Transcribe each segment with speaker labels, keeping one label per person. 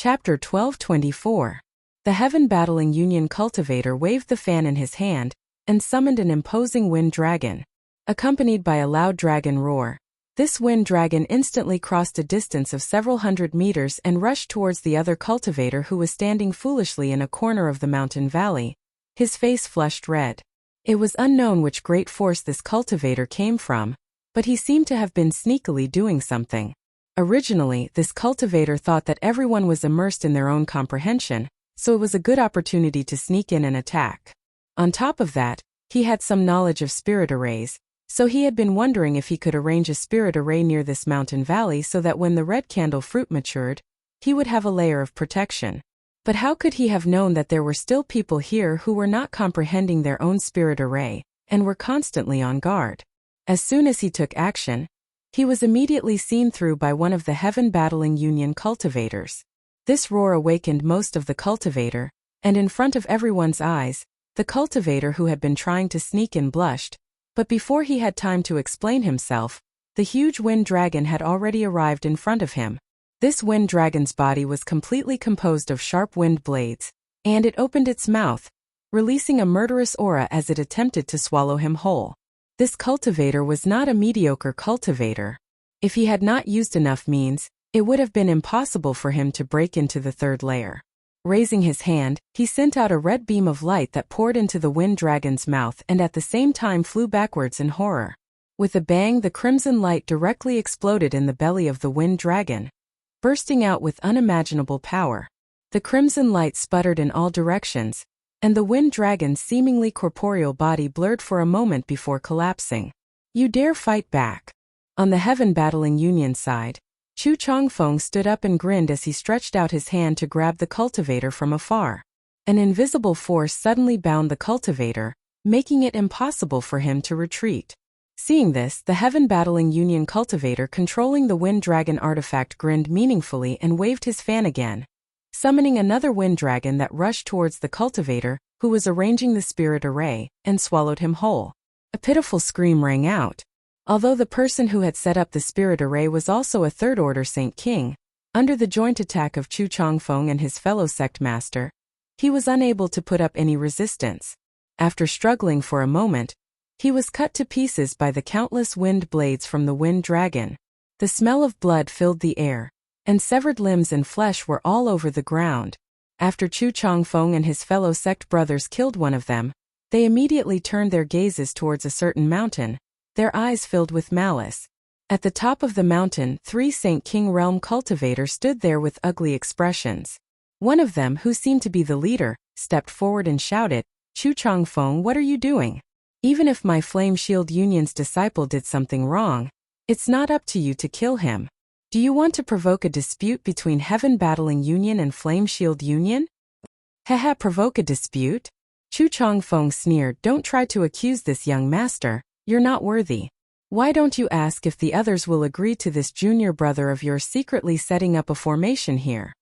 Speaker 1: Chapter 1224. The heaven-battling Union cultivator waved the fan in his hand and summoned an imposing wind dragon. Accompanied by a loud dragon roar, this wind dragon instantly crossed a distance of several hundred meters and rushed towards the other cultivator who was standing foolishly in a corner of the mountain valley, his face flushed red. It was unknown which great force this cultivator came from, but he seemed to have been sneakily doing something. Originally, this cultivator thought that everyone was immersed in their own comprehension, so it was a good opportunity to sneak in and attack. On top of that, he had some knowledge of spirit arrays, so he had been wondering if he could arrange a spirit array near this mountain valley so that when the red candle fruit matured, he would have a layer of protection. But how could he have known that there were still people here who were not comprehending their own spirit array, and were constantly on guard? As soon as he took action, he was immediately seen through by one of the heaven-battling Union cultivators. This roar awakened most of the cultivator, and in front of everyone's eyes, the cultivator who had been trying to sneak in blushed, but before he had time to explain himself, the huge wind dragon had already arrived in front of him. This wind dragon's body was completely composed of sharp wind blades, and it opened its mouth, releasing a murderous aura as it attempted to swallow him whole. This cultivator was not a mediocre cultivator. If he had not used enough means, it would have been impossible for him to break into the third layer. Raising his hand, he sent out a red beam of light that poured into the wind dragon's mouth and at the same time flew backwards in horror. With a bang, the crimson light directly exploded in the belly of the wind dragon, bursting out with unimaginable power. The crimson light sputtered in all directions, and the wind dragon's seemingly corporeal body blurred for a moment before collapsing. "You dare fight back?" On the heaven-battling Union side, Chu Chongfeng stood up and grinned as he stretched out his hand to grab the cultivator from afar. An invisible force suddenly bound the cultivator, making it impossible for him to retreat. Seeing this, the heaven-battling Union cultivator controlling the wind dragon artifact grinned meaningfully and waved his fan again, summoning another wind dragon that rushed towards the cultivator, who was arranging the spirit array, and swallowed him whole. A pitiful scream rang out. Although the person who had set up the spirit array was also a third-order Saint King, under the joint attack of Chu Chongfeng and his fellow sect master, he was unable to put up any resistance. After struggling for a moment, he was cut to pieces by the countless wind blades from the wind dragon. The smell of blood filled the air, and severed limbs and flesh were all over the ground. After Chu Chongfeng and his fellow sect brothers killed one of them, they immediately turned their gazes towards a certain mountain, their eyes filled with malice. At the top of the mountain, 3 Saint King realm cultivators stood there with ugly expressions. One of them, who seemed to be the leader, stepped forward and shouted, "Chu Chongfeng, what are you doing? Even if my Flame Shield Union's disciple did something wrong, it's not up to you to kill him. Do you want to provoke a dispute between Heaven-battling Union and Flame Shield Union?" "Haha, provoke a dispute?" Chu Chongfeng sneered. "Don't try to accuse this young master, you're not worthy. Why don't you ask if the others will agree to this junior brother of yours secretly setting up a formation here?"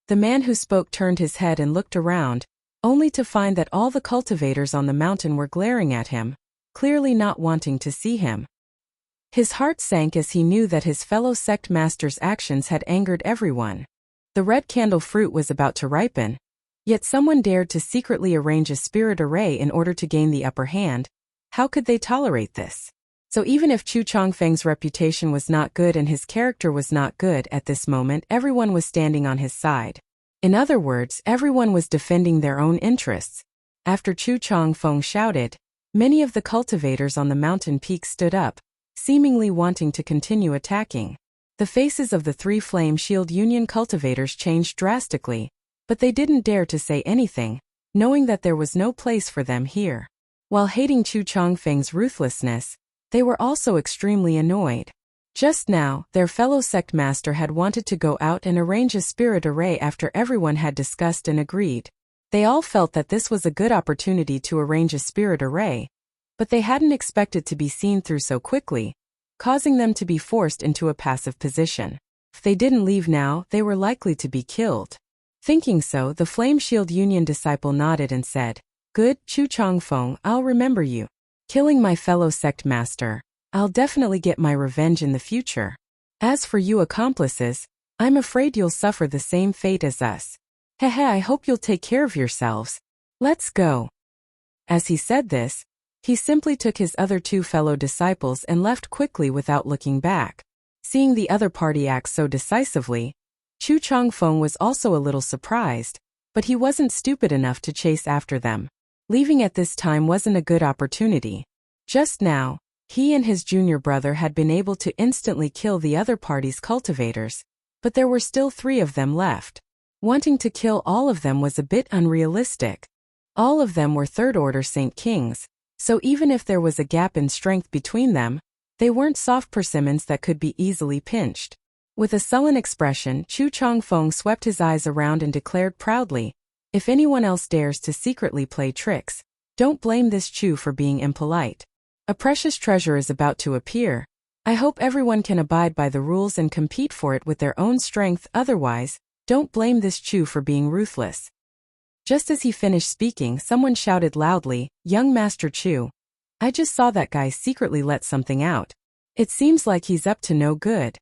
Speaker 1: The man who spoke turned his head and looked around, only to find that all the cultivators on the mountain were glaring at him, clearly not wanting to see him. His heart sank as he knew that his fellow sect master's actions had angered everyone. The red candle fruit was about to ripen, yet someone dared to secretly arrange a spirit array in order to gain the upper hand. How could they tolerate this? So even if Chu Chongfeng's reputation was not good and his character was not good at this moment, everyone was standing on his side. In other words, everyone was defending their own interests. After Chu Chongfeng shouted, many of the cultivators on the mountain peak stood up, seemingly wanting to continue attacking. The faces of the 3 Flame Shield Union cultivators changed drastically, but they didn't dare to say anything, knowing that there was no place for them here. While hating Chu Chongfeng's ruthlessness, they were also extremely annoyed. Just now, their fellow sect master had wanted to go out and arrange a spirit array after everyone had discussed and agreed. They all felt that this was a good opportunity to arrange a spirit array, but they hadn't expected to be seen through so quickly, causing them to be forced into a passive position. If they didn't leave now, they were likely to be killed. Thinking so, the Flame Shield Union disciple nodded and said, "Good, Chu Chongfeng, I'll remember you. Killing my fellow sect master, I'll definitely get my revenge in the future. As for you accomplices, I'm afraid you'll suffer the same fate as us. Hehe, I hope you'll take care of yourselves. Let's go. As he said this, he simply took his other 2 fellow disciples and left quickly without looking back. Seeing the other party act so decisively, Chu Changfeng was also a little surprised, but he wasn't stupid enough to chase after them. Leaving at this time wasn't a good opportunity. Just now, he and his junior brother had been able to instantly kill the other party's cultivators, but there were still 3 of them left. Wanting to kill all of them was a bit unrealistic. All of them were third-order Saint Kings, so even if there was a gap in strength between them, they weren't soft persimmons that could be easily pinched. With a sullen expression, Chu Changfeng swept his eyes around and declared proudly, "If anyone else dares to secretly play tricks, don't blame this Chu for being impolite. A precious treasure is about to appear. I hope everyone can abide by the rules and compete for it with their own strength, otherwise, don't blame this Chu for being ruthless." Just as he finished speaking, someone shouted loudly, "Young Master Chu, I just saw that guy secretly let something out. It seems like he's up to no good."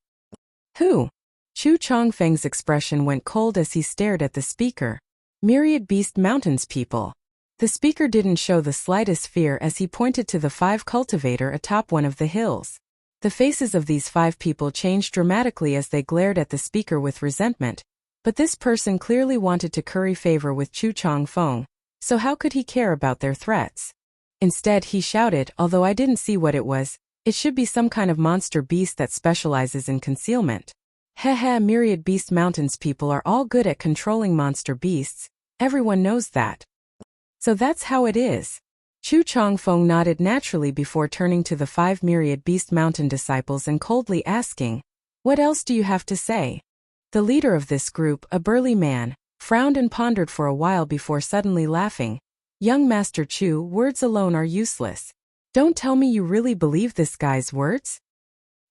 Speaker 1: "Who?" Chu Changfeng's expression went cold as he stared at the speaker. "Myriad Beast Mountains people." The speaker didn't show the slightest fear as he pointed to the 5 cultivator atop one of the hills. The faces of these 5 people changed dramatically as they glared at the speaker with resentment, but this person clearly wanted to curry favor with Chu Changfeng, so how could he care about their threats? Instead, he shouted, "Although I didn't see what it was, it should be some kind of monster beast that specializes in concealment. Hehe, Myriad Beast Mountains people are all good at controlling monster beasts, everyone knows that. So that's how it is." Chu Changfeng nodded naturally before turning to the 5 Myriad Beast Mountain disciples and coldly asking, "What else do you have to say?" The leader of this group, a burly man, frowned and pondered for a while before suddenly laughing. "Young Master Chu, words alone are useless. Don't tell me you really believe this guy's words?"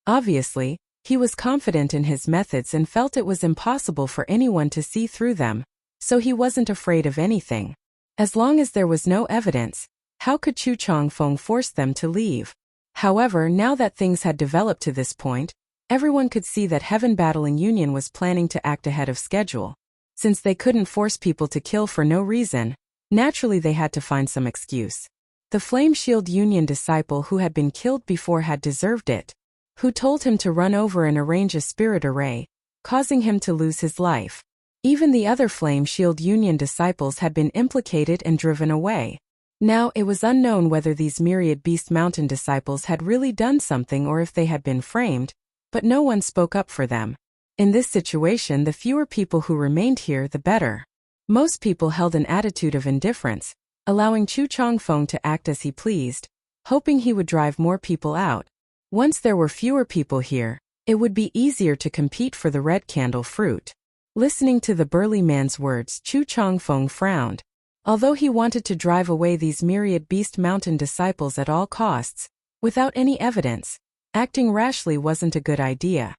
Speaker 1: Obviously, he was confident in his methods and felt it was impossible for anyone to see through them, so he wasn't afraid of anything. As long as there was no evidence, how could Chu Changfeng force them to leave? However, now that things had developed to this point, everyone could see that Heaven Battling Union was planning to act ahead of schedule. Since they couldn't force people to kill for no reason, naturally they had to find some excuse. The Flame Shield Union disciple who had been killed before had deserved it, who told him to run over and arrange a spirit array, causing him to lose his life. Even the other Flame Shield Union disciples had been implicated and driven away. Now it was unknown whether these Myriad Beast Mountain disciples had really done something or if they had been framed, but no one spoke up for them. In this situation, the fewer people who remained here, the better. Most people held an attitude of indifference, allowing Chu Changfeng to act as he pleased, hoping he would drive more people out. Once there were fewer people here, it would be easier to compete for the red candle fruit. Listening to the burly man's words, Chu Changfeng frowned. Although he wanted to drive away these Myriad Beast Mountain disciples at all costs, without any evidence, acting rashly wasn't a good idea.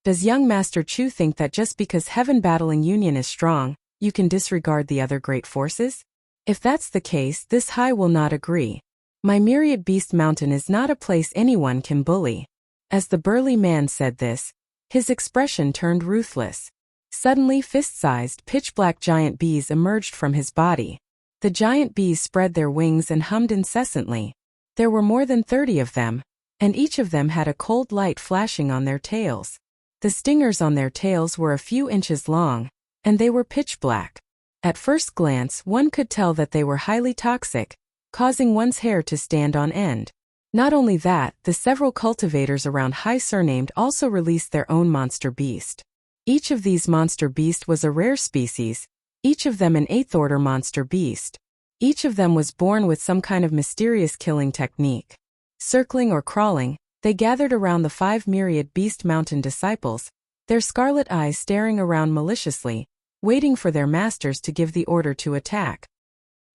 Speaker 1: Does young Master Chu think that just because Heaven Battling Union is strong, you can disregard the other great forces? If that's the case, this High will not agree. My Myriad Beast Mountain is not a place anyone can bully. As the burly man said this, his expression turned ruthless. Suddenly, fist-sized, pitch-black giant bees emerged from his body. The giant bees spread their wings and hummed incessantly. There were more than 30 of them, and each of them had a cold light flashing on their tails. The stingers on their tails were a few inches long, and they were pitch-black. At first glance, one could tell that they were highly toxic, causing one's hair to stand on end. Not only that, the several cultivators around High Surnamed also released their own monster beast. Each of these monster beasts was a rare species, each of them an 8th-order monster beast. Each of them was born with some kind of mysterious killing technique. Circling or crawling, they gathered around the 5 Myriad Beast Mountain disciples, their scarlet eyes staring around maliciously, waiting for their masters to give the order to attack.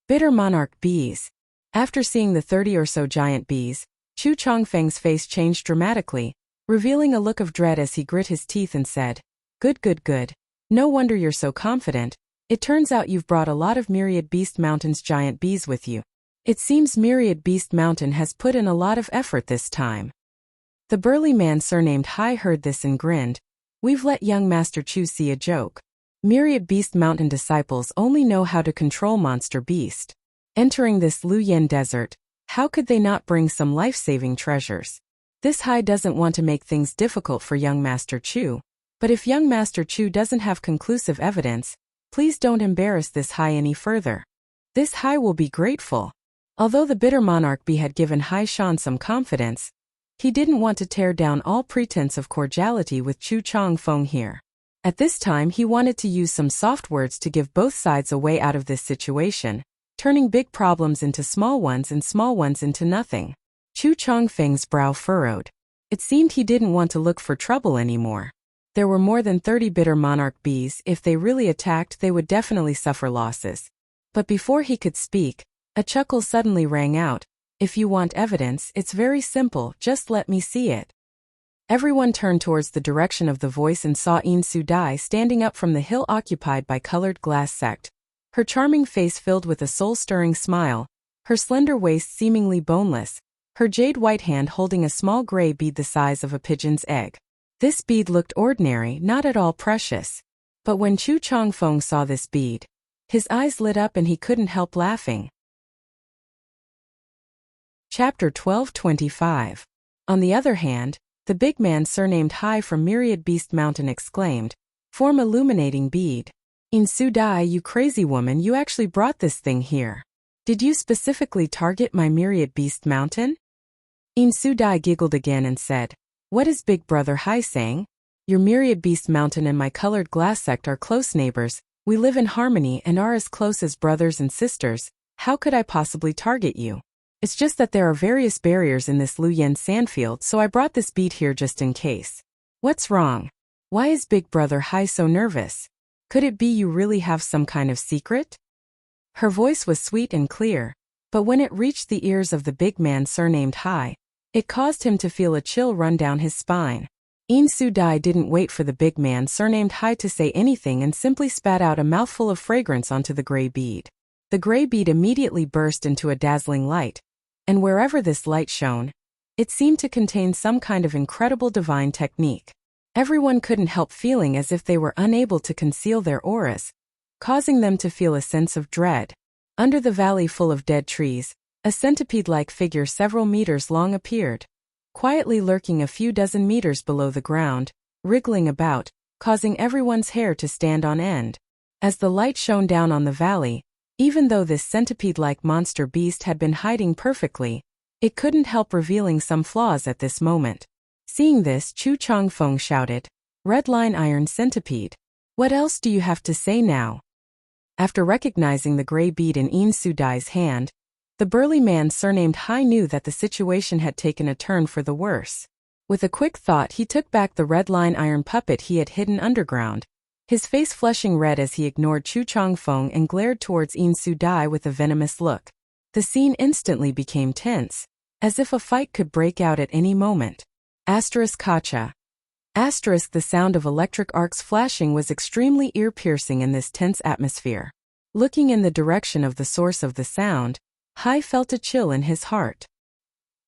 Speaker 1: Bitter monarch bees. After seeing the 30 or so giant bees, Chu Changfeng's face changed dramatically, revealing a look of dread as he grit his teeth and said, "Good, good, good. No wonder you're so confident. It turns out you've brought a lot of Myriad Beast Mountain's giant bees with you. It seems Myriad Beast Mountain has put in a lot of effort this time." The burly man surnamed High heard this and grinned. We've let young Master Chu see a joke. Myriad Beast Mountain disciples only know how to control Monster Beast. Entering this Luyan desert, how could they not bring some life-saving treasures? This Hai doesn't want to make things difficult for young Master Chu, but if young Master Chu doesn't have conclusive evidence, please don't embarrass this Hai any further. This Hai will be grateful. Although the bitter monarch bee had given Hai Shan some confidence, he didn't want to tear down all pretense of cordiality with Chu Changfeng here. At this time he wanted to use some soft words to give both sides a way out of this situation, turning big problems into small ones and small ones into nothing. Chu Changfeng's brow furrowed. It seemed he didn't want to look for trouble anymore. There were more than 30 bitter monarch bees. If they really attacked, they would definitely suffer losses. But before he could speak, a chuckle suddenly rang out. If you want evidence, it's very simple, just let me see it. Everyone turned towards the direction of the voice and saw Yin Su Dai standing up from the hill occupied by colored glass sect. Her charming face filled with a soul-stirring smile, her slender waist seemingly boneless, her jade white hand holding a small gray bead the size of a pigeon's egg. This bead looked ordinary, not at all precious. But when Chu Changfeng saw this bead, his eyes lit up and he couldn't help laughing. Chapter 12:25. On the other hand, the big man surnamed Hai from Myriad Beast Mountain exclaimed, "Form illuminating bead. In Su Dai, you crazy woman, you actually brought this thing here. Did you specifically target my Myriad Beast Mountain?" In Su Dai giggled again and said, "What is Big Brother Hai saying? Your Myriad Beast Mountain and my colored glass sect are close neighbors. We live in harmony and are as close as brothers and sisters. How could I possibly target you? It's just that there are various barriers in this Luyan sandfield, so I brought this bead here just in case. What's wrong? Why is Big Brother Hai so nervous? Could it be you really have some kind of secret?" Her voice was sweet and clear, but when it reached the ears of the big man surnamed Hai, it caused him to feel a chill run down his spine. Yin Su Dai didn't wait for the big man surnamed Hai to say anything and simply spat out a mouthful of fragrance onto the gray bead. The gray bead immediately burst into a dazzling light, and wherever this light shone, it seemed to contain some kind of incredible divine technique. Everyone couldn't help feeling as if they were unable to conceal their auras, causing them to feel a sense of dread. Under the valley full of dead trees, a centipede-like figure several meters long appeared, quietly lurking a few dozen meters below the ground, wriggling about, causing everyone's hair to stand on end. As the light shone down on the valley, even though this centipede-like monster beast had been hiding perfectly, it couldn't help revealing some flaws at this moment. Seeing this, Chu Changfeng shouted, "Red Line Iron Centipede. What else do you have to say now?" After recognizing the gray bead in Yin Su Dai's hand, the burly man surnamed Hai knew that the situation had taken a turn for the worse. With a quick thought, he took back the red line iron puppet he had hidden underground, his face flushing red as he ignored Chu Changfeng and glared towards Yin Su Dai with a venomous look. The scene instantly became tense, as if a fight could break out at any moment. Kacha. The sound of electric arcs flashing was extremely ear-piercing in this tense atmosphere. Looking in the direction of the source of the sound, Hai felt a chill in his heart.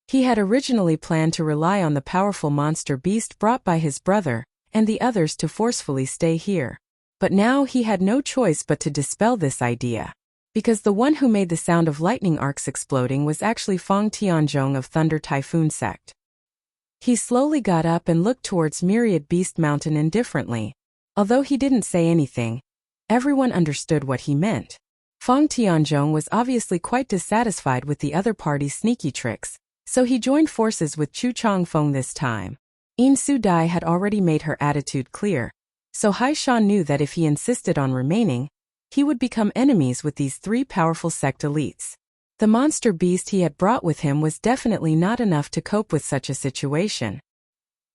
Speaker 1: He had originally planned to rely on the powerful monster beast brought by his brother and the others to forcefully stay here. But now he had no choice but to dispel this idea. Because the one who made the sound of lightning arcs exploding was actually Fang Tianzhong of Thunder Typhoon Sect. He slowly got up and looked towards Myriad Beast Mountain indifferently. Although he didn't say anything, everyone understood what he meant. Fang Tianzhong was obviously quite dissatisfied with the other party's sneaky tricks, so he joined forces with Chu Changfeng this time. Yin Su Dai had already made her attitude clear, so Hai Shan knew that if he insisted on remaining, he would become enemies with these three powerful sect elites. The monster beast he had brought with him was definitely not enough to cope with such a situation.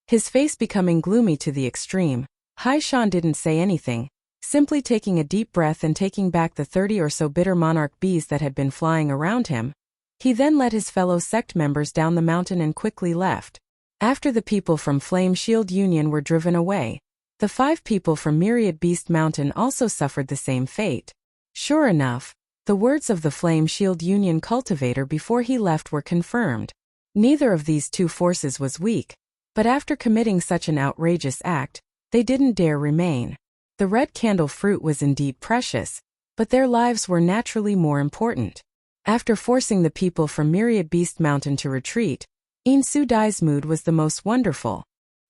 Speaker 1: His face becoming gloomy to the extreme, Hai Shan didn't say anything, simply taking a deep breath and taking back the 30 or so bitter monarch bees that had been flying around him. He then led his fellow sect members down the mountain and quickly left. After the people from Flame Shield Union were driven away, the 5 people from Myriad Beast Mountain also suffered the same fate. Sure enough, the words of the Flame Shield Union cultivator before he left were confirmed. Neither of these two forces was weak, but after committing such an outrageous act, they didn't dare remain. The red candle fruit was indeed precious, but their lives were naturally more important. After forcing the people from Myriad Beast Mountain to retreat, Ain Su Dai's mood was the most wonderful.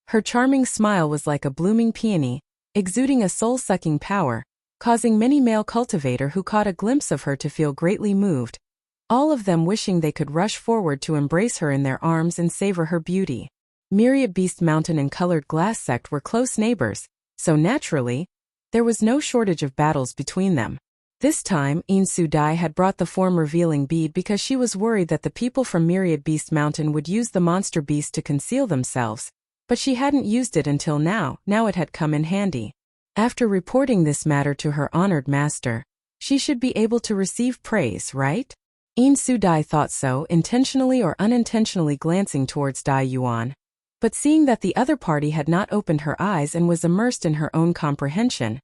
Speaker 1: Her charming smile was like a blooming peony, exuding a soul-sucking power, causing many male cultivator who caught a glimpse of her to feel greatly moved, all of them wishing they could rush forward to embrace her in their arms and savor her beauty. Myriad Beast Mountain and Colored Glass Sect were close neighbors, so naturally, there was no shortage of battles between them. This time, Ain Su Dai had brought the form-revealing bead because she was worried that the people from Myriad Beast Mountain would use the monster beast to conceal themselves, but she hadn't used it until now it had come in handy. After reporting this matter to her honored master, she should be able to receive praise, right? Ain Su Dai thought so, intentionally or unintentionally glancing towards Dai Yuan. But seeing that the other party had not opened her eyes and was immersed in her own comprehension,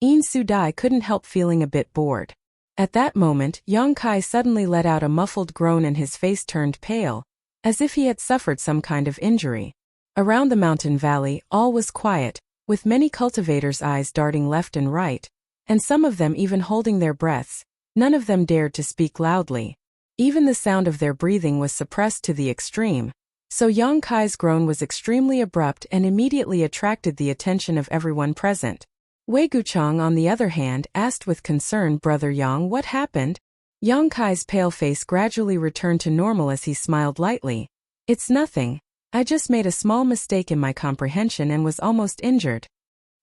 Speaker 1: Ain Su Dai couldn't help feeling a bit bored. At that moment, Yang Kai suddenly let out a muffled groan and his face turned pale, as if he had suffered some kind of injury. Around the mountain valley, all was quiet, with many cultivators' eyes darting left and right, and some of them even holding their breaths. None of them dared to speak loudly. Even the sound of their breathing was suppressed to the extreme, so Yang Kai's groan was extremely abrupt and immediately attracted the attention of everyone present. Wei Guchang, on the other hand, asked with concern, "Brother Yang, what happened?" Yang Kai's pale face gradually returned to normal as he smiled lightly. "It's nothing. I just made a small mistake in my comprehension and was almost injured."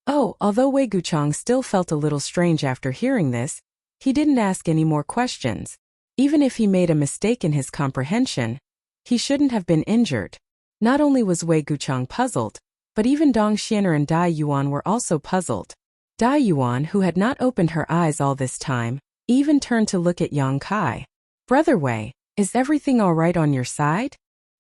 Speaker 1: Oh, although Wei Guchang still felt a little strange after hearing this, he didn't ask any more questions. Even if he made a mistake in his comprehension, he shouldn't have been injured. Not only was Wei Guchang puzzled, but even Dong Xianer and Dai Yuan were also puzzled. Dai Yuan, who had not opened her eyes all this time, even turned to look at Yang Kai. "Brother Wei, is everything all right on your side?"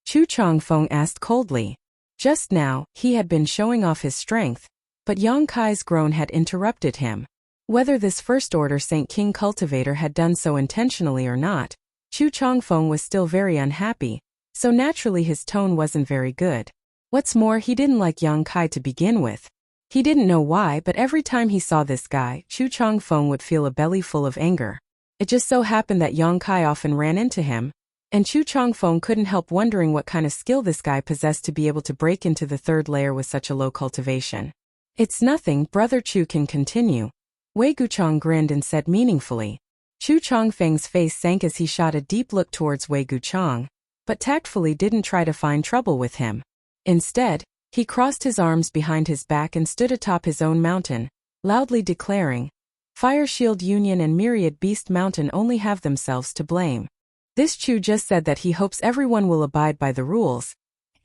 Speaker 1: Chu Changfeng asked coldly. Just now, he had been showing off his strength, but Yang Kai's groan had interrupted him. Whether this First Order Saint King cultivator had done so intentionally or not, Chu Changfeng was still very unhappy, so naturally his tone wasn't very good. What's more, he didn't like Yang Kai to begin with. He didn't know why, but every time he saw this guy, Chu Changfeng would feel a belly full of anger. It just so happened that Yang Kai often ran into him, and Chu Changfeng couldn't help wondering what kind of skill this guy possessed to be able to break into the third layer with such a low cultivation. "It's nothing, Brother Chu can continue." Wei Guchang grinned and said meaningfully. Chu Changfeng's face sank as he shot a deep look towards Wei Guchang, but tactfully didn't try to find trouble with him. Instead, he crossed his arms behind his back and stood atop his own mountain, loudly declaring, "Fire Shield Union and Myriad Beast Mountain only have themselves to blame." This Chu just said that he hopes everyone will abide by the rules,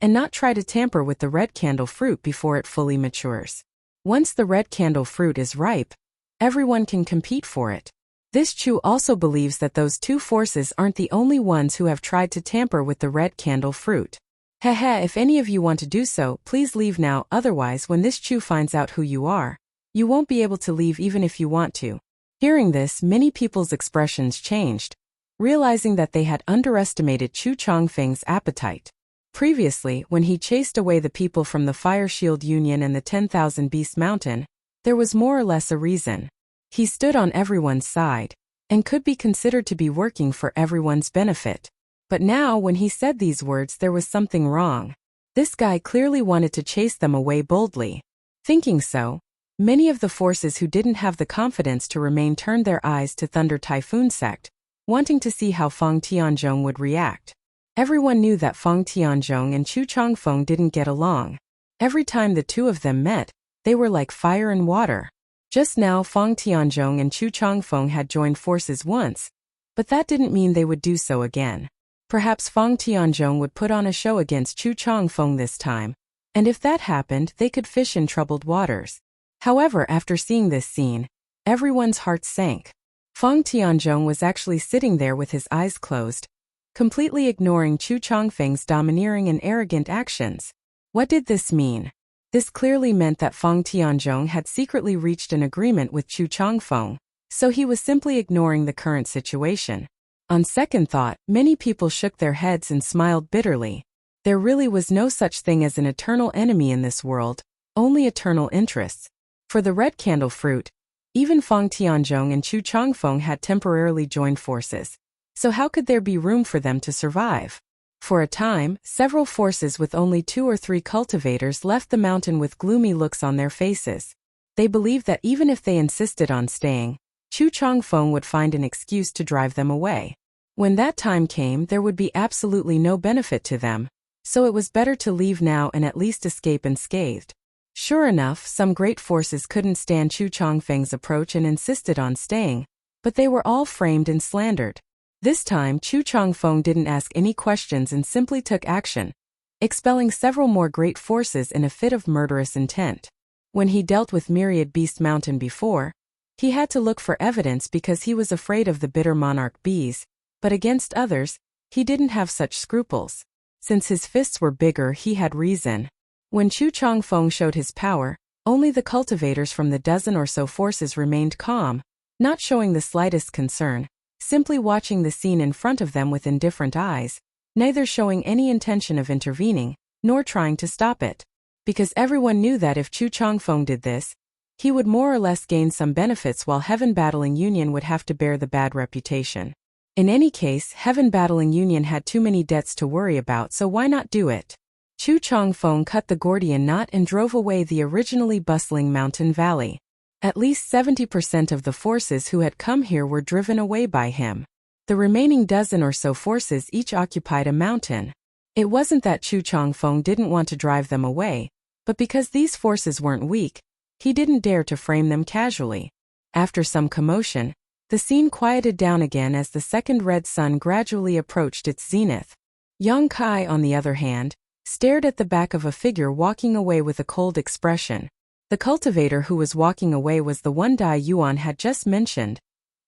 Speaker 1: and not try to tamper with the red candle fruit before it fully matures. Once the red candle fruit is ripe, everyone can compete for it. This Chu also believes that those two forces aren't the only ones who have tried to tamper with the red candle fruit. Heh, if any of you want to do so, please leave now, otherwise when this Chu finds out who you are, you won't be able to leave even if you want to. Hearing this, many people's expressions changed, realizing that they had underestimated Chu Changfeng's appetite. Previously, when he chased away the people from the Fire Shield Union and the 10,000 Beast Mountain, there was more or less a reason. He stood on everyone's side, and could be considered to be working for everyone's benefit. But now when he said these words, there was something wrong. This guy clearly wanted to chase them away boldly. Thinking so, many of the forces who didn't have the confidence to remain turned their eyes to Thunder Typhoon Sect, wanting to see how Feng Tianzhong would react. Everyone knew that Feng Tianzhong and Chu Changfeng didn't get along. Every time the two of them met, they were like fire and water. Just now Feng Tianzhong and Chu Changfeng had joined forces once, but that didn't mean they would do so again. Perhaps Feng Tianzhong would put on a show against Chu Changfeng this time, and if that happened, they could fish in troubled waters. However, after seeing this scene, everyone's hearts sank. Feng Tianzhong was actually sitting there with his eyes closed, completely ignoring Chu Changfeng's domineering and arrogant actions. What did this mean? This clearly meant that Feng Tianzhong had secretly reached an agreement with Chu Changfeng, so he was simply ignoring the current situation. On second thought, many people shook their heads and smiled bitterly. There really was no such thing as an eternal enemy in this world, only eternal interests. For the red candle fruit, even Feng Tianzhong and Chu Changfeng had temporarily joined forces. So how could there be room for them to survive? For a time, several forces with only 2 or 3 cultivators left the mountain with gloomy looks on their faces. They believed that even if they insisted on staying, Chu Changfeng would find an excuse to drive them away. When that time came, there would be absolutely no benefit to them, so it was better to leave now and at least escape unscathed. Sure enough, some great forces couldn't stand Chu Changfeng's approach and insisted on staying, but they were all framed and slandered. This time, Chu Changfeng didn't ask any questions and simply took action, expelling several more great forces in a fit of murderous intent. When he dealt with Myriad Beast Mountain before, he had to look for evidence because he was afraid of the bitter monarch bees, but against others, he didn't have such scruples. Since his fists were bigger, he had reason. When Chu Changfeng showed his power, only the cultivators from the dozen or so forces remained calm, not showing the slightest concern, simply watching the scene in front of them with indifferent eyes, neither showing any intention of intervening, nor trying to stop it. Because everyone knew that if Chu Changfeng did this, he would more or less gain some benefits while Heaven Battling Union would have to bear the bad reputation. In any case, Heaven Battling Union had too many debts to worry about, so why not do it? Chu Changfeng cut the Gordian knot and drove away the originally bustling mountain valley. At least 70% of the forces who had come here were driven away by him. The remaining dozen or so forces each occupied a mountain. It wasn't that Chu Changfeng didn't want to drive them away, but because these forces weren't weak, he didn't dare to frame them casually. After some commotion, the scene quieted down again as the second red sun gradually approached its zenith. Yang Kai, on the other hand, stared at the back of a figure walking away with a cold expression. The cultivator who was walking away was the one Dai Yuan had just mentioned,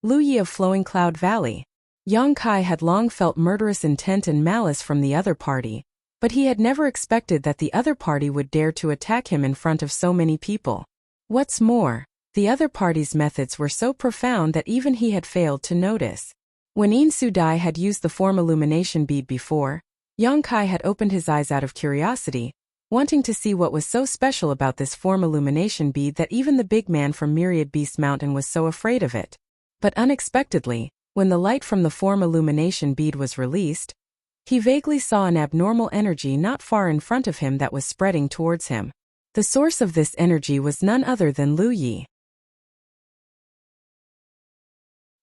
Speaker 1: Lu Yi of Flowing Cloud Valley. Yang Kai had long felt murderous intent and malice from the other party, but he had never expected that the other party would dare to attack him in front of so many people. What's more, the other party's methods were so profound that even he had failed to notice. When In Su Dai had used the form illumination bead before, Yang Kai had opened his eyes out of curiosity, wanting to see what was so special about this form illumination bead that even the big man from Myriad Beast Mountain was so afraid of it. But unexpectedly, when the light from the form illumination bead was released, he vaguely saw an abnormal energy not far in front of him that was spreading towards him. The source of this energy was none other than Lu Yi.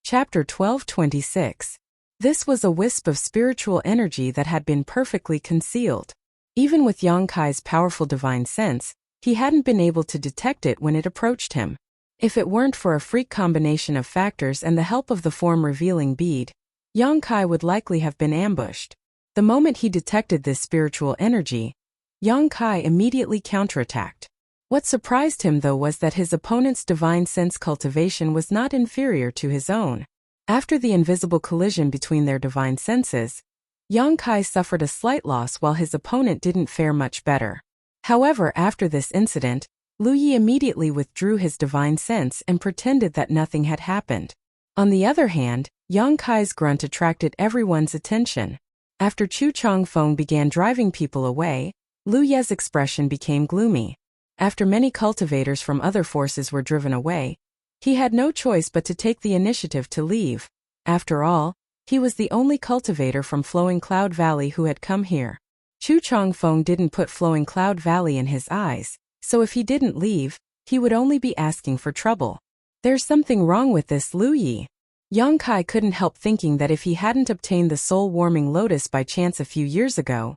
Speaker 1: Chapter 12:26. This was a wisp of spiritual energy that had been perfectly concealed. Even with Yang Kai's powerful divine sense, he hadn't been able to detect it when it approached him. If it weren't for a freak combination of factors and the help of the form-revealing bead, Yang Kai would likely have been ambushed. The moment he detected this spiritual energy, Yang Kai immediately counterattacked. What surprised him though was that his opponent's divine sense cultivation was not inferior to his own. After the invisible collision between their divine senses, Yang Kai suffered a slight loss while his opponent didn't fare much better. However, after this incident, Lu Yi immediately withdrew his divine sense and pretended that nothing had happened. On the other hand, Yang Kai's grunt attracted everyone's attention. After Chu Changfeng began driving people away, Lu Ye's expression became gloomy. After many cultivators from other forces were driven away, he had no choice but to take the initiative to leave. After all, he was the only cultivator from Flowing Cloud Valley who had come here. Chu Changfeng didn't put Flowing Cloud Valley in his eyes, so if he didn't leave, he would only be asking for trouble. There's something wrong with this Lu Yi. Yang Kai couldn't help thinking that if he hadn't obtained the soul-warming lotus by chance a few years ago,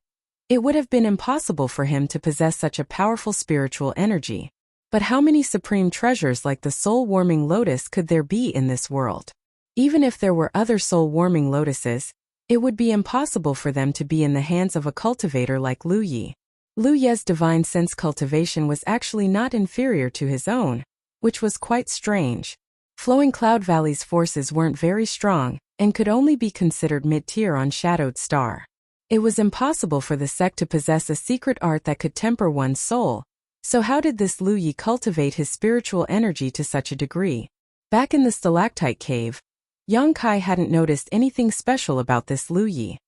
Speaker 1: it would have been impossible for him to possess such a powerful spiritual energy. But how many supreme treasures like the soul-warming lotus could there be in this world? Even if there were other soul-warming lotuses, it would be impossible for them to be in the hands of a cultivator like Lu Yi. Lu Ye's divine sense cultivation was actually not inferior to his own, which was quite strange. Flowing Cloud Valley's forces weren't very strong, and could only be considered mid-tier on Shadowed Star. It was impossible for the sect to possess a secret art that could temper one's soul, so how did this Lu Yi cultivate his spiritual energy to such a degree? Back in the stalactite cave, Yang Kai hadn't noticed anything special about this Lu Yi.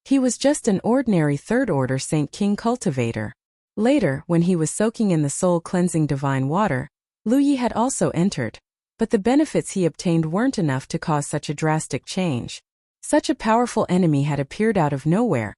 Speaker 1: He was just an ordinary third-order Saint King cultivator. Later, when he was soaking in the soul-cleansing divine water, Lu Yi had also entered, but the benefits he obtained weren't enough to cause such a drastic change. Such a powerful enemy had appeared out of nowhere,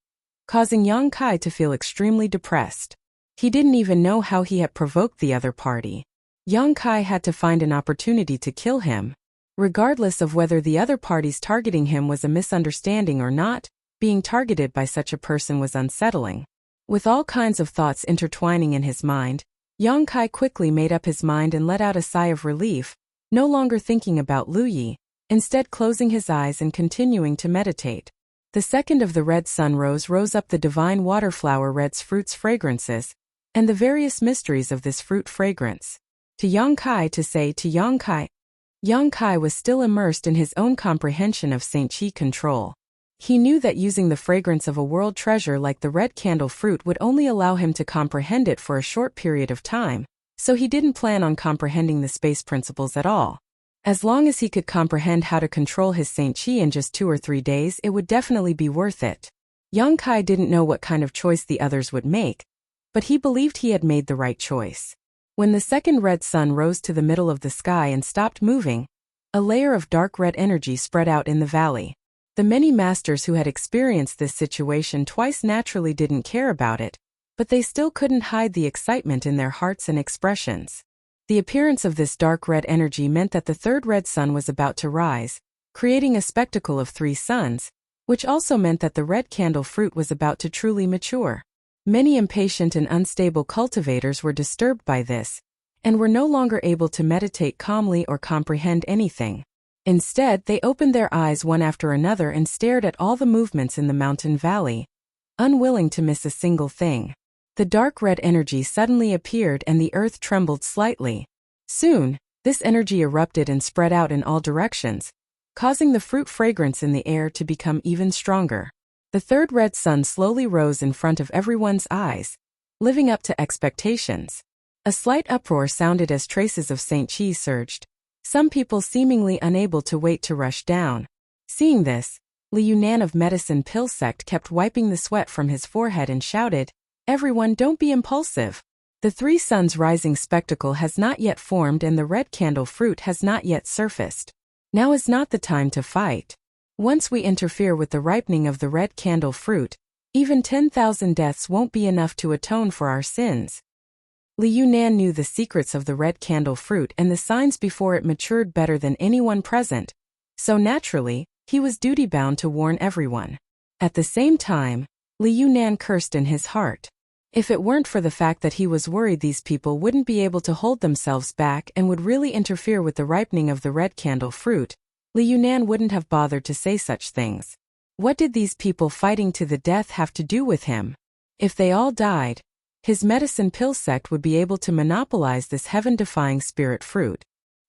Speaker 1: causing Yang Kai to feel extremely depressed. He didn't even know how he had provoked the other party. Yang Kai had to find an opportunity to kill him. Regardless of whether the other party's targeting him was a misunderstanding or not, being targeted by such a person was unsettling. With all kinds of thoughts intertwining in his mind, Yang Kai quickly made up his mind and let out a sigh of relief, no longer thinking about Lu Yi, instead closing his eyes and continuing to meditate. The second of the red sun rose up the divine water flower red's fruit's fragrances, and the various mysteries of this fruit fragrance. To Yang Kai was still immersed in his own comprehension of Saint Qi control. He knew that using the fragrance of a world treasure like the red candle fruit would only allow him to comprehend it for a short period of time, so he didn't plan on comprehending the space principles at all. As long as he could comprehend how to control his Saint Qi in just 2 or 3 days, it would definitely be worth it. Yang Kai didn't know what kind of choice the others would make, but he believed he had made the right choice. When the second red sun rose to the middle of the sky and stopped moving, a layer of dark red energy spread out in the valley. The many masters who had experienced this situation twice naturally didn't care about it, but they still couldn't hide the excitement in their hearts and expressions. The appearance of this dark red energy meant that the third red sun was about to rise, creating a spectacle of 3 suns, which also meant that the red candle fruit was about to truly mature. Many impatient and unstable cultivators were disturbed by this, and were no longer able to meditate calmly or comprehend anything. Instead, they opened their eyes one after another and stared at all the movements in the mountain valley, unwilling to miss a single thing. The dark red energy suddenly appeared and the earth trembled slightly. Soon, this energy erupted and spread out in all directions, causing the fruit fragrance in the air to become even stronger. The third red sun slowly rose in front of everyone's eyes, living up to expectations. A slight uproar sounded as traces of Saint Qi surged, some people seemingly unable to wait to rush down. Seeing this, Li Yunan of Medicine Pill Sect kept wiping the sweat from his forehead and shouted, "Everyone, don't be impulsive. The 3 suns rising spectacle has not yet formed and the red candle fruit has not yet surfaced. Now is not the time to fight. Once we interfere with the ripening of the red candle fruit, even 10,000 deaths won't be enough to atone for our sins." Li Yunan knew the secrets of the red candle fruit and the signs before it matured better than anyone present, so naturally, he was duty-bound to warn everyone. At the same time, Li Yunan cursed in his heart. If it weren't for the fact that he was worried these people wouldn't be able to hold themselves back and would really interfere with the ripening of the red candle fruit, Li Yunan wouldn't have bothered to say such things. What did these people fighting to the death have to do with him? If they all died, his medicine pill sect would be able to monopolize this heaven-defying spirit fruit.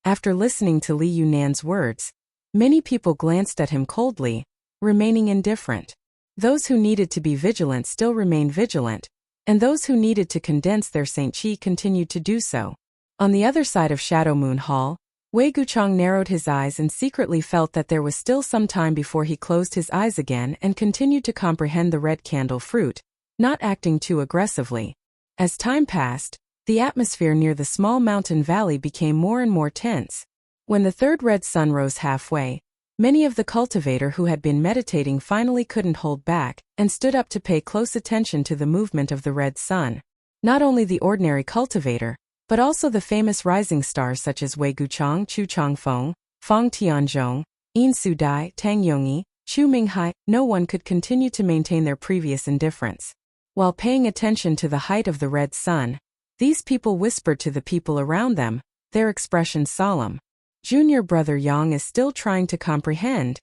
Speaker 1: After listening to Li Yunan's words, many people glanced at him coldly, remaining indifferent. Those who needed to be vigilant still remained vigilant, and those who needed to condense their Saint Qi continued to do so. On the other side of Shadow Moon Hall, Wei Guchang narrowed his eyes and secretly felt that there was still some time before he closed his eyes again and continued to comprehend the red candle fruit, not acting too aggressively. As time passed, the atmosphere near the small mountain valley became more and more tense. When the third red sun rose halfway, many of the cultivator who had been meditating finally couldn't hold back and stood up to pay close attention to the movement of the red sun. Not only the ordinary cultivator, but also the famous rising stars such as Wei Guchang, Chu Changfeng, Fang Tianzhong, Yin Sudai, Tang Yongyi, Chu Minghai, no one could continue to maintain their previous indifference. While paying attention to the height of the red sun, these people whispered to the people around them, their expressions solemn. Junior brother Yang is still trying to comprehend.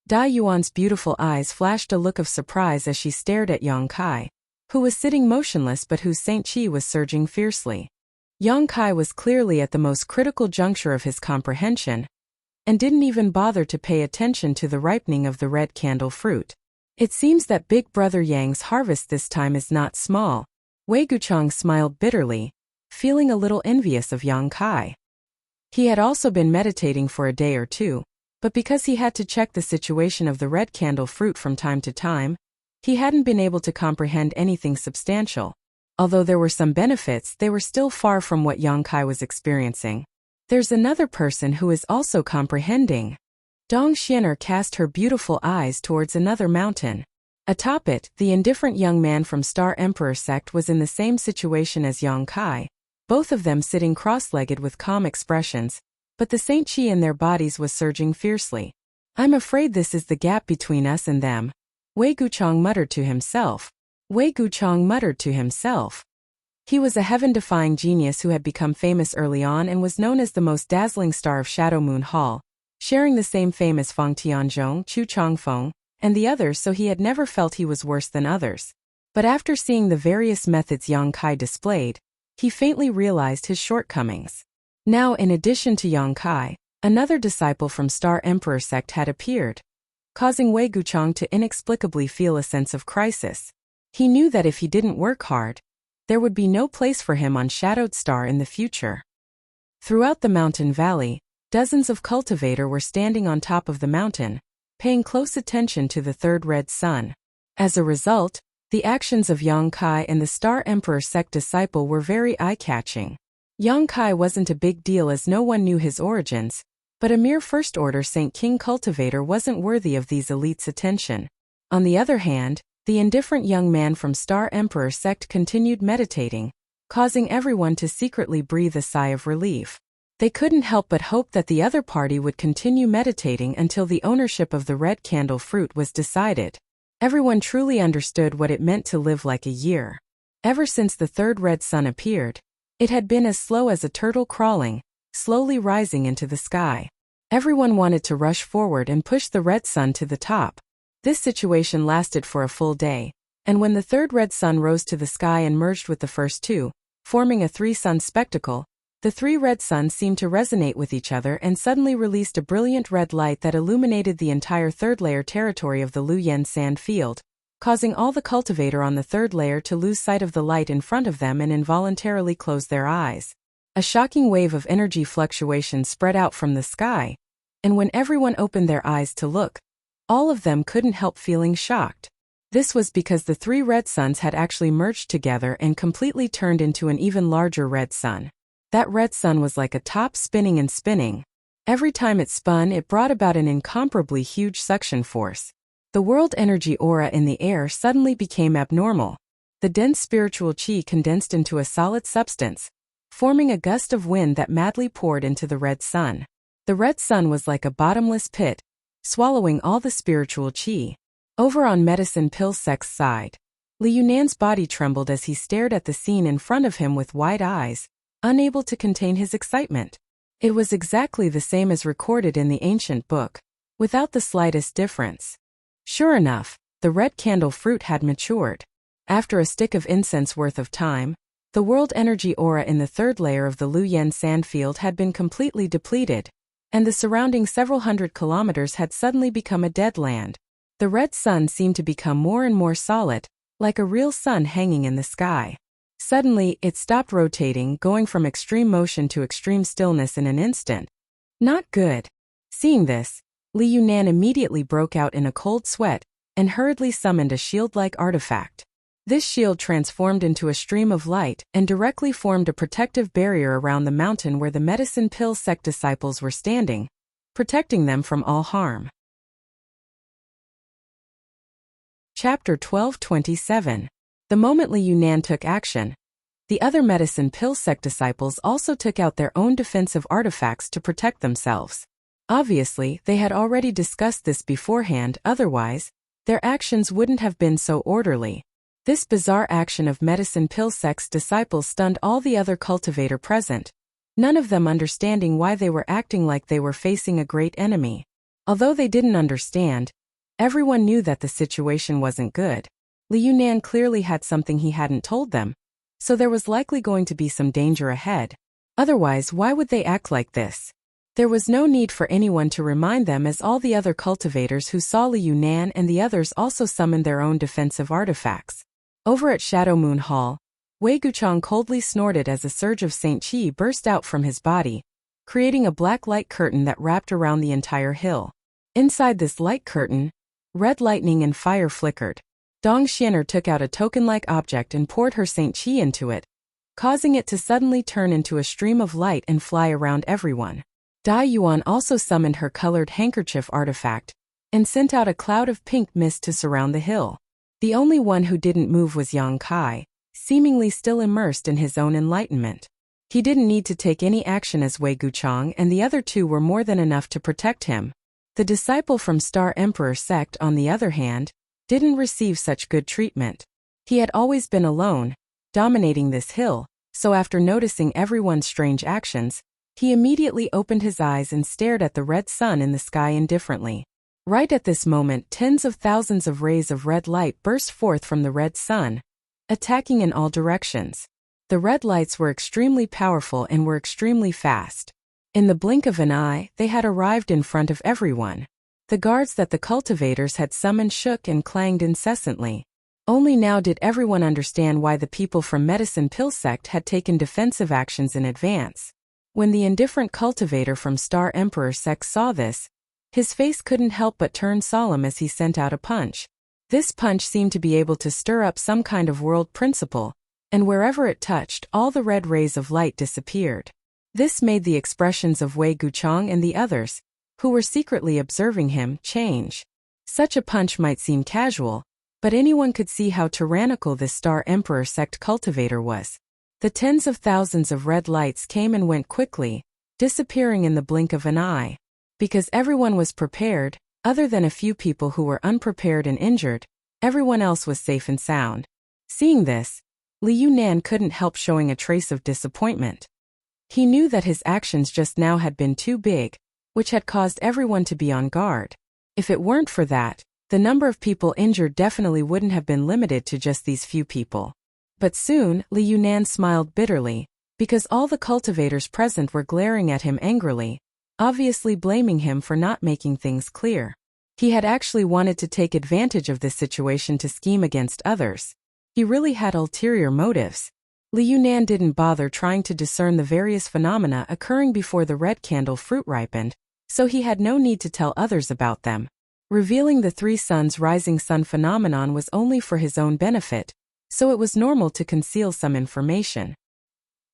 Speaker 1: Dai Yuan's beautiful eyes flashed a look of surprise as she stared at Yang Kai, who was sitting motionless but whose Saint Qi was surging fiercely. Yang Kai was clearly at the most critical juncture of his comprehension, and didn't even bother to pay attention to the ripening of the red candle fruit. It seems that Big Brother Yang's harvest this time is not small. Wei Guchang smiled bitterly, feeling a little envious of Yang Kai. He had also been meditating for a day or two, but because he had to check the situation of the red candle fruit from time to time, he hadn't been able to comprehend anything substantial. Although there were some benefits, they were still far from what Yang Kai was experiencing. There's another person who is also comprehending. Dong Xian'er cast her beautiful eyes towards another mountain. Atop it, the indifferent young man from Star Emperor sect was in the same situation as Yang Kai, both of them sitting cross-legged with calm expressions, but the Saint Chi in their bodies was surging fiercely. I'm afraid this is the gap between us and them, Wei Guchang muttered to himself. He was a heaven-defying genius who had become famous early on and was known as the most dazzling star of Shadow Moon Hall, sharing the same fame as Feng Tianzhong, Chu Changfeng, and the others, so he had never felt he was worse than others. But after seeing the various methods Yang Kai displayed, he faintly realized his shortcomings. Now, in addition to Yang Kai, another disciple from Star Emperor sect had appeared, causing Wei Guchang to inexplicably feel a sense of crisis. He knew that if he didn't work hard, there would be no place for him on Shadowed Star in the future. Throughout the mountain valley, dozens of cultivators were standing on top of the mountain, paying close attention to the third red sun. As a result, the actions of Yang Kai and the Star Emperor sect disciple were very eye-catching. Yang Kai wasn't a big deal as no one knew his origins, but a mere First-Order Saint King cultivator wasn't worthy of these elites' attention. On the other hand, the indifferent young man from Star Emperor sect continued meditating, causing everyone to secretly breathe a sigh of relief. They couldn't help but hope that the other party would continue meditating until the ownership of the red candle fruit was decided. Everyone truly understood what it meant to live like a year. Ever since the third red sun appeared, it had been as slow as a turtle crawling, slowly rising into the sky. Everyone wanted to rush forward and push the red sun to the top. This situation lasted for a full day, and when the third red sun rose to the sky and merged with the first two, forming a three-sun spectacle, the three red suns seemed to resonate with each other and suddenly released a brilliant red light that illuminated the entire third-layer territory of the Luyan sand field, causing all the cultivator on the third layer to lose sight of the light in front of them and involuntarily close their eyes. A shocking wave of energy fluctuation spread out from the sky, and when everyone opened their eyes to look, all of them couldn't help feeling shocked. This was because the three red suns had actually merged together and completely turned into an even larger red sun. That red sun was like a top spinning and spinning. Every time it spun, it brought about an incomparably huge suction force. The world energy aura in the air suddenly became abnormal. The dense spiritual chi condensed into a solid substance, forming a gust of wind that madly poured into the red sun. The red sun was like a bottomless pit, swallowing all the spiritual chi. Over on Medicine Pill Sect's side, Li Yunan's body trembled as he stared at the scene in front of him with wide eyes, unable to contain his excitement. It was exactly the same as recorded in the ancient book, without the slightest difference. Sure enough, the red candle fruit had matured. After a stick of incense worth of time, the world energy aura in the third layer of the Luyan sandfield had been completely depleted, and the surrounding several hundred kilometers had suddenly become a dead land. The red sun seemed to become more and more solid, like a real sun hanging in the sky. Suddenly, it stopped rotating, going from extreme motion to extreme stillness in an instant. Not good. Seeing this, Li Yunan immediately broke out in a cold sweat and hurriedly summoned a shield-like artifact. This shield transformed into a stream of light and directly formed a protective barrier around the mountain where the Medicine Pill sect disciples were standing, protecting them from all harm. Chapter 12:27. The moment Li Yunan took action, the other Medicine Pill sect disciples also took out their own defensive artifacts to protect themselves. Obviously, they had already discussed this beforehand, otherwise, their actions wouldn't have been so orderly. This bizarre action of Medicine Pill sect's disciples stunned all the other cultivator present, none of them understanding why they were acting like they were facing a great enemy. Although they didn't understand, everyone knew that the situation wasn't good. Li Yunan clearly had something he hadn't told them, so there was likely going to be some danger ahead. Otherwise, why would they act like this? There was no need for anyone to remind them, as all the other cultivators who saw Li Yunan and the others also summoned their own defensive artifacts. Over at Shadow Moon Hall, Wei Guchang coldly snorted as a surge of Saint Qi burst out from his body, creating a black light curtain that wrapped around the entire hill. Inside this light curtain, red lightning and fire flickered. Dong Xian'er took out a token-like object and poured her Saint Qi into it, causing it to suddenly turn into a stream of light and fly around everyone. Dai Yuan also summoned her colored handkerchief artifact and sent out a cloud of pink mist to surround the hill. The only one who didn't move was Yang Kai, seemingly still immersed in his own enlightenment. He didn't need to take any action as Wei Guchang, and the other two were more than enough to protect him. The disciple from Star Emperor sect, on the other hand, didn't receive such good treatment. He had always been alone, dominating this hill, so after noticing everyone's strange actions, he immediately opened his eyes and stared at the red sun in the sky indifferently. Right at this moment, tens of thousands of rays of red light burst forth from the red sun, attacking in all directions. The red lights were extremely powerful and were extremely fast. In the blink of an eye, they had arrived in front of everyone. The guards that the cultivators had summoned shook and clanged incessantly. Only now did everyone understand why the people from Medicine Pill sect had taken defensive actions in advance. When the indifferent cultivator from Star Emperor sect saw this, his face couldn't help but turn solemn as he sent out a punch. This punch seemed to be able to stir up some kind of world principle, and wherever it touched, all the red rays of light disappeared. This made the expressions of Wei Guchang and the others, who were secretly observing him, change. Such a punch might seem casual, but anyone could see how tyrannical this Star Emperor sect cultivator was. The tens of thousands of red lights came and went quickly, disappearing in the blink of an eye. Because everyone was prepared, other than a few people who were unprepared and injured, everyone else was safe and sound. Seeing this, Li Yunan couldn't help showing a trace of disappointment. He knew that his actions just now had been too big, which had caused everyone to be on guard. If it weren't for that, the number of people injured definitely wouldn't have been limited to just these few people. But soon, Li Yunan smiled bitterly, because all the cultivators present were glaring at him angrily, obviously blaming him for not making things clear. He had actually wanted to take advantage of this situation to scheme against others. He really had ulterior motives. Li Yunan didn't bother trying to discern the various phenomena occurring before the red candle fruit ripened, so he had no need to tell others about them. Revealing the three suns rising sun phenomenon was only for his own benefit, so it was normal to conceal some information.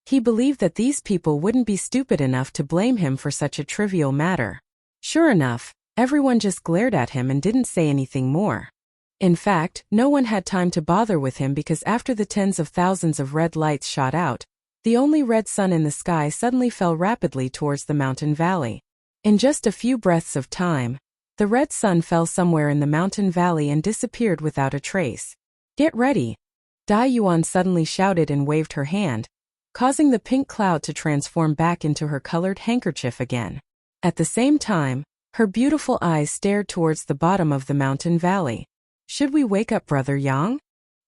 Speaker 1: He believed that these people wouldn't be stupid enough to blame him for such a trivial matter. Sure enough, everyone just glared at him and didn't say anything more. In fact, no one had time to bother with him because after the tens of thousands of red lights shot out, the only red sun in the sky suddenly fell rapidly towards the mountain valley. In just a few breaths of time, the red sun fell somewhere in the mountain valley and disappeared without a trace. "Get ready!" Dai Yuan suddenly shouted and waved her hand, causing the pink cloud to transform back into her colored handkerchief again. At the same time, her beautiful eyes stared towards the bottom of the mountain valley. "Should we wake up Brother Yang?"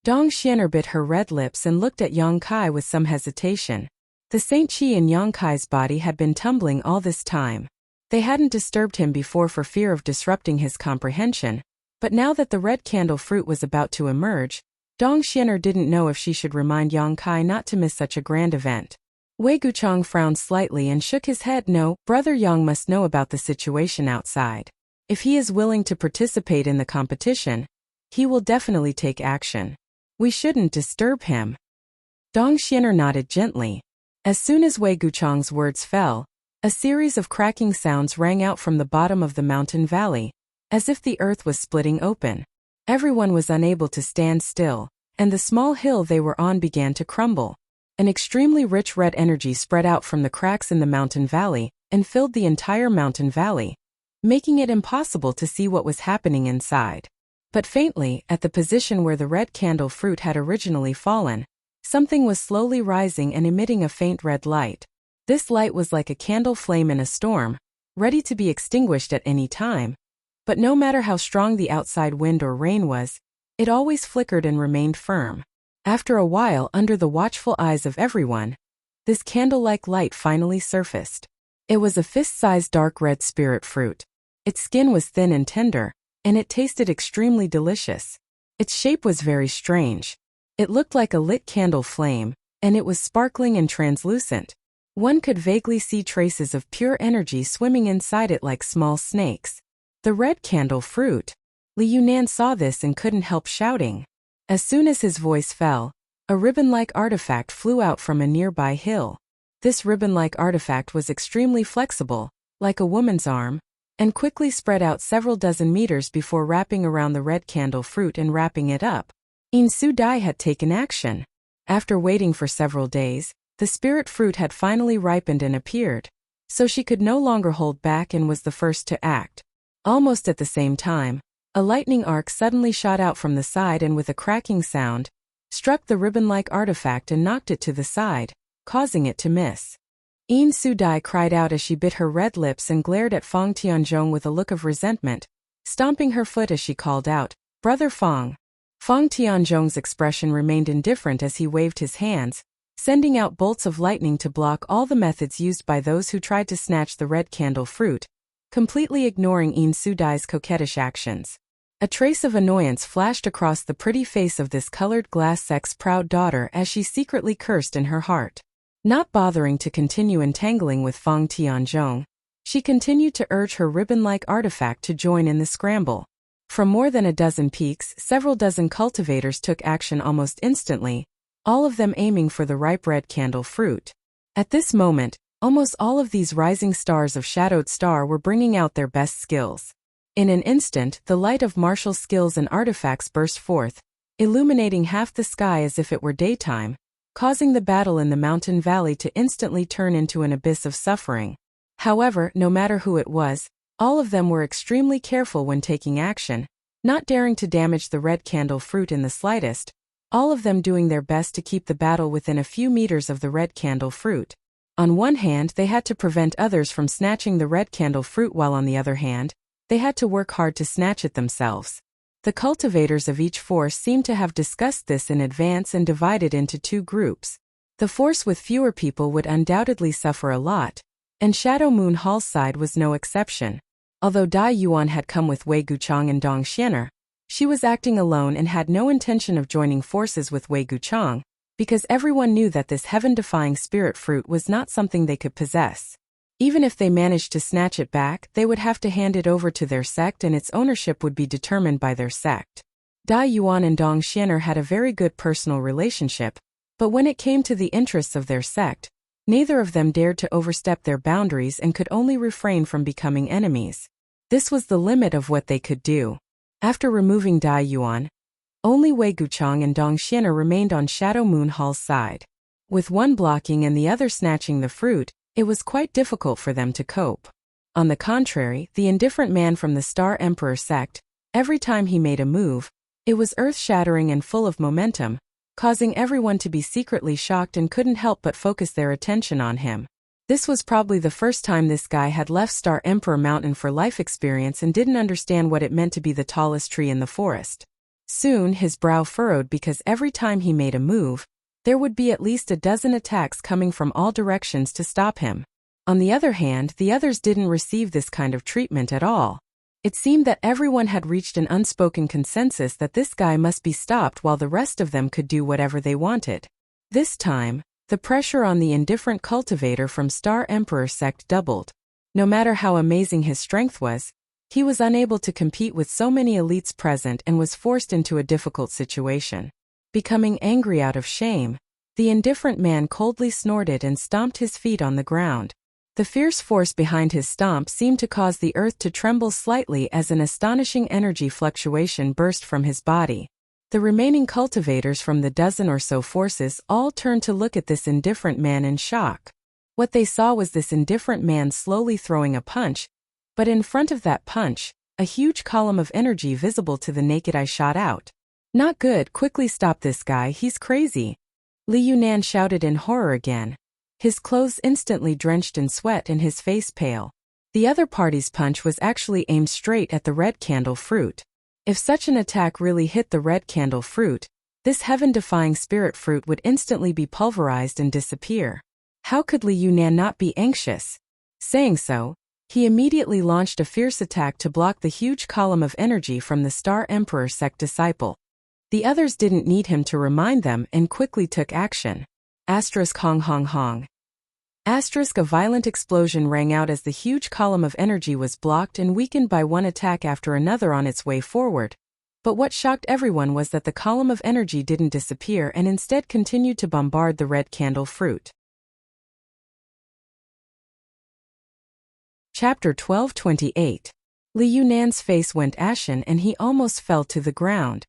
Speaker 1: Dong Xian'er bit her red lips and looked at Yang Kai with some hesitation. The Saint Qi in Yang Kai's body had been tumbling all this time. They hadn't disturbed him before for fear of disrupting his comprehension, but now that the red candle fruit was about to emerge, Dong Xian'er didn't know if she should remind Yang Kai not to miss such a grand event. Wei Guchang frowned slightly and shook his head. "No, Brother Yang must know about the situation outside. If he is willing to participate in the competition, he will definitely take action. We shouldn't disturb him." Dong Xian'er nodded gently. As soon as Wei Guchang's words fell, a series of cracking sounds rang out from the bottom of the mountain valley, as if the earth was splitting open. Everyone was unable to stand still, and the small hill they were on began to crumble. An extremely rich red energy spread out from the cracks in the mountain valley and filled the entire mountain valley, making it impossible to see what was happening inside. But faintly, at the position where the red candle fruit had originally fallen, something was slowly rising and emitting a faint red light. This light was like a candle flame in a storm, ready to be extinguished at any time. But no matter how strong the outside wind or rain was, it always flickered and remained firm. After a while, under the watchful eyes of everyone, this candle-like light finally surfaced. It was a fist-sized dark red spirit fruit. Its skin was thin and tender, and it tasted extremely delicious. Its shape was very strange. It looked like a lit candle flame, and it was sparkling and translucent. One could vaguely see traces of pure energy swimming inside it like small snakes. The red candle fruit. Li Yunan saw this and couldn't help shouting. As soon as his voice fell, a ribbon-like artifact flew out from a nearby hill. This ribbon-like artifact was extremely flexible, like a woman's arm, and quickly spread out several dozen meters before wrapping around the red candle fruit and wrapping it up. Insu Dai had taken action. After waiting for several days, the spirit fruit had finally ripened and appeared, so she could no longer hold back and was the first to act. Almost at the same time, a lightning arc suddenly shot out from the side and with a cracking sound, struck the ribbon-like artifact and knocked it to the side, causing it to miss. Insu Dai cried out as she bit her red lips and glared at Fong Tianzhong with a look of resentment, stomping her foot as she called out, "Brother Fong." Fong Tianzhong's expression remained indifferent as he waved his hands, sending out bolts of lightning to block all the methods used by those who tried to snatch the red candle fruit, completely ignoring Insu Dai's coquettish actions. A trace of annoyance flashed across the pretty face of this colored glass sex proud daughter as she secretly cursed in her heart. Not bothering to continue entangling with Fong Tianzhong, she continued to urge her ribbon-like artifact to join in the scramble. From more than a dozen peaks, several dozen cultivators took action almost instantly, all of them aiming for the ripe red candle fruit. At this moment, almost all of these rising stars of Shadowed Star were bringing out their best skills. In an instant, the light of martial skills and artifacts burst forth, illuminating half the sky as if it were daytime, causing the battle in the mountain valley to instantly turn into an abyss of suffering. However, no matter who it was, all of them were extremely careful when taking action, not daring to damage the red candle fruit in the slightest, all of them doing their best to keep the battle within a few meters of the red candle fruit. On one hand, they had to prevent others from snatching the red candle fruit, while on the other hand, they had to work hard to snatch it themselves. The cultivators of each force seemed to have discussed this in advance and divided into two groups. The force with fewer people would undoubtedly suffer a lot, and Shadow Moon Hall's side was no exception. Although Dai Yuan had come with Wei Guchang and Dong Xianer, she was acting alone and had no intention of joining forces with Wei Guchang, because everyone knew that this heaven-defying spirit fruit was not something they could possess. Even if they managed to snatch it back, they would have to hand it over to their sect and its ownership would be determined by their sect. Dai Yuan and Dong Xianer had a very good personal relationship, but when it came to the interests of their sect, neither of them dared to overstep their boundaries and could only refrain from becoming enemies. This was the limit of what they could do. After removing Dai Yuan, only Wei Guchang and Dong Xianer remained on Shadow Moon Hall's side. With one blocking and the other snatching the fruit, it was quite difficult for them to cope. On the contrary, the indifferent man from the Star Emperor sect, every time he made a move, it was earth-shattering and full of momentum, causing everyone to be secretly shocked and couldn't help but focus their attention on him. This was probably the first time this guy had left Star Emperor Mountain for life experience and didn't understand what it meant to be the tallest tree in the forest. Soon his brow furrowed because every time he made a move, there would be at least a dozen attacks coming from all directions to stop him. On the other hand, the others didn't receive this kind of treatment at all. It seemed that everyone had reached an unspoken consensus that this guy must be stopped while the rest of them could do whatever they wanted. This time, the pressure on the indifferent cultivator from Star Emperor sect doubled. No matter how amazing his strength was, he was unable to compete with so many elites present and was forced into a difficult situation. Becoming angry out of shame, the indifferent man coldly snorted and stomped his feet on the ground. The fierce force behind his stomp seemed to cause the earth to tremble slightly as an astonishing energy fluctuation burst from his body. The remaining cultivators from the dozen or so forces all turned to look at this indifferent man in shock. What they saw was this indifferent man slowly throwing a punch, but in front of that punch, a huge column of energy visible to the naked eye shot out. "Not good, quickly stop this guy, he's crazy," Li Yunan shouted in horror again. His clothes instantly drenched in sweat and his face pale. The other party's punch was actually aimed straight at the red candle fruit. If such an attack really hit the red candle fruit, this heaven-defying spirit fruit would instantly be pulverized and disappear. How could Li Yunan not be anxious? Saying so, he immediately launched a fierce attack to block the huge column of energy from the Star Emperor sect disciple. The others didn't need him to remind them and quickly took action. Hong hong hong. A violent explosion rang out as the huge column of energy was blocked and weakened by one attack after another on its way forward. But what shocked everyone was that the column of energy didn't disappear and instead continued to bombard the red candle fruit. Chapter 12:28. Li Yunan's face went ashen and he almost fell to the ground.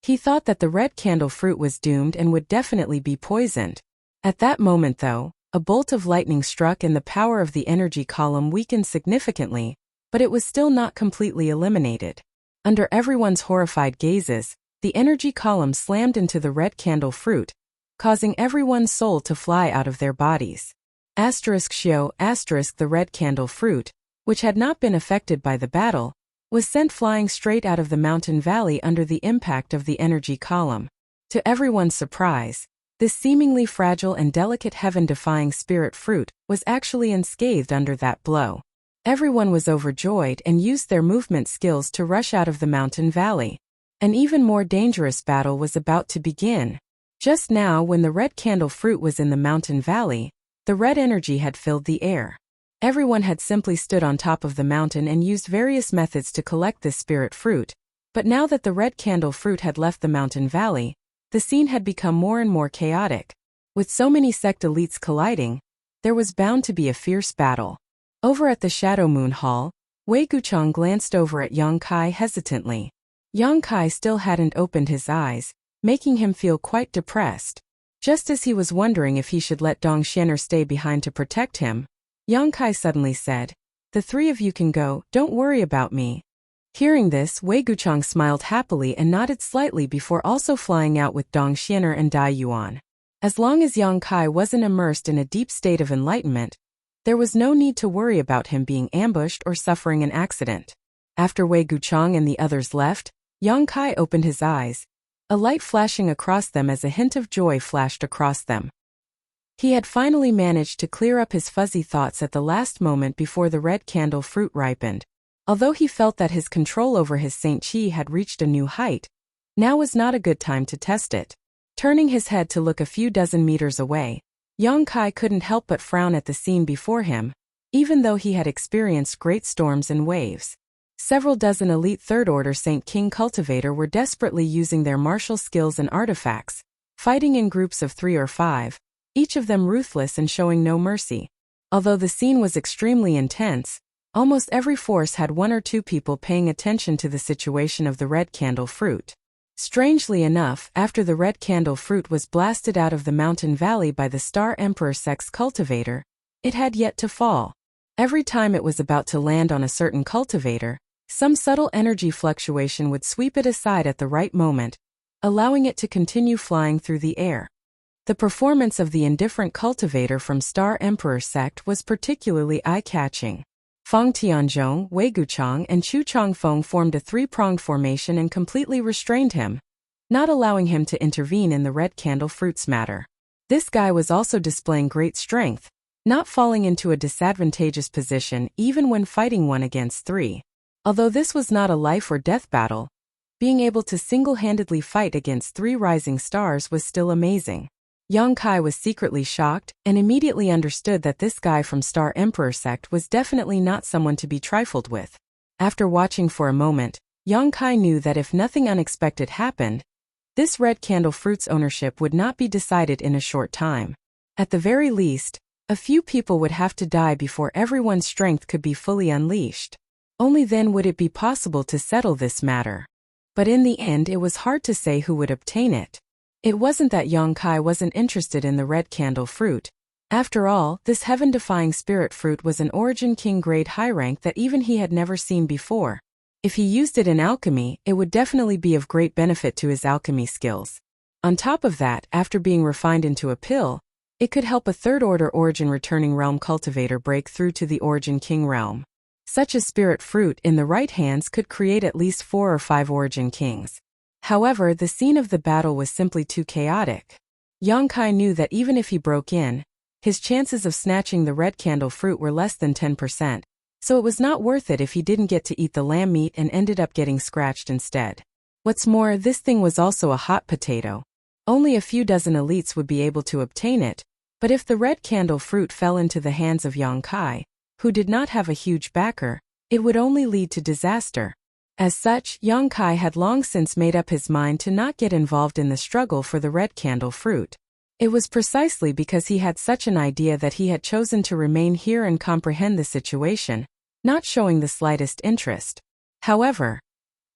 Speaker 1: He thought that the red candle fruit was doomed and would definitely be poisoned. At that moment, though, a bolt of lightning struck and the power of the energy column weakened significantly, but it was still not completely eliminated. Under everyone's horrified gazes, the energy column slammed into the red candle fruit, causing everyone's soul to fly out of their bodies. The red candle fruit, which had not been affected by the battle, was sent flying straight out of the mountain valley under the impact of the energy column. To everyone's surprise, this seemingly fragile and delicate heaven-defying spirit fruit was actually unscathed under that blow. Everyone was overjoyed and used their movement skills to rush out of the mountain valley. An even more dangerous battle was about to begin. Just now, when the red candle fruit was in the mountain valley, the red energy had filled the air. Everyone had simply stood on top of the mountain and used various methods to collect this spirit fruit, but now that the red candle fruit had left the mountain valley, the scene had become more and more chaotic. With so many sect elites colliding, there was bound to be a fierce battle. Over at the Shadow Moon Hall, Wei Guchang glanced over at Yang Kai hesitantly. Yang Kai still hadn't opened his eyes, making him feel quite depressed. Just as he was wondering if he should let Dong Xianer stay behind to protect him, Yang Kai suddenly said, "The three of you can go, don't worry about me." Hearing this, Wei Guchang smiled happily and nodded slightly before also flying out with Dong Xianer and Dai Yuan. As long as Yang Kai wasn't immersed in a deep state of enlightenment, there was no need to worry about him being ambushed or suffering an accident. After Wei Guchang and the others left, Yang Kai opened his eyes, a light flashing across them as a hint of joy flashed across them. He had finally managed to clear up his fuzzy thoughts at the last moment before the red candle fruit ripened. Although he felt that his control over his Saint Chi had reached a new height, now was not a good time to test it. Turning his head to look a few dozen meters away, Yang Kai couldn't help but frown at the scene before him, even though he had experienced great storms and waves. Several dozen elite third-order Saint King cultivator were desperately using their martial skills and artifacts, fighting in groups of 3 or 5, each of them ruthless and showing no mercy. Although the scene was extremely intense, almost every force had 1 or 2 people paying attention to the situation of the red candle fruit. Strangely enough, after the red candle fruit was blasted out of the mountain valley by the Star Emperor Sect's cultivator, it had yet to fall. Every time it was about to land on a certain cultivator, some subtle energy fluctuation would sweep it aside at the right moment, allowing it to continue flying through the air. The performance of the indifferent cultivator from Star Emperor Sect was particularly eye-catching. Fang Tianzhong, Wei Guchang, and Chu Changfeng formed a 3-pronged formation and completely restrained him, not allowing him to intervene in the red candle fruit's matter. This guy was also displaying great strength, not falling into a disadvantageous position even when fighting 1 against 3. Although this was not a life or death battle, being able to single-handedly fight against 3 rising stars was still amazing. Yang Kai was secretly shocked and immediately understood that this guy from Star Emperor Sect was definitely not someone to be trifled with. After watching for a moment, Yang Kai knew that if nothing unexpected happened, this red candle fruit's ownership would not be decided in a short time. At the very least, a few people would have to die before everyone's strength could be fully unleashed. Only then would it be possible to settle this matter. But in the end, it was hard to say who would obtain it. It wasn't that Yang Kai wasn't interested in the red candle fruit. After all, this heaven-defying spirit fruit was an Origin King grade high rank that even he had never seen before. If he used it in alchemy, it would definitely be of great benefit to his alchemy skills. On top of that, after being refined into a pill, it could help a third-order Origin returning realm cultivator break through to the Origin King realm. Such a spirit fruit in the right hands could create at least 4 or 5 Origin Kings. However, the scene of the battle was simply too chaotic. Yang Kai knew that even if he broke in, his chances of snatching the red candle fruit were less than 10%, so it was not worth it if he didn't get to eat the lamb meat and ended up getting scratched instead. What's more, this thing was also a hot potato. Only a few dozen elites would be able to obtain it, but if the red candle fruit fell into the hands of Yang Kai, who did not have a huge backer, it would only lead to disaster. As such, Yang Kai had long since made up his mind to not get involved in the struggle for the red candle fruit. It was precisely because he had such an idea that he had chosen to remain here and comprehend the situation, not showing the slightest interest. However,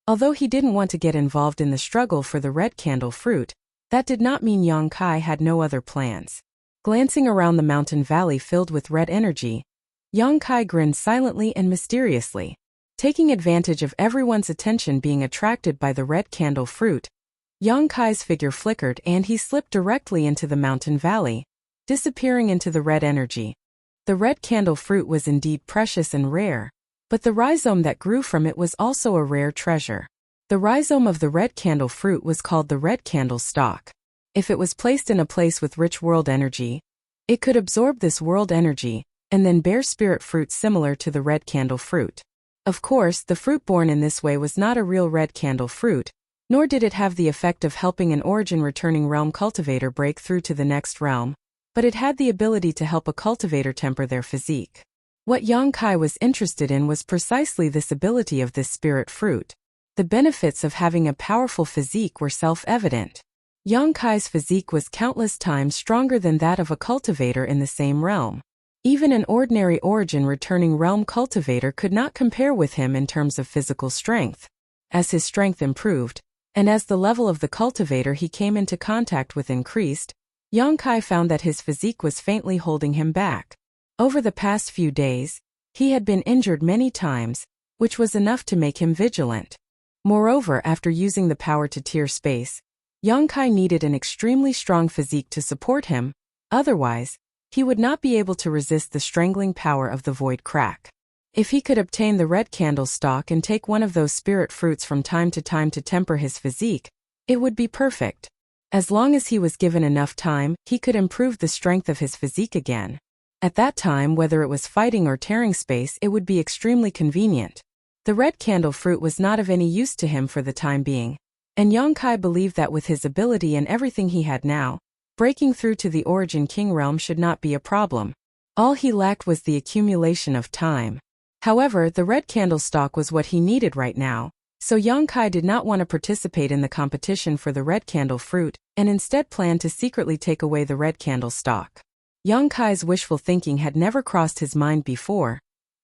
Speaker 1: although he didn't want to get involved in the struggle for the red candle fruit, that did not mean Yang Kai had no other plans. Glancing around the mountain valley filled with red energy, Yang Kai grinned silently and mysteriously. Taking advantage of everyone's attention being attracted by the red candle fruit, Yang Kai's figure flickered and he slipped directly into the mountain valley, disappearing into the red energy. The red candle fruit was indeed precious and rare, but the rhizome that grew from it was also a rare treasure. The rhizome of the red candle fruit was called the red candle stalk. If it was placed in a place with rich world energy, it could absorb this world energy and then bear spirit fruit similar to the red candle fruit. Of course, the fruit born in this way was not a real red candle fruit, nor did it have the effect of helping an origin-returning realm cultivator break through to the next realm, but it had the ability to help a cultivator temper their physique. What Yang Kai was interested in was precisely this ability of this spirit fruit. The benefits of having a powerful physique were self-evident. Yang Kai's physique was countless times stronger than that of a cultivator in the same realm. Even an ordinary origin-returning realm cultivator could not compare with him in terms of physical strength. As his strength improved, and as the level of the cultivator he came into contact with increased, Yang Kai found that his physique was faintly holding him back. Over the past few days, he had been injured many times, which was enough to make him vigilant. Moreover, after using the power to tear space, Yang Kai needed an extremely strong physique to support him, otherwise, he would not be able to resist the strangling power of the void crack. If he could obtain the red candle stalk and take one of those spirit fruits from time to temper his physique, it would be perfect. As long as he was given enough time, he could improve the strength of his physique again. At that time, whether it was fighting or tearing space, it would be extremely convenient. The red candle fruit was not of any use to him for the time being, and Yang Kai believed that with his ability and everything he had now, breaking through to the Origin King realm should not be a problem. All he lacked was the accumulation of time. However, the red candle stalk was what he needed right now, so Yang Kai did not want to participate in the competition for the red candle fruit, and instead planned to secretly take away the red candle stalk. Yang Kai's wishful thinking had never crossed his mind before,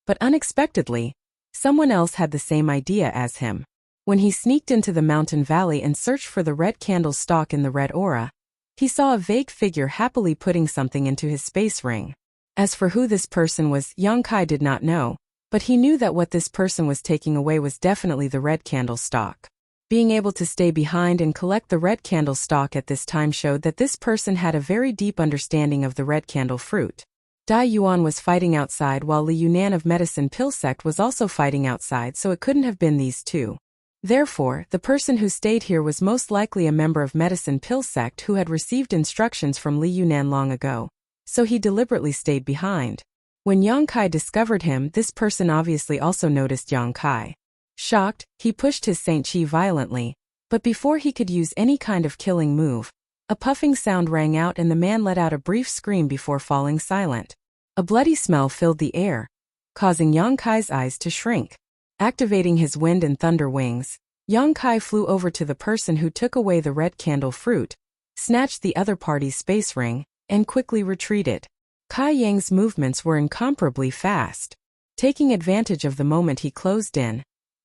Speaker 1: but unexpectedly, someone else had the same idea as him. When he sneaked into the mountain valley and searched for the red candle stalk in the red aura, he saw a vague figure happily putting something into his space ring. As for who this person was, Yang Kai did not know, but he knew that what this person was taking away was definitely the red candle stalk. Being able to stay behind and collect the red candle stalk at this time showed that this person had a very deep understanding of the red candle fruit. Dai Yuan was fighting outside while Li Yunan of Medicine Pill Sect was also fighting outside, so it couldn't have been these two. Therefore, the person who stayed here was most likely a member of Medicine Pill Sect who had received instructions from Li Yunan long ago, so he deliberately stayed behind. When Yang Kai discovered him, this person obviously also noticed Yang Kai. Shocked, he pushed his Saint Chi violently, but before he could use any kind of killing move, a puffing sound rang out and the man let out a brief scream before falling silent. A bloody smell filled the air, causing Yang Kai's eyes to shrink. Activating his wind and thunder wings, Yang Kai flew over to the person who took away the red candle fruit, snatched the other party's space ring, and quickly retreated. Kai Yang's movements were incomparably fast. Taking advantage of the moment he closed in,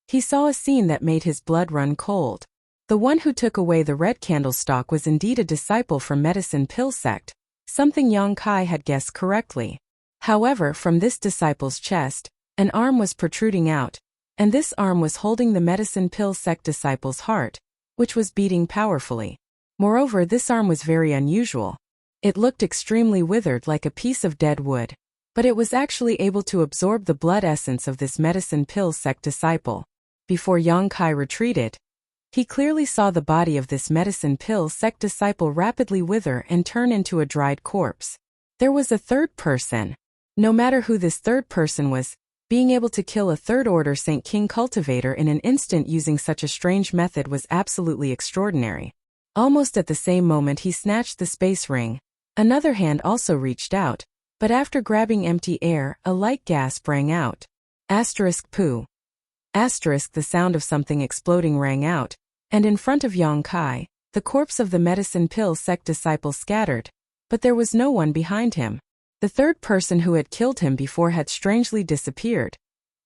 Speaker 1: he saw a scene that made his blood run cold. The one who took away the red candle stalk was indeed a disciple from Medicine Pill Sect, something Yang Kai had guessed correctly. However, from this disciple's chest, an arm was protruding out, and this arm was holding the Medicine Pill Sect disciple's heart, which was beating powerfully. Moreover, this arm was very unusual. It looked extremely withered like a piece of dead wood, but it was actually able to absorb the blood essence of this Medicine Pill Sect disciple. Before Yang Kai retreated, he clearly saw the body of this Medicine Pill Sect disciple rapidly wither and turn into a dried corpse. There was a third person. No matter who this third person was, being able to kill a third-order Saint King cultivator in an instant using such a strange method was absolutely extraordinary. Almost at the same moment he snatched the space ring. Another hand also reached out, but after grabbing empty air, a light gasp rang out. Asterisk poo. Asterisk the sound of something exploding rang out, and in front of Yang Kai, the corpse of the medicine pill sect disciple scattered, but there was no one behind him. The third person who had killed him before had strangely disappeared,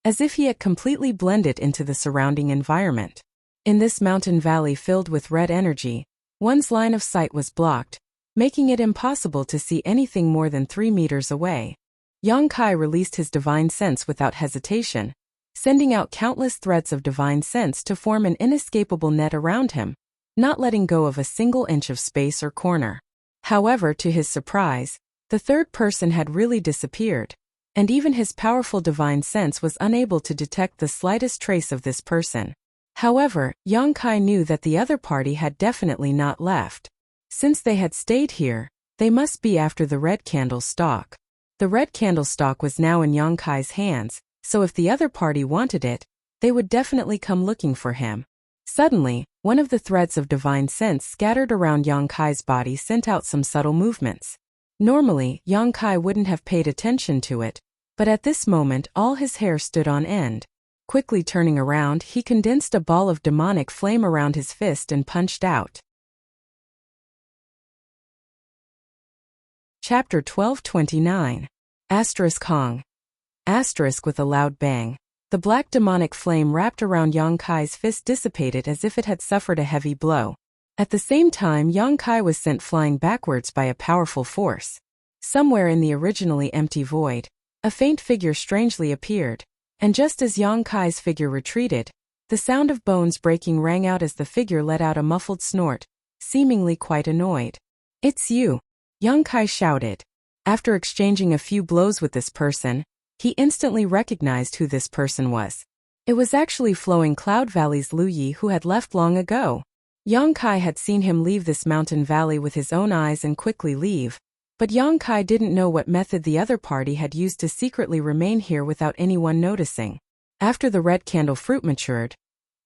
Speaker 1: as if he had completely blended into the surrounding environment. In this mountain valley filled with red energy, one's line of sight was blocked, making it impossible to see anything more than 3 meters away. Yang Kai released his divine sense without hesitation, sending out countless threads of divine sense to form an inescapable net around him, not letting go of a single inch of space or corner. However, to his surprise, the third person had really disappeared, and even his powerful divine sense was unable to detect the slightest trace of this person. However, Yang Kai knew that the other party had definitely not left. Since they had stayed here, they must be after the red candlestick. The red candlestick was now in Yang Kai's hands, so if the other party wanted it, they would definitely come looking for him. Suddenly, one of the threads of divine sense scattered around Yang Kai's body sent out some subtle movements. Normally, Yang Kai wouldn't have paid attention to it, but at this moment all his hair stood on end. Quickly turning around, he condensed a ball of demonic flame around his fist and punched out. Chapter 1229. Asterisk Hong. Asterisk with a loud bang. The black demonic flame wrapped around Yang Kai's fist dissipated as if it had suffered a heavy blow. At the same time, Yang Kai was sent flying backwards by a powerful force. Somewhere in the originally empty void, a faint figure strangely appeared, and just as Yang Kai's figure retreated, the sound of bones breaking rang out as the figure let out a muffled snort, seemingly quite annoyed. "It's you," Yang Kai shouted. After exchanging a few blows with this person, he instantly recognized who this person was. It was actually Flowing Cloud Valley's Lu Yi, who had left long ago. Yang Kai had seen him leave this mountain valley with his own eyes and quickly leave, but Yang Kai didn't know what method the other party had used to secretly remain here without anyone noticing. After the red candle fruit matured,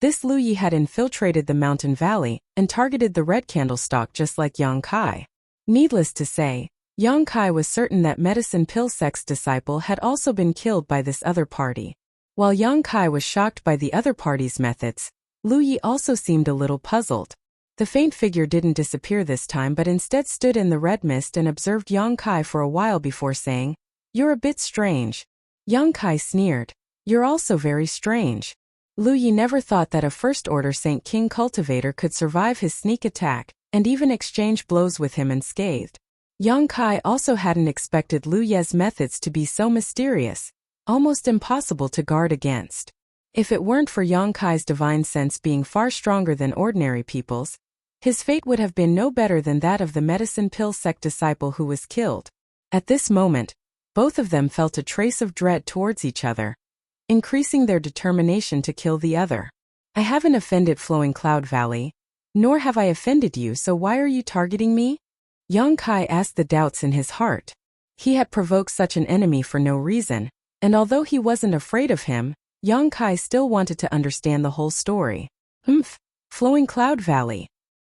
Speaker 1: this Lu Yi had infiltrated the mountain valley and targeted the red candlestick just like Yang Kai. Needless to say, Yang Kai was certain that medicine pill sect's disciple had also been killed by this other party. While Yang Kai was shocked by the other party's methods, Lu Yi also seemed a little puzzled. The faint figure didn't disappear this time but instead stood in the red mist and observed Yang Kai for a while before saying, "You're a bit strange." Yang Kai sneered, "You're also very strange." Lu Yi never thought that a first-order Saint King cultivator could survive his sneak attack and even exchange blows with him unscathed. Yang Kai also hadn't expected Lu Ye's methods to be so mysterious, almost impossible to guard against. If it weren't for Yang Kai's divine sense being far stronger than ordinary people's, his fate would have been no better than that of the medicine pill sect disciple who was killed. At this moment, both of them felt a trace of dread towards each other, increasing their determination to kill the other. "I haven't offended Flowing Cloud Valley, nor have I offended you, so why are you targeting me?" Yang Kai asked the doubts in his heart. He had provoked such an enemy for no reason, and although he wasn't afraid of him, Yang Kai still wanted to understand the whole story. Flowing Cloud Valley."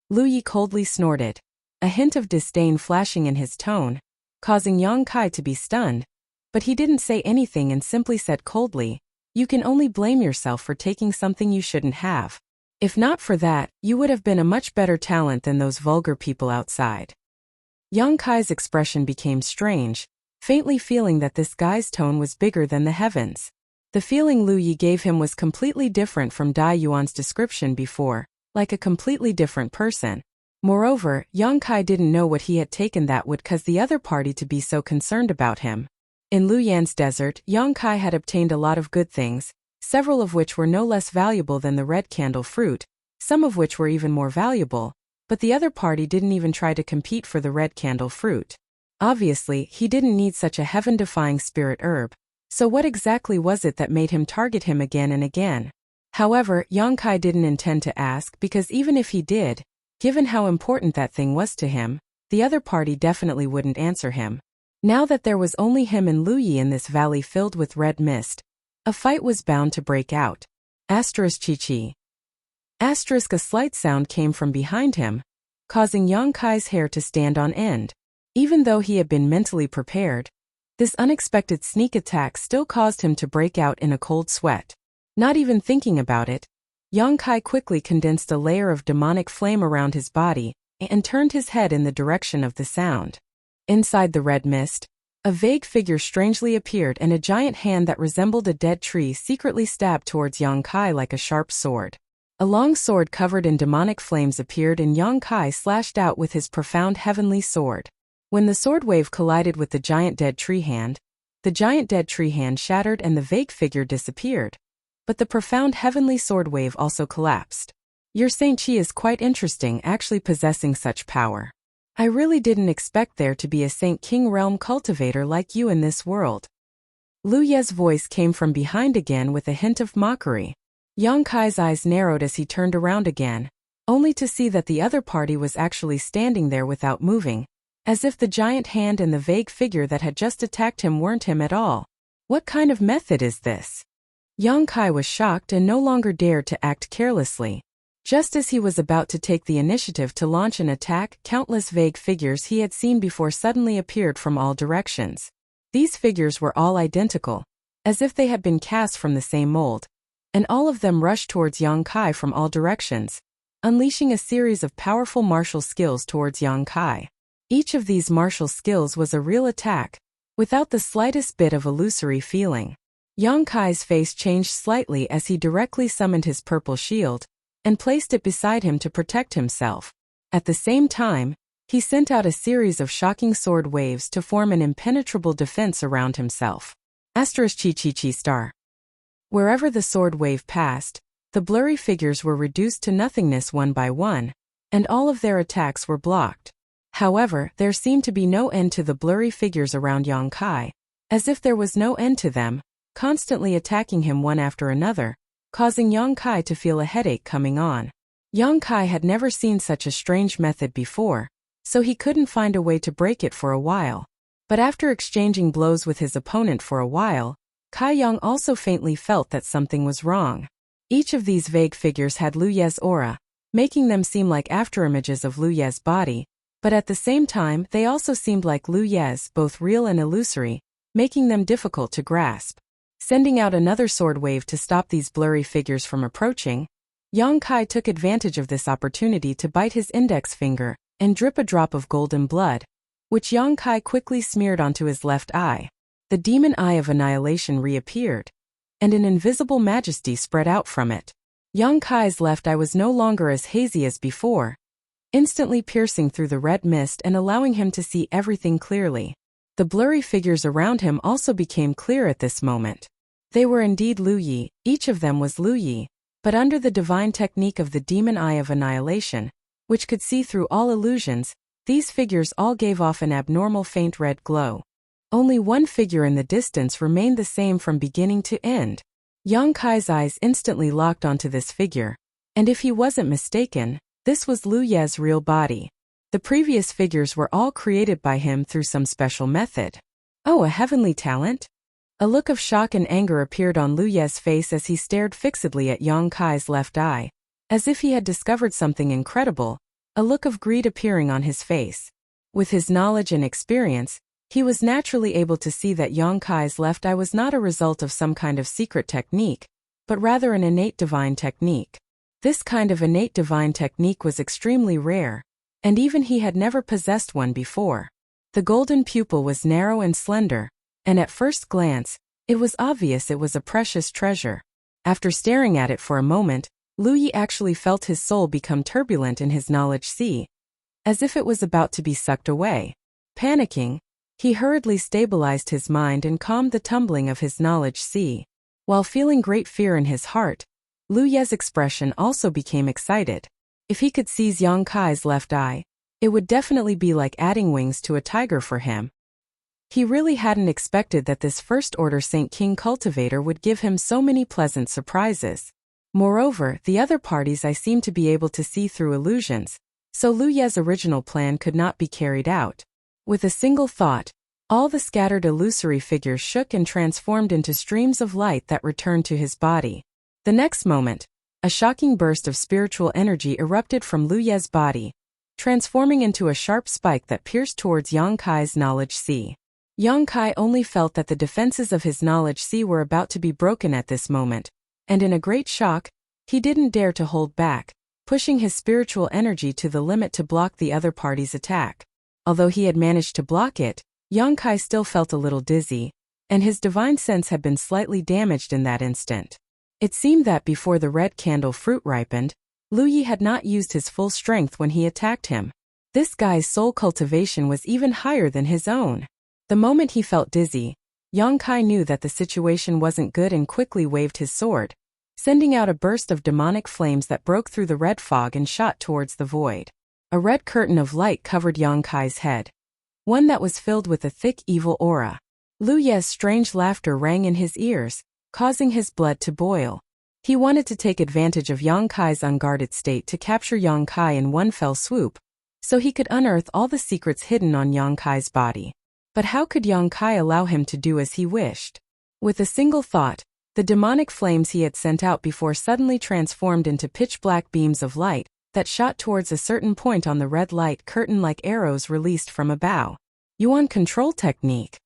Speaker 1: Lu Yi coldly snorted, a hint of disdain flashing in his tone, causing Yang Kai to be stunned, but he didn't say anything and simply said coldly, "You can only blame yourself for taking something you shouldn't have. If not for that, you would have been a much better talent than those vulgar people outside." Yang Kai's expression became strange, faintly feeling that this guy's tone was bigger than the heavens. The feeling Lu Yi gave him was completely different from Dai Yuan's description before, like a completely different person. Moreover, Yang Kai didn't know what he had taken that would cause the other party to be so concerned about him. In Lu Yan's desert, Yang Kai had obtained a lot of good things, several of which were no less valuable than the red candle fruit, some of which were even more valuable, but the other party didn't even try to compete for the red candle fruit. Obviously, he didn't need such a heaven-defying spirit herb, so what exactly was it that made him target him again and again? However, Yang Kai didn't intend to ask because even if he did, given how important that thing was to him, the other party definitely wouldn't answer him. Now that there was only him and Lu Yi in this valley filled with red mist, a fight was bound to break out. Asterisk Chi-Chi. Asterisk a slight sound came from behind him, causing Yang Kai's hair to stand on end. Even though he had been mentally prepared, this unexpected sneak attack still caused him to break out in a cold sweat. Not even thinking about it, Yang Kai quickly condensed a layer of demonic flame around his body and turned his head in the direction of the sound. Inside the red mist, a vague figure strangely appeared, and a giant hand that resembled a dead tree secretly stabbed towards Yang Kai like a sharp sword. A long sword covered in demonic flames appeared, and Yang Kai slashed out with his profound heavenly sword. When the sword wave collided with the giant dead tree hand shattered and the vague figure disappeared. But the profound heavenly sword wave also collapsed. Your Saint Chi is quite interesting, actually possessing such power. I really didn't expect there to be a Saint King realm cultivator like you in this world. Lu Ye's voice came from behind again with a hint of mockery. Yang Kai's eyes narrowed as he turned around again, only to see that the other party was actually standing there without moving, as if the giant hand and the vague figure that had just attacked him weren't him at all. What kind of method is this? Yang Kai was shocked and no longer dared to act carelessly. Just as he was about to take the initiative to launch an attack, countless vague figures he had seen before suddenly appeared from all directions. These figures were all identical, as if they had been cast from the same mold, and all of them rushed towards Yang Kai from all directions, unleashing a series of powerful martial skills towards Yang Kai. Each of these martial skills was a real attack, without the slightest bit of illusory feeling. Yang Kai's face changed slightly as he directly summoned his purple shield and placed it beside him to protect himself. At the same time, he sent out a series of shocking sword waves to form an impenetrable defense around himself. *******. Wherever the sword wave passed, the blurry figures were reduced to nothingness one by one, and all of their attacks were blocked. However, there seemed to be no end to the blurry figures around Yang Kai, as if there was no end to them, constantly attacking him one after another, causing Yang Kai to feel a headache coming on. Yang Kai had never seen such a strange method before, so he couldn't find a way to break it for a while. But after exchanging blows with his opponent for a while, Kai Yang also faintly felt that something was wrong. Each of these vague figures had Lu Ye's aura, making them seem like afterimages of Lu Ye's body, but at the same time they also seemed like Lu Ye's, both real and illusory, making them difficult to grasp. Sending out another sword wave to stop these blurry figures from approaching, Yang Kai took advantage of this opportunity to bite his index finger and drip a drop of golden blood, which Yang Kai quickly smeared onto his left eye. The demon eye of annihilation reappeared, and an invisible majesty spread out from it. Yang Kai's left eye was no longer as hazy as before, instantly piercing through the red mist and allowing him to see everything clearly. The blurry figures around him also became clear at this moment. They were indeed Lu Yi, each of them was Lu Yi, but under the divine technique of the demon eye of annihilation, which could see through all illusions, these figures all gave off an abnormal faint red glow. Only one figure in the distance remained the same from beginning to end. Yang Kai's eyes instantly locked onto this figure, and if he wasn't mistaken, this was Lu Ye's real body. The previous figures were all created by him through some special method. Oh, a heavenly talent? A look of shock and anger appeared on Lu Ye's face as he stared fixedly at Yang Kai's left eye, as if he had discovered something incredible, a look of greed appearing on his face. With his knowledge and experience, he was naturally able to see that Yang Kai's left eye was not a result of some kind of secret technique, but rather an innate divine technique. This kind of innate divine technique was extremely rare, and even he had never possessed one before. The golden pupil was narrow and slender, and at first glance, it was obvious it was a precious treasure. After staring at it for a moment, Lu Yi actually felt his soul become turbulent in his knowledge sea, as if it was about to be sucked away. Panicking, he hurriedly stabilized his mind and calmed the tumbling of his knowledge sea. While feeling great fear in his heart, Lu Ye's expression also became excited. If he could seize Yang Kai's left eye, it would definitely be like adding wings to a tiger for him. He really hadn't expected that this first-order Saint King cultivator would give him so many pleasant surprises. Moreover, the other parties I seemed to be able to see through illusions, so Lu Ye's original plan could not be carried out. With a single thought, all the scattered illusory figures shook and transformed into streams of light that returned to his body. The next moment, a shocking burst of spiritual energy erupted from Lu Ye's body, transforming into a sharp spike that pierced towards Yang Kai's knowledge sea. Yang Kai only felt that the defenses of his knowledge sea were about to be broken at this moment, and in a great shock, he didn't dare to hold back, pushing his spiritual energy to the limit to block the other party's attack. Although he had managed to block it, Yongkai still felt a little dizzy, and his divine sense had been slightly damaged in that instant. It seemed that before the red candle fruit ripened, Lu Yi had not used his full strength when he attacked him. This guy's soul cultivation was even higher than his own. The moment he felt dizzy, Yongkai knew that the situation wasn't good and quickly waved his sword, sending out a burst of demonic flames that broke through the red fog and shot towards the void. A red curtain of light covered Yongkai's head, one that was filled with a thick evil aura. Lu Ye's strange laughter rang in his ears, causing his blood to boil. He wanted to take advantage of Yongkai's unguarded state to capture Yongkai in one fell swoop, so he could unearth all the secrets hidden on Yongkai's body. But how could Yongkai allow him to do as he wished? With a single thought, the demonic flames he had sent out before suddenly transformed into pitch-black beams of light that shot towards a certain point on the red light curtain like arrows released from a bow. Yuan control technique.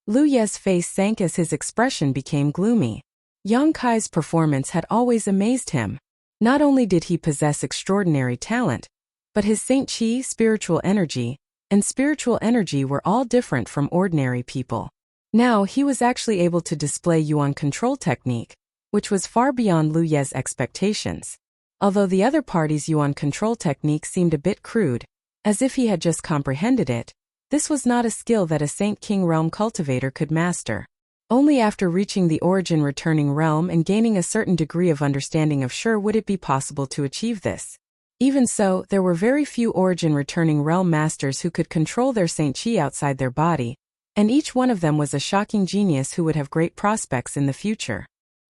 Speaker 1: Lu Ye's face sank as his expression became gloomy. Yongkai's performance had always amazed him. Not only did he possess extraordinary talent, but his Saint Qi, spiritual energy, and spiritual energy were all different from ordinary people. Now he was actually able to display Yuan control technique, which was far beyond Lu Ye's expectations. Although the other party's Yuan control technique seemed a bit crude, as if he had just comprehended it, this was not a skill that a Saint King realm cultivator could master. Only after reaching the origin returning realm and gaining a certain degree of understanding of sure would it be possible to achieve this. Even so, there were very few origin returning realm masters who could control their Saint Qi outside their body, and each one of them was a shocking genius who would have great prospects in the future.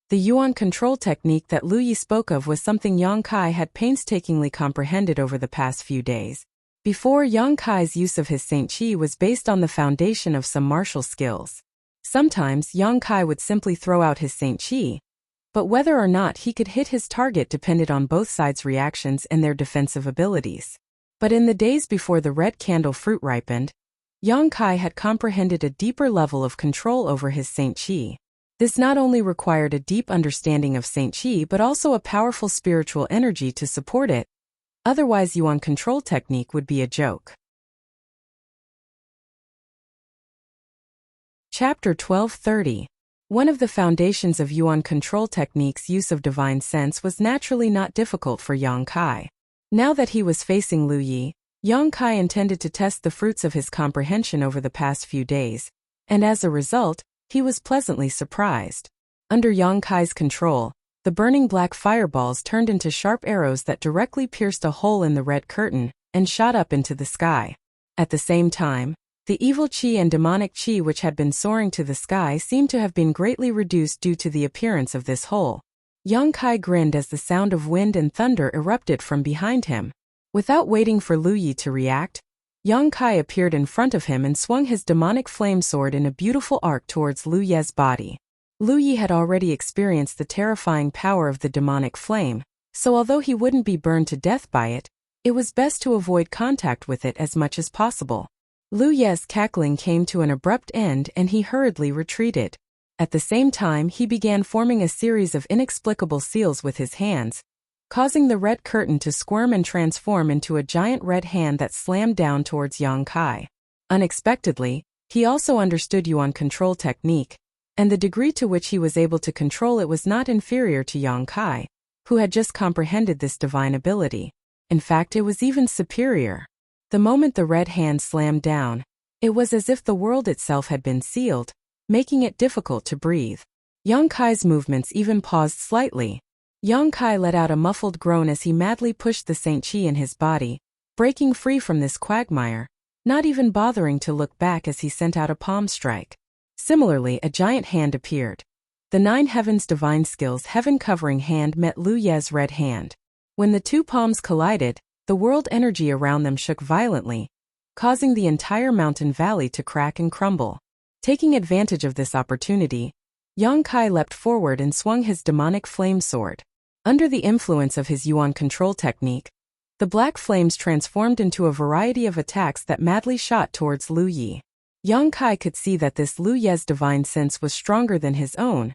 Speaker 1: The Yuan control technique that Lu Yi spoke of was something Yongkai had painstakingly comprehended over the past few days. Before, Yongkai's use of his Saint Qi was based on the foundation of some martial skills. Sometimes Yongkai would simply throw out his Saint Qi, but whether or not he could hit his target depended on both sides' reactions and their defensive abilities. But in the days before the red candle fruit ripened, Yongkai had comprehended a deeper level of control over his Saint Qi. This not only required a deep understanding of Saint Qi but also a powerful spiritual energy to support it. Otherwise, Yuan control technique would be a joke. Chapter 12:30. One of the foundations of Yuan control technique's use of divine sense was naturally not difficult for Yongkai. Now that he was facing Lu Yi, Yongkai intended to test the fruits of his comprehension over the past few days, and as a result, he was pleasantly surprised. Under Yongkai's control, the burning black fireballs turned into sharp arrows that directly pierced a hole in the red curtain and shot up into the sky. At the same time, the evil qi and demonic qi which had been soaring to the sky seemed to have been greatly reduced due to the appearance of this hole. Yongkai grinned as the sound of wind and thunder erupted from behind him. Without waiting for Lu Yi to react, Yongkai appeared in front of him and swung his demonic flame sword in a beautiful arc towards Lu Ye's body. Lu Yi had already experienced the terrifying power of the demonic flame, so although he wouldn't be burned to death by it, it was best to avoid contact with it as much as possible. Lu Ye's cackling came to an abrupt end and he hurriedly retreated. At the same time, he began forming a series of inexplicable seals with his hands, causing the red curtain to squirm and transform into a giant red hand that slammed down towards Yongkai. Unexpectedly, he also understood Yuan control technique, and the degree to which he was able to control it was not inferior to Yongkai, who had just comprehended this divine ability. In fact, it was even superior. The moment the red hand slammed down, it was as if the world itself had been sealed, making it difficult to breathe. Yongkai's movements even paused slightly. Yongkai let out a muffled groan as he madly pushed the Saint Qi in his body, breaking free from this quagmire, not even bothering to look back as he sent out a palm strike. Similarly, a giant hand appeared. The Nine Heavens divine skills heaven-covering hand met Lu Ye's red hand. When the two palms collided, the world energy around them shook violently, causing the entire mountain valley to crack and crumble. Taking advantage of this opportunity, Yongkai leapt forward and swung his demonic flame sword. Under the influence of his Yuan control technique, the black flames transformed into a variety of attacks that madly shot towards Lu Yi. Yongkai could see that this Lu Ye's divine sense was stronger than his own,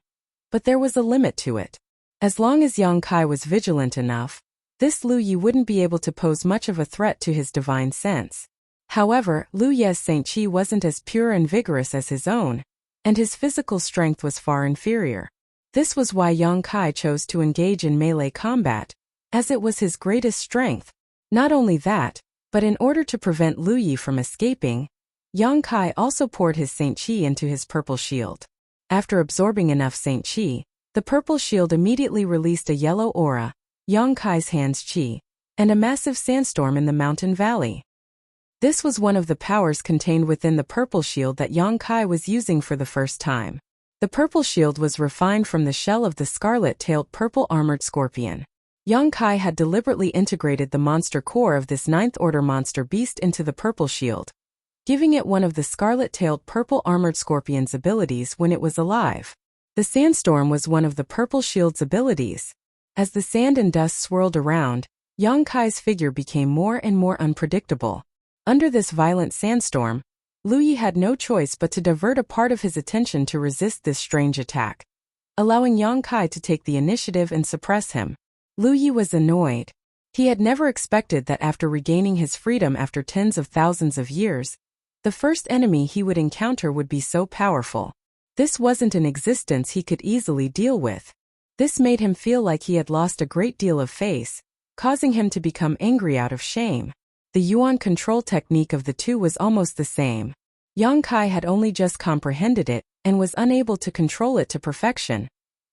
Speaker 1: but there was a limit to it. As long as Yang Kai was vigilant enough, this Lu Yi wouldn't be able to pose much of a threat to his divine sense. However, Lu Ye's Saint Qi wasn't as pure and vigorous as his own, and his physical strength was far inferior. This was why Yang Kai chose to engage in melee combat, as it was his greatest strength. Not only that, but in order to prevent Lu Yi from escaping, Yang Kai also poured his Saint Qi into his purple shield. After absorbing enough Saint Qi, the purple shield immediately released a yellow aura, Yang Kai's hand's Qi, and a massive sandstorm in the mountain valley. This was one of the powers contained within the purple shield that Yang Kai was using for the first time. The purple shield was refined from the shell of the scarlet-tailed purple-armored scorpion. Yang Kai had deliberately integrated the monster core of this ninth-order monster beast into the purple shield, giving it one of the scarlet-tailed purple-armored scorpion's abilities when it was alive. The sandstorm was one of the purple shield's abilities. As the sand and dust swirled around, Yang Kai's figure became more and more unpredictable. Under this violent sandstorm, Lu Yi had no choice but to divert a part of his attention to resist this strange attack, allowing Yang Kai to take the initiative and suppress him. Lu Yi was annoyed. He had never expected that after regaining his freedom after tens of thousands of years, the first enemy he would encounter would be so powerful. This wasn't an existence he could easily deal with. This made him feel like he had lost a great deal of face, causing him to become angry out of shame. The Yuan control technique of the two was almost the same. Yang Kai had only just comprehended it and was unable to control it to perfection,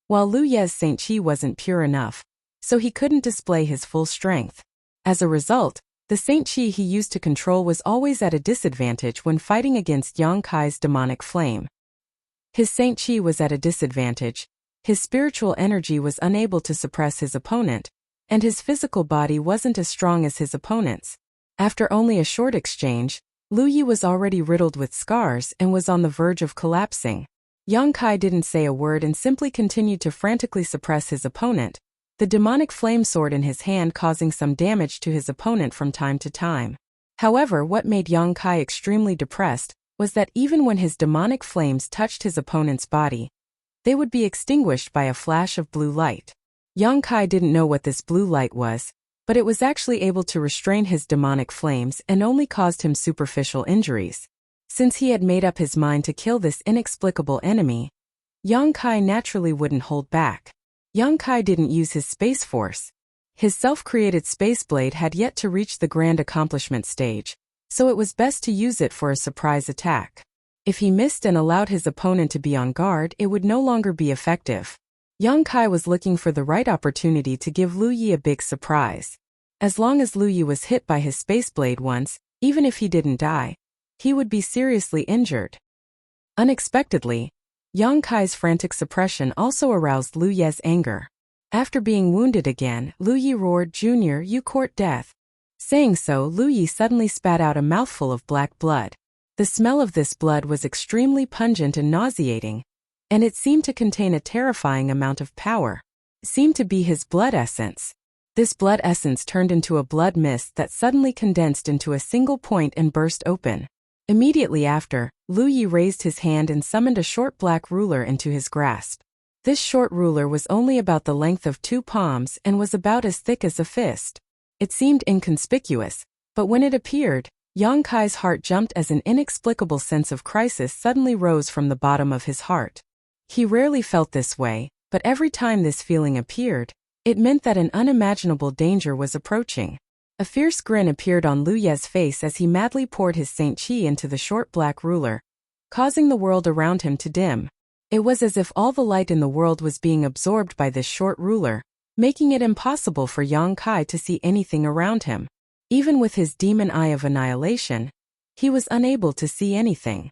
Speaker 1: while Lu Ye's Saint Qi wasn't pure enough, so he couldn't display his full strength. As a result, the Saint Qi he used to control was always at a disadvantage when fighting against Yang Kai's demonic flame. His Saint Qi was at a disadvantage, his spiritual energy was unable to suppress his opponent, and his physical body wasn't as strong as his opponent's. After only a short exchange, Lu Yi was already riddled with scars and was on the verge of collapsing. Yang Kai didn't say a word and simply continued to frantically suppress his opponent, the demonic flame sword in his hand causing some damage to his opponent from time to time. However, what made Yang Kai extremely depressed was that even when his demonic flames touched his opponent's body, they would be extinguished by a flash of blue light. Yang Kai didn't know what this blue light was, but it was actually able to restrain his demonic flames and only caused him superficial injuries. Since he had made up his mind to kill this inexplicable enemy, Yang Kai naturally wouldn't hold back. Yang Kai didn't use his space force. His self-created space blade had yet to reach the grand accomplishment stage, so it was best to use it for a surprise attack. If he missed and allowed his opponent to be on guard, it would no longer be effective. Yang Kai was looking for the right opportunity to give Lu Yi a big surprise. As long as Lu Yi was hit by his space blade once, even if he didn't die, he would be seriously injured. Unexpectedly, Yang Kai's frantic suppression also aroused Lu Ye's anger. After being wounded again, Lu Yi roared, "Junior, you court death." Saying so, Lu Yi suddenly spat out a mouthful of black blood. The smell of this blood was extremely pungent and nauseating, and it seemed to contain a terrifying amount of power. It seemed to be his blood essence. This blood essence turned into a blood mist that suddenly condensed into a single point and burst open. Immediately after, Lu Yi raised his hand and summoned a short black ruler into his grasp. This short ruler was only about the length of 2 palms and was about as thick as a fist. It seemed inconspicuous, but when it appeared, Yang Kai's heart jumped as an inexplicable sense of crisis suddenly rose from the bottom of his heart. He rarely felt this way, but every time this feeling appeared, it meant that an unimaginable danger was approaching. A fierce grin appeared on Lu Ye's face as he madly poured his Saint Qi into the short black ruler, causing the world around him to dim. It was as if all the light in the world was being absorbed by this short ruler, making it impossible for Yang Kai to see anything around him. Even with his demon eye of annihilation, he was unable to see anything.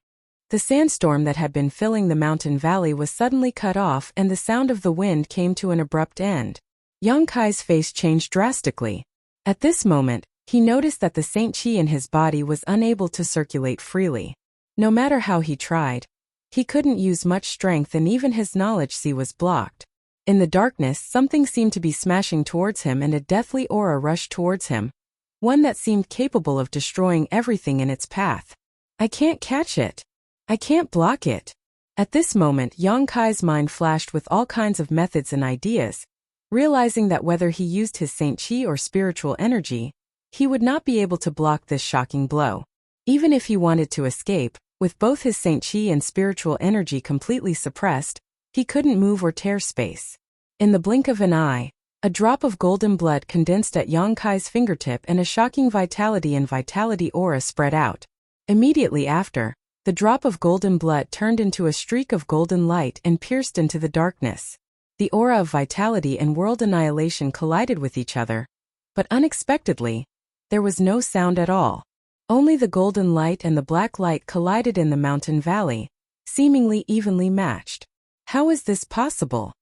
Speaker 1: The sandstorm that had been filling the mountain valley was suddenly cut off and the sound of the wind came to an abrupt end. Yang Kai's face changed drastically. At this moment, he noticed that the Saint Qi in his body was unable to circulate freely. No matter how he tried, he couldn't use much strength and even his knowledge sea was blocked. In the darkness, something seemed to be smashing towards him and a deathly aura rushed towards him, one that seemed capable of destroying everything in its path. I can't catch it. I can't block it. At this moment, Yang Kai's mind flashed with all kinds of methods and ideas, realizing that whether he used his Saint Chi or spiritual energy, he would not be able to block this shocking blow. Even if he wanted to escape, with both his Saint Chi and spiritual energy completely suppressed, he couldn't move or tear space. In the blink of an eye, a drop of golden blood condensed at Yang Kai's fingertip and a shocking vitality aura spread out. Immediately after, the drop of golden blood turned into a streak of golden light and pierced into the darkness. The aura of vitality and world annihilation collided with each other, but unexpectedly, there was no sound at all. Only the golden light and the black light collided in the mountain valley, seemingly evenly matched. How is this possible?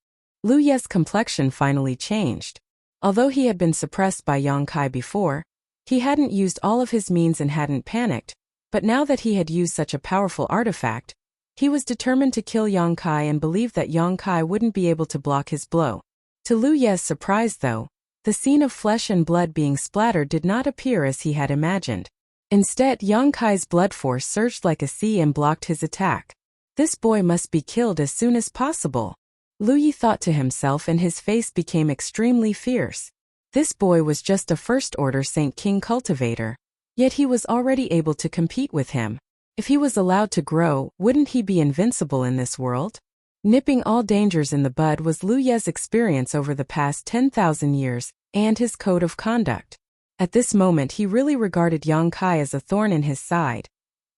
Speaker 1: Lu Ye's complexion finally changed. Although he had been suppressed by Yang Kai before, he hadn't used all of his means and hadn't panicked, but now that he had used such a powerful artifact, he was determined to kill Yang Kai and believed that Yang Kai wouldn't be able to block his blow. To Lu Ye's surprise though, the scene of flesh and blood being splattered did not appear as he had imagined. Instead, Yang Kai's blood force surged like a sea and blocked his attack. This boy must be killed as soon as possible. Lu Ye thought to himself, and his face became extremely fierce. This boy was just a first-order Saint King cultivator, yet he was already able to compete with him. If he was allowed to grow, wouldn't he be invincible in this world? Nipping all dangers in the bud was Lu Ye's experience over the past 10,000 years, and his code of conduct. At this moment he really regarded Yang Kai as a thorn in his side.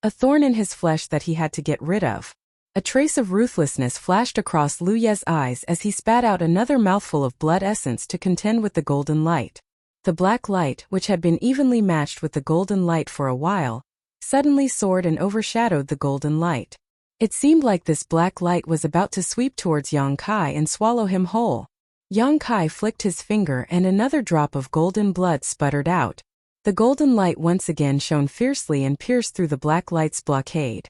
Speaker 1: A thorn in his flesh that he had to get rid of. A trace of ruthlessness flashed across Lu Ye's eyes as he spat out another mouthful of blood essence to contend with the golden light. The black light, which had been evenly matched with the golden light for a while, suddenly soared and overshadowed the golden light. It seemed like this black light was about to sweep towards Yang Kai and swallow him whole. Yang Kai flicked his finger and another drop of golden blood sputtered out. The golden light once again shone fiercely and pierced through the black light's blockade.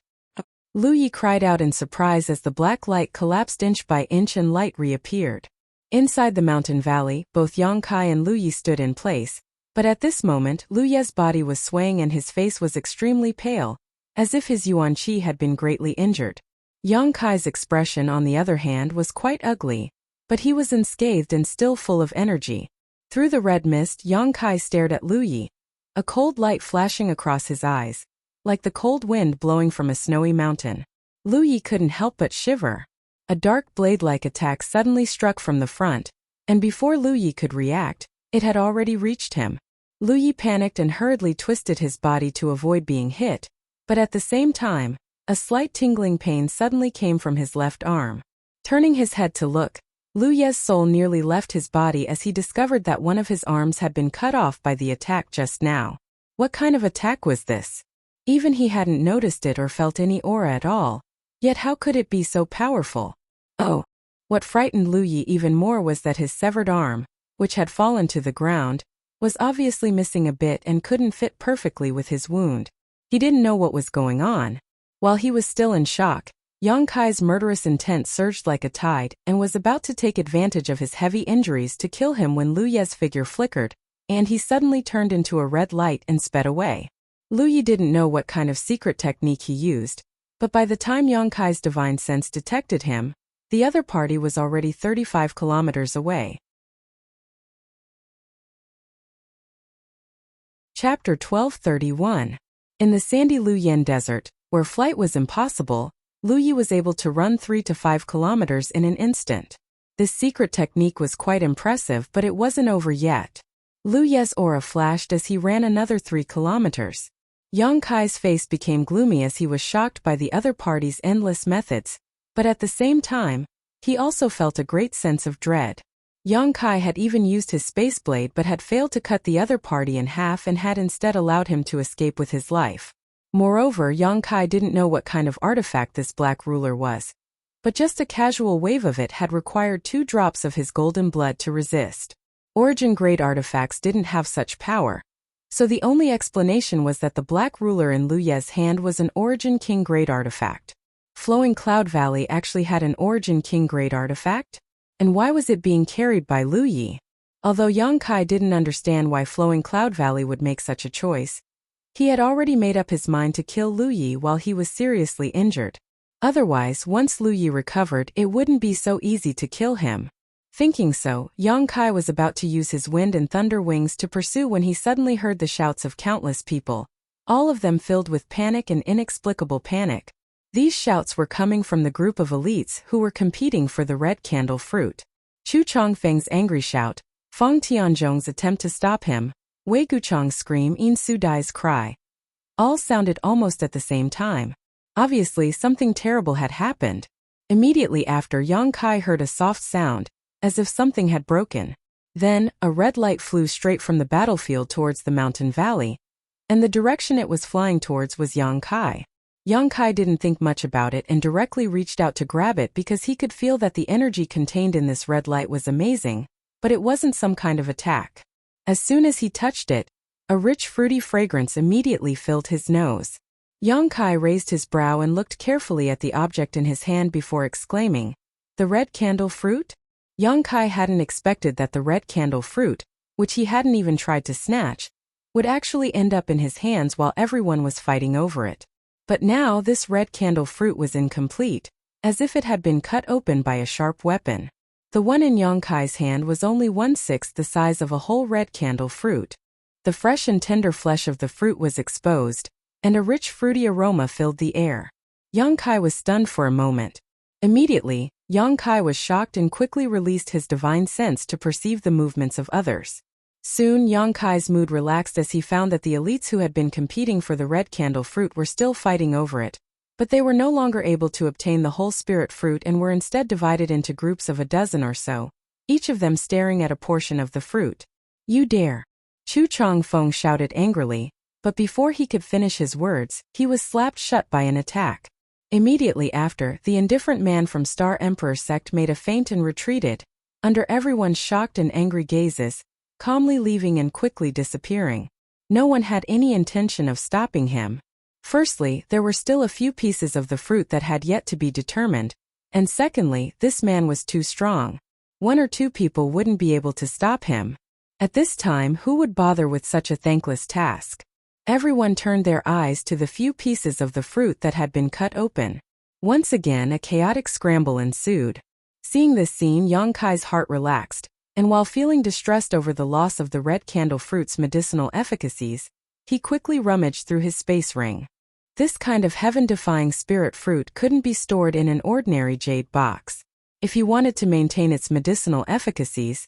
Speaker 1: Lu Ye cried out in surprise as the black light collapsed inch by inch and light reappeared. Inside the mountain valley, both Yang Kai and Lu Ye stood in place, but at this moment Lu Ye's body was swaying and his face was extremely pale, as if his Yuan Qi had been greatly injured. Yang Kai's expression, on the other hand, was quite ugly, but he was unscathed and still full of energy. Through the red mist, Yang Kai stared at Lu Ye, a cold light flashing across his eyes, like the cold wind blowing from a snowy mountain. Lu Ye couldn't help but shiver. A dark blade-like attack suddenly struck from the front, and before Lu Ye could react, it had already reached him. Lu Ye panicked and hurriedly twisted his body to avoid being hit, but at the same time, a slight tingling pain suddenly came from his left arm. Turning his head to look, Lu Ye's soul nearly left his body as he discovered that one of his arms had been cut off by the attack just now. What kind of attack was this? Even he hadn't noticed it or felt any aura at all, yet how could it be so powerful? Oh! What frightened Lu Ye even more was that his severed arm, which had fallen to the ground, was obviously missing a bit and couldn't fit perfectly with his wound. He didn't know what was going on. While he was still in shock, Yang Kai's murderous intent surged like a tide and was about to take advantage of his heavy injuries to kill him when Lu Ye's figure flickered, and he suddenly turned into a red light and sped away. Lu Ye didn't know what kind of secret technique he used, but by the time Yang Kai's divine sense detected him, the other party was already 35 kilometers away. Chapter 1231. In the sandy Luyan Desert, where flight was impossible, Lu Ye was able to run 3 to 5 kilometers in an instant. This secret technique was quite impressive, but it wasn't over yet. Lu Ye's aura flashed as he ran another 3 kilometers. Yang Kai's face became gloomy as he was shocked by the other party's endless methods, but at the same time, he also felt a great sense of dread. Yang Kai had even used his space blade but had failed to cut the other party in half and had instead allowed him to escape with his life. Moreover, Yang Kai didn't know what kind of artifact this black ruler was, but just a casual wave of it had required 2 drops of his golden blood to resist. Origin-grade artifacts didn't have such power, so the only explanation was that the black ruler in Lu Ye's hand was an Origin King-grade artifact. Flowing Cloud Valley actually had an Origin King-grade artifact? And why was it being carried by Lu Ye? Although Yang Kai didn't understand why Flowing Cloud Valley would make such a choice, he had already made up his mind to kill Lu Ye while he was seriously injured. Otherwise, once Lu Ye recovered, it wouldn't be so easy to kill him. Thinking so, Yang Kai was about to use his wind and thunder wings to pursue when he suddenly heard the shouts of countless people, all of them filled with panic and inexplicable panic. These shouts were coming from the group of elites who were competing for the red candle fruit. Chu Chongfeng's angry shout, Feng Tianzhong's attempt to stop him, Wei Guchang's scream, Yin Su Dai's cry. All sounded almost at the same time. Obviously something terrible had happened. Immediately after, Yang Kai heard a soft sound, as if something had broken. Then, a red light flew straight from the battlefield towards the mountain valley, and the direction it was flying towards was Yang Kai. Yang Kai didn't think much about it and directly reached out to grab it because he could feel that the energy contained in this red light was amazing, but it wasn't some kind of attack. As soon as he touched it, a rich fruity fragrance immediately filled his nose. Yang Kai raised his brow and looked carefully at the object in his hand before exclaiming, "The red candle fruit?" Yang Kai hadn't expected that the red candle fruit, which he hadn't even tried to snatch, would actually end up in his hands while everyone was fighting over it. But now this red candle fruit was incomplete, as if it had been cut open by a sharp weapon. The one in Yang Kai's hand was only 1/6 the size of a whole red candle fruit. The fresh and tender flesh of the fruit was exposed, and a rich fruity aroma filled the air. Yang Kai was stunned for a moment. Immediately, Yang Kai was shocked and quickly released his divine sense to perceive the movements of others. Soon Yang Kai's mood relaxed as he found that the elites who had been competing for the red candle fruit were still fighting over it, but they were no longer able to obtain the whole spirit fruit and were instead divided into groups of a dozen or so, each of them staring at a portion of the fruit. "You dare!" Chu Chongfeng shouted angrily, but before he could finish his words, he was slapped shut by an attack. Immediately after, the indifferent man from Star Emperor sect made a feint and retreated, under everyone's shocked and angry gazes, calmly leaving and quickly disappearing. No one had any intention of stopping him. Firstly, there were still a few pieces of the fruit that had yet to be determined, and secondly, this man was too strong. One or two people wouldn't be able to stop him. At this time, who would bother with such a thankless task? Everyone turned their eyes to the few pieces of the fruit that had been cut open. Once again, a chaotic scramble ensued. Seeing this scene, Yang Kai's heart relaxed, and while feeling distressed over the loss of the red candle fruit's medicinal efficacies, he quickly rummaged through his space ring. This kind of heaven-defying spirit fruit couldn't be stored in an ordinary jade box. If he wanted to maintain its medicinal efficacies,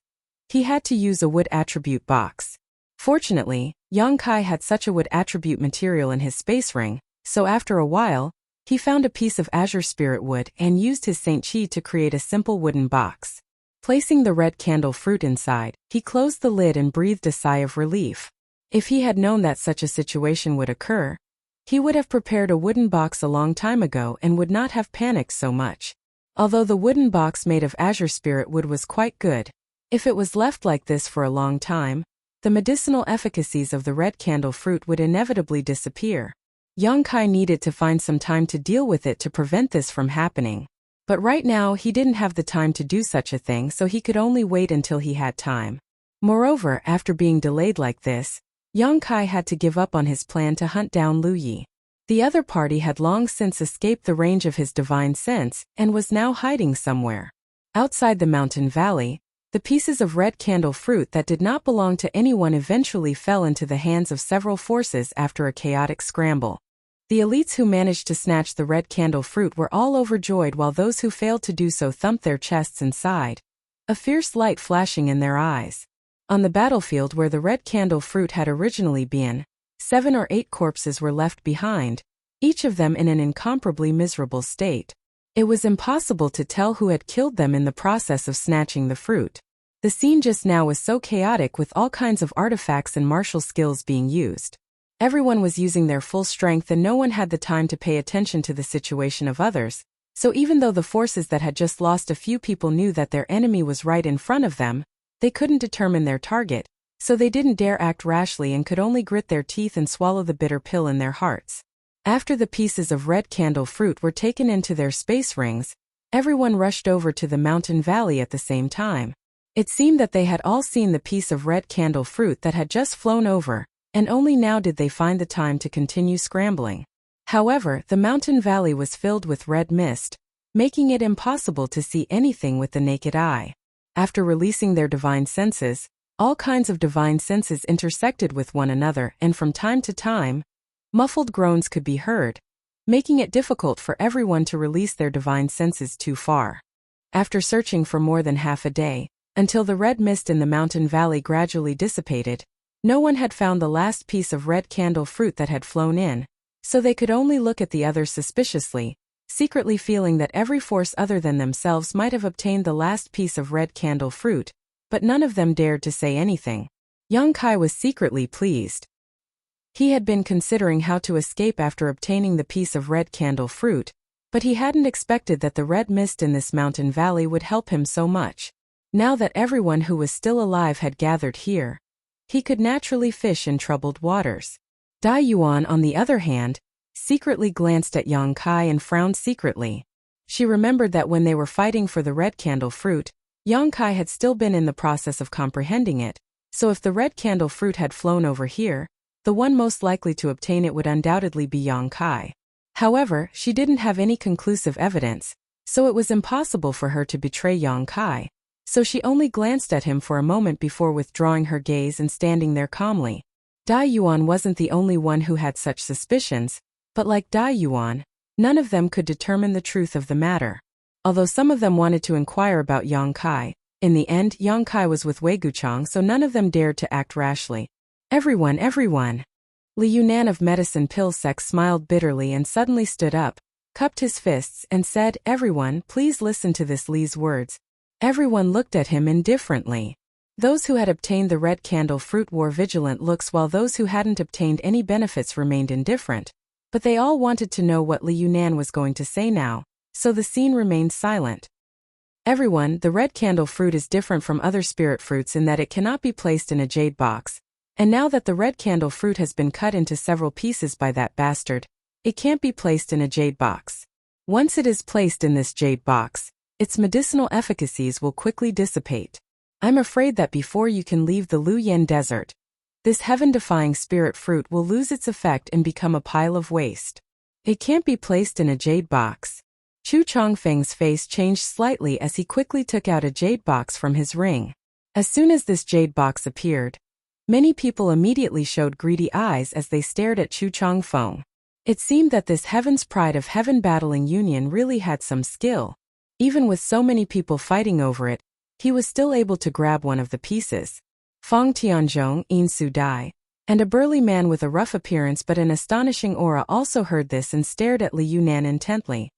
Speaker 1: he had to use a wood attribute box. Fortunately, Yang Kai had such a wood attribute material in his space ring, so after a while, he found a piece of azure spirit wood and used his Saint Chi to create a simple wooden box. Placing the red candle fruit inside, he closed the lid and breathed a sigh of relief. If he had known that such a situation would occur, he would have prepared a wooden box a long time ago and would not have panicked so much. Although the wooden box made of azure spirit wood was quite good, if it was left like this for a long time, the medicinal efficacies of the red candle fruit would inevitably disappear. Yang Kai needed to find some time to deal with it to prevent this from happening. But right now he didn't have the time to do such a thing, so he could only wait until he had time. Moreover, after being delayed like this, Yang Kai had to give up on his plan to hunt down Lu Yi. The other party had long since escaped the range of his divine sense and was now hiding somewhere. Outside the mountain valley, the pieces of red candle fruit that did not belong to anyone eventually fell into the hands of several forces after a chaotic scramble. The elites who managed to snatch the red candle fruit were all overjoyed, while those who failed to do so thumped their chests and sighed, a fierce light flashing in their eyes. On the battlefield where the red candle fruit had originally been, 7 or 8 corpses were left behind, each of them in an incomparably miserable state. It was impossible to tell who had killed them in the process of snatching the fruit. The scene just now was so chaotic, with all kinds of artifacts and martial skills being used. Everyone was using their full strength and no one had the time to pay attention to the situation of others, so even though the forces that had just lost a few people knew that their enemy was right in front of them, they couldn't determine their target, so they didn't dare act rashly and could only grit their teeth and swallow the bitter pill in their hearts. After the pieces of red candle fruit were taken into their space rings, everyone rushed over to the mountain valley at the same time. It seemed that they had all seen the piece of red candle fruit that had just flown over, and only now did they find the time to continue scrambling. However, the mountain valley was filled with red mist, making it impossible to see anything with the naked eye. After releasing their divine senses, all kinds of divine senses intersected with one another, and from time to time, muffled groans could be heard, making it difficult for everyone to release their divine senses too far. After searching for more than half a day, until the red mist in the mountain valley gradually dissipated, no one had found the last piece of red candle fruit that had flown in, so they could only look at the others suspiciously, secretly feeling that every force other than themselves might have obtained the last piece of red candle fruit, but none of them dared to say anything. Yang Kai was secretly pleased. He had been considering how to escape after obtaining the piece of red candle fruit, but he hadn't expected that the red mist in this mountain valley would help him so much. Now that everyone who was still alive had gathered here, he could naturally fish in troubled waters. Dai Yuan, on the other hand, secretly glanced at Yang Kai and frowned secretly. She remembered that when they were fighting for the red candle fruit, Yang Kai had still been in the process of comprehending it, so if the red candle fruit had flown over here, the one most likely to obtain it would undoubtedly be Yang Kai. However, she didn't have any conclusive evidence, so it was impossible for her to betray Yang Kai, so she only glanced at him for a moment before withdrawing her gaze and standing there calmly. Dai Yuan wasn't the only one who had such suspicions, but like Dai Yuan, none of them could determine the truth of the matter. Although some of them wanted to inquire about Yang Kai, in the end Yang Kai was with Wei Guchang, so none of them dared to act rashly. Everyone! Li Yunan of Medicine Pill Sect smiled bitterly and suddenly stood up, cupped his fists, and said, "Everyone, please listen to this Li's words." Everyone looked at him indifferently. Those who had obtained the red candle fruit wore vigilant looks while those who hadn't obtained any benefits remained indifferent. But they all wanted to know what Li Yunan was going to say now, so the scene remained silent. "Everyone, the red candle fruit is different from other spirit fruits in that it cannot be placed in a jade box. And now that the red candle fruit has been cut into several pieces by that bastard, it can't be placed in a jade box. Once it is placed in this jade box, its medicinal efficacies will quickly dissipate. I'm afraid that before you can leave the Luoyan desert, this heaven-defying spirit fruit will lose its effect and become a pile of waste. It can't be placed in a jade box." Chu Chongfeng's face changed slightly as he quickly took out a jade box from his ring. As soon as this jade box appeared, many people immediately showed greedy eyes as they stared at Chu Chongfeng. It seemed that this Heaven's Pride of Heaven Battling Union really had some skill. Even with so many people fighting over it, he was still able to grab one of the pieces. Fang Tianzhong, Yin Su Dai, and a burly man with a rough appearance but an astonishing aura also heard this and stared at Li Yunan intently.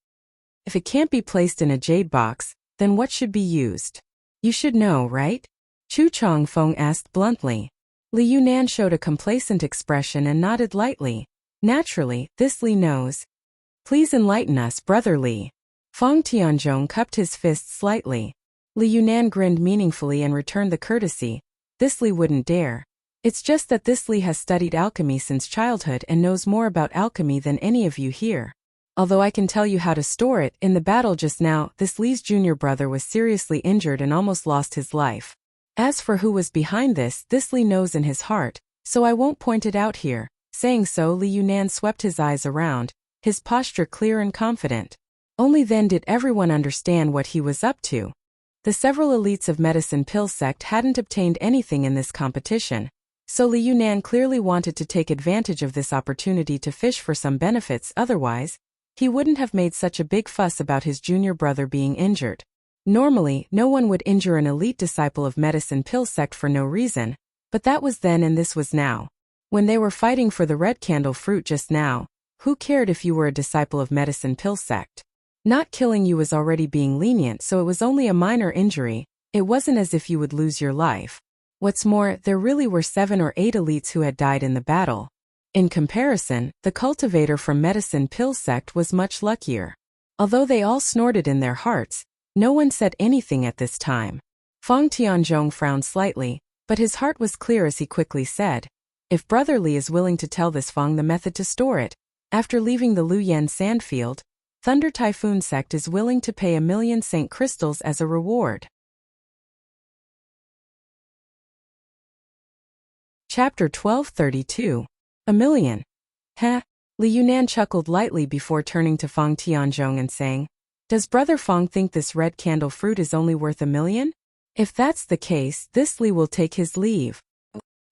Speaker 1: "If it can't be placed in a jade box, then what should be used? You should know, right?" Chu Chongfeng asked bluntly. Li Yunan showed a complacent expression and nodded lightly. "Naturally, this Li knows. Please enlighten us, Brother Li." Fang Tianzhong cupped his fist slightly. Li Yunan grinned meaningfully and returned the courtesy. "This Li wouldn't dare. It's just that this Li has studied alchemy since childhood and knows more about alchemy than any of you here. Although I can tell you how to store it, in the battle just now, this Li's junior brother was seriously injured and almost lost his life. As for who was behind this Li knows in his heart, so I won't point it out here." Saying so, Li Yunan swept his eyes around, his posture clear and confident. Only then did everyone understand what he was up to. The several elites of Medicine Pill Sect hadn't obtained anything in this competition, so Li Yunan clearly wanted to take advantage of this opportunity to fish for some benefits. Otherwise, he wouldn't have made such a big fuss about his junior brother being injured. Normally, no one would injure an elite disciple of Medicine Pill Sect for no reason, but that was then and this was now. When they were fighting for the red candle fruit just now, who cared if you were a disciple of Medicine Pill Sect? Not killing you was already being lenient, so it was only a minor injury. It wasn't as if you would lose your life. What's more, there really were 7 or 8 elites who had died in the battle. In comparison, the cultivator from Medicine Pill Sect was much luckier. Although they all snorted in their hearts, no one said anything at this time. Fang Tianzhong frowned slightly, but his heart was clear as he quickly said, "If Brother Li is willing to tell this Fang the method to store it, after leaving the Luoyan sandfield, Thunder Typhoon Sect is willing to pay 1,000,000 Saint Crystals as a reward." Chapter 1232. 1,000,000. Heh. Li Yunan chuckled lightly before turning to Fang Tianzhong and saying, "Does Brother Fang think this red candle fruit is only worth 1,000,000? If that's the case, this Li will take his leave.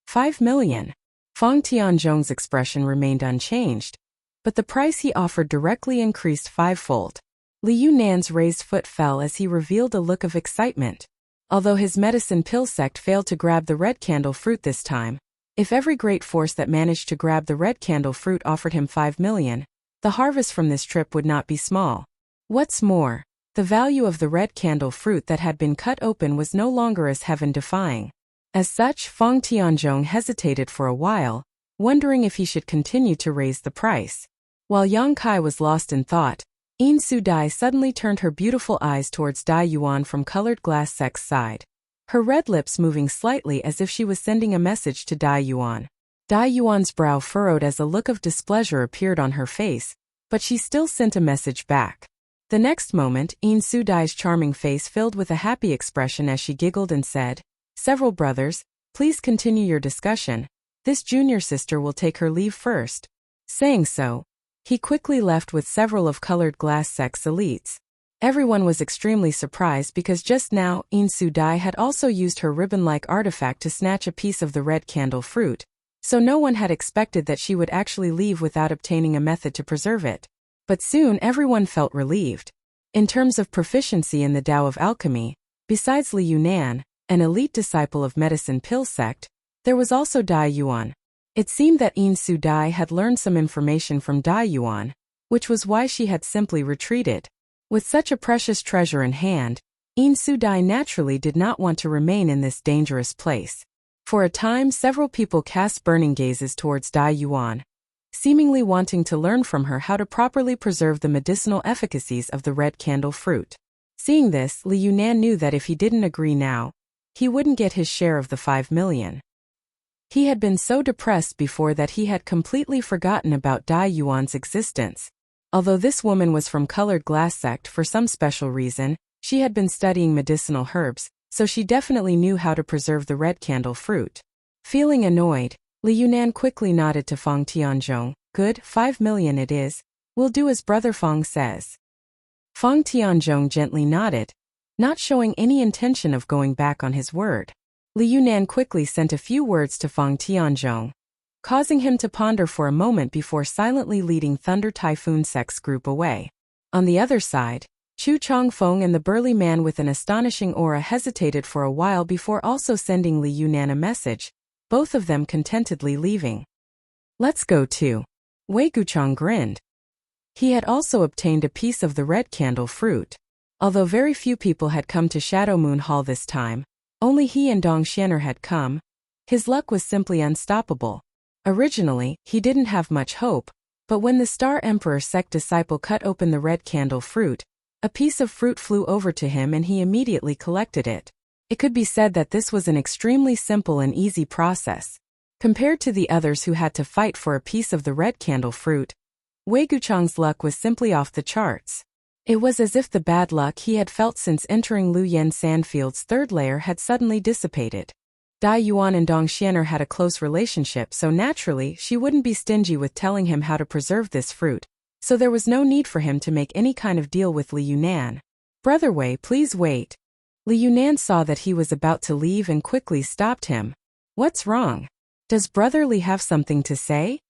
Speaker 1: 5 million. Feng Tianzhong's expression remained unchanged, but the price he offered directly increased fivefold. Li Yunan's raised foot fell as he revealed a look of excitement. Although his medicine pill sect failed to grab the red candle fruit this time, if every great force that managed to grab the red candle fruit offered him 5 million, the harvest from this trip would not be small. What's more, the value of the red candle fruit that had been cut open was no longer as heaven-defying. As such, Feng Tianzhong hesitated for a while, wondering if he should continue to raise the price. While Yang Kai was lost in thought, Yin Su Dai suddenly turned her beautiful eyes towards Dai Yuan from colored glass sec's side, her red lips moving slightly as if she was sending a message to Dai Yuan. Dai Yuan's brow furrowed as a look of displeasure appeared on her face, but she still sent a message back. The next moment, Yin Su Dai's charming face filled with a happy expression as she giggled and said, "Several brothers, please continue your discussion. This junior sister will take her leave first." Saying so, he quickly left with several of colored glass sec's elites. Everyone was extremely surprised because just now, Yin Su Dai had also used her ribbon-like artifact to snatch a piece of the red candle fruit, so no one had expected that she would actually leave without obtaining a method to preserve it. But soon everyone felt relieved. In terms of proficiency in the Tao of alchemy, besides Li Yunan, an elite disciple of medicine pill sect, there was also Dai Yuan. It seemed that Yin Su Dai had learned some information from Dai Yuan, which was why she had simply retreated. With such a precious treasure in hand, Yin Su Dai naturally did not want to remain in this dangerous place. For a time, several people cast burning gazes towards Dai Yuan, seemingly wanting to learn from her how to properly preserve the medicinal efficacies of the red candle fruit. Seeing this, Li Yunan knew that if he didn't agree now, he wouldn't get his share of the 5 million. He had been so depressed before that he had completely forgotten about Dai Yuan's existence. Although this woman was from colored glass sect for some special reason, she had been studying medicinal herbs, so she definitely knew how to preserve the red candle fruit. Feeling annoyed, Li Yunan quickly nodded to Feng Tianzhong. "Good, 5 million it is. We'll do as Brother Feng says." Feng Tianzhong gently nodded, not showing any intention of going back on his word. Li Yunan quickly sent a few words to Feng Tianzhong, causing him to ponder for a moment before silently leading Thunder Typhoon sec's group away. On the other side, Chu Chongfeng and the burly man with an astonishing aura hesitated for a while before also sending Li Yunan a message, both of them contentedly leaving. "Let's go too." Wei Guchang grinned. He had also obtained a piece of the red candle fruit. Although very few people had come to Shadow Moon Hall this time, only he and Dong Xianer had come. His luck was simply unstoppable. Originally, he didn't have much hope, but when the Star Emperor sect disciple cut open the red candle fruit, a piece of fruit flew over to him and he immediately collected it. It could be said that this was an extremely simple and easy process. Compared to the others who had to fight for a piece of the red candle fruit, Wei Guchang's luck was simply off the charts. It was as if the bad luck he had felt since entering Lu Yen Sandfield's third lair had suddenly dissipated. Dai Yuan and Dong Xianer had a close relationship, so naturally she wouldn't be stingy with telling him how to preserve this fruit, so there was no need for him to make any kind of deal with Li Yunan. "Brother Wei, please wait." Li Yunan saw that he was about to leave and quickly stopped him. "What's wrong? Does Brother Li have something to say?"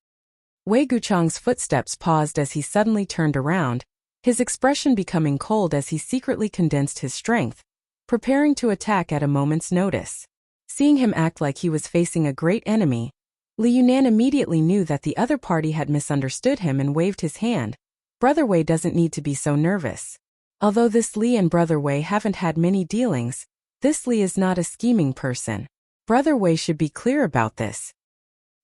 Speaker 1: Wei Guchang's footsteps paused as he suddenly turned around, his expression becoming cold as he secretly condensed his strength, preparing to attack at a moment's notice. Seeing him act like he was facing a great enemy, Li Yunan immediately knew that the other party had misunderstood him and waved his hand. "Brother Wei doesn't need to be so nervous. Although this Li and Brother Wei haven't had many dealings, this Li is not a scheming person. Brother Wei should be clear about this."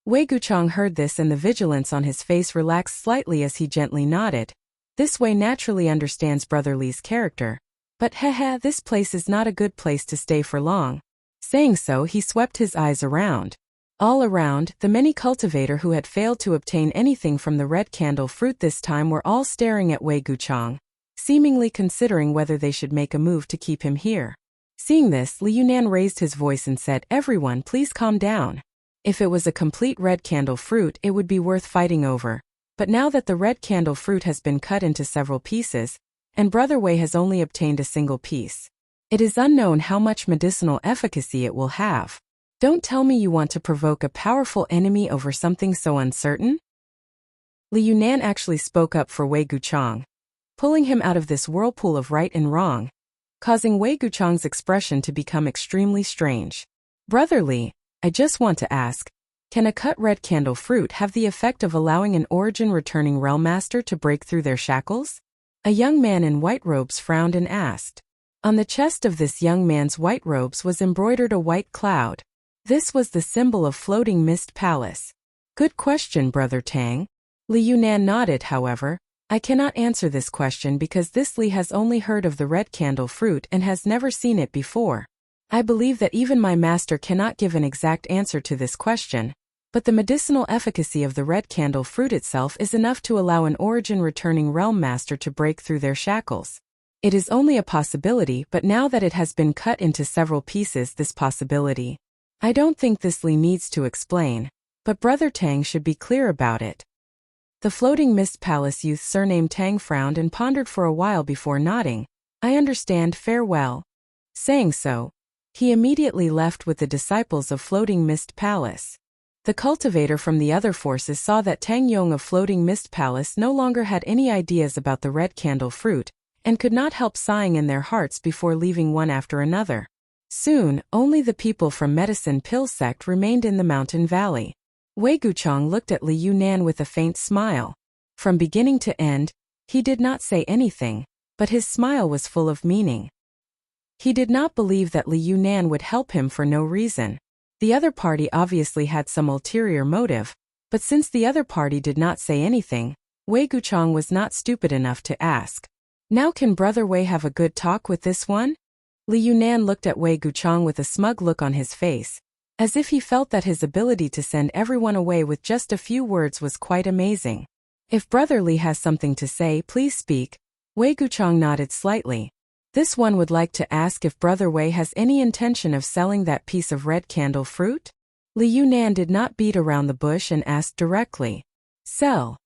Speaker 1: Wei Guchang heard this and the vigilance on his face relaxed slightly as he gently nodded. This Wei naturally understands Brother Li's character. But this place is not a good place to stay for long. Saying so, he swept his eyes around. All around, the many cultivator who had failed to obtain anything from the red candle fruit this time were all staring at Wei Guchang, seemingly considering whether they should make a move to keep him here. Seeing this, Li Yunan raised his voice and said, "Everyone, please calm down. If it was a complete red candle fruit, it would be worth fighting over. But now that the red candle fruit has been cut into several pieces, and Brother Wei has only obtained a single piece, It is unknown how much medicinal efficacy it will have. Don't tell me you want to provoke a powerful enemy over something so uncertain? Li Yunan actually spoke up for Wei Guchang, pulling him out of this whirlpool of right and wrong, causing Wei Guchang's expression to become extremely strange. Brother Li, I just want to ask, can a cut red candle fruit have the effect of allowing an origin-returning realm master to break through their shackles? A young man in white robes frowned and asked. On the chest of this young man's white robes was embroidered a white cloud. This was the symbol of Floating Mist Palace. Good question, Brother Tang. Li Yunan nodded, however. I cannot answer this question because this Li has only heard of the red candle fruit and has never seen it before. I believe that even my master cannot give an exact answer to this question, but the medicinal efficacy of the red candle fruit itself is enough to allow an origin-returning realm master to break through their shackles. It is only a possibility, but now that it has been cut into several pieces, this possibility, I don't think this Li needs to explain, but Brother Tang should be clear about it. The Floating Mist Palace youth surnamed Tang frowned and pondered for a while before nodding. I understand, farewell. Saying so, he immediately left with the disciples of Floating Mist Palace. The cultivator from the other forces saw that Tang Yong of Floating Mist Palace no longer had any ideas about the red candle fruit, and could not help sighing in their hearts before leaving one after another. Soon, only the people from Medicine Pill sect remained in the mountain valley. Wei Guchang looked at Li Yunan with a faint smile. From beginning to end, he did not say anything, but his smile was full of meaning. He did not believe that Li Yunan would help him for no reason. The other party obviously had some ulterior motive, but since the other party did not say anything, Wei Guchang was not stupid enough to ask. Now can Brother Wei have a good talk with this one? Li Yunan looked at Wei Guchang with a smug look on his face, as if he felt that his ability to send everyone away with just a few words was quite amazing. If Brother Li has something to say, please speak. Wei Guchang nodded slightly. This one would like to ask if Brother Wei has any intention of selling that piece of red candle fruit? Li Yunan did not beat around the bush and asked directly. Sell.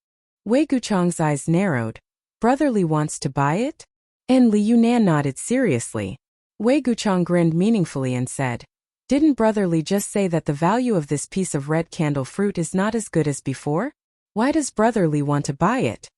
Speaker 1: Wei Guchang's eyes narrowed. Brother Li wants to buy it? And Li Yunan nodded seriously. Wei Guchang grinned meaningfully and said, Didn't Brother Li just say that the value of this piece of red candle fruit is not as good as before? Why does Brother Li want to buy it?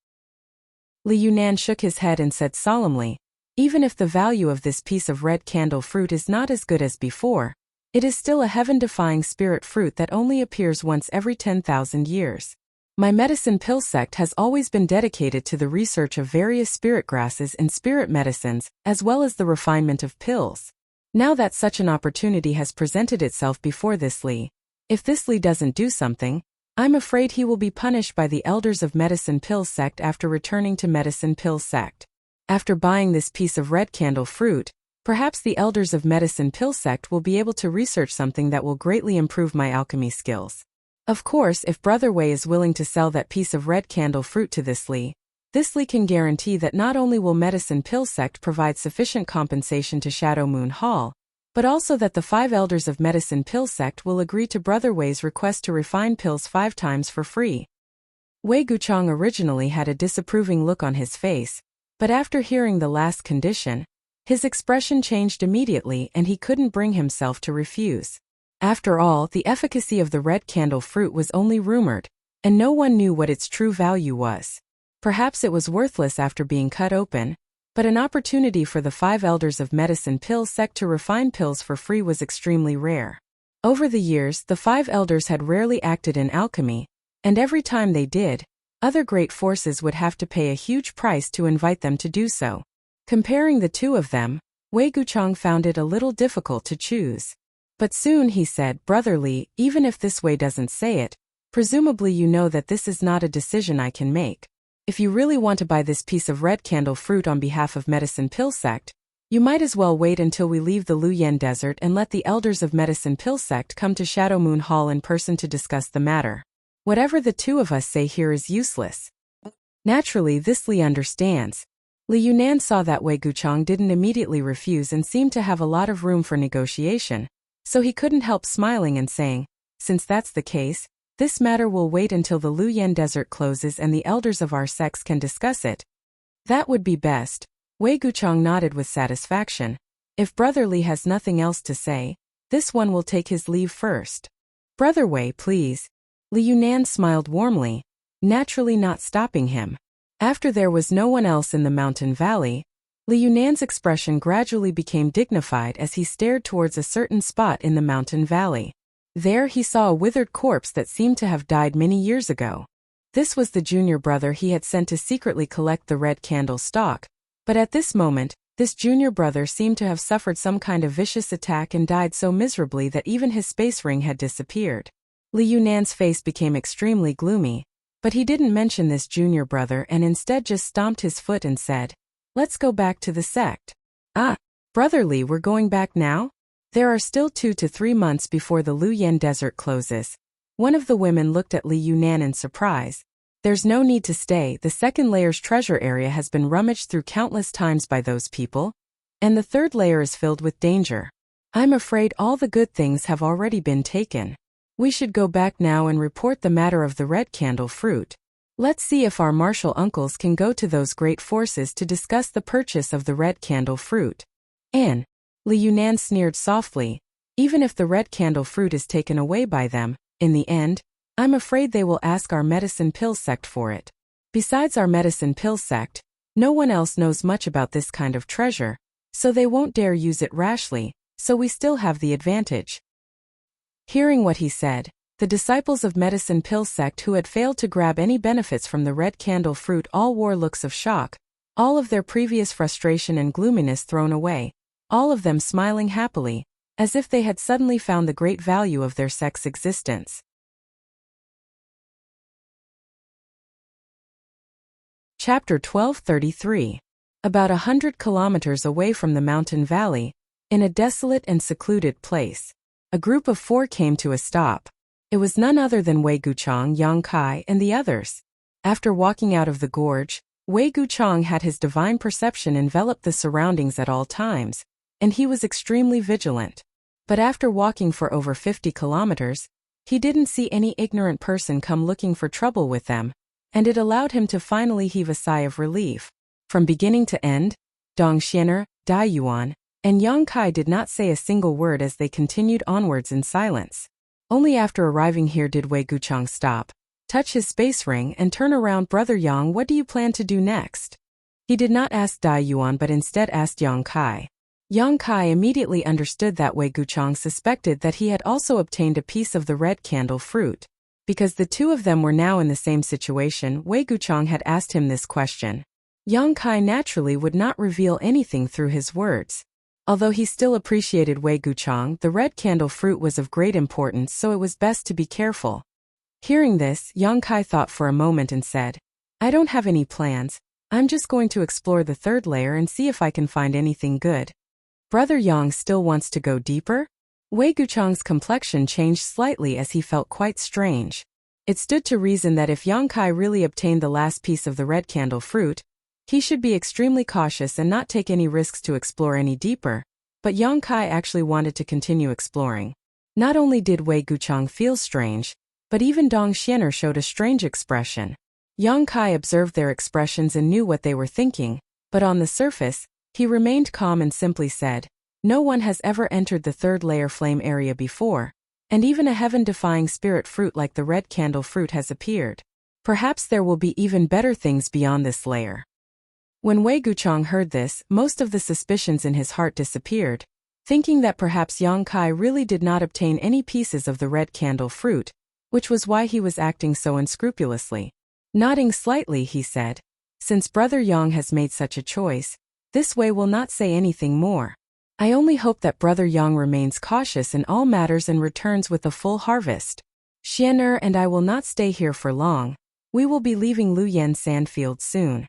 Speaker 1: Li Yunan shook his head and said solemnly, Even if the value of this piece of red candle fruit is not as good as before, it is still a heaven-defying spirit fruit that only appears once every 10,000 years. My medicine pill sect has always been dedicated to the research of various spirit grasses and spirit medicines, as well as the refinement of pills. Now that such an opportunity has presented itself before this Li, if this Li doesn't do something, I'm afraid he will be punished by the elders of Medicine Pill sect after returning to Medicine Pill sect. After buying this piece of red candle fruit, perhaps the elders of Medicine Pill sect will be able to research something that will greatly improve my alchemy skills. Of course, if Brother Wei is willing to sell that piece of red candle fruit to this Li can guarantee that not only will Medicine Pill sect provide sufficient compensation to Shadow Moon Hall, but also that the 5 elders of Medicine Pill sect will agree to Brother Wei's request to refine pills 5 times for free. Wei Guchang originally had a disapproving look on his face, but after hearing the last condition, his expression changed immediately and he couldn't bring himself to refuse. After all, the efficacy of the red candle fruit was only rumored, and no one knew what its true value was. Perhaps it was worthless after being cut open, but an opportunity for the 5 elders of Medicine Pill sect to refine pills for free was extremely rare. Over the years, the 5 elders had rarely acted in alchemy, and every time they did, other great forces would have to pay a huge price to invite them to do so. Comparing the two of them, Wei Guchang found it a little difficult to choose. But soon he said, Brother Li, even if this Wei doesn't say it, presumably you know that this is not a decision I can make. If you really want to buy this piece of red candle fruit on behalf of Medicine Pill sect, you might as well wait until we leave the Luyan Desert and let the elders of Medicine Pill sect come to Shadow Moon Hall in person to discuss the matter. Whatever the two of us say here is useless. Naturally, this Li understands. Li Yunan saw that Wei Guchang didn't immediately refuse and seemed to have a lot of room for negotiation, so he couldn't help smiling and saying, Since that's the case, this matter will wait until the Luyan Desert closes and the elders of our sects can discuss it. That would be best. Wei Guchang nodded with satisfaction. If Brother Li has nothing else to say, this one will take his leave first. Brother Wei, please. Li Yunan smiled warmly, naturally not stopping him. After there was no one else in the mountain valley, Li Yunan's expression gradually became dignified as he stared towards a certain spot in the mountain valley. There he saw a withered corpse that seemed to have died many years ago. This was the junior brother he had sent to secretly collect the red candle stalk, but at this moment, this junior brother seemed to have suffered some kind of vicious attack and died so miserably that even his space ring had disappeared. Li Yunan's face became extremely gloomy, but he didn't mention this junior brother and instead just stomped his foot and said, "Let's go back to the sect." "Ah, Brother Li, we're going back now? There are still 2 to 3 months before the Luyan Desert closes." One of the women looked at Li Yunan in surprise. "There's no need to stay, the second layer's treasure area has been rummaged through countless times by those people, and the third layer is filled with danger. I'm afraid all the good things have already been taken. We should go back now and report the matter of the red candle fruit. Let's see if our martial uncles can go to those great forces to discuss the purchase of the red candle fruit." "And," Li Yunan sneered softly, "even if the red candle fruit is taken away by them, in the end, I'm afraid they will ask our medicine pill sect for it. Besides our medicine pill sect, no one else knows much about this kind of treasure, so they won't dare use it rashly, so we still have the advantage." Hearing what he said, the disciples of medicine pill sect who had failed to grab any benefits from the red candle fruit all wore looks of shock, all of their previous frustration and gloominess thrown away, all of them smiling happily, as if they had suddenly found the great value of their sect's existence. Chapter 1233. About 100 kilometers away from the mountain valley, in a desolate and secluded place, a group of 4 came to a stop. It was none other than Wei Guchang, Yang Kai, and the others. After walking out of the gorge, Wei Guchang had his divine perception envelop the surroundings at all times, and he was extremely vigilant. But after walking for over 50 kilometers, he didn't see any ignorant person come looking for trouble with them, and it allowed him to finally heave a sigh of relief. From beginning to end, Dong Xianer, Dai Yuan, and Yang Kai did not say a single word as they continued onwards in silence. Only after arriving here did Wei Guchang stop, touch his space ring and turn around. "Brother Yang, what do you plan to do next?" He did not ask Dai Yuan but instead asked Yang Kai. Yang Kai immediately understood that Wei Guchang suspected that he had also obtained a piece of the red candle fruit. Because the two of them were now in the same situation, Wei Guchang had asked him this question. Yang Kai naturally would not reveal anything through his words. Although he still appreciated Wei Guchang, the red candle fruit was of great importance, so it was best to be careful. Hearing this, Yang Kai thought for a moment and said, "I don't have any plans, I'm just going to explore the third layer and see if I can find anything good." "Brother Yang still wants to go deeper?" Wei Guchang's complexion changed slightly as he felt quite strange. It stood to reason that if Yang Kai really obtained the last piece of the red candle fruit, he should be extremely cautious and not take any risks to explore any deeper, but Yang Kai actually wanted to continue exploring. Not only did Wei Guchang feel strange, but even Dong Xianer showed a strange expression. Yang Kai observed their expressions and knew what they were thinking, but on the surface, he remained calm and simply said, "No one has ever entered the third layer flame area before, and even a heaven-defying spirit fruit like the red candle fruit has appeared. Perhaps there will be even better things beyond this layer." When Wei Guchang heard this, most of the suspicions in his heart disappeared, thinking that perhaps Yang Kai really did not obtain any pieces of the red candle fruit, which was why he was acting so unscrupulously. Nodding slightly, he said, "Since Brother Yang has made such a choice, this Wei will not say anything more. I only hope that Brother Yang remains cautious in all matters and returns with a full harvest. Xianer and I will not stay here for long. We will be leaving Luyan Sandfield soon."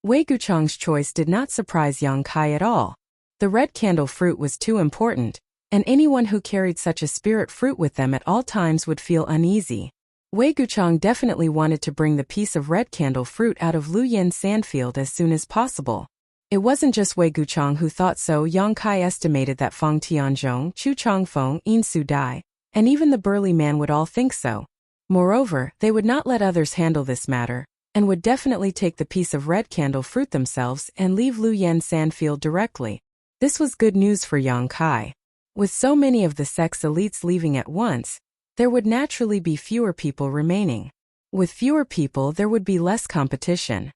Speaker 1: Wei Guchang's choice did not surprise Yang Kai at all. The red candle fruit was too important, and anyone who carried such a spirit fruit with them at all times would feel uneasy. Wei Guchang definitely wanted to bring the piece of red candle fruit out of Luyan Sandfield as soon as possible. It wasn't just Wei Guchang who thought so. Yang Kai estimated that Fang Tianzhong, Chu Changfeng, Yin Su Dai, and even the burly man would all think so. Moreover, they would not let others handle this matter, and would definitely take the piece of red candle fruit themselves and leave Luyan Sandfield directly. This was good news for Yang Kai. With so many of the sex elites leaving at once, there would naturally be fewer people remaining. With fewer people, there would be less competition.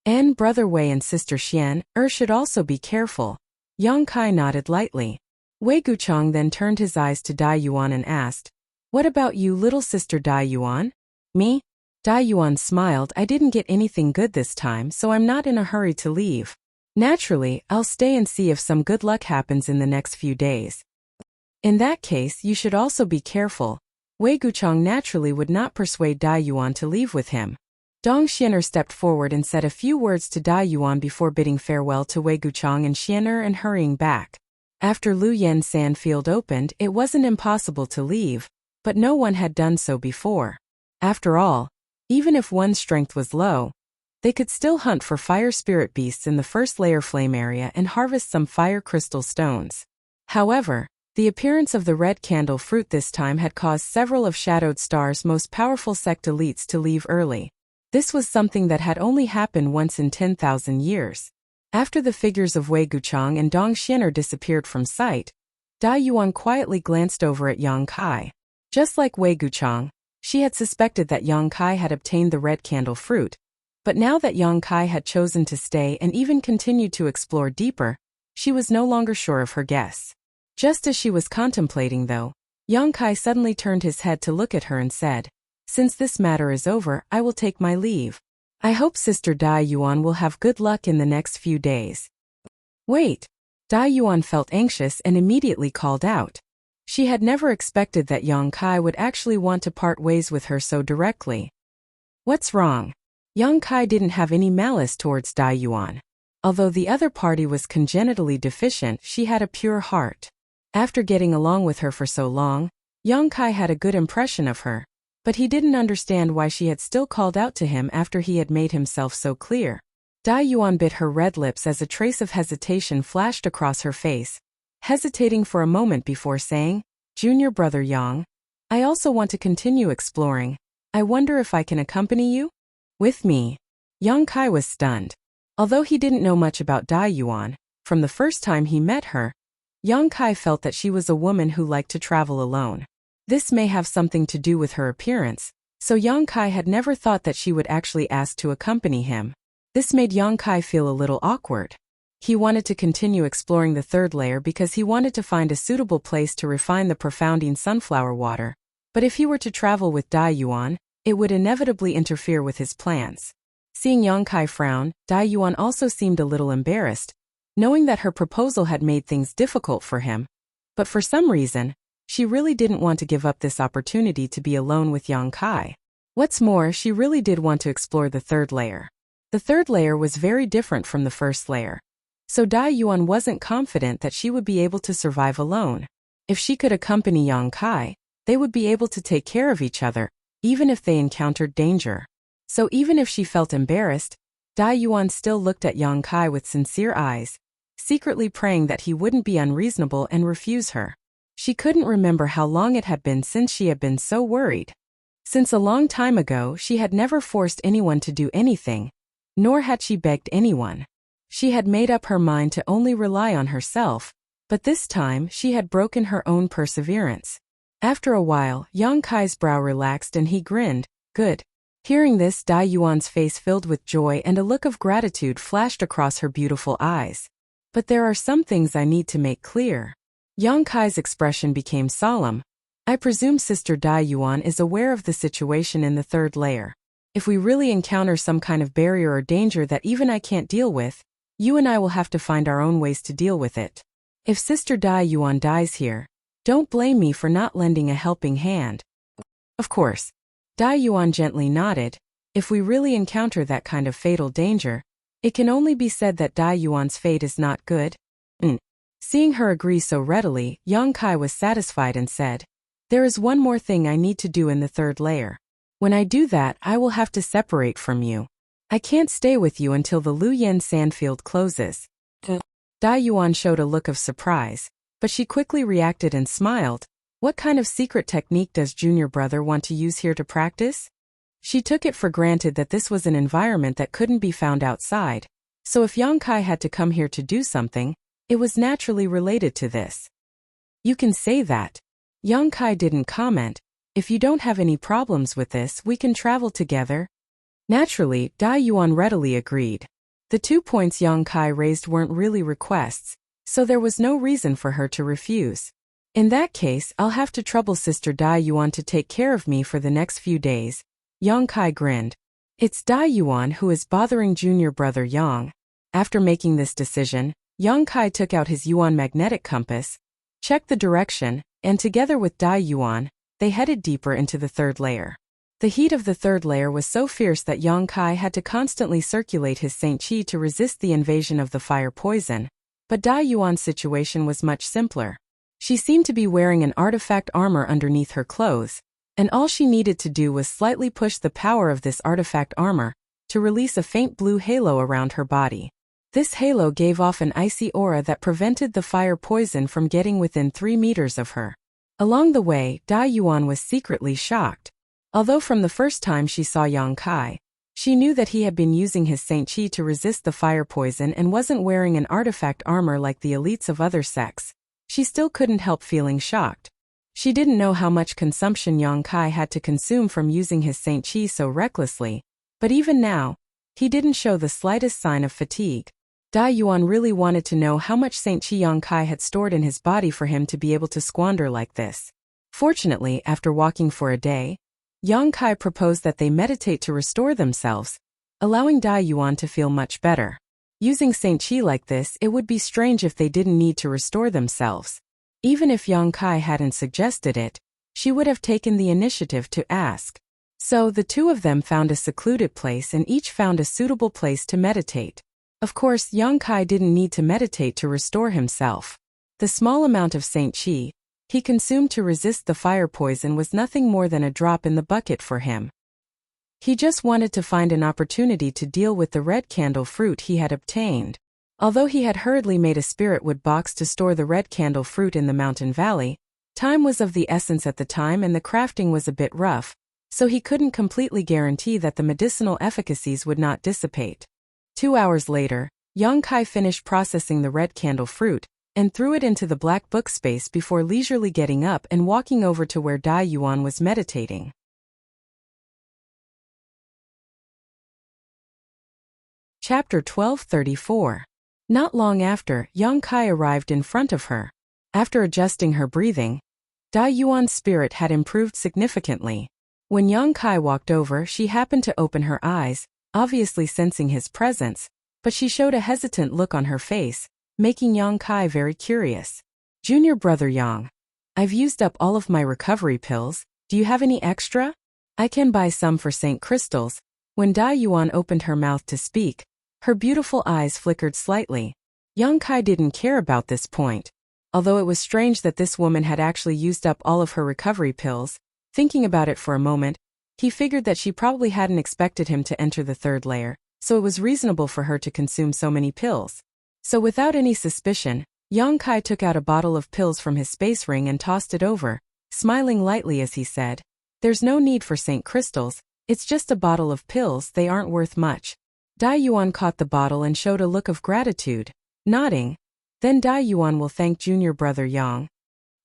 Speaker 1: And Brother Wei and Sister Xian, should also be careful. Yang Kai nodded lightly. Wei Guchang then turned his eyes to Dai Yuan and asked, "What about you, little sister Dai Yuan?" "Me?" Dai Yuan smiled. "I didn't get anything good this time, so I'm not in a hurry to leave. Naturally, I'll stay and see if some good luck happens in the next few days." "In that case, you should also be careful." Wei Guchang naturally would not persuade Dai Yuan to leave with him. Dong Xian'er stepped forward and said a few words to Dai Yuan before bidding farewell to Wei Guchang and Xian'er and hurrying back. After Lu Yen Sandfield opened, it wasn't impossible to leave, but no one had done so before. After all, even if one's strength was low, they could still hunt for fire spirit beasts in the first layer flame area and harvest some fire crystal stones. However, the appearance of the red candle fruit this time had caused several of Shadowed Star's most powerful sect elites to leave early. This was something that had only happened once in 10,000 years. After the figures of Wei Guchang and Dong Xian'er disappeared from sight, Dai Yuan quietly glanced over at Yang Kai. Just like Wei Guchang, she had suspected that Yang Kai had obtained the red candle fruit, but now that Yang Kai had chosen to stay and even continued to explore deeper, she was no longer sure of her guess. Just as she was contemplating though, Yang Kai suddenly turned his head to look at her and said, "Since this matter is over, I will take my leave. I hope Sister Dai Yuan will have good luck in the next few days." "Wait." Dai Yuan felt anxious and immediately called out. She had never expected that Yang Kai would actually want to part ways with her so directly. "What's wrong?" Yang Kai didn't have any malice towards Dai Yuan. Although the other party was congenitally deficient, she had a pure heart. After getting along with her for so long, Yang Kai had a good impression of her, but he didn't understand why she had still called out to him after he had made himself so clear. Dai Yuan bit her red lips as a trace of hesitation flashed across her face, hesitating for a moment before saying, "Junior brother Yang, I also want to continue exploring. I wonder if I can accompany you?" "With me?" Yang Kai was stunned. Although he didn't know much about Dai Yuan, from the first time he met her, Yang Kai felt that she was a woman who liked to travel alone. This may have something to do with her appearance, so Yang Kai had never thought that she would actually ask to accompany him. This made Yang Kai feel a little awkward. He wanted to continue exploring the third layer because he wanted to find a suitable place to refine the profounding sunflower water, but if he were to travel with Dai Yuan, it would inevitably interfere with his plans. Seeing Yang Kai frown, Dai Yuan also seemed a little embarrassed, knowing that her proposal had made things difficult for him. But for some reason, she really didn't want to give up this opportunity to be alone with Yang Kai. What's more, she really did want to explore the third layer. The third layer was very different from the first layer. So Dai Yuan wasn't confident that she would be able to survive alone. If she could accompany Yang Kai, they would be able to take care of each other, even if they encountered danger. So even if she felt embarrassed, Dai Yuan still looked at Yang Kai with sincere eyes, secretly praying that he wouldn't be unreasonable and refuse her. She couldn't remember how long it had been since she had been so worried. Since a long time ago, she had never forced anyone to do anything, nor had she begged anyone. She had made up her mind to only rely on herself, but this time she had broken her own perseverance. After a while, Yang Kai's brow relaxed and he grinned. "Good." Hearing this, Dai Yuan's face filled with joy and a look of gratitude flashed across her beautiful eyes. "But there are some things I need to make clear." Yang Kai's expression became solemn. "I presume Sister Dai Yuan is aware of the situation in the third layer. If we really encounter some kind of barrier or danger that even I can't deal with, you and I will have to find our own ways to deal with it. If Sister Dai Yuan dies here, don't blame me for not lending a helping hand." "Of course." Dai Yuan gently nodded. "If we really encounter that kind of fatal danger, it can only be said that Dai Yuan's fate is not good." Seeing her agree so readily, Yang Kai was satisfied and said, "There is one more thing I need to do in the third layer. When I do that, I will have to separate from you. I can't stay with you until the Lu Yen Sandfield closes." Dai Yuan showed a look of surprise, but she quickly reacted and smiled. What kind of secret technique does junior brother want to use here to practice? She took it for granted that this was an environment that couldn't be found outside, so if Yang Kai had to come here to do something, It was naturally related to this. You can say that. Yang Kai didn't comment. If you don't have any problems with this, we can travel together. Naturally, Dai Yuan readily agreed. The 2 points Yang Kai raised weren't really requests, so there was no reason for her to refuse. In that case, I'll have to trouble Sister Dai Yuan to take care of me for the next few days. Yang Kai grinned. It's Dai Yuan who is bothering junior brother Yang. After making this decision, Yang Kai took out his Yuan magnetic compass, checked the direction, and together with Dai Yuan, they headed deeper into the 3rd layer. The heat of the 3rd layer was so fierce that Yang Kai had to constantly circulate his Saint Qi to resist the invasion of the fire poison, but Dai Yuan's situation was much simpler. She seemed to be wearing an artifact armor underneath her clothes, and all she needed to do was slightly push the power of this artifact armor to release a faint blue halo around her body. This halo gave off an icy aura that prevented the fire poison from getting within 3 meters of her. Along the way, Dai Yuan was secretly shocked. Although from the first time she saw Yang Kai, she knew that he had been using his Saint Qi to resist the fire poison and wasn't wearing an artifact armor like the elites of other sects, she still couldn't help feeling shocked. She didn't know how much consumption Yang Kai had to consume from using his Saint Qi so recklessly, but even now, he didn't show the slightest sign of fatigue. Dai Yuan really wanted to know how much Saint Qi Yang Kai had stored in his body for him to be able to squander like this. Fortunately, after walking for a day, Yang Kai proposed that they meditate to restore themselves, allowing Dai Yuan to feel much better. Using Saint Qi like this, it would be strange if they didn't need to restore themselves. Even if Yang Kai hadn't suggested it, she would have taken the initiative to ask. So the 2 of them found a secluded place and each found a suitable place to meditate. Of course, Yang Kai didn't need to meditate to restore himself. The small amount of Saint Qi he consumed to resist the fire poison was nothing more than a drop in the bucket for him. He just wanted to find an opportunity to deal with the red candle fruit he had obtained. Although he had hurriedly made a spirit wood box to store the red candle fruit in the mountain valley, time was of the essence at the time and the crafting was a bit rough, so he couldn't completely guarantee that the medicinal efficacies would not dissipate. 2 hours later, Yang Kai finished processing the red candle fruit and threw it into the black book space before leisurely getting up and walking over to where Dai Yuan was meditating. Chapter 1234. Not long after, Yang Kai arrived in front of her. After adjusting her breathing, Dai Yuan's spirit had improved significantly. When Yang Kai walked over, she happened to open her eyes, obviously sensing his presence, but she showed a hesitant look on her face, making Yang Kai very curious. Junior brother Yang, I've used up all of my recovery pills. Do you have any extra? I can buy some for St. Crystals. When Dai Yuan opened her mouth to speak, her beautiful eyes flickered slightly. Yang Kai didn't care about this point. Although it was strange that this woman had actually used up all of her recovery pills, thinking about it for a moment, he figured that she probably hadn't expected him to enter the 3rd layer, so it was reasonable for her to consume so many pills. So without any suspicion, Yang Kai took out a bottle of pills from his space ring and tossed it over, smiling lightly as he said, "There's no need for St. Crystals, it's just a bottle of pills, they aren't worth much." Dai Yuan caught the bottle and showed a look of gratitude, nodding. Then Dai Yuan will thank junior brother Yang.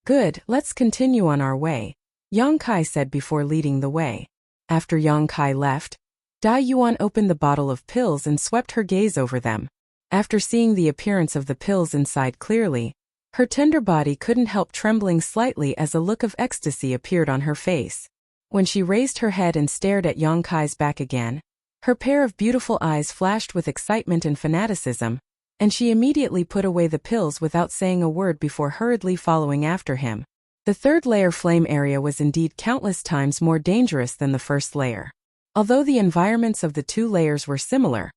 Speaker 1: Good, let's continue on our way, Yang Kai said before leading the way. After Yang Kai left, Dai Yuan opened the bottle of pills and swept her gaze over them. After seeing the appearance of the pills inside clearly, her tender body couldn't help trembling slightly as a look of ecstasy appeared on her face. When she raised her head and stared at Yang Kai's back again, her pair of beautiful eyes flashed with excitement and fanaticism, and she immediately put away the pills without saying a word before hurriedly following after him. The 3rd layer flame area was indeed countless times more dangerous than the 1st layer. Although the environments of the 2 layers were similar,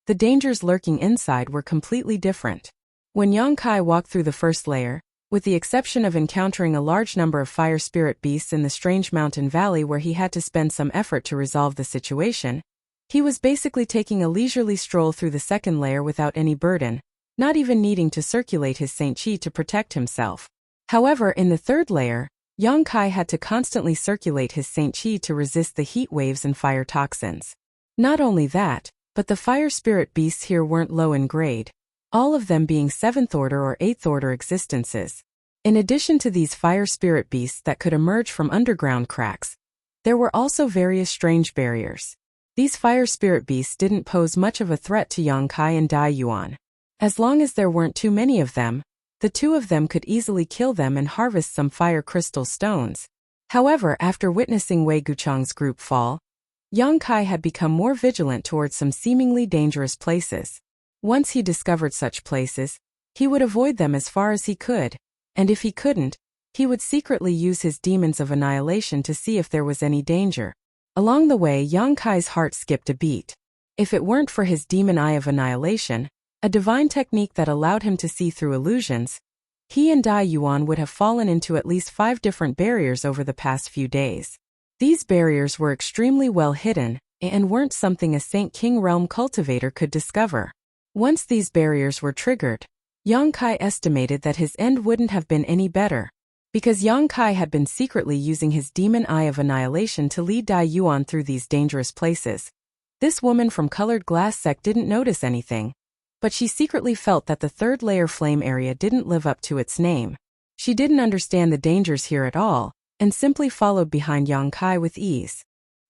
Speaker 1: the dangers lurking inside were completely different. When Yang Kai walked through the 1st layer, with the exception of encountering a large number of fire spirit beasts in the strange mountain valley where he had to spend some effort to resolve the situation, he was basically taking a leisurely stroll through the 2nd layer without any burden, not even needing to circulate his Saint Qi to protect himself. However, in the 3rd layer, Yang Kai had to constantly circulate his Saint Qi to resist the heat waves and fire toxins. Not only that, but the fire spirit beasts here weren't low in grade. all of them being 7th order or 8th order existences. In addition to these fire spirit beasts that could emerge from underground cracks, there were also various strange barriers. These fire spirit beasts didn't pose much of a threat to Yang Kai and Dai Yuan. As long as there weren't too many of them, the two of them could easily kill them and harvest some fire crystal stones. However, after witnessing Wei Guchang's group fall, Yang Kai had become more vigilant towards some seemingly dangerous places. Once he discovered such places, he would avoid them as far as he could, and if he couldn't, he would secretly use his demons of annihilation to see if there was any danger. Along the way, Yang Kai's heart skipped a beat. If it weren't for his demon eye of annihilation, a divine technique that allowed him to see through illusions, he and Dai Yuan would have fallen into at least 5 different barriers over the past few days. These barriers were extremely well hidden, and weren't something a Saint King Realm cultivator could discover. Once these barriers were triggered, Yang Kai estimated that his end wouldn't have been any better, because Yang Kai had been secretly using his demon eye of annihilation to lead Dai Yuan through these dangerous places. This woman from Colored Glass Sect didn't notice anything, but she secretly felt that the 3rd layer flame area didn't live up to its name. She didn't understand the dangers here at all, and simply followed behind Yang Kai with ease.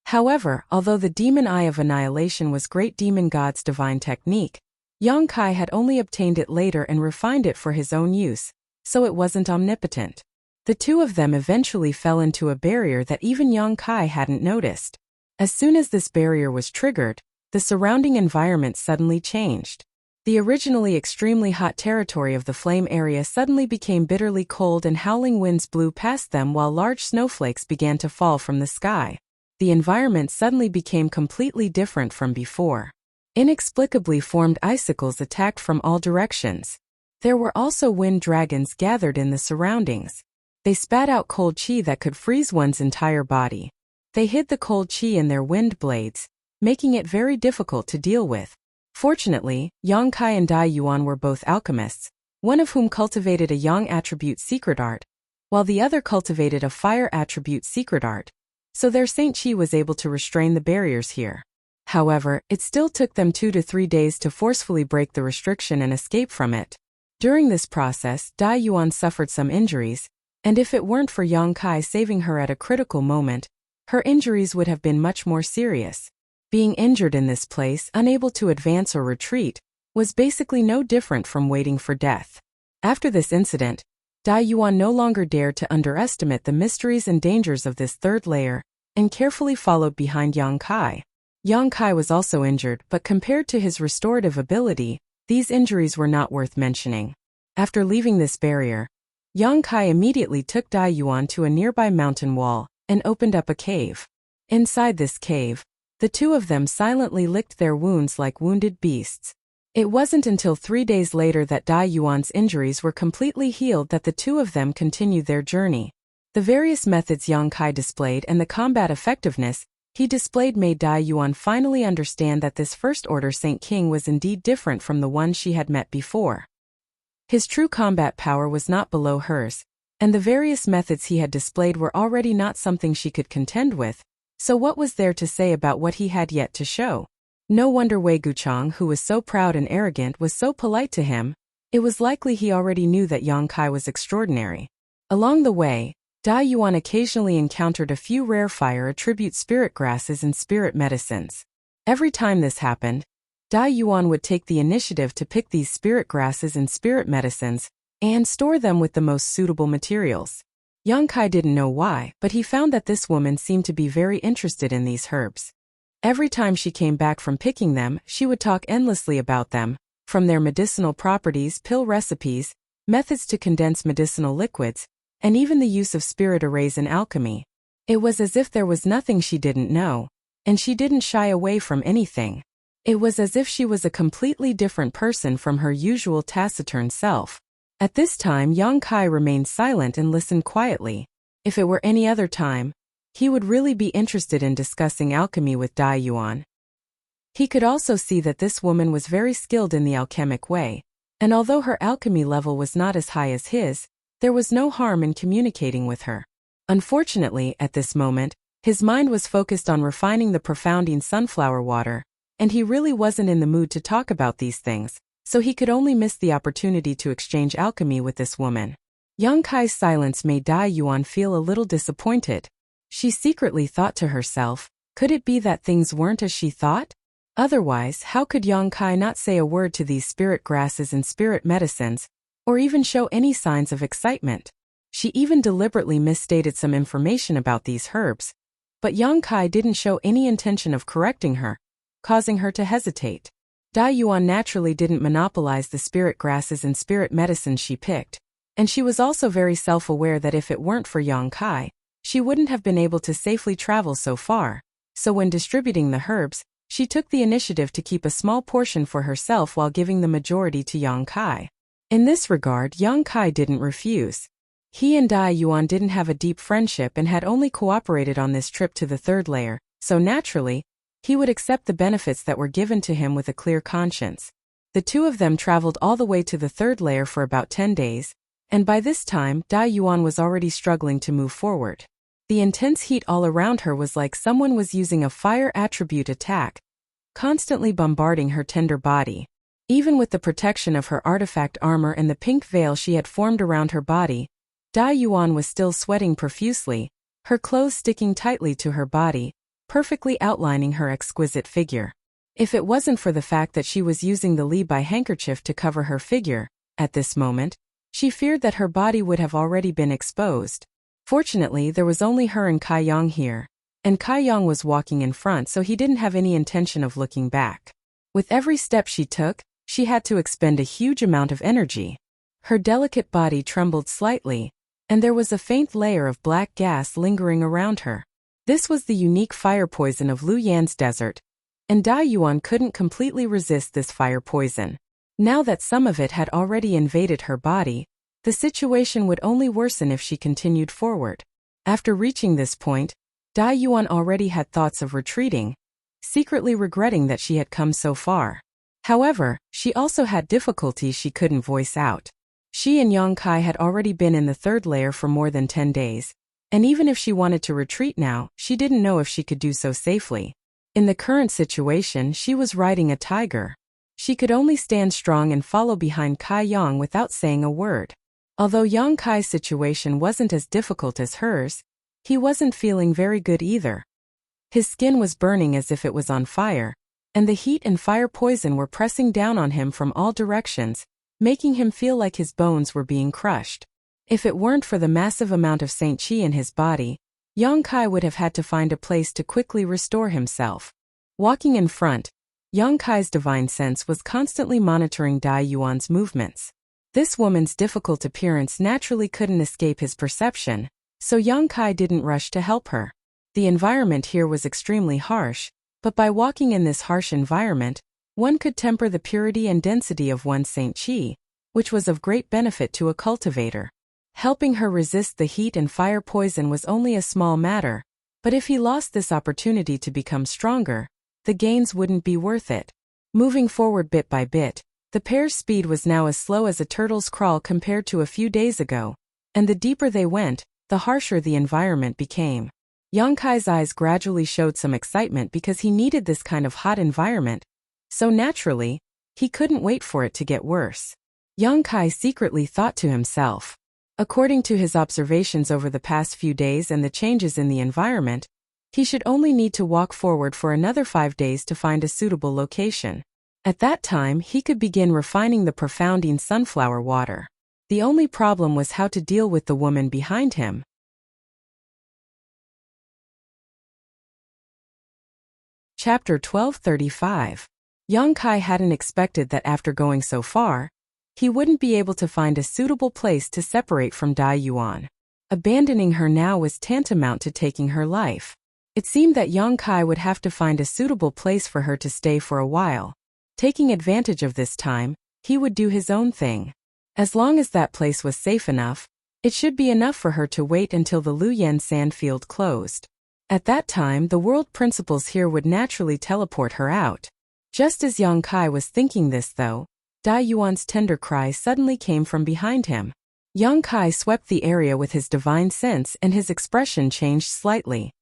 Speaker 1: However, although the demon eye of annihilation was Great Demon God's divine technique, Yang Kai had only obtained it later and refined it for his own use, so it wasn't omnipotent. The two of them eventually fell into a barrier that even Yang Kai hadn't noticed. As soon as this barrier was triggered, the surrounding environment suddenly changed. The originally extremely hot territory of the flame area suddenly became bitterly cold, and howling winds blew past them while large snowflakes began to fall from the sky. The environment suddenly became completely different from before. Inexplicably formed icicles attacked from all directions. There were also wind dragons gathered in the surroundings. They spat out cold chi that could freeze one's entire body. They hid the cold chi in their wind blades, making it very difficult to deal with. Fortunately, Yang Kai and Dai Yuan were both alchemists, one of whom cultivated a yang attribute secret art, while the other cultivated a fire attribute secret art, so their Saint Chi was able to restrain the barriers here. However, it still took them 2 to 3 days to forcefully break the restriction and escape from it. During this process, Dai Yuan suffered some injuries, and if it weren't for Yang Kai saving her at a critical moment, her injuries would have been much more serious. Being injured in this place, unable to advance or retreat, was basically no different from waiting for death. After this incident, Dai Yuan no longer dared to underestimate the mysteries and dangers of this 3rd layer, and carefully followed behind Yang Kai. Yang Kai was also injured, but compared to his restorative ability, these injuries were not worth mentioning. After leaving this barrier, Yang Kai immediately took Dai Yuan to a nearby mountain wall, and opened up a cave. Inside this cave, the two of them silently licked their wounds like wounded beasts. It wasn't until 3 days later that Dai Yuan's injuries were completely healed that the two of them continued their journey. The various methods Yang Kai displayed and the combat effectiveness he displayed made Dai Yuan finally understand that this First Order Saint King was indeed different from the one she had met before. His true combat power was not below hers, and the various methods he had displayed were already not something she could contend with, so what was there to say about what he had yet to show? No wonder Wei Guchang, who was so proud and arrogant, was so polite to him. It was likely he already knew that Yang Kai was extraordinary. Along the way, Dai Yuan occasionally encountered a few rare fire attribute spirit grasses and spirit medicines. Every time this happened, Dai Yuan would take the initiative to pick these spirit grasses and spirit medicines, and store them with the most suitable materials. Yang Kai didn't know why, but he found that this woman seemed to be very interested in these herbs. Every time she came back from picking them, she would talk endlessly about them, from their medicinal properties, pill recipes, methods to condense medicinal liquids, and even the use of spirit arrays in alchemy. It was as if there was nothing she didn't know, and she didn't shy away from anything. It was as if she was a completely different person from her usual taciturn self. At this time, Yang Kai remained silent and listened quietly. If it were any other time, he would really be interested in discussing alchemy with Dai Yuan. He could also see that this woman was very skilled in the alchemic way, and although her alchemy level was not as high as his, there was no harm in communicating with her. Unfortunately, at this moment, his mind was focused on refining the profounding sunflower water, and he really wasn't in the mood to talk about these things, so he could only miss the opportunity to exchange alchemy with this woman. Yang Kai's silence made Dai Yuan feel a little disappointed. She secretly thought to herself, could it be that things weren't as she thought? Otherwise, how could Yang Kai not say a word to these spirit grasses and spirit medicines, or even show any signs of excitement? She even deliberately misstated some information about these herbs, but Yang Kai didn't show any intention of correcting her, causing her to hesitate. Dai Yuan naturally didn't monopolize the spirit grasses and spirit medicines she picked, and she was also very self-aware that if it weren't for Yang Kai, she wouldn't have been able to safely travel so far. So when distributing the herbs, she took the initiative to keep a small portion for herself while giving the majority to Yang Kai. In this regard, Yang Kai didn't refuse. He and Dai Yuan didn't have a deep friendship and had only cooperated on this trip to the third layer, so naturally, he would accept the benefits that were given to him with a clear conscience. The two of them traveled all the way to the third layer for about 10 days, and by this time, Dai Yuan was already struggling to move forward. The intense heat all around her was like someone was using a fire attribute attack, constantly bombarding her tender body. Even with the protection of her artifact armor and the pink veil she had formed around her body, Dai Yuan was still sweating profusely, her clothes sticking tightly to her body, perfectly outlining her exquisite figure. If it wasn't for the fact that she was using the Li Bai handkerchief to cover her figure, at this moment, she feared that her body would have already been exposed. Fortunately, there was only her and Kai Yang here, and Kai Yang was walking in front, so he didn't have any intention of looking back. With every step she took, she had to expend a huge amount of energy. Her delicate body trembled slightly, and there was a faint layer of black gas lingering around her. This was the unique fire poison of Lu Yan's desert, and Dai Yuan couldn't completely resist this fire poison. Now that some of it had already invaded her body, the situation would only worsen if she continued forward. After reaching this point, Dai Yuan already had thoughts of retreating, secretly regretting that she had come so far. However, she also had difficulties she couldn't voice out. She and Yang Kai had already been in the third layer for more than 10 days, and even if she wanted to retreat now, she didn't know if she could do so safely. In the current situation, she was riding a tiger. She could only stand strong and follow behind Kai Yang without saying a word. Although Yang Kai's situation wasn't as difficult as hers, he wasn't feeling very good either. His skin was burning as if it was on fire, and the heat and fire poison were pressing down on him from all directions, making him feel like his bones were being crushed. If it weren't for the massive amount of Saint Qi in his body, Yang Kai would have had to find a place to quickly restore himself. Walking in front, Yang Kai's divine sense was constantly monitoring Dai Yuan's movements. This woman's difficult appearance naturally couldn't escape his perception, so Yang Kai didn't rush to help her. The environment here was extremely harsh, but by walking in this harsh environment, one could temper the purity and density of one's Saint Qi, which was of great benefit to a cultivator. Helping her resist the heat and fire poison was only a small matter, but if he lost this opportunity to become stronger, the gains wouldn't be worth it. Moving forward bit by bit, the pair's speed was now as slow as a turtle's crawl compared to a few days ago, and the deeper they went, the harsher the environment became. Yang Kai's eyes gradually showed some excitement because he needed this kind of hot environment, so naturally, he couldn't wait for it to get worse. Yang Kai secretly thought to himself. According to his observations over the past few days and the changes in the environment, he should only need to walk forward for another 5 days to find a suitable location. At that time, he could begin refining the profounding sunflower water. The only problem was how to deal with the woman behind him. Chapter 1235. Yang Kai hadn't expected that after going so far, he wouldn't be able to find a suitable place to separate from Dai Yuan. Abandoning her now was tantamount to taking her life. It seemed that Yang Kai would have to find a suitable place for her to stay for a while. Taking advantage of this time, he would do his own thing. As long as that place was safe enough, it should be enough for her to wait until the Luyan sandfield closed. At that time, the world principles here would naturally teleport her out. Just as Yang Kai was thinking this though, Dai Yuan's tender cry suddenly came from behind him. Yang Kai swept the area with his divine sense and his expression changed slightly.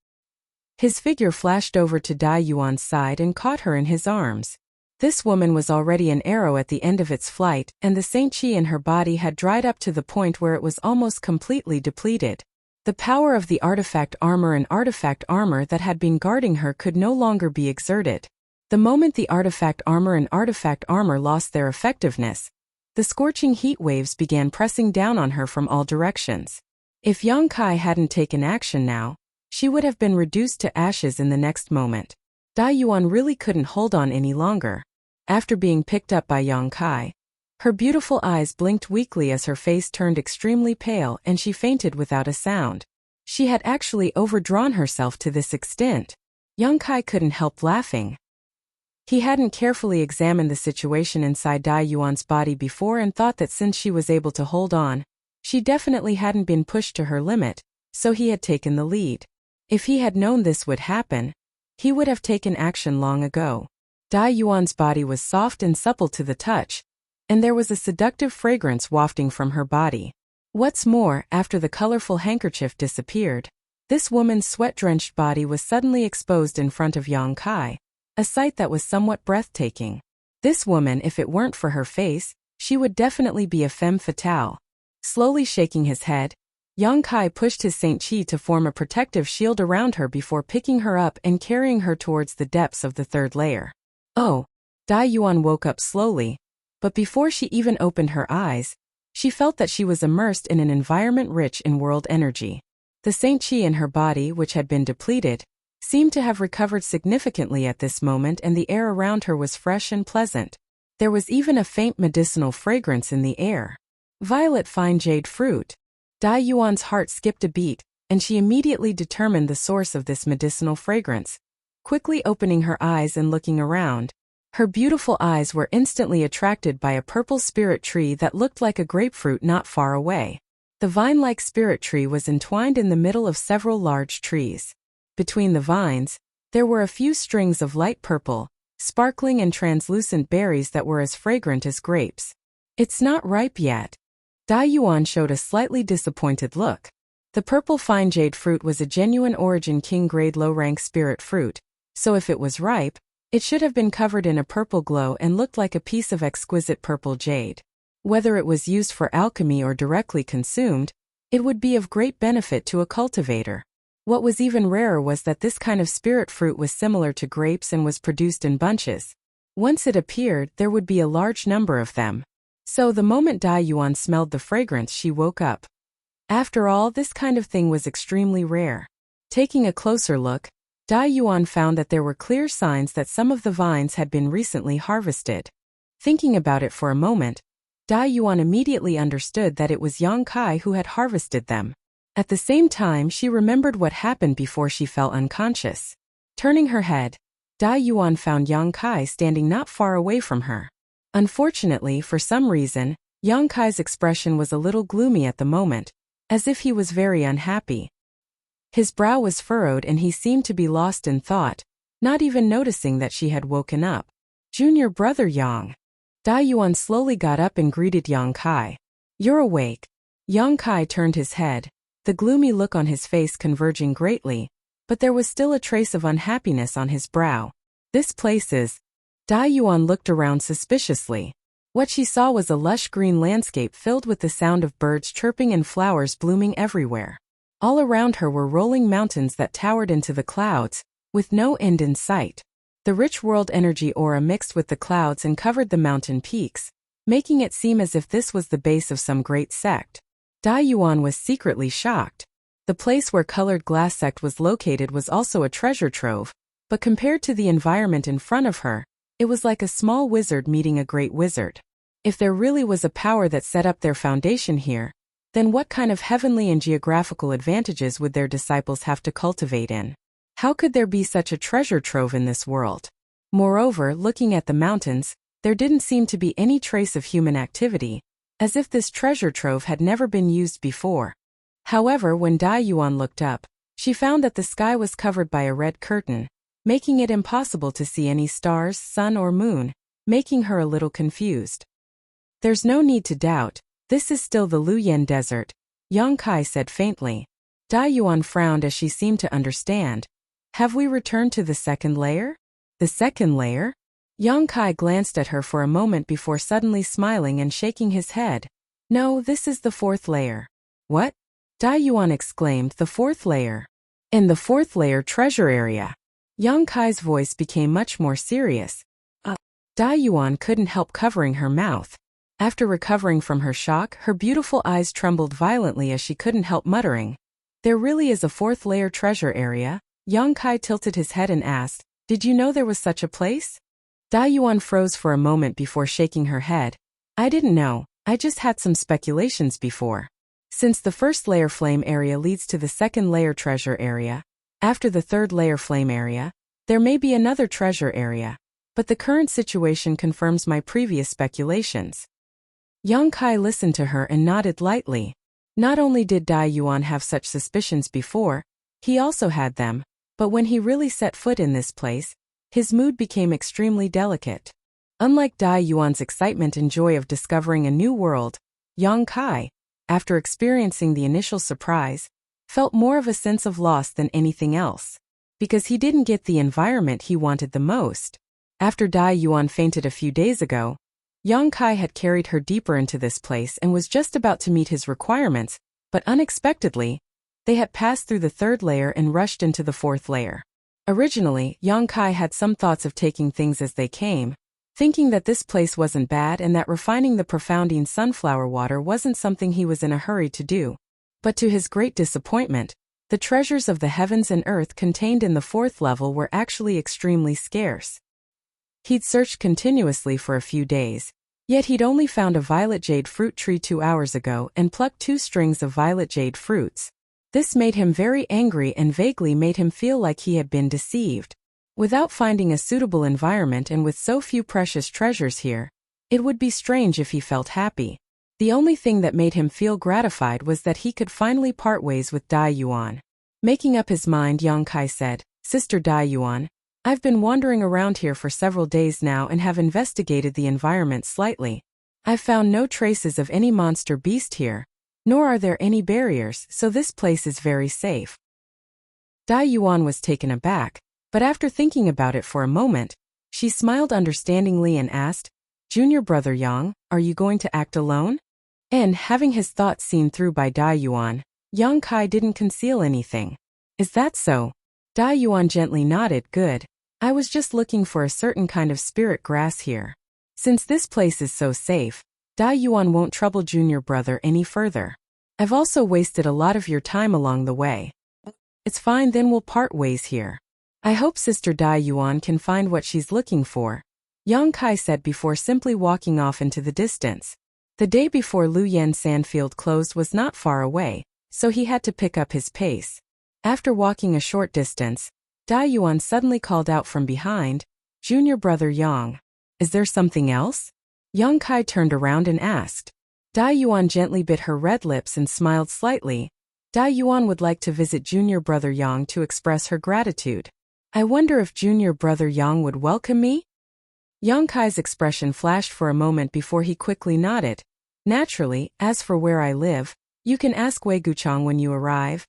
Speaker 1: His figure flashed over to Dai Yuan's side and caught her in his arms. This woman was already an arrow at the end of its flight, and the Saint Chi in her body had dried up to the point where it was almost completely depleted. The power of the artifact armor and artifact armor that had been guarding her could no longer be exerted. The moment the artifact armor and artifact armor lost their effectiveness, the scorching heat waves began pressing down on her from all directions. If Yang Kai hadn't taken action now, she would have been reduced to ashes in the next moment. Dai Yuan really couldn't hold on any longer. After being picked up by Yang Kai, her beautiful eyes blinked weakly as her face turned extremely pale and she fainted without a sound. She had actually overdrawn herself to this extent. Yang Kai couldn't help laughing. He hadn't carefully examined the situation inside Dai Yuan's body before and thought that since she was able to hold on, she definitely hadn't been pushed to her limit, so he had taken the lead. If he had known this would happen, he would have taken action long ago. Dai Yuan's body was soft and supple to the touch, and there was a seductive fragrance wafting from her body. What's more, after the colorful handkerchief disappeared, this woman's sweat-drenched body was suddenly exposed in front of Yang Kai, a sight that was somewhat breathtaking. This woman, if it weren't for her face, she would definitely be a femme fatale. Slowly shaking his head, Yang Kai pushed his Saint Chi to form a protective shield around her before picking her up and carrying her towards the depths of the third layer. Oh! Dai Yuan woke up slowly, but before she even opened her eyes, she felt that she was immersed in an environment rich in world energy. The Saint Chi in her body, which had been depleted, seemed to have recovered significantly at this moment, and the air around her was fresh and pleasant. There was even a faint medicinal fragrance in the air. Violet fine jade fruit. Dai Yuan's heart skipped a beat, and she immediately determined the source of this medicinal fragrance. Quickly opening her eyes and looking around, her beautiful eyes were instantly attracted by a purple spirit tree that looked like a grapefruit not far away. The vine-like spirit tree was entwined in the middle of several large trees. Between the vines, there were a few strings of light purple, sparkling and translucent berries that were as fragrant as grapes. It's not ripe yet. Dai Yuan showed a slightly disappointed look. The purple fine jade fruit was a genuine origin king-grade low-rank spirit fruit, so if it was ripe, it should have been covered in a purple glow and looked like a piece of exquisite purple jade. Whether it was used for alchemy or directly consumed, it would be of great benefit to a cultivator. What was even rarer was that this kind of spirit fruit was similar to grapes and was produced in bunches. Once it appeared, there would be a large number of them. So the moment Dai Yuan smelled the fragrance, she woke up. After all, this kind of thing was extremely rare. Taking a closer look, Dai Yuan found that there were clear signs that some of the vines had been recently harvested. Thinking about it for a moment, Dai Yuan immediately understood that it was Yang Kai who had harvested them. At the same time, she remembered what happened before she fell unconscious. Turning her head, Dai Yuan found Yang Kai standing not far away from her. Unfortunately, for some reason, Yang Kai's expression was a little gloomy at the moment, as if he was very unhappy. His brow was furrowed and he seemed to be lost in thought, not even noticing that she had woken up. Junior brother Yang. Dai Yuan slowly got up and greeted Yang Kai. You're awake. Yang Kai turned his head, the gloomy look on his face converging greatly, but there was still a trace of unhappiness on his brow. This place is... Dai Yuan looked around suspiciously. What she saw was a lush green landscape filled with the sound of birds chirping and flowers blooming everywhere. All around her were rolling mountains that towered into the clouds, with no end in sight. The rich world energy aura mixed with the clouds and covered the mountain peaks, making it seem as if this was the base of some great sect. Dai Yuan was secretly shocked. The place where Colored Glass Sect was located was also a treasure trove, but compared to the environment in front of her, it was like a small wizard meeting a great wizard. If there really was a power that set up their foundation here, then what kind of heavenly and geographical advantages would their disciples have to cultivate in? How could there be such a treasure trove in this world? Moreover, looking at the mountains, there didn't seem to be any trace of human activity, as if this treasure trove had never been used before. However, when Dai Yuan looked up, she found that the sky was covered by a red curtain, making it impossible to see any stars, sun or moon, making her a little confused. There's no need to doubt. This is still the Luyan Desert, Yang Kai said faintly. Dai Yuan frowned as she seemed to understand. Have we returned to the second layer? The second layer? Yang Kai glanced at her for a moment before suddenly smiling and shaking his head. No, this is the fourth layer. What? Dai Yuan exclaimed, the fourth layer. In the fourth layer treasure area. Yang Kai's voice became much more serious. Dai Yuan couldn't help covering her mouth. After recovering from her shock, her beautiful eyes trembled violently as she couldn't help muttering. There really is a fourth layer treasure area? Yang Kai tilted his head and asked, did you know there was such a place? Dai Yuan froze for a moment before shaking her head. I didn't know, I just had some speculations before. Since the first layer flame area leads to the second layer treasure area, after the third layer flame area, there may be another treasure area. But the current situation confirms my previous speculations. Yang Kai listened to her and nodded lightly. Not only did Dai Yuan have such suspicions before, he also had them, but when he really set foot in this place, his mood became extremely delicate. Unlike Dai Yuan's excitement and joy of discovering a new world, Yang Kai, after experiencing the initial surprise, felt more of a sense of loss than anything else. Because he didn't get the environment he wanted the most. After Dai Yuan fainted a few days ago, Yang Kai had carried her deeper into this place and was just about to meet his requirements, but unexpectedly, they had passed through the third layer and rushed into the fourth layer. Originally, Yang Kai had some thoughts of taking things as they came, thinking that this place wasn't bad and that refining the profounding sunflower water wasn't something he was in a hurry to do. But to his great disappointment, the treasures of the heavens and earth contained in the fourth level were actually extremely scarce. He'd searched continuously for a few days, yet he'd only found a violet jade fruit tree 2 hours ago and plucked 2 strings of violet jade fruits. This made him very angry and vaguely made him feel like he had been deceived. Without finding a suitable environment and with so few precious treasures here, it would be strange if he felt happy. The only thing that made him feel gratified was that he could finally part ways with Dai Yuan. Making up his mind, Yang Kai said, Sister Dai Yuan, I've been wandering around here for several days now and have investigated the environment slightly. I've found no traces of any monster beast here, nor are there any barriers, so this place is very safe. Dai Yuan was taken aback, but after thinking about it for a moment, she smiled understandingly and asked, Junior brother Yang, are you going to act alone? And, having his thoughts seen through by Dai Yuan, Yang Kai didn't conceal anything. Is that so? Dai Yuan gently nodded. Good. I was just looking for a certain kind of spirit grass here. Since this place is so safe, Dai Yuan won't trouble junior brother any further. I've also wasted a lot of your time along the way. It's fine, then we'll part ways here. I hope Sister Dai Yuan can find what she's looking for, Yang Kai said before simply walking off into the distance. The day before Lu Yan Sandfield closed was not far away, so he had to pick up his pace. After walking a short distance, Dai Yuan suddenly called out from behind, Junior brother Yang. Is there something else? Yang Kai turned around and asked. Dai Yuan gently bit her red lips and smiled slightly. Dai Yuan would like to visit junior brother Yang to express her gratitude. I wonder if junior brother Yang would welcome me? Yang Kai's expression flashed for a moment before he quickly nodded. Naturally, as for where I live, you can ask Wei Guchang when you arrive.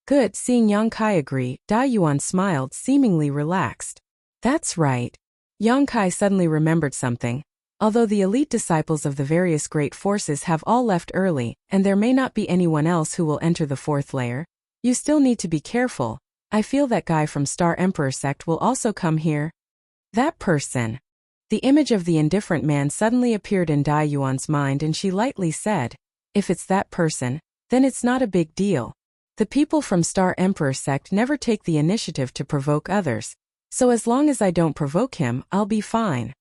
Speaker 1: Good. Seeing Yang Kai agree, Dai Yuan smiled, seemingly relaxed. That's right. Yang Kai suddenly remembered something. Although the elite disciples of the various great forces have all left early, and there may not be anyone else who will enter the fourth layer, you still need to be careful. I feel that guy from Star Emperor sect will also come here. That person. The image of the indifferent man suddenly appeared in Dai Yuan's mind and she lightly said, if it's that person, then it's not a big deal. The people from Star Emperor sect never take the initiative to provoke others, so as long as I don't provoke him, I'll be fine.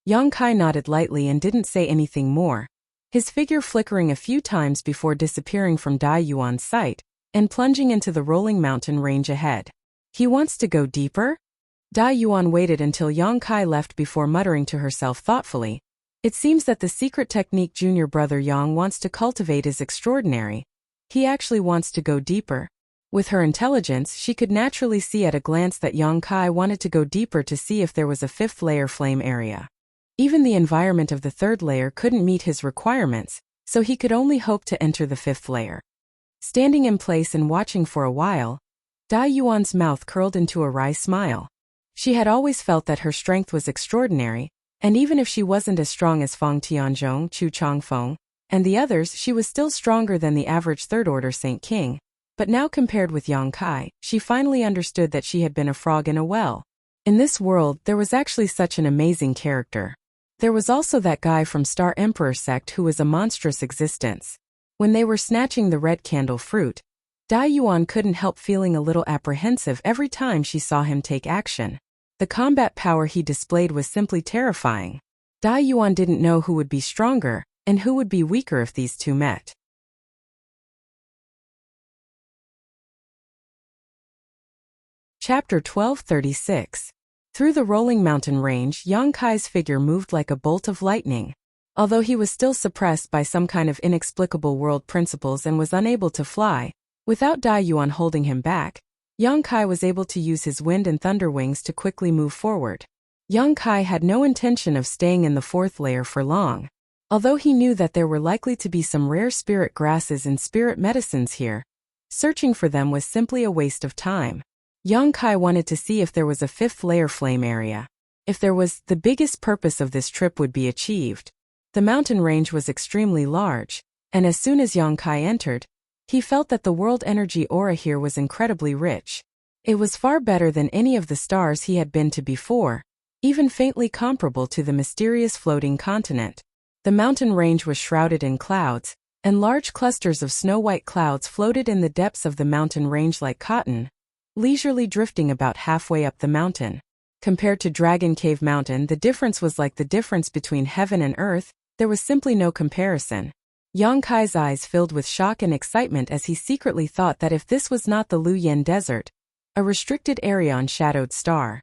Speaker 1: Yang Kai nodded lightly and didn't say anything more, his figure flickering a few times before disappearing from Dai Yuan's sight and plunging into the rolling mountain range ahead. He wants to go deeper? Dai Yuan waited until Yang Kai left before muttering to herself thoughtfully, it seems that the secret technique junior brother Yang wants to cultivate is extraordinary. He actually wants to go deeper. With her intelligence, she could naturally see at a glance that Yang Kai wanted to go deeper to see if there was a fifth layer flame area. Even the environment of the third layer couldn't meet his requirements, so he could only hope to enter the fifth layer. Standing in place and watching for a while, Dai Yuan's mouth curled into a wry smile. She had always felt that her strength was extraordinary, and even if she wasn't as strong as Feng Tianzhong, Chu Changfeng, and the others, she was still stronger than the average third-order Saint King. But now compared with Yang Kai, she finally understood that she had been a frog in a well. In this world, there was actually such an amazing character. There was also that guy from Star Emperor sect who was a monstrous existence. When they were snatching the red candle fruit, Dai Yuan couldn't help feeling a little apprehensive every time she saw him take action. The combat power he displayed was simply terrifying. Dai Yuan didn't know who would be stronger and who would be weaker if these two met. Chapter 1236. Through the rolling mountain range, Yang Kai's figure moved like a bolt of lightning. Although he was still suppressed by some kind of inexplicable world principles and was unable to fly, without Dai Yuan holding him back, Yang Kai was able to use his wind and thunder wings to quickly move forward. Yang Kai had no intention of staying in the fourth layer for long. Although he knew that there were likely to be some rare spirit grasses and spirit medicines here, searching for them was simply a waste of time. Yang Kai wanted to see if there was a fifth layer flame area. If there was, the biggest purpose of this trip would be achieved. The mountain range was extremely large, and as soon as Yang Kai entered, he felt that the world energy aura here was incredibly rich. It was far better than any of the stars he had been to before, even faintly comparable to the mysterious floating continent. The mountain range was shrouded in clouds, and large clusters of snow-white clouds floated in the depths of the mountain range like cotton, leisurely drifting about halfway up the mountain. Compared to Dragon Cave Mountain, the difference was like the difference between heaven and earth. There was simply no comparison. Yang Kai's eyes filled with shock and excitement as he secretly thought that if this was not the Luyan Desert, a restricted area on Shadowed Star,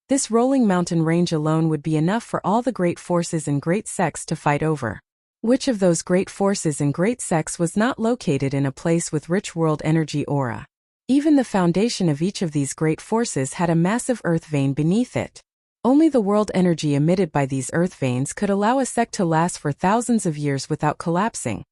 Speaker 1: this rolling mountain range alone would be enough for all the great forces and great sects to fight over. Which of those great forces and great sects was not located in a place with rich world energy aura? Even the foundation of each of these great forces had a massive earth vein beneath it. Only the world energy emitted by these earth veins could allow a sect to last for thousands of years without collapsing,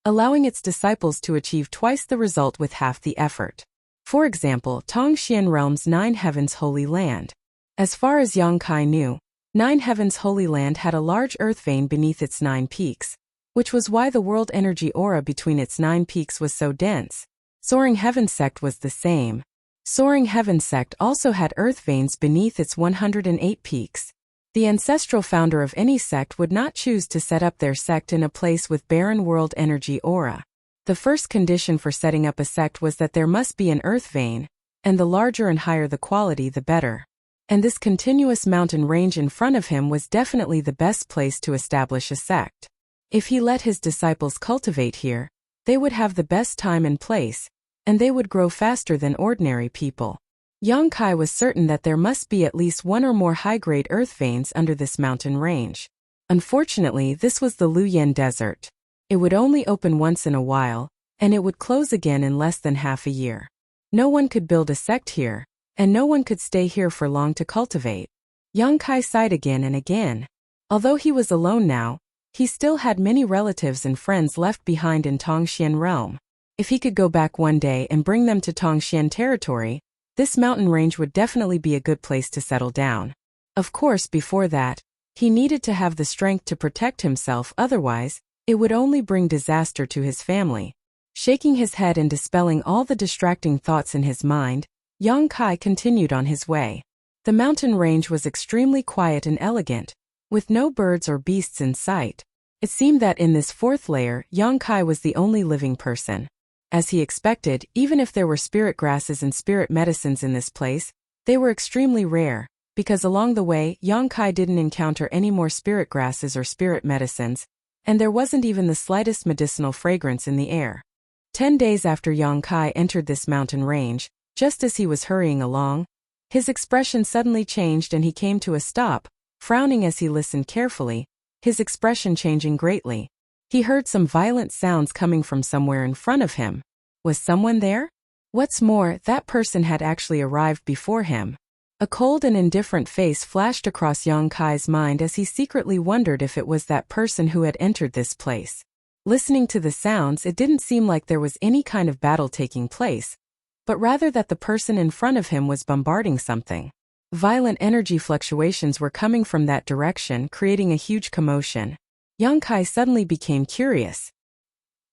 Speaker 1: allowing its disciples to achieve twice the result with half the effort. For example, Tongxian Realm's Nine Heavens Holy Land. As far as Yang Kai knew, Nine Heavens Holy Land had a large earth vein beneath its 9 peaks, which was why the world energy aura between its 9 peaks was so dense. Soaring Heaven sect was the same. Soaring Heaven sect also had earth veins beneath its 108 peaks. The ancestral founder of any sect would not choose to set up their sect in a place with barren world energy aura. The first condition for setting up a sect was that there must be an earth vein, and the larger and higher the quality the better. And this continuous mountain range in front of him was definitely the best place to establish a sect. If he let his disciples cultivate here, they would have the best time and place, and they would grow faster than ordinary people. Yang Kai was certain that there must be at least one or more high-grade earth veins under this mountain range. Unfortunately, this was the Luyan Desert. It would only open once in a while, and it would close again in less than half a year. No one could build a sect here, and no one could stay here for long to cultivate. Yang Kai sighed again and again. Although he was alone now, he still had many relatives and friends left behind in Tongxian Realm. If he could go back one day and bring them to Tongxian territory, this mountain range would definitely be a good place to settle down. Of course, before that, he needed to have the strength to protect himself, otherwise, it would only bring disaster to his family. Shaking his head and dispelling all the distracting thoughts in his mind, Yang Kai continued on his way. The mountain range was extremely quiet and elegant, with no birds or beasts in sight. It seemed that in this fourth layer, Yang Kai was the only living person. As he expected, even if there were spirit grasses and spirit medicines in this place, they were extremely rare, because along the way, Yang Kai didn't encounter any more spirit grasses or spirit medicines, and there wasn't even the slightest medicinal fragrance in the air. 10 days after Yang Kai entered this mountain range, just as he was hurrying along, his expression suddenly changed and he came to a stop, frowning as he listened carefully, his expression changing greatly. He heard some violent sounds coming from somewhere in front of him. Was someone there? What's more, that person had actually arrived before him. A cold and indifferent face flashed across Yang Kai's mind as he secretly wondered if it was that person who had entered this place. Listening to the sounds, it didn't seem like there was any kind of battle taking place, but rather that the person in front of him was bombarding something. Violent energy fluctuations were coming from that direction, creating a huge commotion. Yang Kai suddenly became curious.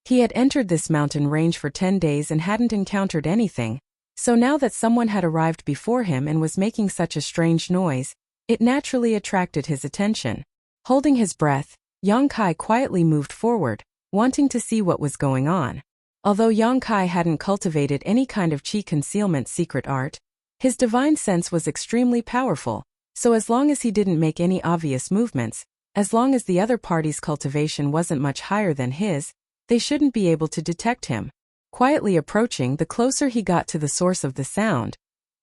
Speaker 1: He had entered this mountain range for 10 days and hadn't encountered anything, so now that someone had arrived before him and was making such a strange noise, it naturally attracted his attention. Holding his breath, Yang Kai quietly moved forward, wanting to see what was going on. Although Yang Kai hadn't cultivated any kind of chi concealment secret art, his divine sense was extremely powerful, so as long as he didn't make any obvious movements, as long as the other party's cultivation wasn't much higher than his, they shouldn't be able to detect him. Quietly approaching, the closer he got to the source of the sound,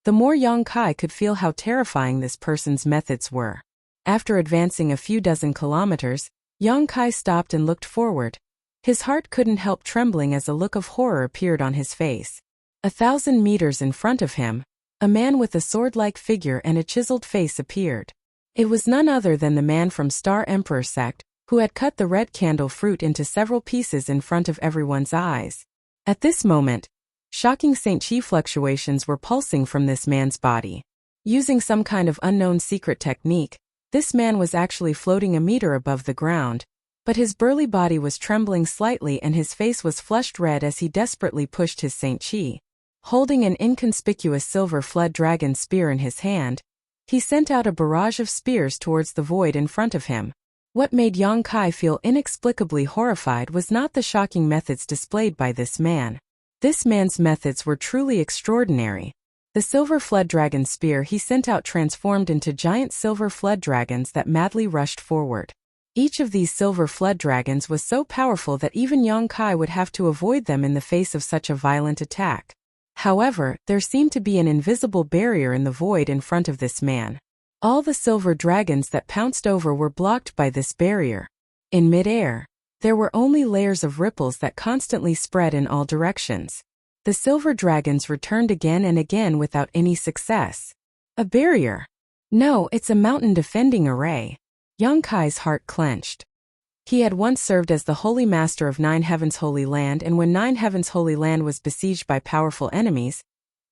Speaker 1: the more Yang Kai could feel how terrifying this person's methods were. After advancing a few dozen kilometers, Yang Kai stopped and looked forward. His heart couldn't help trembling as a look of horror appeared on his face. 1,000 meters in front of him, a man with a sword-like figure and a chiseled face appeared. It was none other than the man from Star Emperor sect, who had cut the red candle fruit into several pieces in front of everyone's eyes. At this moment, shocking Saint Chi fluctuations were pulsing from this man's body. Using some kind of unknown secret technique, this man was actually floating a meter above the ground, but his burly body was trembling slightly and his face was flushed red as he desperately pushed his Saint Chi. Holding an inconspicuous silver flood dragon spear in his hand, he sent out a barrage of spears towards the void in front of him. What made Yang Kai feel inexplicably horrified was not the shocking methods displayed by this man. This man's methods were truly extraordinary. The silver flood dragon spear he sent out transformed into giant silver flood dragons that madly rushed forward. Each of these silver flood dragons was so powerful that even Yang Kai would have to avoid them in the face of such a violent attack. However, there seemed to be an invisible barrier in the void in front of this man. All the silver dragons that pounced over were blocked by this barrier. In mid-air, there were only layers of ripples that constantly spread in all directions. The silver dragons returned again and again without any success. A barrier? No, it's a mountain defending array. Yang Kai's heart clenched. He had once served as the Holy Master of Nine Heavens Holy Land, and when Nine Heavens Holy Land was besieged by powerful enemies,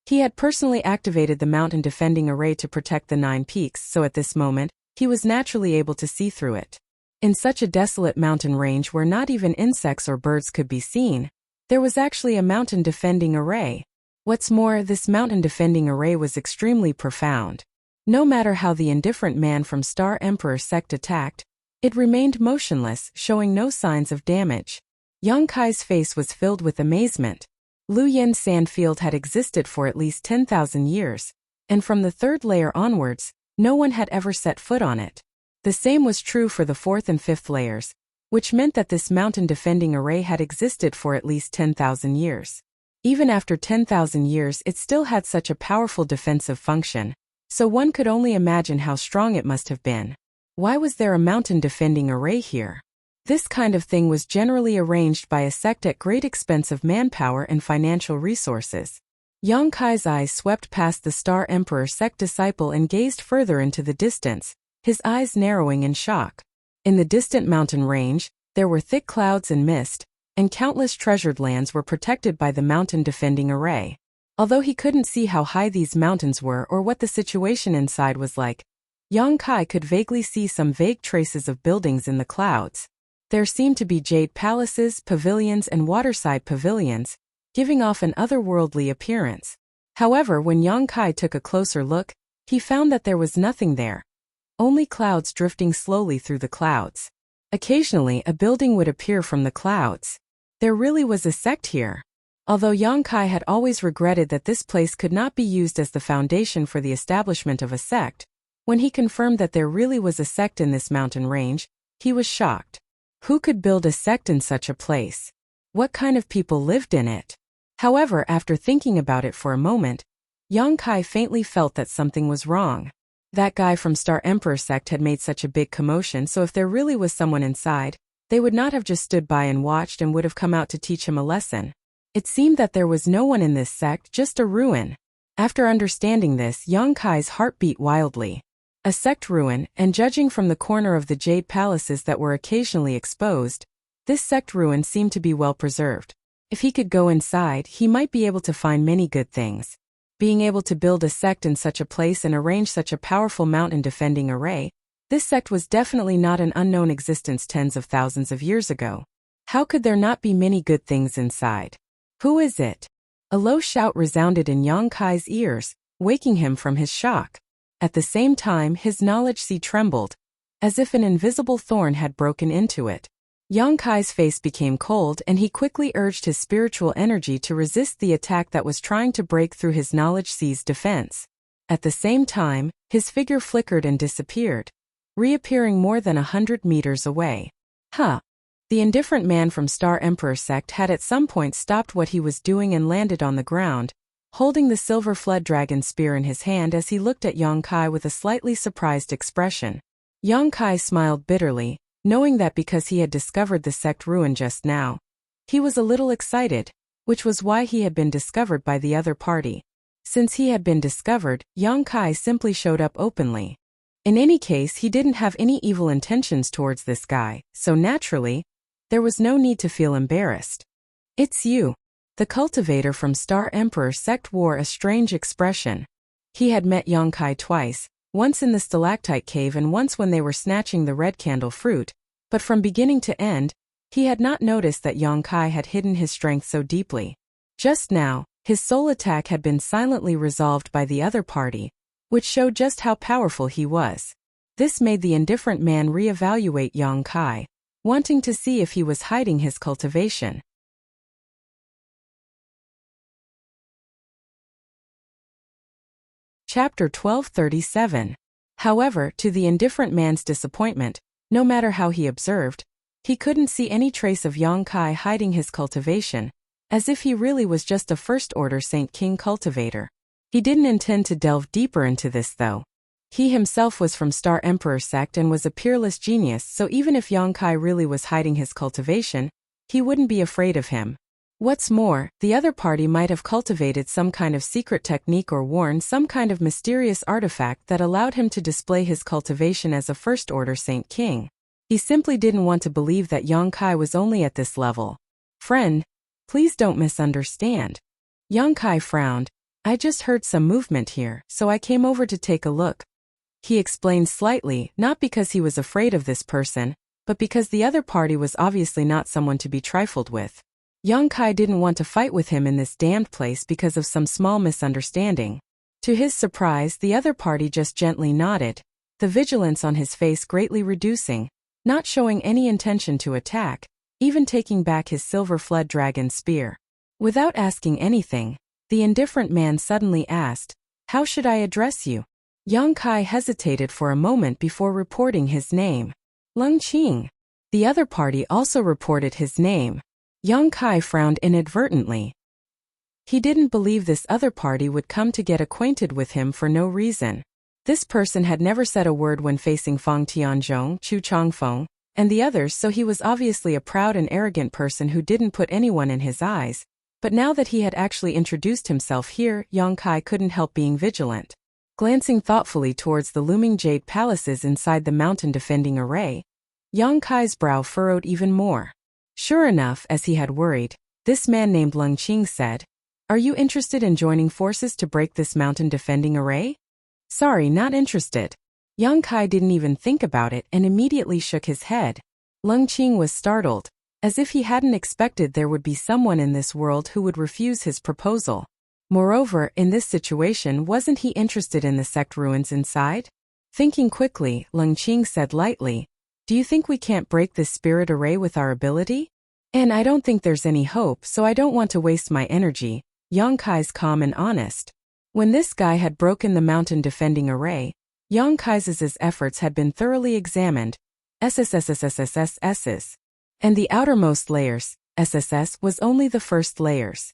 Speaker 1: he had personally activated the mountain defending array to protect the 9 peaks, so at this moment, he was naturally able to see through it. In such a desolate mountain range where not even insects or birds could be seen, there was actually a mountain defending array. What's more, this mountain defending array was extremely profound. No matter how the indifferent man from Star Emperor sect attacked, it remained motionless, showing no signs of damage. Yang Kai's face was filled with amazement. Lu Yin's sandfield had existed for at least 10,000 years, and from the 3rd layer onwards, no one had ever set foot on it. The same was true for the 4th and 5th layers, which meant that this mountain defending array had existed for at least 10,000 years. Even after 10,000 years, it still had such a powerful defensive function, so one could only imagine how strong it must have been. Why was there a mountain defending array here? This kind of thing was generally arranged by a sect at great expense of manpower and financial resources. Yang Kai's eyes swept past the Star Emperor sect disciple and gazed further into the distance, his eyes narrowing in shock. In the distant mountain range, there were thick clouds and mist, and countless treasured lands were protected by the mountain defending array. Although he couldn't see how high these mountains were or what the situation inside was like, Yang Kai could vaguely see some vague traces of buildings in the clouds. There seemed to be jade palaces, pavilions, and waterside pavilions, giving off an otherworldly appearance. However, when Yang Kai took a closer look, he found that there was nothing there. Only clouds drifting slowly through the clouds. Occasionally, a building would appear from the clouds. There really was a sect here. Although Yang Kai had always regretted that this place could not be used as the foundation for the establishment of a sect, when he confirmed that there really was a sect in this mountain range, he was shocked. Who could build a sect in such a place? What kind of people lived in it? However, after thinking about it for a moment, Yang Kai faintly felt that something was wrong. That guy from Star Emperor sect had made such a big commotion, so if there really was someone inside, they would not have just stood by and watched and would have come out to teach him a lesson. It seemed that there was no one in this sect, just a ruin. After understanding this, Yang Kai's heart beat wildly. A sect ruin, and judging from the corner of the jade palaces that were occasionally exposed, this sect ruin seemed to be well preserved. If he could go inside, he might be able to find many good things. Being able to build a sect in such a place and arrange such a powerful mountain-defending array, this sect was definitely not an unknown existence tens of thousands of years ago. How could there not be many good things inside? Who is it? A low shout resounded in Yang Kai's ears, waking him from his shock. At the same time, his knowledge sea trembled, as if an invisible thorn had broken into it. Yang Kai's face became cold and he quickly urged his spiritual energy to resist the attack that was trying to break through his knowledge sea's defense. At the same time, his figure flickered and disappeared, reappearing more than 100 meters away. The indifferent man from Star Emperor sect had at some point stopped what he was doing and landed on the ground, holding the silver flood dragon spear in his hand as he looked at Yang Kai with a slightly surprised expression. Yang Kai smiled bitterly, knowing that because he had discovered the sect ruin just now, he was a little excited, which was why he had been discovered by the other party. Since he had been discovered, Yang Kai simply showed up openly. In any case, he didn't have any evil intentions towards this guy, so naturally, there was no need to feel embarrassed. It's you. The cultivator from Star Emperor sect wore a strange expression. He had met Yang Kai twice, once in the stalactite cave and once when they were snatching the red candle fruit, but from beginning to end, he had not noticed that Yang Kai had hidden his strength so deeply. Just now, his soul attack had been silently resolved by the other party, which showed just how powerful he was. This made the indifferent man reevaluate Yang Kai, wanting to see if he was hiding his cultivation. Chapter 1237. However, to the indifferent man's disappointment, no matter how he observed, he couldn't see any trace of Yang Kai hiding his cultivation, as if he really was just a first-order Saint King cultivator. He didn't intend to delve deeper into this though. He himself was from Star Emperor sect and was a peerless genius, so even if Yang Kai really was hiding his cultivation, he wouldn't be afraid of him. What's more, the other party might have cultivated some kind of secret technique or worn some kind of mysterious artifact that allowed him to display his cultivation as a first-order Saint King. He simply didn't want to believe that Yang Kai was only at this level. Friend, please don't misunderstand. Yang Kai frowned. I just heard some movement here, so I came over to take a look. He explained slightly, not because he was afraid of this person, but because the other party was obviously not someone to be trifled with. Yang Kai didn't want to fight with him in this damned place because of some small misunderstanding. To his surprise, the other party just gently nodded, the vigilance on his face greatly reducing, not showing any intention to attack, even taking back his silver flood dragon spear. Without asking anything, the indifferent man suddenly asked, "How should I address you?" Yang Kai hesitated for a moment before reporting his name. Lung Qing. The other party also reported his name. Yang Kai frowned inadvertently. He didn't believe this other party would come to get acquainted with him for no reason. This person had never said a word when facing Fang Tianzhong, Chu Changfeng, and the others, so he was obviously a proud and arrogant person who didn't put anyone in his eyes. But now that he had actually introduced himself here, Yang Kai couldn't help being vigilant. Glancing thoughtfully towards the looming jade palaces inside the mountain-defending array, Yang Kai's brow furrowed even more. Sure enough, as he had worried, this man named Lung Qing said, "Are you interested in joining forces to break this mountain-defending array?" "Sorry, not interested." Yang Kai didn't even think about it and immediately shook his head. Lung Qing was startled, as if he hadn't expected there would be someone in this world who would refuse his proposal. Moreover, in this situation, wasn't he interested in the sect ruins inside? Thinking quickly, Lung Qing said lightly, "Do you think we can't break this spirit array with our ability?" "And I don't think there's any hope, so I don't want to waste my energy." Yang Kai's calm and honest. When this guy had broken the mountain-defending array, Yang Kai's efforts had been thoroughly examined, SSSSSSS's. And the outermost layers, SSS, was only the first layers.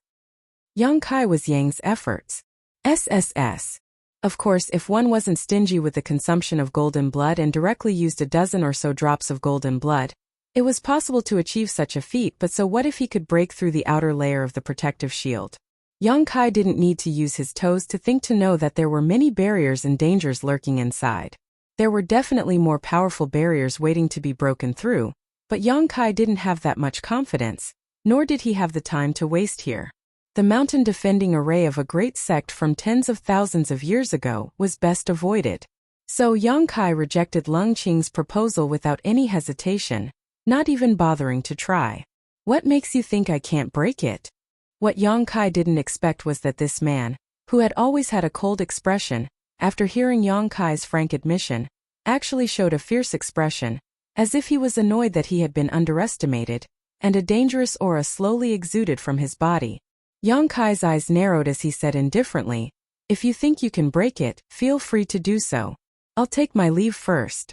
Speaker 1: Yang Kai was Yang's efforts. SSS. Of course, if one wasn't stingy with the consumption of golden blood and directly used a dozen or so drops of golden blood, it was possible to achieve such a feat, but so what if he could break through the outer layer of the protective shield? Yang Kai didn't need to use his toes to think to know that there were many barriers and dangers lurking inside. There were definitely more powerful barriers waiting to be broken through, but Yang Kai didn't have that much confidence, nor did he have the time to waste here. The mountain defending array of a great sect from tens of thousands of years ago was best avoided. So Yang Kai rejected Leng Qing's proposal without any hesitation, not even bothering to try. What makes you think I can't break it? What Yang Kai didn't expect was that this man, who had always had a cold expression, after hearing Yang Kai's frank admission, actually showed a fierce expression, as if he was annoyed that he had been underestimated, and a dangerous aura slowly exuded from his body. Yang Kai's eyes narrowed as he said indifferently, "If you think you can break it, feel free to do so. I'll take my leave first."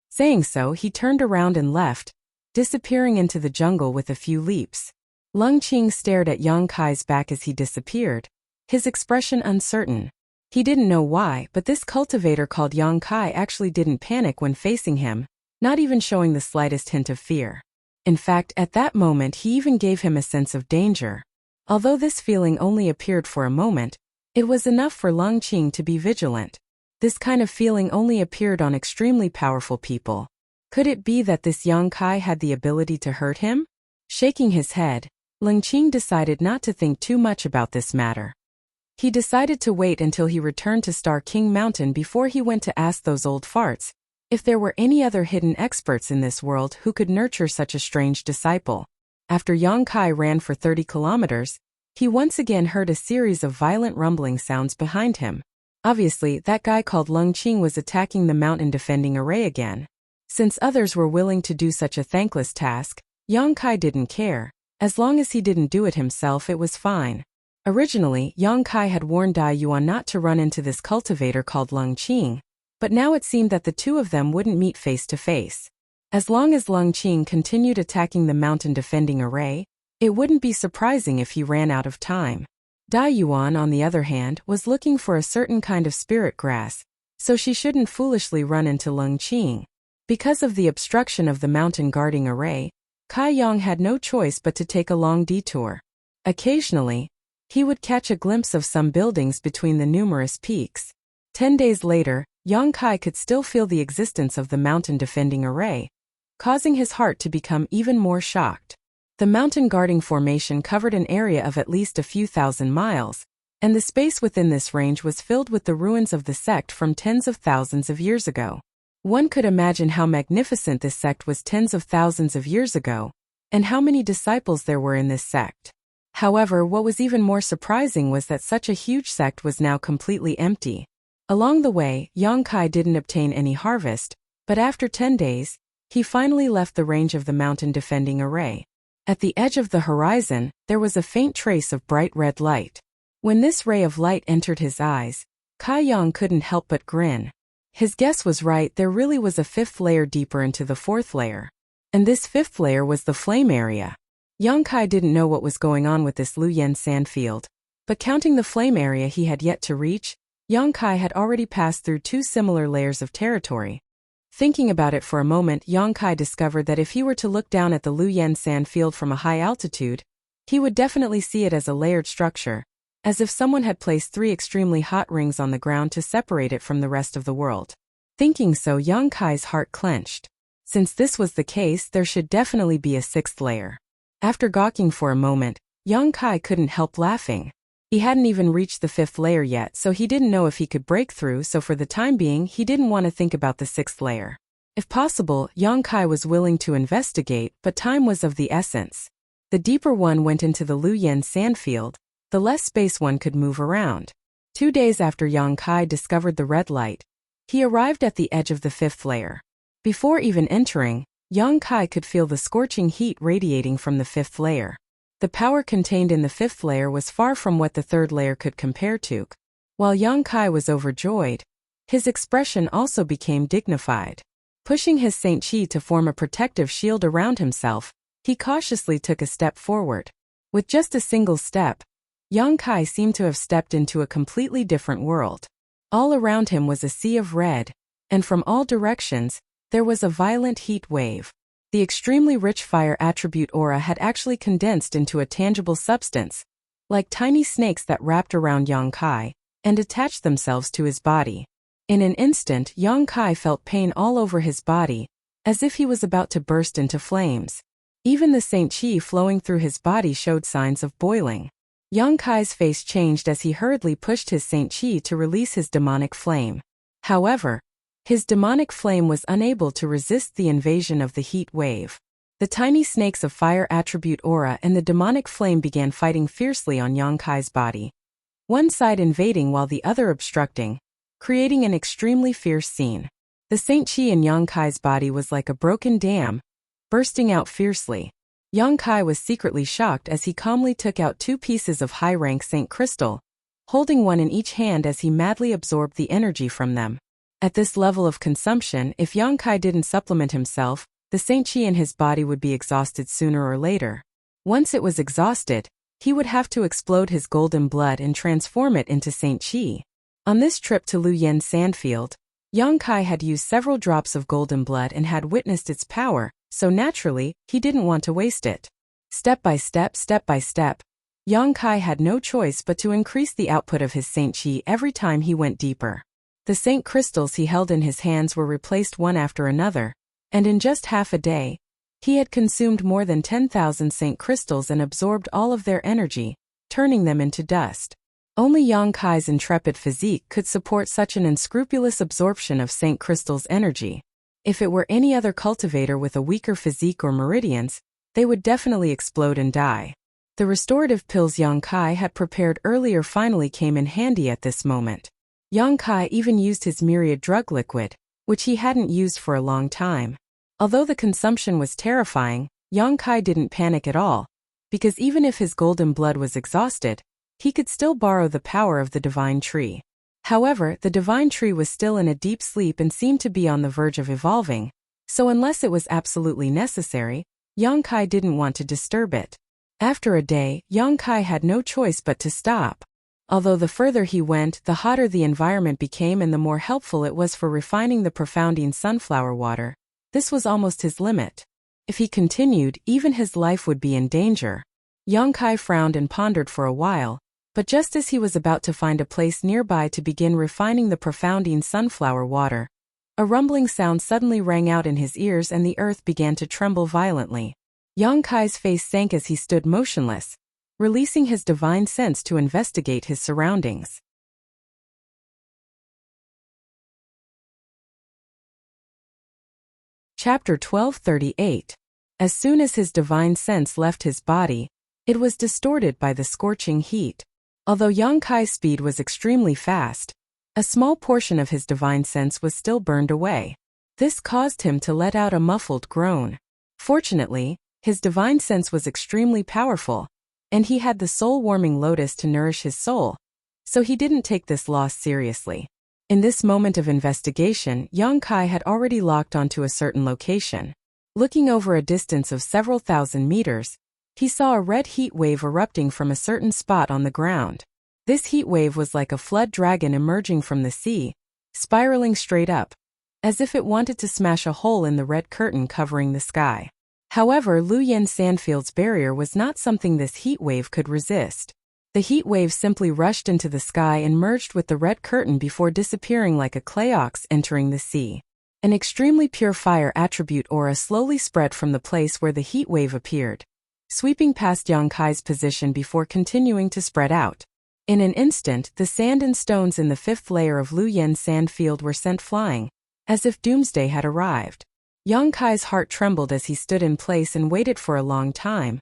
Speaker 1: Saying so, he turned around and left, disappearing into the jungle with a few leaps. Leng Qing stared at Yang Kai's back as he disappeared, his expression uncertain. He didn't know why, but this cultivator called Yang Kai actually didn't panic when facing him, not even showing the slightest hint of fear. In fact, at that moment he even gave him a sense of danger. Although this feeling only appeared for a moment, it was enough for Leng Qing to be vigilant. This kind of feeling only appeared on extremely powerful people. Could it be that this Yang Kai had the ability to hurt him? Shaking his head, Leng Qing decided not to think too much about this matter. He decided to wait until he returned to Star King Mountain before he went to ask those old farts if there were any other hidden experts in this world who could nurture such a strange disciple. After Yang Kai ran for 30 kilometers, he once again heard a series of violent rumbling sounds behind him. Obviously, that guy called Leng Qing was attacking the mountain defending array again. Since others were willing to do such a thankless task, Yang Kai didn't care. As long as he didn't do it himself, it was fine. Originally, Yang Kai had warned Dai Yuan not to run into this cultivator called Leng Qing, but now it seemed that the two of them wouldn't meet face to face. As long as Leng Qing continued attacking the mountain defending array, it wouldn't be surprising if he ran out of time. Dai Yuan, on the other hand, was looking for a certain kind of spirit grass, so she shouldn't foolishly run into Leng Qing. Because of the obstruction of the mountain guarding array, Kai Yang had no choice but to take a long detour. Occasionally, he would catch a glimpse of some buildings between the numerous peaks. 10 days later, Yang Kai could still feel the existence of the mountain defending array, causing his heart to become even more shocked. The mountain guarding formation covered an area of at least a few thousand miles, and the space within this range was filled with the ruins of the sect from tens of thousands of years ago. One could imagine how magnificent this sect was tens of thousands of years ago, and how many disciples there were in this sect. However, what was even more surprising was that such a huge sect was now completely empty. Along the way, Yang Kai didn't obtain any harvest, but after 10 days, he finally left the range of the mountain defending array. At the edge of the horizon, there was a faint trace of bright red light. When this ray of light entered his eyes, Kai Yang couldn't help but grin. His guess was right, there really was a fifth layer deeper into the fourth layer. And this fifth layer was the flame area. Yang Kai didn't know what was going on with this Luoyan sandfield, but counting the flame area he had yet to reach, Yang Kai had already passed through 2 similar layers of territory. Thinking about it for a moment, Yang Kai discovered that if he were to look down at the Luoyan sandfield from a high altitude, he would definitely see it as a layered structure, as if someone had placed 3 extremely hot rings on the ground to separate it from the rest of the world. Thinking so, Yang Kai's heart clenched. Since this was the case, there should definitely be a 6th layer. After gawking for a moment, Yang Kai couldn't help laughing. He hadn't even reached the 5th layer yet, so he didn't know if he could break through, so for the time being he didn't want to think about the 6th layer. If possible, Yang Kai was willing to investigate, but time was of the essence. The deeper one went into the Luoyan sandfield, the less space one could move around. 2 days after Yang Kai discovered the red light, he arrived at the edge of the 5th layer. Before even entering, Yang Kai could feel the scorching heat radiating from the 5th layer. The power contained in the 5th layer was far from what the 3rd layer could compare to. While Yang Kai was overjoyed, his expression also became dignified. Pushing his Saint Chi to form a protective shield around himself, he cautiously took a step forward. With just a single step, Yang Kai seemed to have stepped into a completely different world. All around him was a sea of red, and from all directions, there was a violent heat wave. The extremely rich fire attribute aura had actually condensed into a tangible substance, like tiny snakes that wrapped around Yang Kai and attached themselves to his body. In an instant, Yang Kai felt pain all over his body, as if he was about to burst into flames. Even the Saint Chi flowing through his body showed signs of boiling. Yang Kai's face changed as he hurriedly pushed his Saint Chi to release his demonic flame. However, his demonic flame was unable to resist the invasion of the heat wave. The tiny snakes of fire attribute aura and the demonic flame began fighting fiercely on Yang Kai's body, one side invading while the other obstructing, creating an extremely fierce scene. The Saint Chi in Yang Kai's body was like a broken dam, bursting out fiercely. Yang Kai was secretly shocked as he calmly took out 2 pieces of high-rank Saint Crystal, holding one in each hand as he madly absorbed the energy from them. At this level of consumption, if Yang Kai didn't supplement himself, the Saint Chi in his body would be exhausted sooner or later. Once it was exhausted, he would have to explode his golden blood and transform it into Saint Chi. On this trip to Luyen Sandfield, Yang Kai had used several drops of golden blood and had witnessed its power, so naturally, he didn't want to waste it. Step by step, Yang Kai had no choice but to increase the output of his Saint Chi every time he went deeper. The Saint Crystals he held in his hands were replaced one after another, and in just half a day, he had consumed more than 10,000 Saint Crystals and absorbed all of their energy, turning them into dust. Only Yang Kai's intrepid physique could support such an unscrupulous absorption of Saint Crystal's energy. If it were any other cultivator with a weaker physique or meridians, they would definitely explode and die. The restorative pills Yang Kai had prepared earlier finally came in handy at this moment. Yang Kai even used his myriad drug liquid, which he hadn't used for a long time. Although the consumption was terrifying, Yang Kai didn't panic at all, because even if his golden blood was exhausted, he could still borrow the power of the divine tree. However, the divine tree was still in a deep sleep and seemed to be on the verge of evolving, so unless it was absolutely necessary, Yang Kai didn't want to disturb it. After a day, Yang Kai had no choice but to stop. Although the further he went, the hotter the environment became and the more helpful it was for refining the profounding sunflower water. This was almost his limit. If he continued, even his life would be in danger. Yang Kai frowned and pondered for a while, but just as he was about to find a place nearby to begin refining the profounding sunflower water, a rumbling sound suddenly rang out in his ears and the earth began to tremble violently. Yang Kai's face sank as he stood motionless, releasing his divine sense to investigate his surroundings. Chapter 1238. As soon as his divine sense left his body, it was distorted by the scorching heat. Although Yang Kai's speed was extremely fast, a small portion of his divine sense was still burned away. This caused him to let out a muffled groan. Fortunately, his divine sense was extremely powerful, and he had the soul-warming lotus to nourish his soul, so he didn't take this loss seriously. In this moment of investigation, Yang Kai had already locked onto a certain location. Looking over a distance of several thousand meters, he saw a red heat wave erupting from a certain spot on the ground. This heat wave was like a flood dragon emerging from the sea, spiraling straight up, as if it wanted to smash a hole in the red curtain covering the sky. However, Luyen Sandfield's barrier was not something this heat wave could resist. The heat wave simply rushed into the sky and merged with the red curtain before disappearing like a clay ox entering the sea. An extremely pure fire attribute aura slowly spread from the place where the heat wave appeared, sweeping past Yang Kai's position before continuing to spread out. In an instant, the sand and stones in the 5th layer of Luyen Sandfield were sent flying, as if doomsday had arrived. Yang Kai's heart trembled as he stood in place and waited for a long time,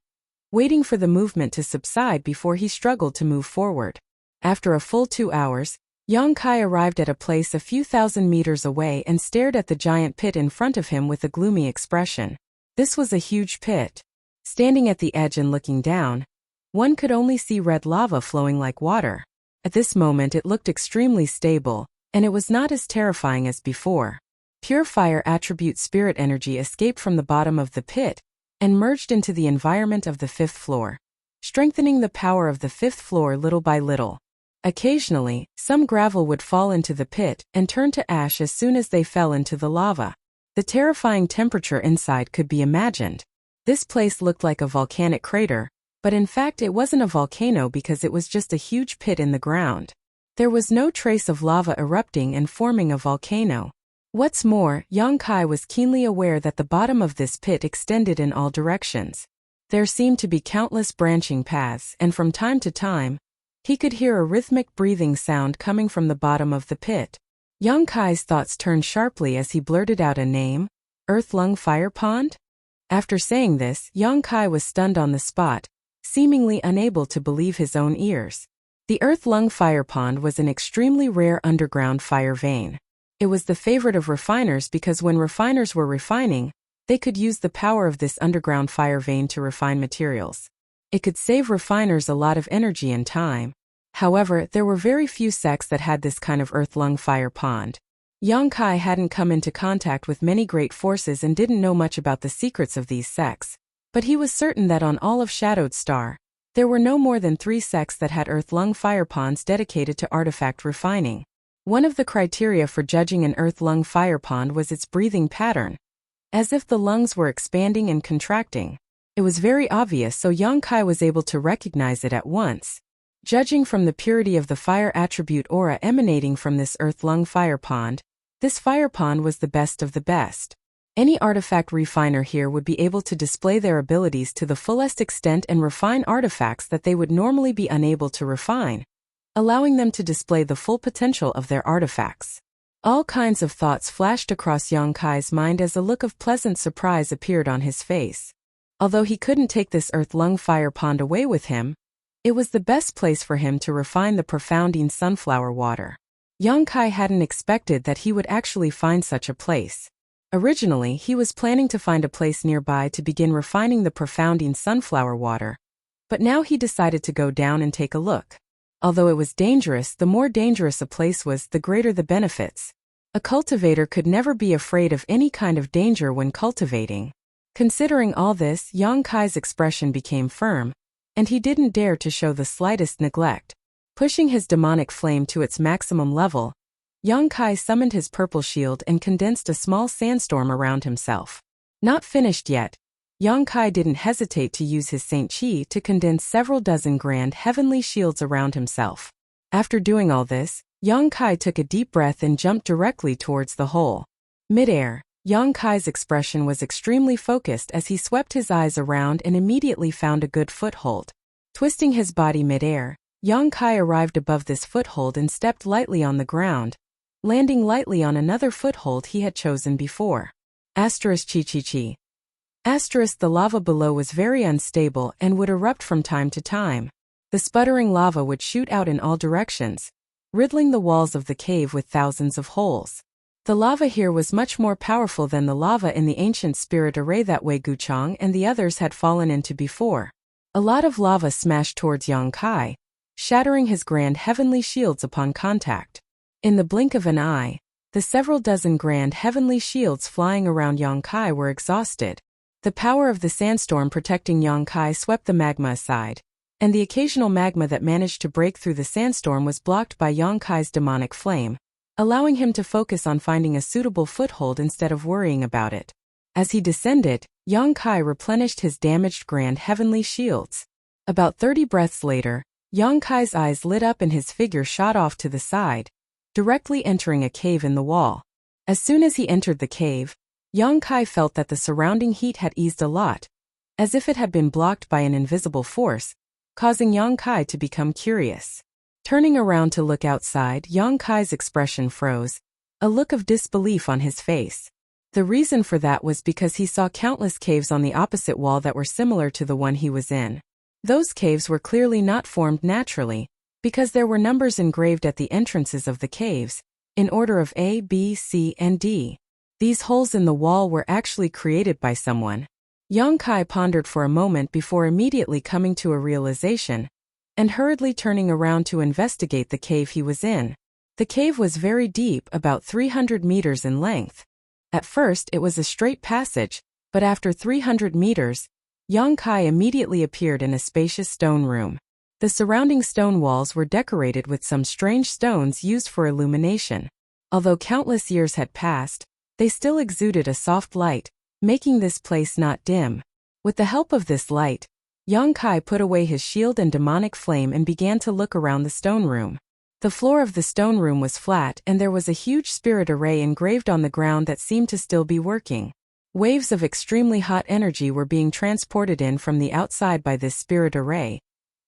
Speaker 1: waiting for the movement to subside before he struggled to move forward. After a full 2 hours, Yang Kai arrived at a place a few thousand meters away and stared at the giant pit in front of him with a gloomy expression. This was a huge pit. Standing at the edge and looking down, one could only see red lava flowing like water. At this moment it looked extremely stable, and it was not as terrifying as before. Pure fire attribute spirit energy escaped from the bottom of the pit and merged into the environment of the 5th floor, strengthening the power of the 5th floor little by little. Occasionally, some gravel would fall into the pit and turn to ash as soon as they fell into the lava. The terrifying temperature inside could be imagined. This place looked like a volcanic crater, but in fact it wasn't a volcano because it was just a huge pit in the ground. There was no trace of lava erupting and forming a volcano. What's more, Yang Kai was keenly aware that the bottom of this pit extended in all directions. There seemed to be countless branching paths, and from time to time, he could hear a rhythmic breathing sound coming from the bottom of the pit. Yang Kai's thoughts turned sharply as he blurted out a name, Earth Lung Fire Pond? After saying this, Yang Kai was stunned on the spot, seemingly unable to believe his own ears. The Earth Lung Fire Pond was an extremely rare underground fire vein. It was the favorite of refiners because when refiners were refining, they could use the power of this underground fire vein to refine materials. It could save refiners a lot of energy and time. However, there were very few sects that had this kind of Earth Lung Fire Pond. Yang Kai hadn't come into contact with many great forces and didn't know much about the secrets of these sects. But he was certain that on all of Shadowed Star, there were no more than 3 sects that had Earth Lung Fire Ponds dedicated to artifact refining. One of the criteria for judging an Earth Lung Fire Pond was its breathing pattern, as if the lungs were expanding and contracting. It was very obvious, so Yang Kai was able to recognize it at once. Judging from the purity of the fire attribute aura emanating from this Earth Lung Fire Pond, this fire pond was the best of the best. Any artifact refiner here would be able to display their abilities to the fullest extent and refine artifacts that they would normally be unable to refine, allowing them to display the full potential of their artifacts. All kinds of thoughts flashed across Yang Kai's mind as a look of pleasant surprise appeared on his face. Although he couldn't take this Earth Lung Fire Pond away with him, it was the best place for him to refine the profounding sunflower water. Yang Kai hadn't expected that he would actually find such a place. Originally, he was planning to find a place nearby to begin refining the profounding sunflower water, but now he decided to go down and take a look. Although it was dangerous, the more dangerous a place was, the greater the benefits. A cultivator could never be afraid of any kind of danger when cultivating. Considering all this, Yang Kai's expression became firm, and he didn't dare to show the slightest neglect. Pushing his demonic flame to its maximum level, Yang Kai summoned his purple shield and condensed a small sandstorm around himself. Not finished yet, Yang Kai didn't hesitate to use his Saint Chi to condense several dozen grand heavenly shields around himself. After doing all this, Yang Kai took a deep breath and jumped directly towards the hole. Mid-air, Yang Kai's expression was extremely focused as he swept his eyes around and immediately found a good foothold. Twisting his body mid-air, Yang Kai arrived above this foothold and stepped lightly on the ground, landing lightly on another foothold he had chosen before. Asterisk chi. Asterisk the lava below was very unstable and would erupt from time to time. The sputtering lava would shoot out in all directions, riddling the walls of the cave with thousands of holes. The lava here was much more powerful than the lava in the ancient spirit array that Wei Guchang and the others had fallen into before. A lot of lava smashed towards Yang Kai, shattering his grand heavenly shields upon contact. In the blink of an eye, the several dozen grand heavenly shields flying around Yang Kai were exhausted. The power of the sandstorm protecting Yang Kai swept the magma aside, and the occasional magma that managed to break through the sandstorm was blocked by Yang Kai's demonic flame, allowing him to focus on finding a suitable foothold instead of worrying about it. As he descended, Yang Kai replenished his damaged grand heavenly shields. About 30 breaths later, Yang Kai's eyes lit up and his figure shot off to the side, directly entering a cave in the wall. As soon as he entered the cave, Yang Kai felt that the surrounding heat had eased a lot, as if it had been blocked by an invisible force, causing Yang Kai to become curious. Turning around to look outside, Yang Kai's expression froze, a look of disbelief on his face. The reason for that was because he saw countless caves on the opposite wall that were similar to the one he was in. Those caves were clearly not formed naturally, because there were numbers engraved at the entrances of the caves, in order of A, B, C, and D. These holes in the wall were actually created by someone. Yang Kai pondered for a moment before immediately coming to a realization, and hurriedly turning around to investigate the cave he was in. The cave was very deep, about 300 meters in length. At first it was a straight passage, but after 300 meters, Yang Kai immediately appeared in a spacious stone room. The surrounding stone walls were decorated with some strange stones used for illumination. Although countless years had passed, they still exuded a soft light, making this place not dim. With the help of this light, Yang Kai put away his shield and demonic flame and began to look around the stone room. The floor of the stone room was flat and there was a huge spirit array engraved on the ground that seemed to still be working. Waves of extremely hot energy were being transported in from the outside by this spirit array,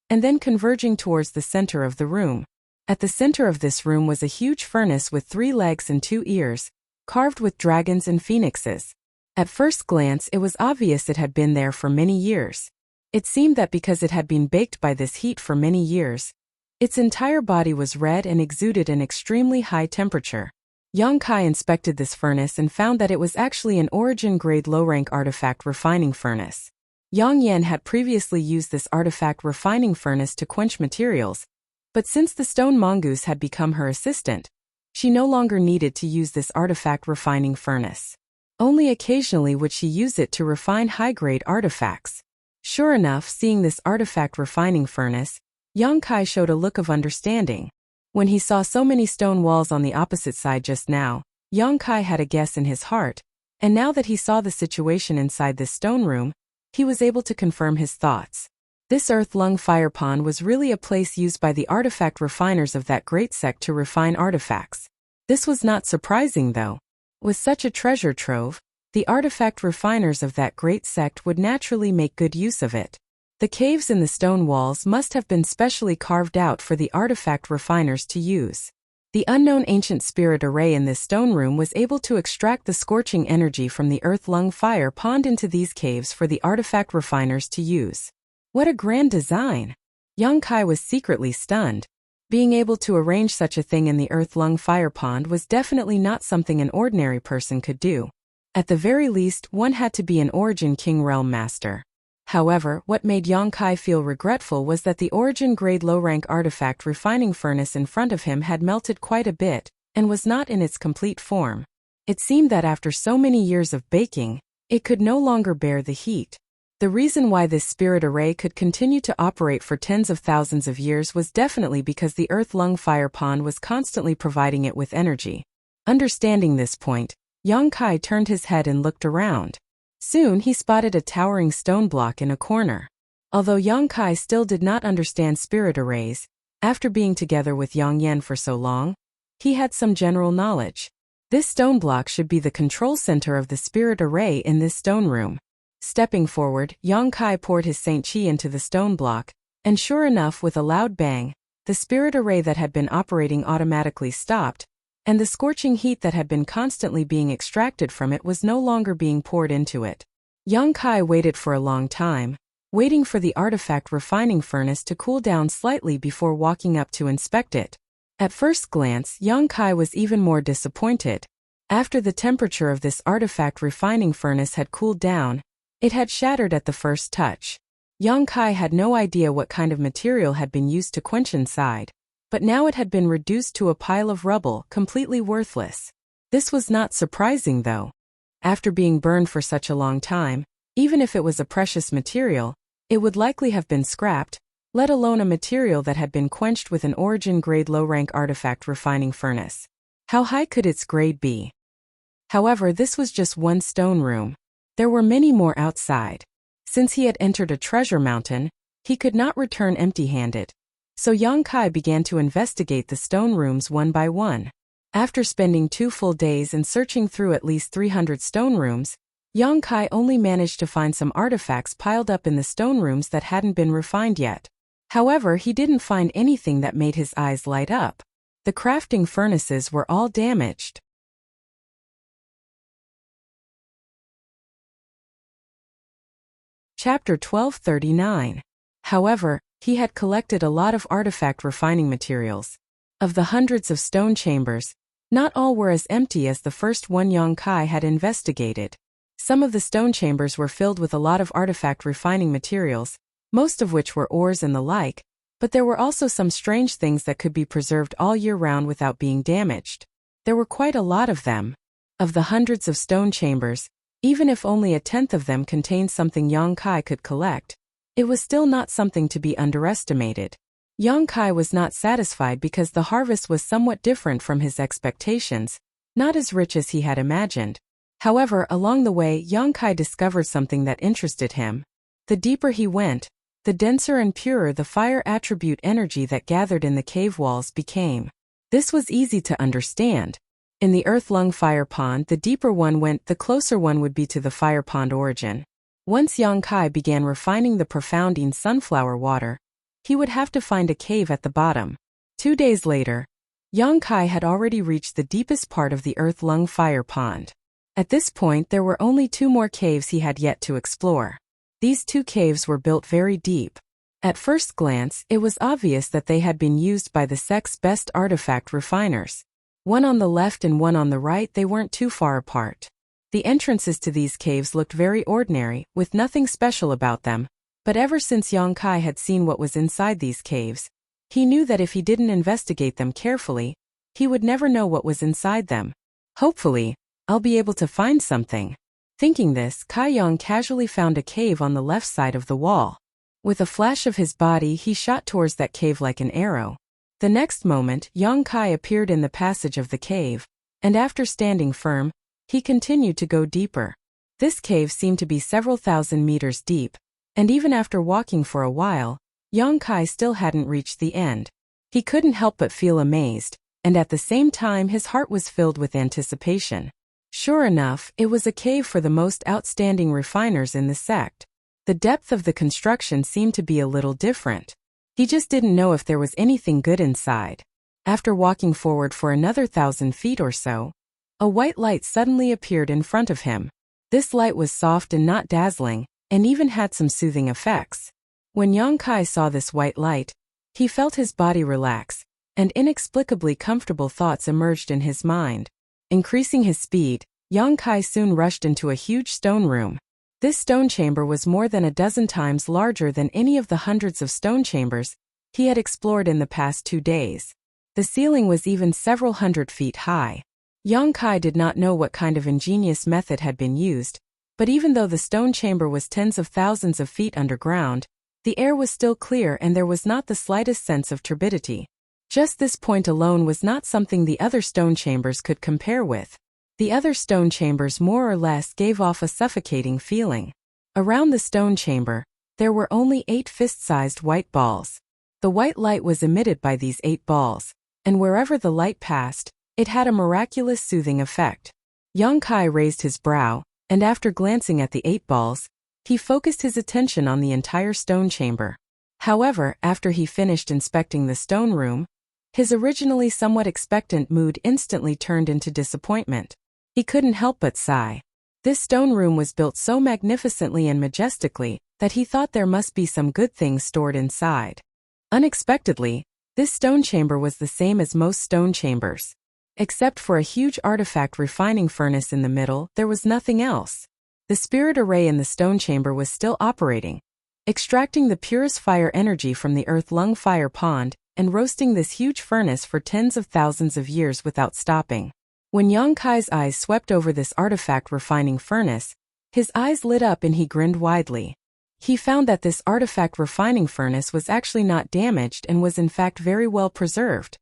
Speaker 1: and then converging towards the center of the room. At the center of this room was a huge furnace with 3 legs and 2 ears, carved with dragons and phoenixes. At first glance, it was obvious it had been there for many years. It seemed that because it had been baked by this heat for many years, its entire body was red and exuded an extremely high temperature. Yang Kai inspected this furnace and found that it was actually an origin-grade low-rank artifact refining furnace. Yang Yan had previously used this artifact refining furnace to quench materials, but since the stone mongoose had become her assistant, she no longer needed to use this artifact refining furnace. Only occasionally would she use it to refine high-grade artifacts. Sure enough, seeing this artifact refining furnace, Yang Kai showed a look of understanding. When he saw so many stone walls on the opposite side just now, Yang Kai had a guess in his heart, and now that he saw the situation inside this stone room, he was able to confirm his thoughts. This earth-lung fire pond was really a place used by the artifact refiners of that great sect to refine artifacts. This was not surprising though. With such a treasure trove, the artifact refiners of that great sect would naturally make good use of it. The caves in the stone walls must have been specially carved out for the artifact refiners to use. The unknown ancient spirit array in this stone room was able to extract the scorching energy from the earth-lung fire pond into these caves for the artifact refiners to use. What a grand design! Yang Kai was secretly stunned. Being able to arrange such a thing in the earth-lung fire pond was definitely not something an ordinary person could do. At the very least, one had to be an Origin King Realm Master. However, what made Yang Kai feel regretful was that the origin-grade low-rank artifact refining furnace in front of him had melted quite a bit, and was not in its complete form. It seemed that after so many years of baking, it could no longer bear the heat. The reason why this spirit array could continue to operate for tens of thousands of years was definitely because the earth-lung fire pond was constantly providing it with energy. Understanding this point, Yang Kai turned his head and looked around. Soon he spotted a towering stone block in a corner. Although Yang Kai still did not understand spirit arrays, after being together with Yang Yan for so long, he had some general knowledge. This stone block should be the control center of the spirit array in this stone room. Stepping forward, Yang Kai poured his Saint Chi into the stone block, and sure enough, with a loud bang, the spirit array that had been operating automatically stopped, and the scorching heat that had been constantly being extracted from it was no longer being poured into it. Yang Kai waited for a long time, waiting for the artifact refining furnace to cool down slightly before walking up to inspect it. At first glance, Yang Kai was even more disappointed. After the temperature of this artifact refining furnace had cooled down, it had shattered at the first touch. Yang Kai had no idea what kind of material had been used to quench inside, but now it had been reduced to a pile of rubble, completely worthless. This was not surprising though. After being burned for such a long time, even if it was a precious material, it would likely have been scrapped, let alone a material that had been quenched with an origin-grade low-rank artifact refining furnace. How high could its grade be? However, this was just one stone room. There were many more outside. Since he had entered a treasure mountain, he could not return empty-handed. So Yang Kai began to investigate the stone rooms one by one. After spending 2 full days and searching through at least 300 stone rooms, Yang Kai only managed to find some artifacts piled up in the stone rooms that hadn't been refined yet. However, he didn't find anything that made his eyes light up. The crafting furnaces were all damaged. Chapter 1239. However, he had collected a lot of artifact refining materials. Of the hundreds of stone chambers, not all were as empty as the first one Yang Kai had investigated. Some of the stone chambers were filled with a lot of artifact refining materials, most of which were ores and the like, but there were also some strange things that could be preserved all year round without being damaged. There were quite a lot of them. Of the hundreds of stone chambers, even if only a tenth of them contained something Yang Kai could collect, it was still not something to be underestimated. Yang Kai was not satisfied because the harvest was somewhat different from his expectations, not as rich as he had imagined. However, along the way, Yang Kai discovered something that interested him. The deeper he went, the denser and purer the fire attribute energy that gathered in the cave walls became. This was easy to understand. In the earth-lung fire pond, the deeper one went, the closer one would be to the fire pond origin. Once Yang Kai began refining the profounding sunflower water, he would have to find a cave at the bottom. 2 days later, Yang Kai had already reached the deepest part of the earth-lung fire pond. At this point, there were only 2 more caves he had yet to explore. These 2 caves were built very deep. At first glance, it was obvious that they had been used by the sect's best artifact refiners. One on the left and one on the right, they weren't too far apart. The entrances to these caves looked very ordinary, with nothing special about them, but ever since Yang Kai had seen what was inside these caves, he knew that if he didn't investigate them carefully, he would never know what was inside them. Hopefully, I'll be able to find something. Thinking this, Kai Yang casually found a cave on the left side of the wall. With a flash of his body, he shot towards that cave like an arrow. The next moment, Yang Kai appeared in the passage of the cave, and after standing firm, he continued to go deeper. This cave seemed to be several thousand meters deep, and even after walking for a while, Yang Kai still hadn't reached the end. He couldn't help but feel amazed, and at the same time his heart was filled with anticipation. Sure enough, it was a cave for the most outstanding refiners in the sect. The depth of the construction seemed to be a little different. He just didn't know if there was anything good inside. After walking forward for another 1,000 feet or so, a white light suddenly appeared in front of him. This light was soft and not dazzling, and even had some soothing effects. When Yang Kai saw this white light, he felt his body relax, and inexplicably comfortable thoughts emerged in his mind. Increasing his speed, Yang Kai soon rushed into a huge stone room. This stone chamber was more than a dozen times larger than any of the hundreds of stone chambers he had explored in the past 2 days. The ceiling was even several hundred feet high. Yang Kai did not know what kind of ingenious method had been used, but even though the stone chamber was tens of thousands of feet underground, the air was still clear and there was not the slightest sense of turbidity. Just this point alone was not something the other stone chambers could compare with. The other stone chambers more or less gave off a suffocating feeling. Around the stone chamber, there were only 8 fist-sized white balls. The white light was emitted by these 8 balls, and wherever the light passed, it had a miraculous soothing effect. Yang Kai raised his brow, and after glancing at the 8 balls, he focused his attention on the entire stone chamber. However, after he finished inspecting the stone room, his originally somewhat expectant mood instantly turned into disappointment. He couldn't help but sigh. This stone room was built so magnificently and majestically that he thought there must be some good things stored inside. Unexpectedly, this stone chamber was the same as most stone chambers. Except for a huge artifact refining furnace in the middle, there was nothing else. The spirit array in the stone chamber was still operating, extracting the purest fire energy from the earth-lung fire pond and roasting this huge furnace for tens of thousands of years without stopping. When Yang Kai's eyes swept over this artifact refining furnace, his eyes lit up and he grinned widely. He found that this artifact refining furnace was actually not damaged and was in fact very well preserved.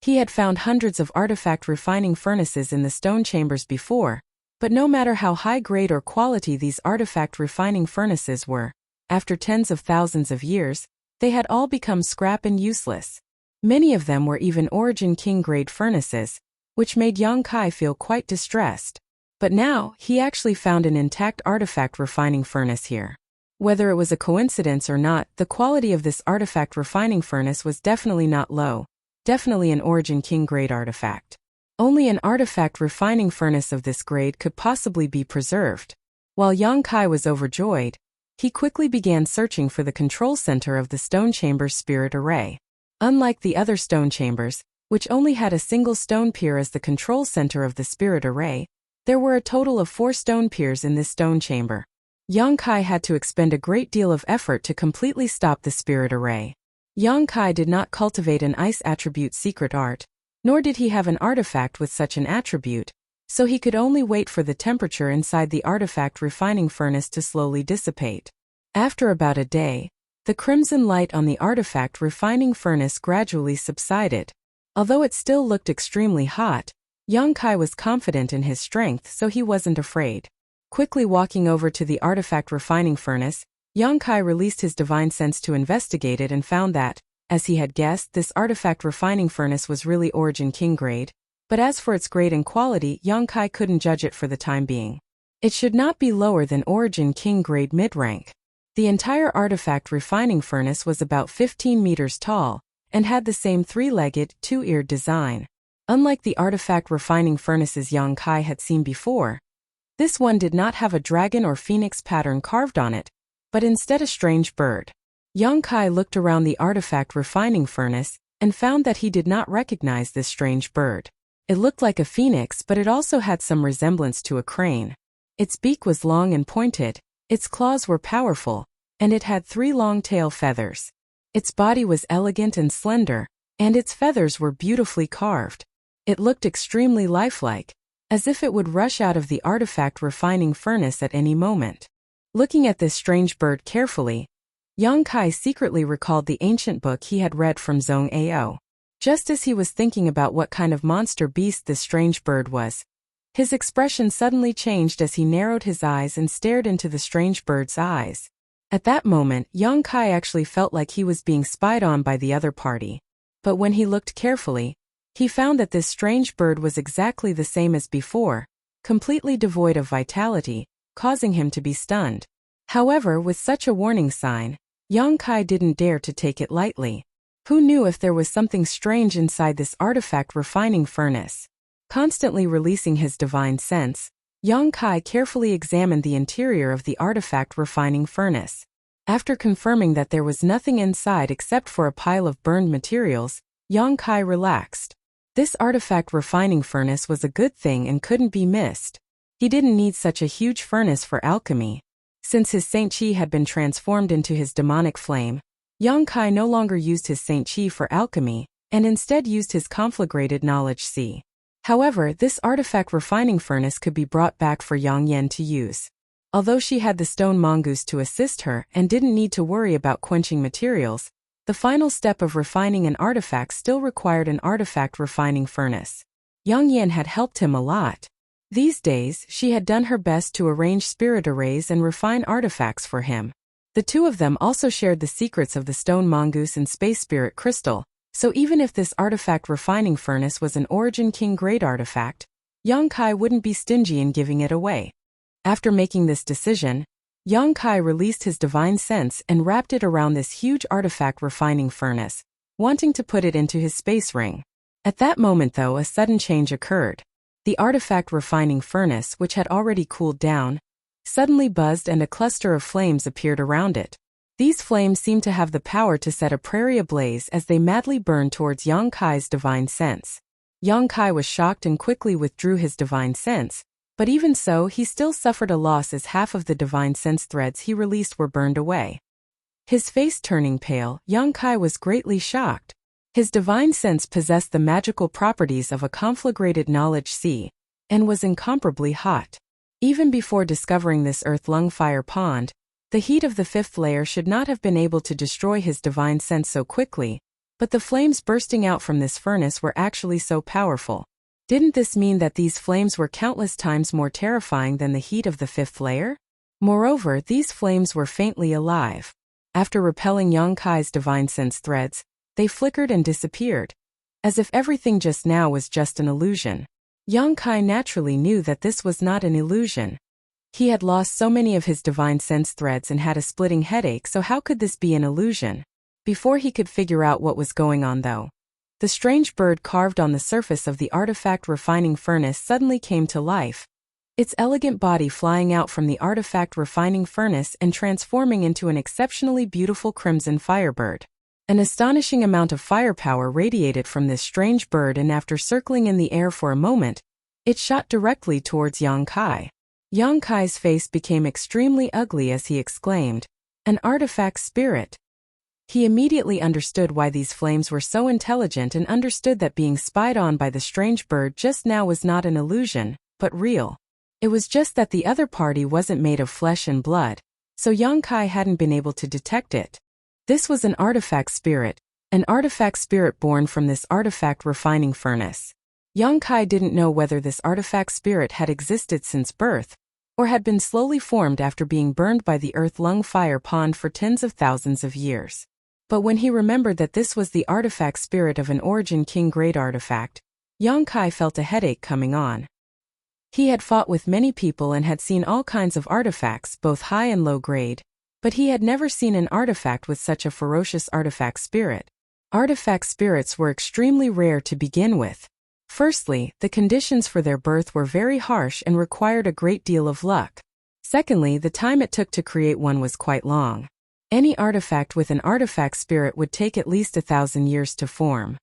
Speaker 1: He had found hundreds of artifact refining furnaces in the stone chambers before, but no matter how high grade or quality these artifact refining furnaces were, after tens of thousands of years, they had all become scrap and useless. Many of them were even Origin King grade furnaces, which made Yang Kai feel quite distressed. But now, he actually found an intact artifact refining furnace here. Whether it was a coincidence or not, the quality of this artifact refining furnace was definitely not low, definitely an Origin King grade artifact. Only an artifact refining furnace of this grade could possibly be preserved. While Yang Kai was overjoyed, he quickly began searching for the control center of the stone chamber's spirit array. Unlike the other stone chambers, which only had a single stone pier as the control center of the spirit array, there were a total of 4 stone piers in this stone chamber. Yang Kai had to expend a great deal of effort to completely stop the spirit array. Yang Kai did not cultivate an ice attribute secret art, nor did he have an artifact with such an attribute, so he could only wait for the temperature inside the artifact refining furnace to slowly dissipate. After about a day, the crimson light on the artifact refining furnace gradually subsided. Although it still looked extremely hot, Yang Kai was confident in his strength, so he wasn't afraid. Quickly walking over to the artifact refining furnace, Yang Kai released his divine sense to investigate it and found that, as he had guessed, this artifact refining furnace was really Origin King grade. But as for its grade and quality, Yang Kai couldn't judge it for the time being. It should not be lower than Origin King grade mid-rank. The entire artifact refining furnace was about 15 meters tall, and had the same three-legged, two-eared design. Unlike the artifact refining furnaces Yang Kai had seen before, this one did not have a dragon or phoenix pattern carved on it, but instead a strange bird. Yang Kai looked around the artifact refining furnace and found that he did not recognize this strange bird. It looked like a phoenix, but it also had some resemblance to a crane. Its beak was long and pointed, its claws were powerful, and it had 3 long tail feathers. Its body was elegant and slender, and its feathers were beautifully carved. It looked extremely lifelike, as if it would rush out of the artifact refining furnace at any moment. Looking at this strange bird carefully, Yang Kai secretly recalled the ancient book he had read from Zhong Ao. Just as he was thinking about what kind of monster beast this strange bird was, his expression suddenly changed as he narrowed his eyes and stared into the strange bird's eyes. At that moment, Yang Kai actually felt like he was being spied on by the other party. But when he looked carefully, he found that this strange bird was exactly the same as before, completely devoid of vitality, causing him to be stunned. However, with such a warning sign, Yang Kai didn't dare to take it lightly. Who knew if there was something strange inside this artifact refining furnace? Constantly releasing his divine sense, Yang Kai carefully examined the interior of the artifact refining furnace. After confirming that there was nothing inside except for a pile of burned materials, Yang Kai relaxed. This artifact refining furnace was a good thing and couldn't be missed. He didn't need such a huge furnace for alchemy. Since his Saint Chi had been transformed into his demonic flame, Yang Kai no longer used his Saint Chi for alchemy, and instead used his conflagrated knowledge C. However, this artifact refining furnace could be brought back for Yang Yan to use. Although she had the stone mongoose to assist her and didn't need to worry about quenching materials, the final step of refining an artifact still required an artifact refining furnace. Yang Yan had helped him a lot. These days, she had done her best to arrange spirit arrays and refine artifacts for him. The two of them also shared the secrets of the stone mongoose and space spirit crystal, so even if this artifact refining furnace was an Origin King grade artifact, Yang Kai wouldn't be stingy in giving it away. After making this decision, Yang Kai released his divine sense and wrapped it around this huge artifact refining furnace, wanting to put it into his space ring. At that moment though, a sudden change occurred. The artifact refining furnace, which had already cooled down, suddenly buzzed and a cluster of flames appeared around it. These flames seemed to have the power to set a prairie ablaze as they madly burned towards Yang Kai's divine sense. Yang Kai was shocked and quickly withdrew his divine sense, but even so he still suffered a loss as half of the divine sense threads he released were burned away. His face turning pale, Yang Kai was greatly shocked. His divine sense possessed the magical properties of a conflagrated knowledge sea, and was incomparably hot. Even before discovering this earth-lung fire pond, the heat of the 5th layer should not have been able to destroy his divine sense so quickly, but the flames bursting out from this furnace were actually so powerful. Didn't this mean that these flames were countless times more terrifying than the heat of the 5th layer? Moreover, these flames were faintly alive. After repelling Yang Kai's divine sense threads, they flickered and disappeared, as if everything just now was just an illusion. Yang Kai naturally knew that this was not an illusion. He had lost so many of his divine sense threads and had a splitting headache, so how could this be an illusion? Before he could figure out what was going on though, the strange bird carved on the surface of the artifact refining furnace suddenly came to life, its elegant body flying out from the artifact refining furnace and transforming into an exceptionally beautiful crimson firebird. An astonishing amount of firepower radiated from this strange bird, and after circling in the air for a moment, it shot directly towards Yang Kai. Yang Kai's face became extremely ugly as he exclaimed, "An artifact spirit." He immediately understood why these flames were so intelligent and understood that being spied on by the strange bird just now was not an illusion, but real. It was just that the other party wasn't made of flesh and blood, so Yang Kai hadn't been able to detect it. This was an artifact spirit born from this artifact refining furnace. Yang Kai didn't know whether this artifact spirit had existed since birth, or had been slowly formed after being burned by the earth-lung fire pond for tens of thousands of years. But when he remembered that this was the artifact spirit of an Origin King grade artifact, Yang Kai felt a headache coming on. He had fought with many people and had seen all kinds of artifacts, both high and low grade, but he had never seen an artifact with such a ferocious artifact spirit. Artifact spirits were extremely rare to begin with. Firstly, the conditions for their birth were very harsh and required a great deal of luck. Secondly, the time it took to create one was quite long. Any artifact with an artifact spirit would take at least 1,000 years to form.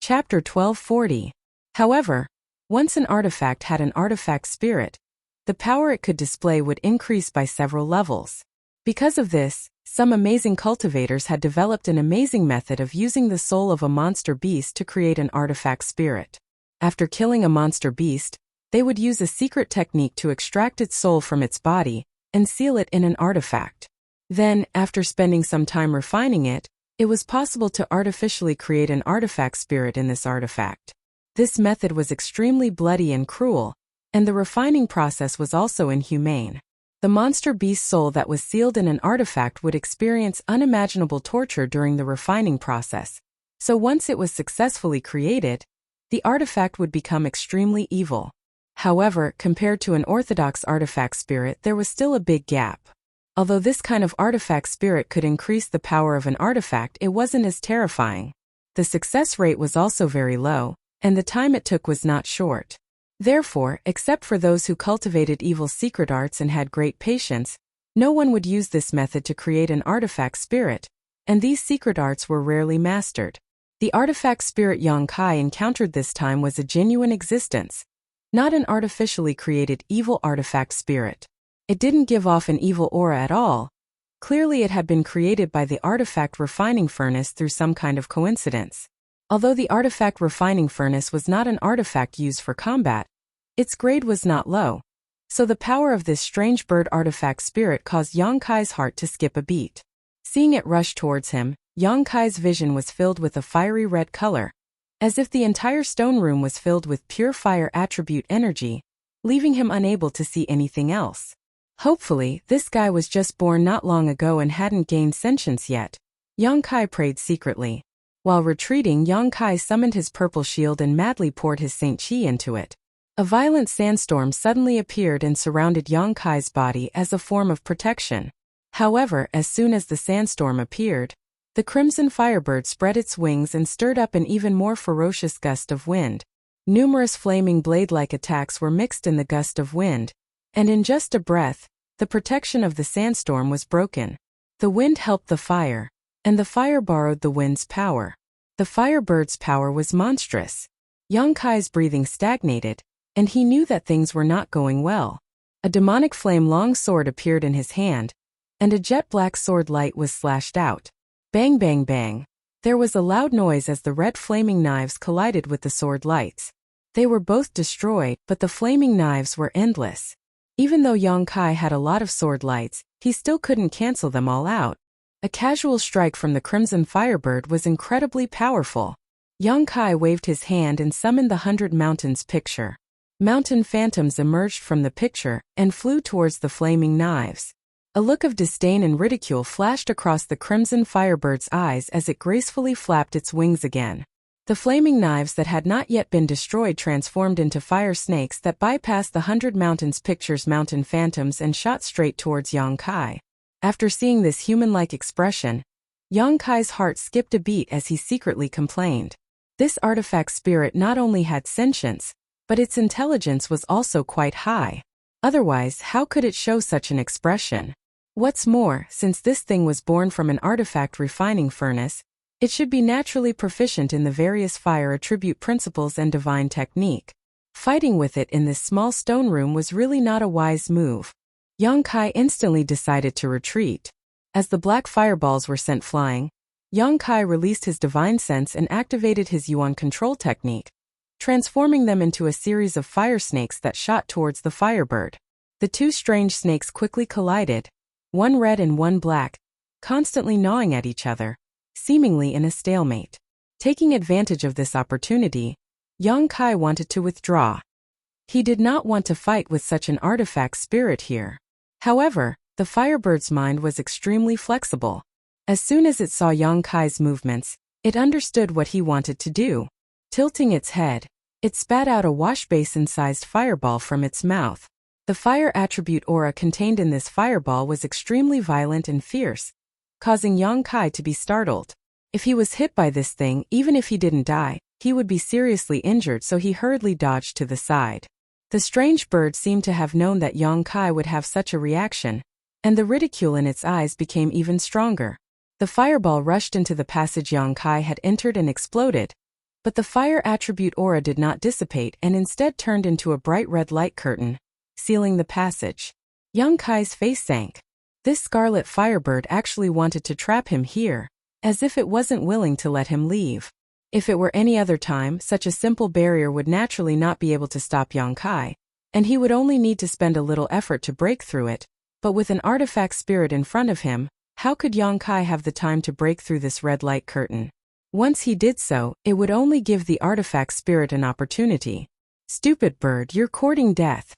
Speaker 1: Chapter 1240. However, once an artifact had an artifact spirit, the power it could display would increase by several levels. Because of this, some amazing cultivators had developed an amazing method of using the soul of a monster beast to create an artifact spirit. After killing a monster beast, they would use a secret technique to extract its soul from its body and seal it in an artifact. Then, after spending some time refining it, it was possible to artificially create an artifact spirit in this artifact. This method was extremely bloody and cruel, and the refining process was also inhumane. The monster beast soul that was sealed in an artifact would experience unimaginable torture during the refining process, so once it was successfully created, the artifact would become extremely evil. However, compared to an orthodox artifact spirit, there was still a big gap. Although this kind of artifact spirit could increase the power of an artifact, it wasn't as terrifying. The success rate was also very low, and the time it took was not short. Therefore, except for those who cultivated evil secret arts and had great patience, no one would use this method to create an artifact spirit, and these secret arts were rarely mastered. The artifact spirit Yang Kai encountered this time was a genuine existence, not an artificially created evil artifact spirit. It didn't give off an evil aura at all. Clearly it had been created by the artifact refining furnace through some kind of coincidence. Although the artifact refining furnace was not an artifact used for combat, its grade was not low, so the power of this strange bird artifact spirit caused Yang Kai's heart to skip a beat. Seeing it rush towards him, Yang Kai's vision was filled with a fiery red color, as if the entire stone room was filled with pure fire attribute energy, leaving him unable to see anything else. Hopefully, this guy was just born not long ago and hadn't gained sentience yet. Yang Kai prayed secretly. While retreating, Yang Kai summoned his purple shield and madly poured his Saint Chi into it. A violent sandstorm suddenly appeared and surrounded Yang Kai's body as a form of protection. However, as soon as the sandstorm appeared, the crimson firebird spread its wings and stirred up an even more ferocious gust of wind. Numerous flaming blade-like attacks were mixed in the gust of wind, and in just a breath, the protection of the sandstorm was broken. The wind helped the fire, and the fire borrowed the wind's power. The firebird's power was monstrous. Yang Kai's breathing stagnated, and he knew that things were not going well. A demonic flame-long sword appeared in his hand, and a jet-black sword light was slashed out. Bang bang bang. There was a loud noise as the red flaming knives collided with the sword lights. They were both destroyed, but the flaming knives were endless. Even though Yang Kai had a lot of sword lights, he still couldn't cancel them all out. A casual strike from the Crimson Firebird was incredibly powerful. Yang Kai waved his hand and summoned the 100 Mountains picture. Mountain phantoms emerged from the picture and flew towards the flaming knives. A look of disdain and ridicule flashed across the Crimson Firebird's eyes as it gracefully flapped its wings again. The flaming knives that had not yet been destroyed transformed into fire snakes that bypassed the 100 Mountains picture's mountain phantoms and shot straight towards Yang Kai. After seeing this human-like expression, Yang Kai's heart skipped a beat as he secretly complained. This artifact spirit not only had sentience, but its intelligence was also quite high. Otherwise, how could it show such an expression? What's more, since this thing was born from an artifact refining furnace, it should be naturally proficient in the various fire attribute principles and divine technique. Fighting with it in this small stone room was really not a wise move. Yang Kai instantly decided to retreat. As the black fireballs were sent flying, Yang Kai released his divine sense and activated his Yuan control technique, transforming them into a series of fire snakes that shot towards the firebird. The two strange snakes quickly collided, one red and one black, constantly gnawing at each other, seemingly in a stalemate. Taking advantage of this opportunity, Yang Kai wanted to withdraw. He did not want to fight with such an artifact spirit here. However, The Firebird's mind was extremely flexible. As soon as it saw Yang Kai's movements, it understood what he wanted to do. Tilting its head, it spat out a washbasin-sized fireball from its mouth. The fire attribute aura contained in this fireball was extremely violent and fierce, causing Yang Kai to be startled. If he was hit by this thing, even if he didn't die, he would be seriously injured, so he hurriedly dodged to the side. The strange bird seemed to have known that Yang Kai would have such a reaction, and the ridicule in its eyes became even stronger. The fireball rushed into the passage Yang Kai had entered and exploded, but the fire attribute aura did not dissipate and instead turned into a bright red light curtain, sealing the passage. Yang Kai's face sank. This scarlet firebird actually wanted to trap him here, as if it wasn't willing to let him leave. If it were any other time, such a simple barrier would naturally not be able to stop Yang Kai, and he would only need to spend a little effort to break through it. But with an artifact spirit in front of him, how could Yang Kai have the time to break through this red light curtain? Once he did so, it would only give the artifact spirit an opportunity. Stupid bird, you're courting death.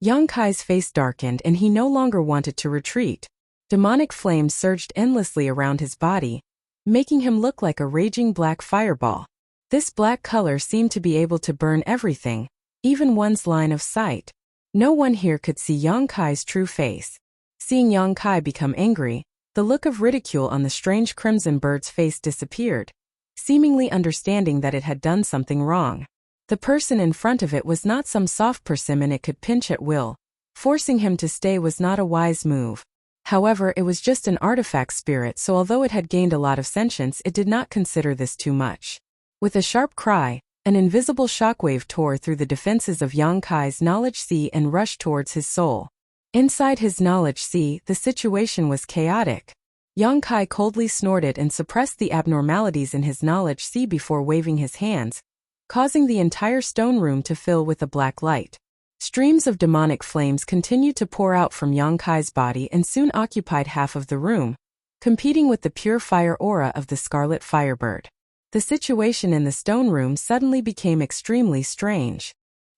Speaker 1: Yang Kai's face darkened and he no longer wanted to retreat. Demonic flames surged endlessly around his body, making him look like a raging black fireball. This black color seemed to be able to burn everything, even one's line of sight. No one here could see Yang Kai's true face. Seeing Yang Kai become angry, the look of ridicule on the strange crimson bird's face disappeared, seemingly understanding that it had done something wrong. The person in front of it was not some soft persimmon it could pinch at will. Forcing him to stay was not a wise move. However, it was just an artifact spirit, so although it had gained a lot of sentience, it did not consider this too much. With a sharp cry, an invisible shockwave tore through the defenses of Yang Kai's knowledge sea and rushed towards his soul. Inside his knowledge sea, the situation was chaotic. Yang Kai coldly snorted and suppressed the abnormalities in his knowledge sea before waving his hands, causing the entire stone room to fill with a black light. Streams of demonic flames continued to pour out from Yang Kai's body and soon occupied half of the room, competing with the pure fire aura of the scarlet firebird. The situation in the stone room suddenly became extremely strange.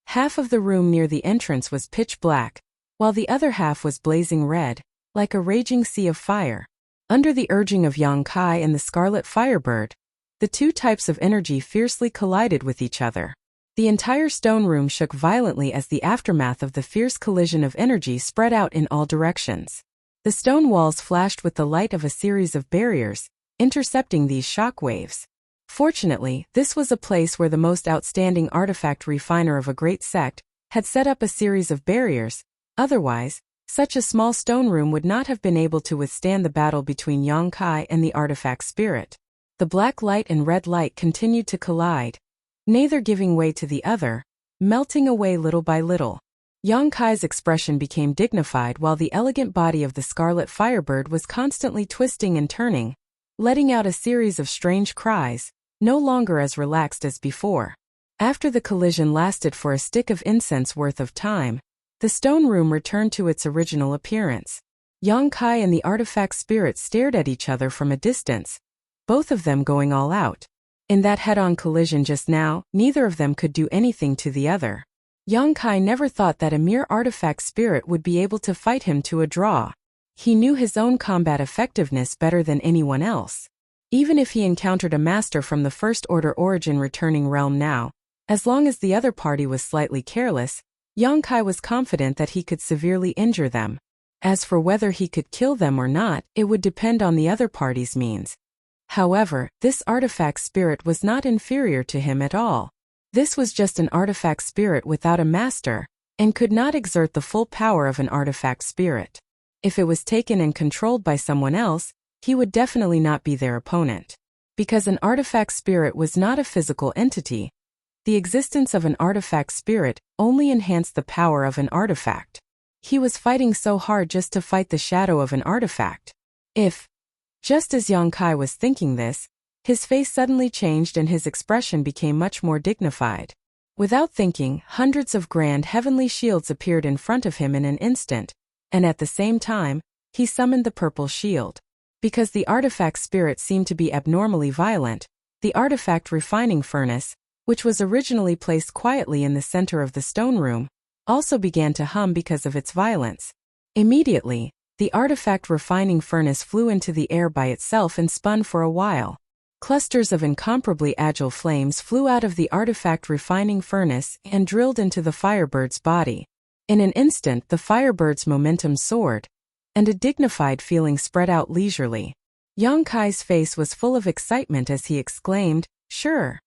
Speaker 1: Half of the room near the entrance was pitch black, while the other half was blazing red, like a raging sea of fire. Under the urging of Yang Kai and the scarlet firebird, the two types of energy fiercely collided with each other. The entire stone room shook violently as the aftermath of the fierce collision of energy spread out in all directions. The stone walls flashed with the light of a series of barriers, intercepting these shock waves. Fortunately, this was a place where the most outstanding artifact refiner of a great sect had set up a series of barriers. Otherwise, such a small stone room would not have been able to withstand the battle between Yang Kai and the artifact spirit. The black light and red light continued to collide, neither giving way to the other, melting away little by little. Yang Kai's expression became dignified while the elegant body of the scarlet firebird was constantly twisting and turning, letting out a series of strange cries, no longer as relaxed as before. After the collision lasted for a stick of incense worth of time, the stone room returned to its original appearance. Yang Kai and the artifact spirit stared at each other from a distance, both of them going all out. In that head-on collision just now, neither of them could do anything to the other. Yang Kai never thought that a mere artifact spirit would be able to fight him to a draw. He knew his own combat effectiveness better than anyone else. Even if he encountered a master from the First Order origin returning realm now, as long as the other party was slightly careless, Yang Kai was confident that he could severely injure them. As for whether he could kill them or not, it would depend on the other party's means. However, this artifact spirit was not inferior to him at all. This was just an artifact spirit without a master, and could not exert the full power of an artifact spirit. If it was taken and controlled by someone else, he would definitely not be their opponent. Because an artifact spirit was not a physical entity, the existence of an artifact spirit only enhanced the power of an artifact. He was fighting so hard just to fight the shadow of an artifact. Just as Yang Kai was thinking this, his face suddenly changed and his expression became much more dignified. Without thinking, hundreds of grand heavenly shields appeared in front of him in an instant, and at the same time, he summoned the purple shield. Because the artifact spirit seemed to be abnormally violent, the artifact refining furnace, which was originally placed quietly in the center of the stone room, also began to hum because of its violence. Immediately, The artifact refining furnace flew into the air by itself and spun for a while. Clusters of incomparably agile flames flew out of the artifact refining furnace and drilled into the Firebird's body. In an instant, the Firebird's momentum soared, and a dignified feeling spread out leisurely. Yang Kai's face was full of excitement as he exclaimed, "Sure!"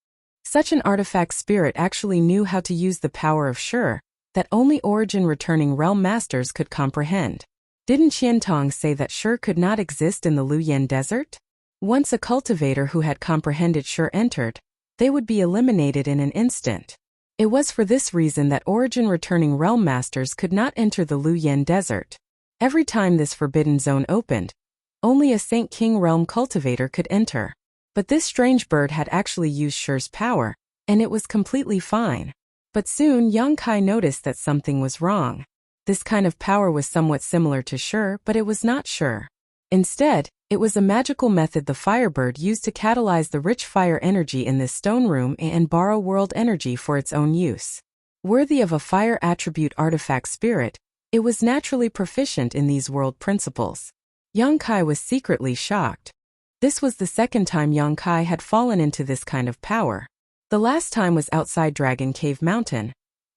Speaker 1: Such an artifact spirit actually knew how to use the power of Sure, that only origin-returning realm masters could comprehend. Didn't Qiantong say that Sure could not exist in the Luyan Desert? Once a cultivator who had comprehended Sure entered, they would be eliminated in an instant. It was for this reason that origin-returning realm masters could not enter the Luyan Desert. Every time this forbidden zone opened, only a Saint King realm cultivator could enter. But this strange bird had actually used Sure's power, and it was completely fine. But soon Yang Kai noticed that something was wrong. This kind of power was somewhat similar to Sure, but it was not Sure. Instead, it was a magical method the Firebird used to catalyze the rich fire energy in this stone room and borrow world energy for its own use. Worthy of a fire attribute artifact spirit, it was naturally proficient in these world principles. Yang Kai was secretly shocked. This was the second time Yang Kai had fallen into this kind of power. The last time was outside Dragon Cave Mountain,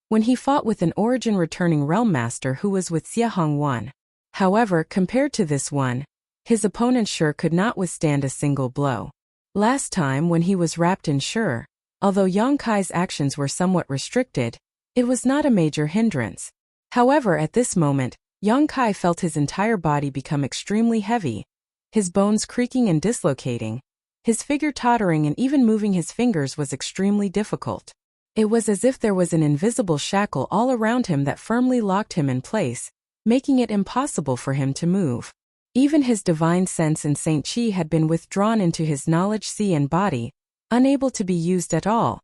Speaker 1: when he fought with an origin-returning realm master who was with Xiahong Wan. However, compared to this one, his opponent Sure could not withstand a single blow. Last time, when he was wrapped in Sure, although Yang Kai's actions were somewhat restricted, it was not a major hindrance. However, at this moment, Yang Kai felt his entire body become extremely heavy, his bones creaking and dislocating, his figure tottering, and even moving his fingers was extremely difficult. It was as if there was an invisible shackle all around him that firmly locked him in place, making it impossible for him to move. Even his divine sense and Saint Chi had been withdrawn into his knowledge sea and body, unable to be used at all.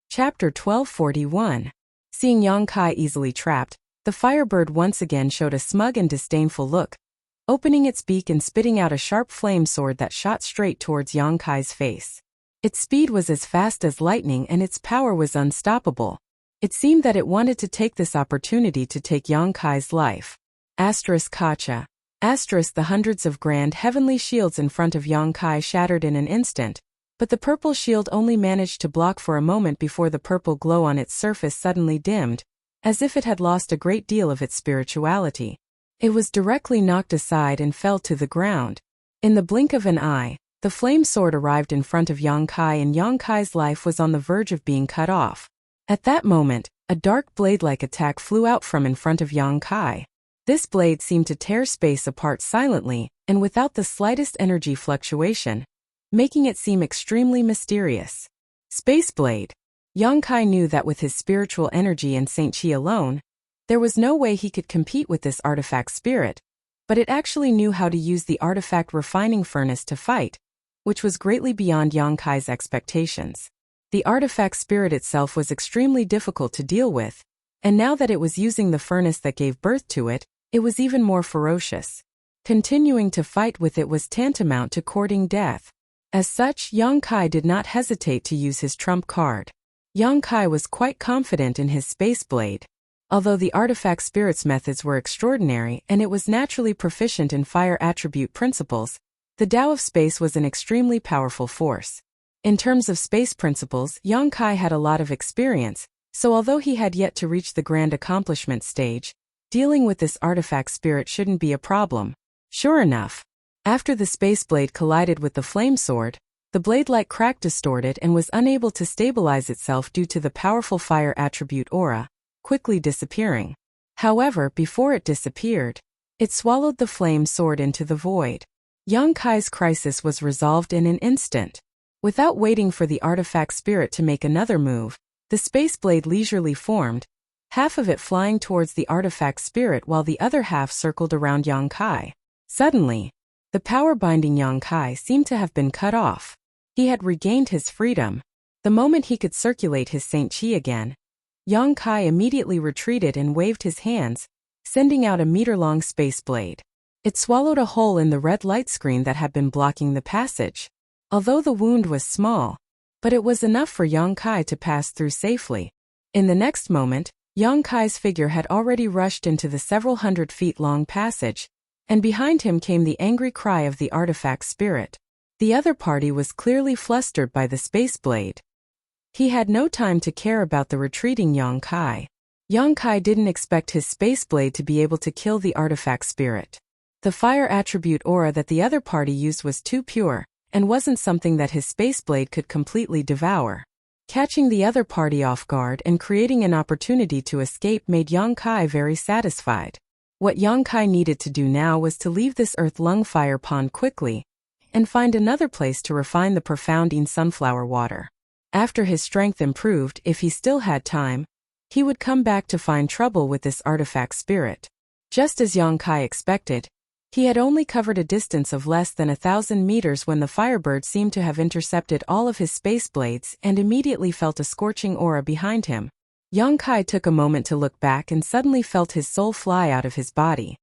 Speaker 1: Chapter 1241. Seeing Yang Kai easily trapped, the Firebird once again showed a smug and disdainful look, opening its beak and spitting out a sharp flame sword that shot straight towards Yang Kai's face. Its speed was as fast as lightning and its power was unstoppable. It seemed that it wanted to take this opportunity to take Yang Kai's life. Kacha. The hundreds of grand heavenly shields in front of Yang Kai shattered in an instant, but the purple shield only managed to block for a moment before the purple glow on its surface suddenly dimmed, as if it had lost a great deal of its spirituality. It was directly knocked aside and fell to the ground. In the blink of an eye, the flame sword arrived in front of Yang Kai and Yang Kai's life was on the verge of being cut off. At that moment, a dark blade-like attack flew out from in front of Yang Kai. This blade seemed to tear space apart silently and without the slightest energy fluctuation, making it seem extremely mysterious. Space Blade. Yang Kai knew that with his spiritual energy and Saint Chi alone, there was no way he could compete with this artifact spirit, but it actually knew how to use the artifact refining furnace to fight, which was greatly beyond Yang Kai's expectations. The artifact spirit itself was extremely difficult to deal with, and now that it was using the furnace that gave birth to it, it was even more ferocious. Continuing to fight with it was tantamount to courting death. As such, Yang Kai did not hesitate to use his trump card. Yang Kai was quite confident in his Space Blade. Although the artifact spirit's methods were extraordinary and it was naturally proficient in fire attribute principles, the Tao of Space was an extremely powerful force. In terms of space principles, Yang Kai had a lot of experience, so although he had yet to reach the grand accomplishment stage, dealing with this artifact spirit shouldn't be a problem. Sure enough, after the Space Blade collided with the flame sword, the blade-like crack distorted and was unable to stabilize itself due to the powerful fire attribute aura, quickly disappearing. However, before it disappeared, it swallowed the flame sword into the void. Yang Kai's crisis was resolved in an instant. Without waiting for the artifact spirit to make another move, the Space Blade leisurely formed, half of it flying towards the artifact spirit while the other half circled around Yang Kai. Suddenly, the power binding Yang Kai seemed to have been cut off. He had regained his freedom. The moment he could circulate his Saint Chi again, Yang Kai immediately retreated and waved his hands, sending out a meter-long Space Blade. It swallowed a hole in the red light screen that had been blocking the passage. Although the wound was small, but it was enough for Yang Kai to pass through safely. In the next moment, Yang Kai's figure had already rushed into the several hundred feet long passage, and behind him came the angry cry of the artifact spirit. The other party was clearly flustered by the space blade. He had no time to care about the retreating Yang Kai. Yang Kai didn't expect his space blade to be able to kill the artifact spirit. The fire attribute aura that the other party used was too pure, and wasn't something that his space blade could completely devour. Catching the other party off guard and creating an opportunity to escape made Yang Kai very satisfied. What Yang Kai needed to do now was to leave this earth lung fire pond quickly, and find another place to refine the profounding sunflower water. After his strength improved, if he still had time, he would come back to find trouble with this artifact spirit. Just as Yang Kai expected, he had only covered a distance of less than 1,000 meters when the Firebird seemed to have intercepted all of his space blades and immediately felt a scorching aura behind him. Yang Kai took a moment to look back and suddenly felt his soul fly out of his body.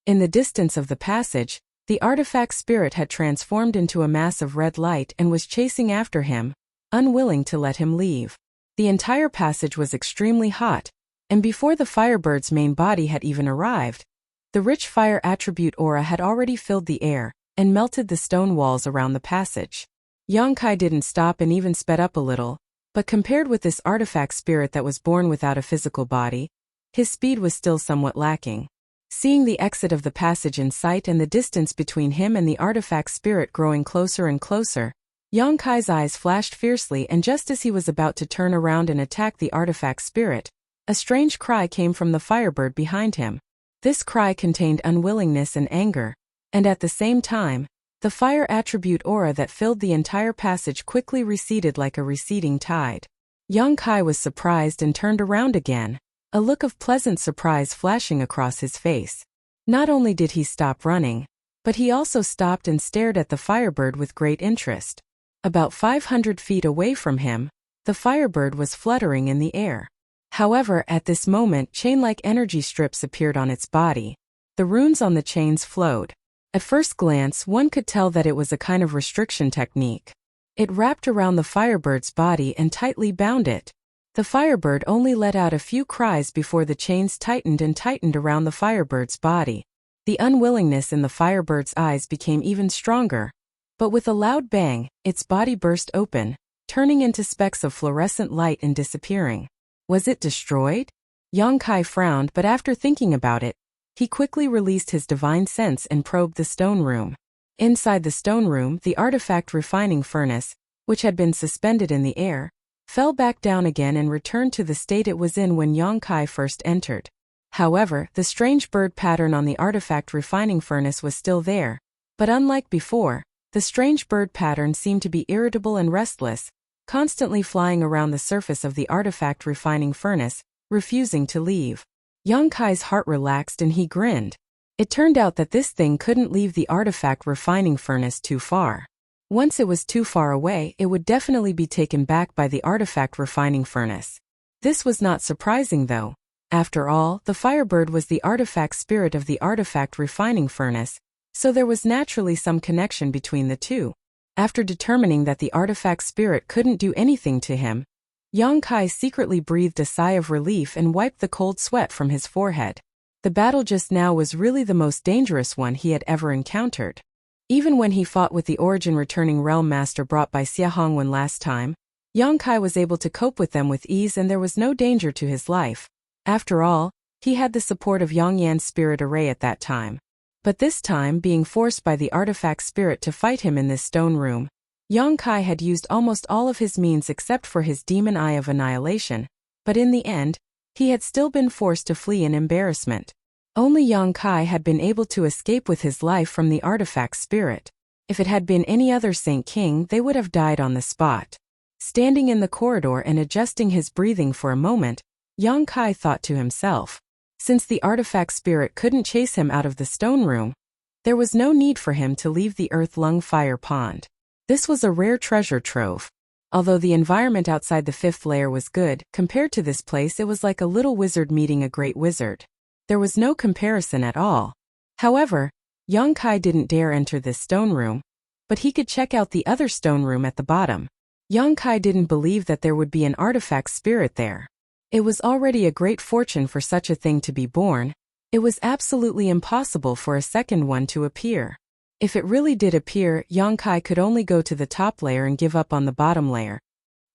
Speaker 1: In the distance of the passage, the artifact spirit had transformed into a mass of red light and was chasing after him, unwilling to let him leave. The entire passage was extremely hot, and before the Firebird's main body had even arrived, the rich fire attribute aura had already filled the air and melted the stone walls around the passage. Yang Kai didn't stop and even sped up a little, but compared with this artifact spirit that was born without a physical body, his speed was still somewhat lacking. Seeing the exit of the passage in sight and the distance between him and the artifact spirit growing closer and closer, Yang Kai's eyes flashed fiercely, and just as he was about to turn around and attack the artifact spirit, a strange cry came from the Firebird behind him. This cry contained unwillingness and anger, and at the same time, the fire attribute aura that filled the entire passage quickly receded like a receding tide. Yang Kai was surprised and turned around again, a look of pleasant surprise flashing across his face. Not only did he stop running, but he also stopped and stared at the Firebird with great interest. About 500 feet away from him, the Firebird was fluttering in the air. However, at this moment, chain-like energy strips appeared on its body. The runes on the chains flowed. At first glance, one could tell that it was a kind of restriction technique. It wrapped around the Firebird's body and tightly bound it. The Firebird only let out a few cries before the chains tightened and tightened around the Firebird's body. The unwillingness in the Firebird's eyes became even stronger, but with a loud bang, its body burst open, turning into specks of fluorescent light and disappearing. Was it destroyed? Yang Kai frowned, but after thinking about it, he quickly released his divine sense and probed the stone room. Inside the stone room, the artifact refining furnace, which had been suspended in the air, fell back down again and returned to the state it was in when Yang Kai first entered. However, the strange bird pattern on the artifact refining furnace was still there, but unlike before, the strange bird pattern seemed to be irritable and restless, constantly flying around the surface of the artifact refining furnace, refusing to leave. Yang Kai's heart relaxed and he grinned. It turned out that this thing couldn't leave the artifact refining furnace too far. Once it was too far away, it would definitely be taken back by the artifact refining furnace. This was not surprising though. After all, the Firebird was the artifact spirit of the artifact refining furnace, so there was naturally some connection between the two. After determining that the artifact spirit couldn't do anything to him, Yang Kai secretly breathed a sigh of relief and wiped the cold sweat from his forehead. The battle just now was really the most dangerous one he had ever encountered. Even when he fought with the origin returning realm master brought by Xia Hongwen last time, Yang Kai was able to cope with them with ease and there was no danger to his life. After all, he had the support of Yang Yan's spirit array at that time. But this time, being forced by the artifact spirit to fight him in this stone room, Yang Kai had used almost all of his means except for his demon eye of annihilation, but in the end, he had still been forced to flee in embarrassment. Only Yang Kai had been able to escape with his life from the artifact spirit. If it had been any other Saint King, they would have died on the spot. Standing in the corridor and adjusting his breathing for a moment, Yang Kai thought to himself, since the artifact spirit couldn't chase him out of the stone room, there was no need for him to leave the earth lung fire pond. This was a rare treasure trove. Although the environment outside the fifth layer was good, compared to this place it was like a little wizard meeting a great wizard. There was no comparison at all. However, Yang Kai didn't dare enter this stone room, but he could check out the other stone room at the bottom. Yang Kai didn't believe that there would be an artifact spirit there. It was already a great fortune for such a thing to be born. It was absolutely impossible for a second one to appear. If it really did appear, Yongkai could only go to the top layer and give up on the bottom layer.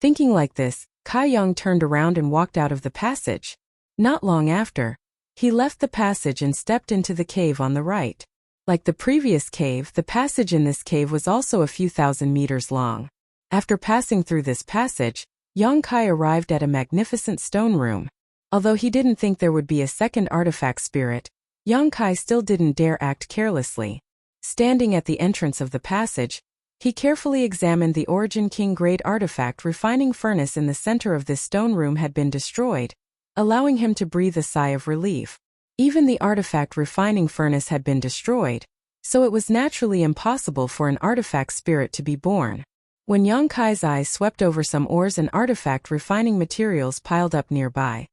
Speaker 1: Thinking like this, Kai Yong turned around and walked out of the passage. Not long after, he left the passage and stepped into the cave on the right. Like the previous cave, the passage in this cave was also a few thousand meters long. After passing through this passage, Yongkai arrived at a magnificent stone room. Although he didn't think there would be a second artifact spirit, Yongkai still didn't dare act carelessly. Standing at the entrance of the passage, he carefully examined the Origin King grade artifact refining furnace in the center of this stone room had been destroyed, allowing him to breathe a sigh of relief. Even the artifact refining furnace had been destroyed, so it was naturally impossible for an artifact spirit to be born. When Yongkai's eyes swept over some ores and artifact refining materials piled up nearby,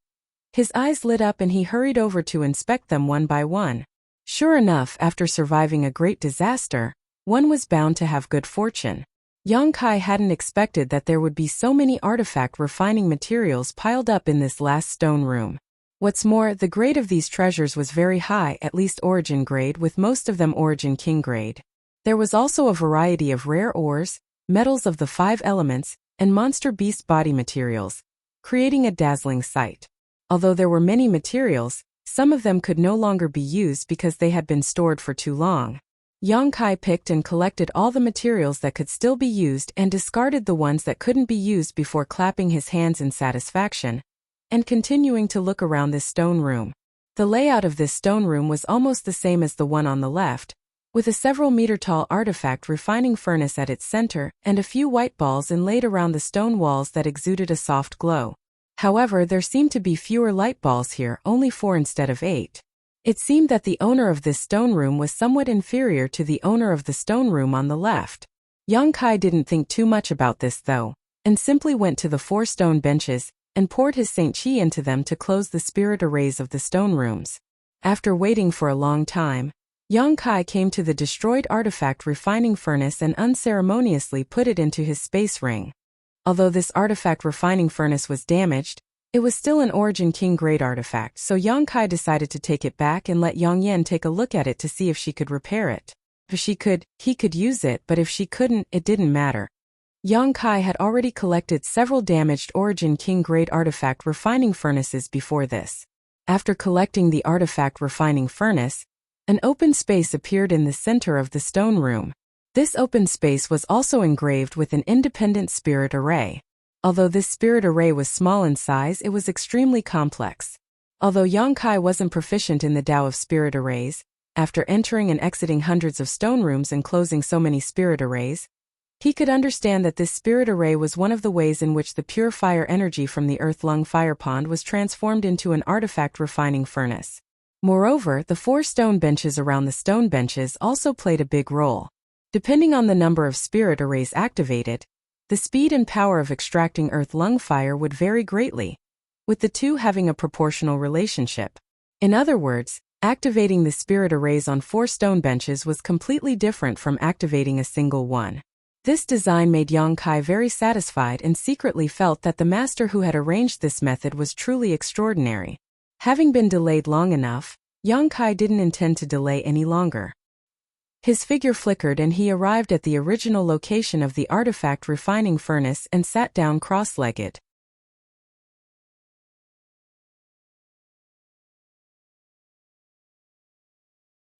Speaker 1: his eyes lit up and he hurried over to inspect them one by one. Sure enough, after surviving a great disaster, one was bound to have good fortune. Yongkai hadn't expected that there would be so many artifact refining materials piled up in this last stone room. What's more, the grade of these treasures was very high, at least Origin grade, with most of them Origin King grade. There was also a variety of rare ores, metals of the 5 elements, and monster beast body materials, creating a dazzling sight. Although there were many materials, some of them could no longer be used because they had been stored for too long. Yongkai picked and collected all the materials that could still be used and discarded the ones that couldn't be used before clapping his hands in satisfaction and continuing to look around this stone room. The layout of this stone room was almost the same as the one on the left, with a several meter-tall artifact refining furnace at its center and a few white balls inlaid around the stone walls that exuded a soft glow. However, there seemed to be fewer light balls here, only 4 instead of 8. It seemed that the owner of this stone room was somewhat inferior to the owner of the stone room on the left. Yongkai didn't think too much about this though, and simply went to the 4 stone benches and poured his Saint Chi into them to close the spirit arrays of the stone rooms. After waiting for a long time, Yongkai came to the destroyed artifact refining furnace and unceremoniously put it into his space ring. Although this artifact refining furnace was damaged, it was still an Origin King grade artifact, so Yongkai decided to take it back and let Yongyan take a look at it to see if she could repair it. If she could, he could use it, but if she couldn't, it didn't matter. Yongkai had already collected several damaged Origin King grade artifact refining furnaces before this. After collecting the artifact refining furnace, an open space appeared in the center of the stone room. This open space was also engraved with an independent spirit array. Although this spirit array was small in size, it was extremely complex. Although Yongkai wasn't proficient in the Tao of spirit arrays, after entering and exiting hundreds of stone rooms and closing so many spirit arrays, he could understand that this spirit array was one of the ways in which the pure fire energy from the Earth Lung Fire Pond was transformed into an artifact refining furnace. Moreover, the 4 stone benches around the stone benches also played a big role. Depending on the number of spirit arrays activated, the speed and power of extracting Earth Lung Fire would vary greatly, with the two having a proportional relationship. In other words, activating the spirit arrays on 4 stone benches was completely different from activating a single one. This design made Yongkai very satisfied and secretly felt that the master who had arranged this method was truly extraordinary. Having been delayed long enough, Yongkai didn't intend to delay any longer. His figure flickered and he arrived at the original location of the artifact refining furnace and sat down cross-legged.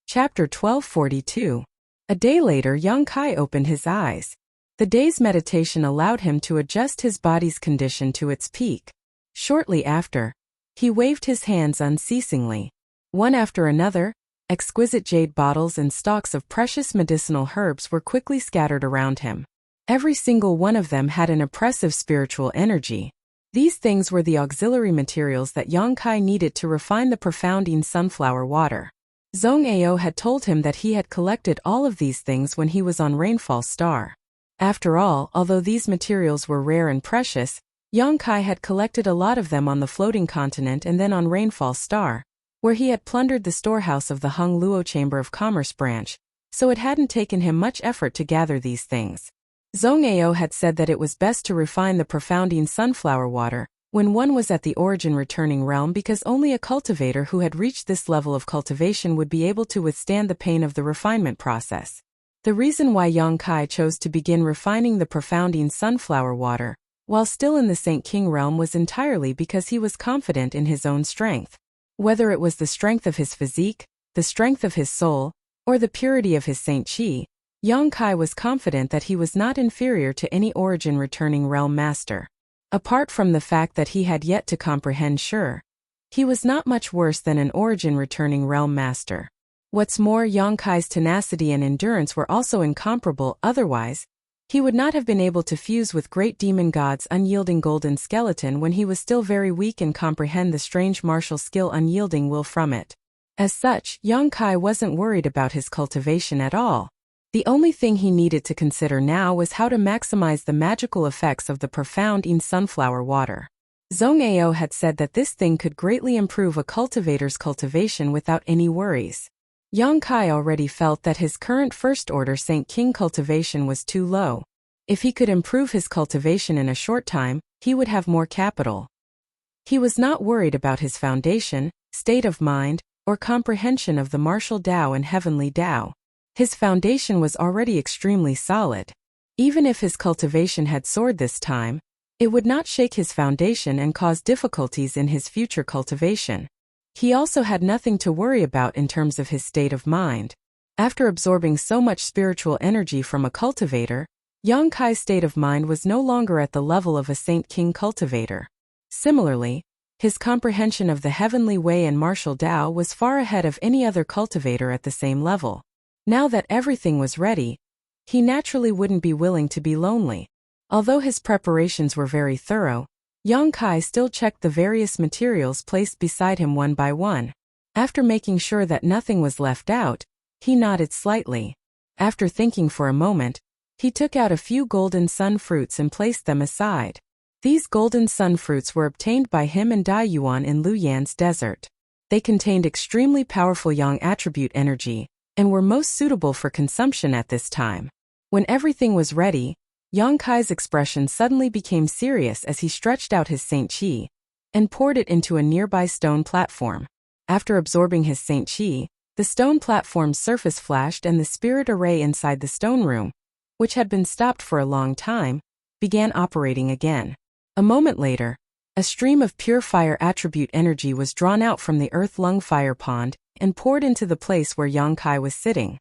Speaker 1: Chapter 1242. A day later, Yongkai opened his eyes. The day's meditation allowed him to adjust his body's condition to its peak. Shortly after, he waved his hands unceasingly. One after another, exquisite jade bottles and stalks of precious medicinal herbs were quickly scattered around him. Every single one of them had an oppressive spiritual energy. These things were the auxiliary materials that Yongkai needed to refine the profounding sunflower water. Zhong Ao had told him that he had collected all of these things when he was on Rainfall Star. After all, although these materials were rare and precious, Yongkai had collected a lot of them on the floating continent and then on Rainfall Star, where he had plundered the storehouse of the Hung Luo Chamber of Commerce branch, so it hadn't taken him much effort to gather these things. Zhong Ao had said that it was best to refine the profounding sunflower water when one was at the origin returning realm, because only a cultivator who had reached this level of cultivation would be able to withstand the pain of the refinement process. The reason why Yang Kai chose to begin refining the profounding sunflower water, while still in the Saint King realm, was entirely because he was confident in his own strength. Whether it was the strength of his physique, the strength of his soul, or the purity of his Saint Chi, Yang Kai was confident that he was not inferior to any origin returning realm master. Apart from the fact that he had yet to comprehend sure, he was not much worse than an origin returning realm master. What's more, Yang Kai's tenacity and endurance were also incomparable, otherwise, he would not have been able to fuse with great demon god's unyielding golden skeleton when he was still very weak and comprehend the strange martial skill unyielding will from it. As such, Yang Kai wasn't worried about his cultivation at all. The only thing he needed to consider now was how to maximize the magical effects of the profound sunflower water. Zhong Ao had said that this thing could greatly improve a cultivator's cultivation without any worries. Yang Kai already felt that his current first-order Saint King cultivation was too low. If he could improve his cultivation in a short time, he would have more capital. He was not worried about his foundation, state of mind, or comprehension of the martial Tao and heavenly Tao. His foundation was already extremely solid. Even if his cultivation had soared this time, it would not shake his foundation and cause difficulties in his future cultivation. He also had nothing to worry about in terms of his state of mind. After absorbing so much spiritual energy from a cultivator, Yang Kai's state of mind was no longer at the level of a Saint King cultivator. Similarly, his comprehension of the heavenly way and martial Tao was far ahead of any other cultivator at the same level. Now that everything was ready, he naturally wouldn't be willing to be lonely. Although his preparations were very thorough, Yang Kai still checked the various materials placed beside him one by one. After making sure that nothing was left out, he nodded slightly. After thinking for a moment, he took out a few golden sun fruits and placed them aside. These golden sun fruits were obtained by him and Dai Yuan in Luyan's desert. They contained extremely powerful yang attribute energy, and were most suitable for consumption at this time. When everything was ready, Yang Kai's expression suddenly became serious as he stretched out his Saint Chi and poured it into a nearby stone platform. After absorbing his Saint Chi, the stone platform's surface flashed and the spirit array inside the stone room, which had been stopped for a long time, began operating again. A moment later, a stream of pure fire attribute energy was drawn out from the earth lung fire pond and poured into the place where Yang Kai was sitting.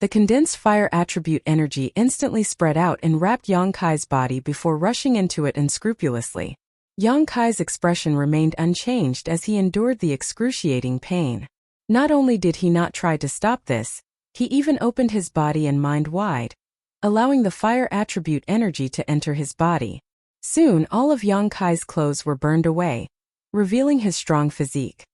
Speaker 1: The condensed fire attribute energy instantly spread out and wrapped Yang Kai's body before rushing into it unscrupulously. Yang Kai's expression remained unchanged as he endured the excruciating pain. Not only did he not try to stop this, he even opened his body and mind wide, allowing the fire attribute energy to enter his body. Soon all of Yang Kai's clothes were burned away, revealing his strong physique.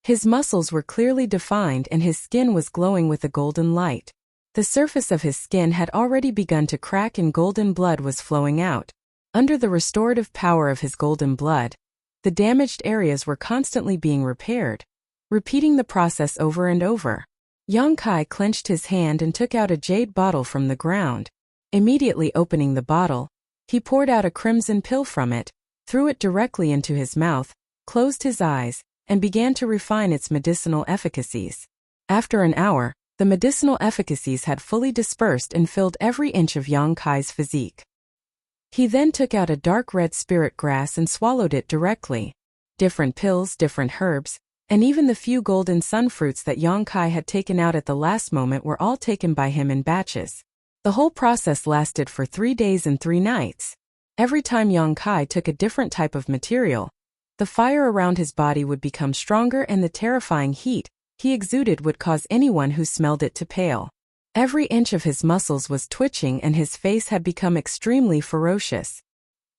Speaker 1: His muscles were clearly defined and his skin was glowing with a golden light. The surface of his skin had already begun to crack and golden blood was flowing out. Under the restorative power of his golden blood, the damaged areas were constantly being repaired, repeating the process over and over. Yang Kai clenched his hand and took out a jade bottle from the ground. Immediately opening the bottle, he poured out a crimson pill from it, threw it directly into his mouth, closed his eyes, and began to refine its medicinal efficacies. After an hour, the medicinal efficacies had fully dispersed and filled every inch of Yang Kai's physique. He then took out a dark red spirit grass and swallowed it directly. Different pills, different herbs, and even the few golden sun fruits that Yang Kai had taken out at the last moment were all taken by him in batches. The whole process lasted for 3 days and 3 nights. Every time Yang Kai took a different type of material, the fire around his body would become stronger and the terrifying heat he exuded would cause anyone who smelled it to pale. Every inch of his muscles was twitching and his face had become extremely ferocious.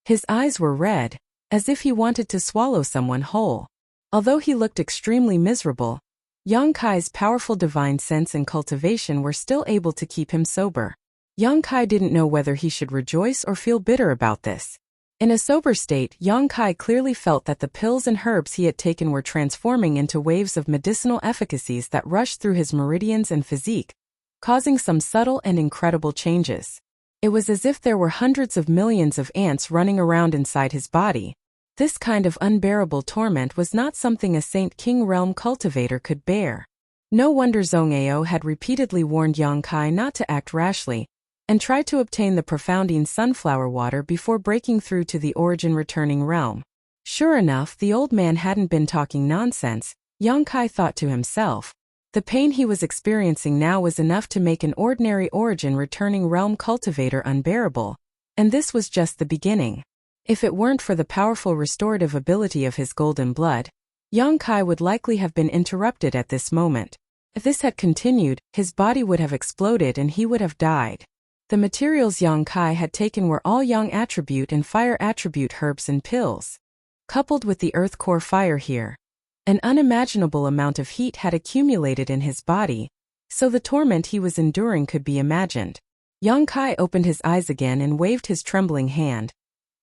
Speaker 1: His eyes were red, as if he wanted to swallow someone whole. Although he looked extremely miserable, Yang Kai's powerful divine sense and cultivation were still able to keep him sober. Yang Kai didn't know whether he should rejoice or feel bitter about this. In a sober state, Yang Kai clearly felt that the pills and herbs he had taken were transforming into waves of medicinal efficacies that rushed through his meridians and physique, causing some subtle and incredible changes. It was as if there were hundreds of millions of ants running around inside his body. This kind of unbearable torment was not something a Saint King realm cultivator could bear. No wonder Zhongao had repeatedly warned Yang Kai not to act rashly, and tried to obtain the profounding sunflower water before breaking through to the origin returning realm. Sure enough, the old man hadn't been talking nonsense, Yang Kai thought to himself. The pain he was experiencing now was enough to make an ordinary origin returning realm cultivator unbearable, and this was just the beginning. If it weren't for the powerful restorative ability of his golden blood, Yang Kai would likely have been interrupted at this moment. If this had continued, his body would have exploded and he would have died. The materials Yang Kai had taken were all Yang attribute and fire attribute herbs and pills. Coupled with the earth core fire here, an unimaginable amount of heat had accumulated in his body, so the torment he was enduring could be imagined. Yang Kai opened his eyes again and waved his trembling hand,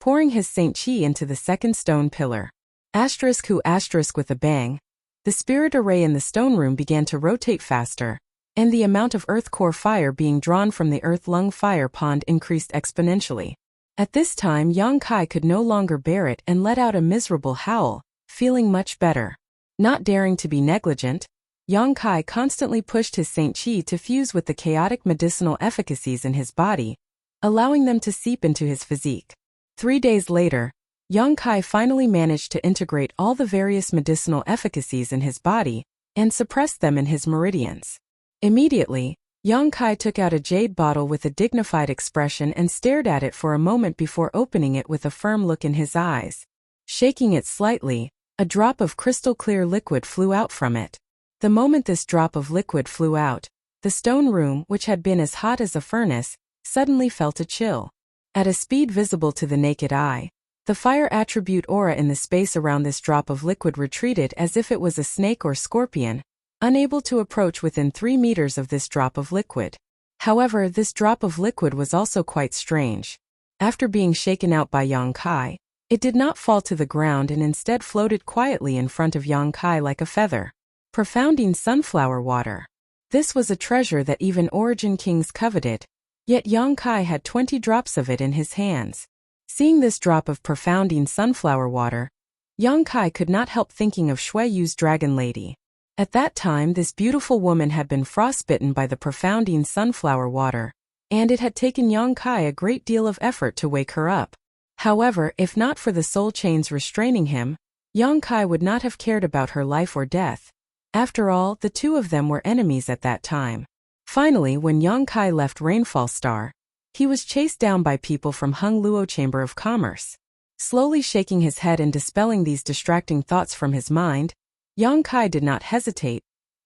Speaker 1: pouring his Saint Qi into the second stone pillar. With a bang, the spirit array in the stone room began to rotate faster, and the amount of earth core fire being drawn from the earth lung fire pond increased exponentially. At this time Yang Kai could no longer bear it and let out a miserable howl, feeling much better. Not daring to be negligent, Yang Kai constantly pushed his Saint Qi to fuse with the chaotic medicinal efficacies in his body, allowing them to seep into his physique. 3 days later, Yang Kai finally managed to integrate all the various medicinal efficacies in his body and suppressed them in his meridians. Immediately, Yang Kai took out a jade bottle with a dignified expression and stared at it for a moment before opening it with a firm look in his eyes. Shaking it slightly, a drop of crystal-clear liquid flew out from it. The moment this drop of liquid flew out, the stone room, which had been as hot as a furnace, suddenly felt a chill. At a speed visible to the naked eye, the fire attribute aura in the space around this drop of liquid retreated as if it was a snake or scorpion, unable to approach within 3 meters of this drop of liquid. However, this drop of liquid was also quite strange. After being shaken out by Yang Kai, it did not fall to the ground and instead floated quietly in front of Yang Kai like a feather. Profounding sunflower water. This was a treasure that even Origin Kings coveted, yet Yang Kai had 20 drops of it in his hands. Seeing this drop of profounding sunflower water, Yang Kai could not help thinking of Shui Yu's dragon lady. At that time this beautiful woman had been frostbitten by the profounding sunflower water, and it had taken Yang Kai a great deal of effort to wake her up. However, if not for the soul chains restraining him, Yang Kai would not have cared about her life or death. After all, the two of them were enemies at that time. Finally, when Yang Kai left Rainfall Star, he was chased down by people from Hung Luo Chamber of Commerce. Slowly shaking his head and dispelling these distracting thoughts from his mind, Yang Kai did not hesitate,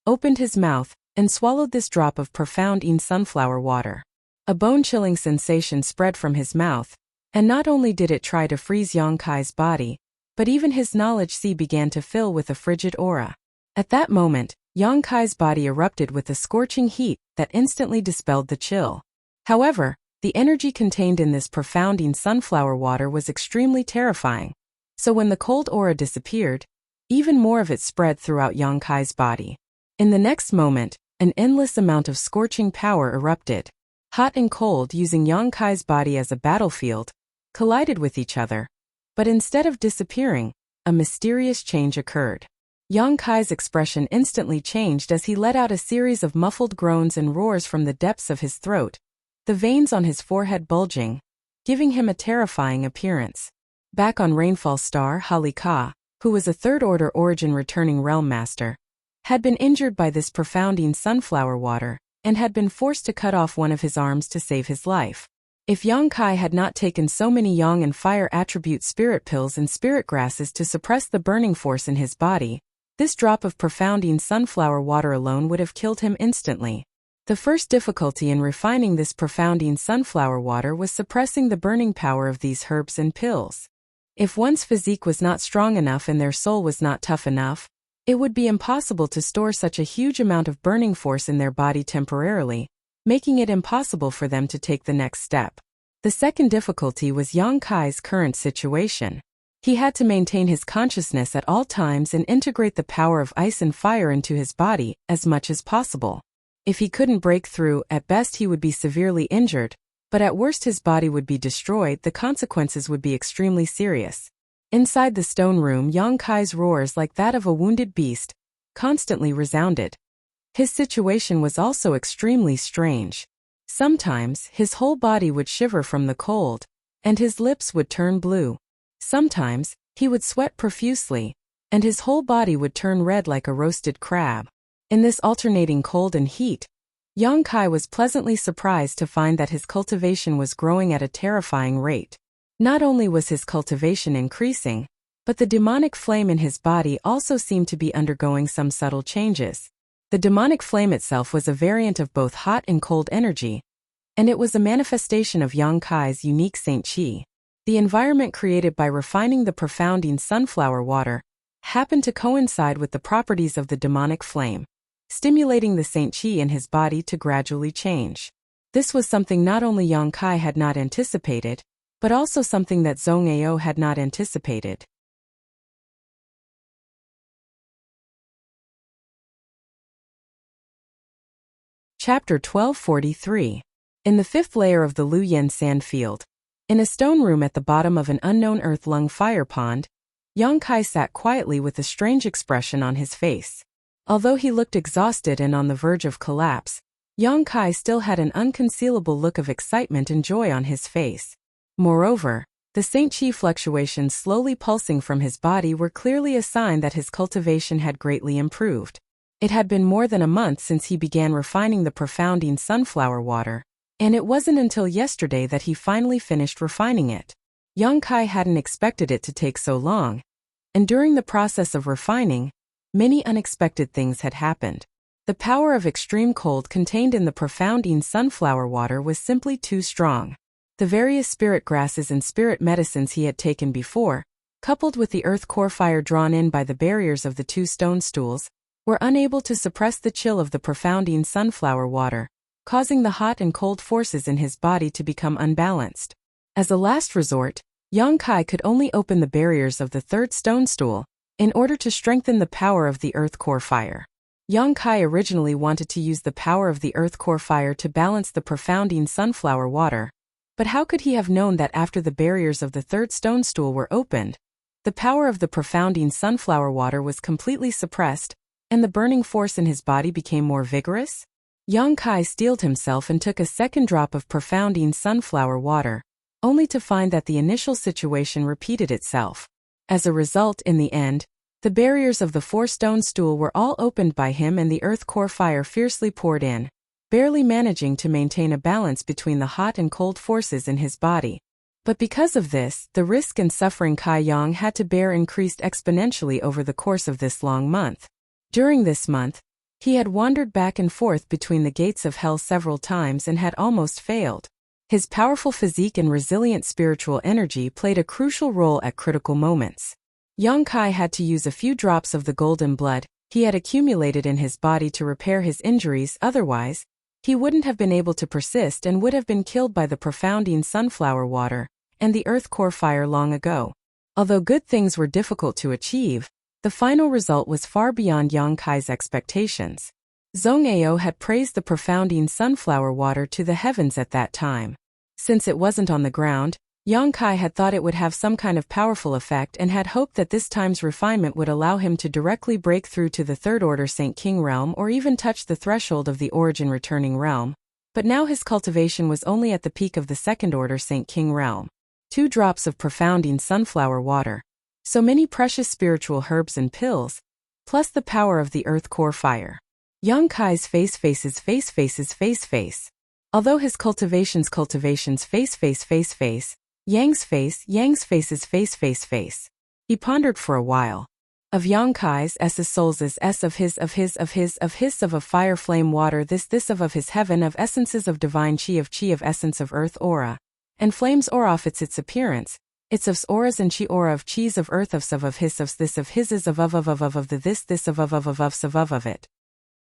Speaker 1: opened his mouth, and swallowed this drop of profounding sunflower water. A bone-chilling sensation spread from his mouth, and not only did it try to freeze Yang Kai's body, but even his knowledge sea began to fill with a frigid aura. At that moment, Yang Kai's body erupted with a scorching heat that instantly dispelled the chill. However, the energy contained in this profounding sunflower water was extremely terrifying, so when the cold aura disappeared, even more of it spread throughout Yang Kai's body. In the next moment, an endless amount of scorching power erupted. Hot and cold, using Yang Kai's body as a battlefield, collided with each other, but instead of disappearing, a mysterious change occurred. Yang Kai's expression instantly changed as he let out a series of muffled groans and roars from the depths of his throat, the veins on his forehead bulging, giving him a terrifying appearance. Back on Rainfall Star, Halika, who was a third-order origin returning realm master, had been injured by this profounding sunflower water, and had been forced to cut off one of his arms to save his life. If Yang Kai had not taken so many Yang and fire attribute spirit pills and spirit grasses to suppress the burning force in his body, this drop of profounding sunflower water alone would have killed him instantly. The first difficulty in refining this profounding sunflower water was suppressing the burning power of these herbs and pills. If one's physique was not strong enough and their soul was not tough enough, it would be impossible to store such a huge amount of burning force in their body temporarily, making it impossible for them to take the next step. The second difficulty was Yang Kai's current situation. He had to maintain his consciousness at all times and integrate the power of ice and fire into his body as much as possible. If he couldn't break through, at best he would be severely injured, but at worst his body would be destroyed. The consequences would be extremely serious. Inside the stone room, Yang Kai's roars, like that of a wounded beast, constantly resounded. His situation was also extremely strange. Sometimes, his whole body would shiver from the cold, and his lips would turn blue. Sometimes, he would sweat profusely, and his whole body would turn red like a roasted crab. In this alternating cold and heat, Yang Kai was pleasantly surprised to find that his cultivation was growing at a terrifying rate. Not only was his cultivation increasing, but the demonic flame in his body also seemed to be undergoing some subtle changes. The demonic flame itself was a variant of both hot and cold energy, and it was a manifestation of Yang Kai's unique Saint Qi. The environment created by refining the profounding sunflower water happened to coincide with the properties of the demonic flame, stimulating the Saint Qi in his body to gradually change. This was something not only Yang Kai had not anticipated, but also something that Zhong Ao had not anticipated. Chapter 1243. In the fifth layer of the Luyan sandfield, in a stone room at the bottom of an unknown earth-lung fire pond, Yang Kai sat quietly with a strange expression on his face. Although he looked exhausted and on the verge of collapse, Yang Kai still had an unconcealable look of excitement and joy on his face. Moreover, the Saint Qi fluctuations slowly pulsing from his body were clearly a sign that his cultivation had greatly improved. It had been more than a month since he began refining the profounding sunflower water, and it wasn't until yesterday that he finally finished refining it. Yang Kai hadn't expected it to take so long, and during the process of refining, many unexpected things had happened. The power of extreme cold contained in the profounding sunflower water was simply too strong. The various spirit grasses and spirit medicines he had taken before, coupled with the earth core fire drawn in by the barriers of the two stone stools, were unable to suppress the chill of the profounding sunflower water, causing the hot and cold forces in his body to become unbalanced. As a last resort, Yang Kai could only open the barriers of the third stone stool in order to strengthen the power of the earth core fire. Yang Kai originally wanted to use the power of the earth core fire to balance the profounding sunflower water, but how could he have known that after the barriers of the third stone stool were opened, the power of the profounding sunflower water was completely suppressed, and the burning force in his body became more vigorous? Yang Kai steeled himself and took a second drop of profounding sunflower water, only to find that the initial situation repeated itself. As a result, in the end, the barriers of the four-stone stool were all opened by him and the earth core fire fiercely poured in, barely managing to maintain a balance between the hot and cold forces in his body. But because of this, the risk and suffering Kai Yang had to bear increased exponentially over the course of this long month. During this month, he had wandered back and forth between the gates of hell several times and had almost failed. His powerful physique and resilient spiritual energy played a crucial role at critical moments. Yang Kai had to use a few drops of the golden blood he had accumulated in his body to repair his injuries, otherwise, he wouldn't have been able to persist and would have been killed by the profounding sunflower water and the earth core fire long ago. Although good things were difficult to achieve, the final result was far beyond Yang Kai's expectations. Zhong Ao had praised the profounding sunflower water to the heavens at that time. Since it wasn't on the ground, Yang Kai had thought it would have some kind of powerful effect and had hoped that this time's refinement would allow him to directly break through to the third-order Saint King realm or even touch the threshold of the origin returning realm. But now his cultivation was only at the peak of the second-order Saint King realm. 2 drops of profounding sunflower water, so many precious spiritual herbs and pills, plus the power of the earth core fire. Yang Kai's face. Although his cultivation's face. Yang's face's face. He pondered for a while. Of Yang Kai's soul's of his of a fire flame water this of his heaven of essences of divine chi of essence of earth aura, and flames aura of its appearance, its of auras and chi aura of chi's of earth of his of this of his is of the this of it.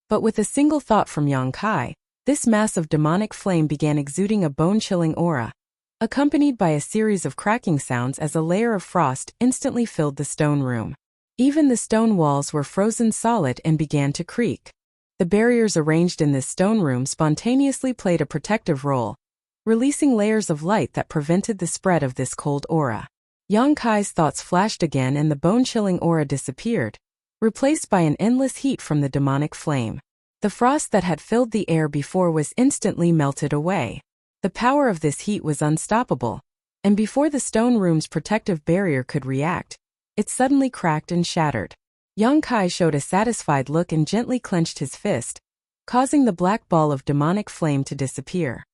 Speaker 1: But with a single thought from Yang Kai, this mass of demonic flame began exuding a bone-chilling aura, accompanied by a series of cracking sounds as a layer of frost instantly filled the stone room. Even the stone walls were frozen solid and began to creak. The barriers arranged in this stone room spontaneously played a protective role, releasing layers of light that prevented the spread of this cold aura. Yang Kai's thoughts flashed again and the bone-chilling aura disappeared, replaced by an endless heat from the demonic flame. The frost that had filled the air before was instantly melted away. The power of this heat was unstoppable, and before the stone room's protective barrier could react, it suddenly cracked and shattered. Yang Kai showed a satisfied look and gently clenched his fist, causing the black ball of demonic flame to disappear.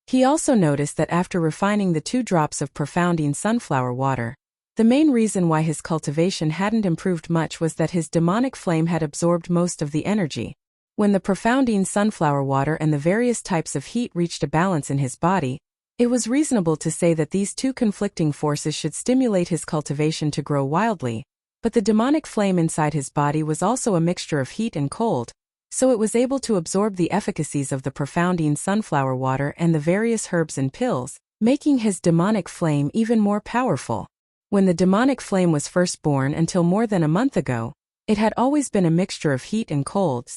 Speaker 1: He also noticed that after refining the 2 drops of profounding sunflower water, the main reason why his cultivation hadn't improved much was that his demonic flame had absorbed most of the energy. When the profounding sunflower water and the various types of heat reached a balance in his body, it was reasonable to say that these 2 conflicting forces should stimulate his cultivation to grow wildly, but the demonic flame inside his body was also a mixture of heat and cold, so it was able to absorb the efficacies of the profounding sunflower water and the various herbs and pills, making his demonic flame even more powerful. When the demonic flame was first born until more than a month ago, it had always been a mixture of heat and cold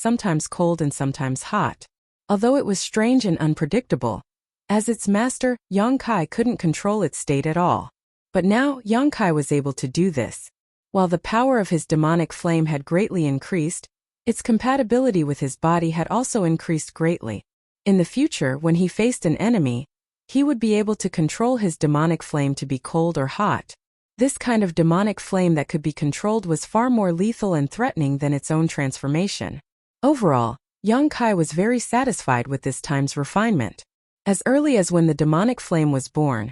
Speaker 1: and sometimes hot. Although it was strange and unpredictable, as its master, Yang Kai couldn't control its state at all. But now, Yang Kai was able to do this. While the power of his demonic flame had greatly increased, its compatibility with his body had also increased greatly. In the future, when he faced an enemy, he would be able to control his demonic flame to be cold or hot. This kind of demonic flame that could be controlled was far more lethal and threatening than its own transformation. Overall, Yang Kai was very satisfied with this time's refinement. As early as when the demonic flame was born,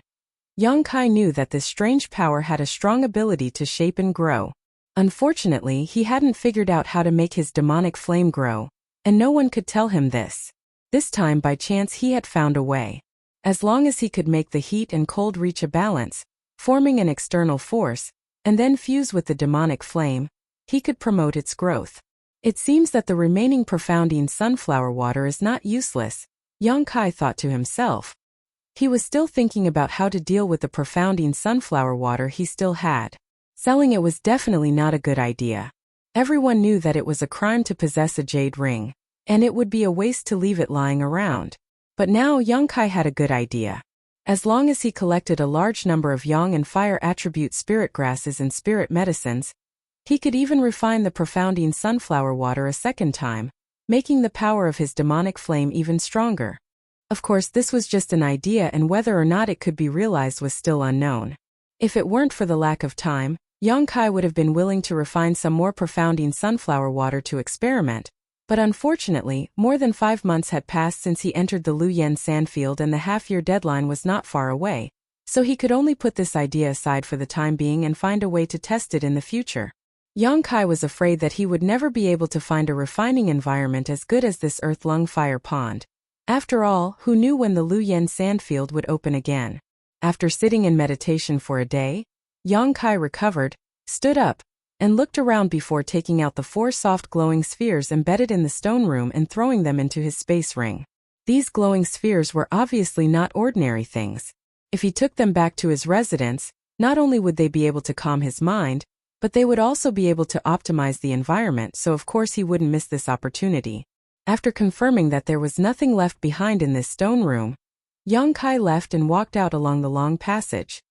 Speaker 1: Yang Kai knew that this strange power had a strong ability to shape and grow. Unfortunately, he hadn't figured out how to make his demonic flame grow, and no one could tell him this. This time, by chance, he had found a way. As long as he could make the heat and cold reach a balance, forming an external force, and then fuse with the demonic flame, he could promote its growth. It seems that the remaining profounding sunflower water is not useless, Yang Kai thought to himself. He was still thinking about how to deal with the profounding sunflower water he still had. Selling it was definitely not a good idea. Everyone knew that it was a crime to possess a jade ring, and it would be a waste to leave it lying around. But now Yang Kai had a good idea. As long as he collected a large number of yang and fire attribute spirit grasses and spirit medicines, he could even refine the profounding sunflower water a second time, making the power of his demonic flame even stronger. Of course, this was just an idea, and whether or not it could be realized was still unknown. If it weren't for the lack of time, Yang Kai would have been willing to refine some more profounding sunflower water to experiment, but unfortunately, more than 5 months had passed since he entered the Luyen sandfield and the half-year deadline was not far away, so he could only put this idea aside for the time being and find a way to test it in the future. Yang Kai was afraid that he would never be able to find a refining environment as good as this earth-lung fire pond. After all, who knew when the Luyen sandfield would open again? After sitting in meditation for a day, Yang Kai recovered, stood up, and looked around before taking out the 4 soft glowing spheres embedded in the stone room and throwing them into his space ring. These glowing spheres were obviously not ordinary things. If he took them back to his residence, not only would they be able to calm his mind, but they would also be able to optimize the environment, so of course he wouldn't miss this opportunity. After confirming that there was nothing left behind in this stone room, Yang Kai left and walked out along the long passage.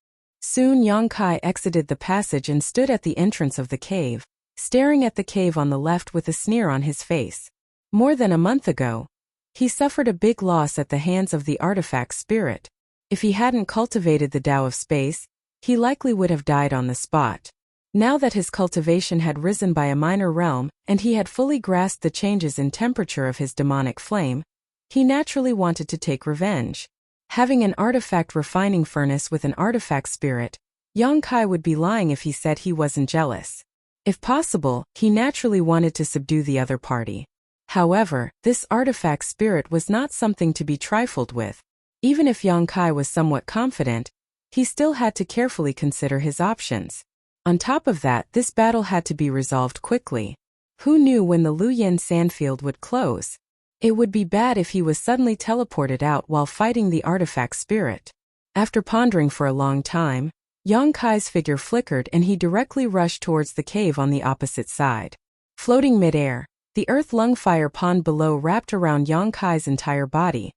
Speaker 1: Soon Yang Kai exited the passage and stood at the entrance of the cave, staring at the cave on the left with a sneer on his face. More than a month ago, he suffered a big loss at the hands of the artifact spirit. If he hadn't cultivated the Tao of Space, he likely would have died on the spot. Now that his cultivation had risen by a minor realm and he had fully grasped the changes in temperature of his demonic flame, he naturally wanted to take revenge. Having an artifact refining furnace with an artifact spirit, Yang Kai would be lying if he said he wasn't jealous. If possible, he naturally wanted to subdue the other party. However, this artifact spirit was not something to be trifled with. Even if Yang Kai was somewhat confident, he still had to carefully consider his options. On top of that, this battle had to be resolved quickly. Who knew when the Luyen sandfield would close? It would be bad if he was suddenly teleported out while fighting the artifact spirit. After pondering for a long time, Yang Kai's figure flickered and he directly rushed towards the cave on the opposite side. Floating midair, the earth-lung fire pond below wrapped around Yang Kai's entire body,